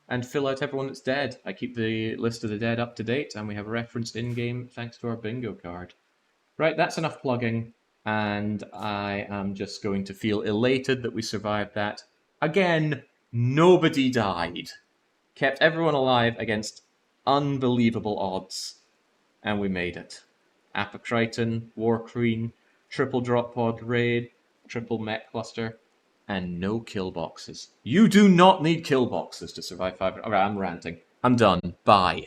and fill out everyone that's dead. I keep the list of the dead up to date, and we have a referenced in-game thanks to our bingo card. Right, that's enough plugging, and I am just going to feel elated that we survived that. Again, nobody died. Kept everyone alive against unbelievable odds, and we made it. Apocriton, War Queen, triple drop pod raid, triple Mech Cluster, and no kill boxes. You do not need kill boxes to survive 5... Alright, I'm ranting. I'm done. Bye.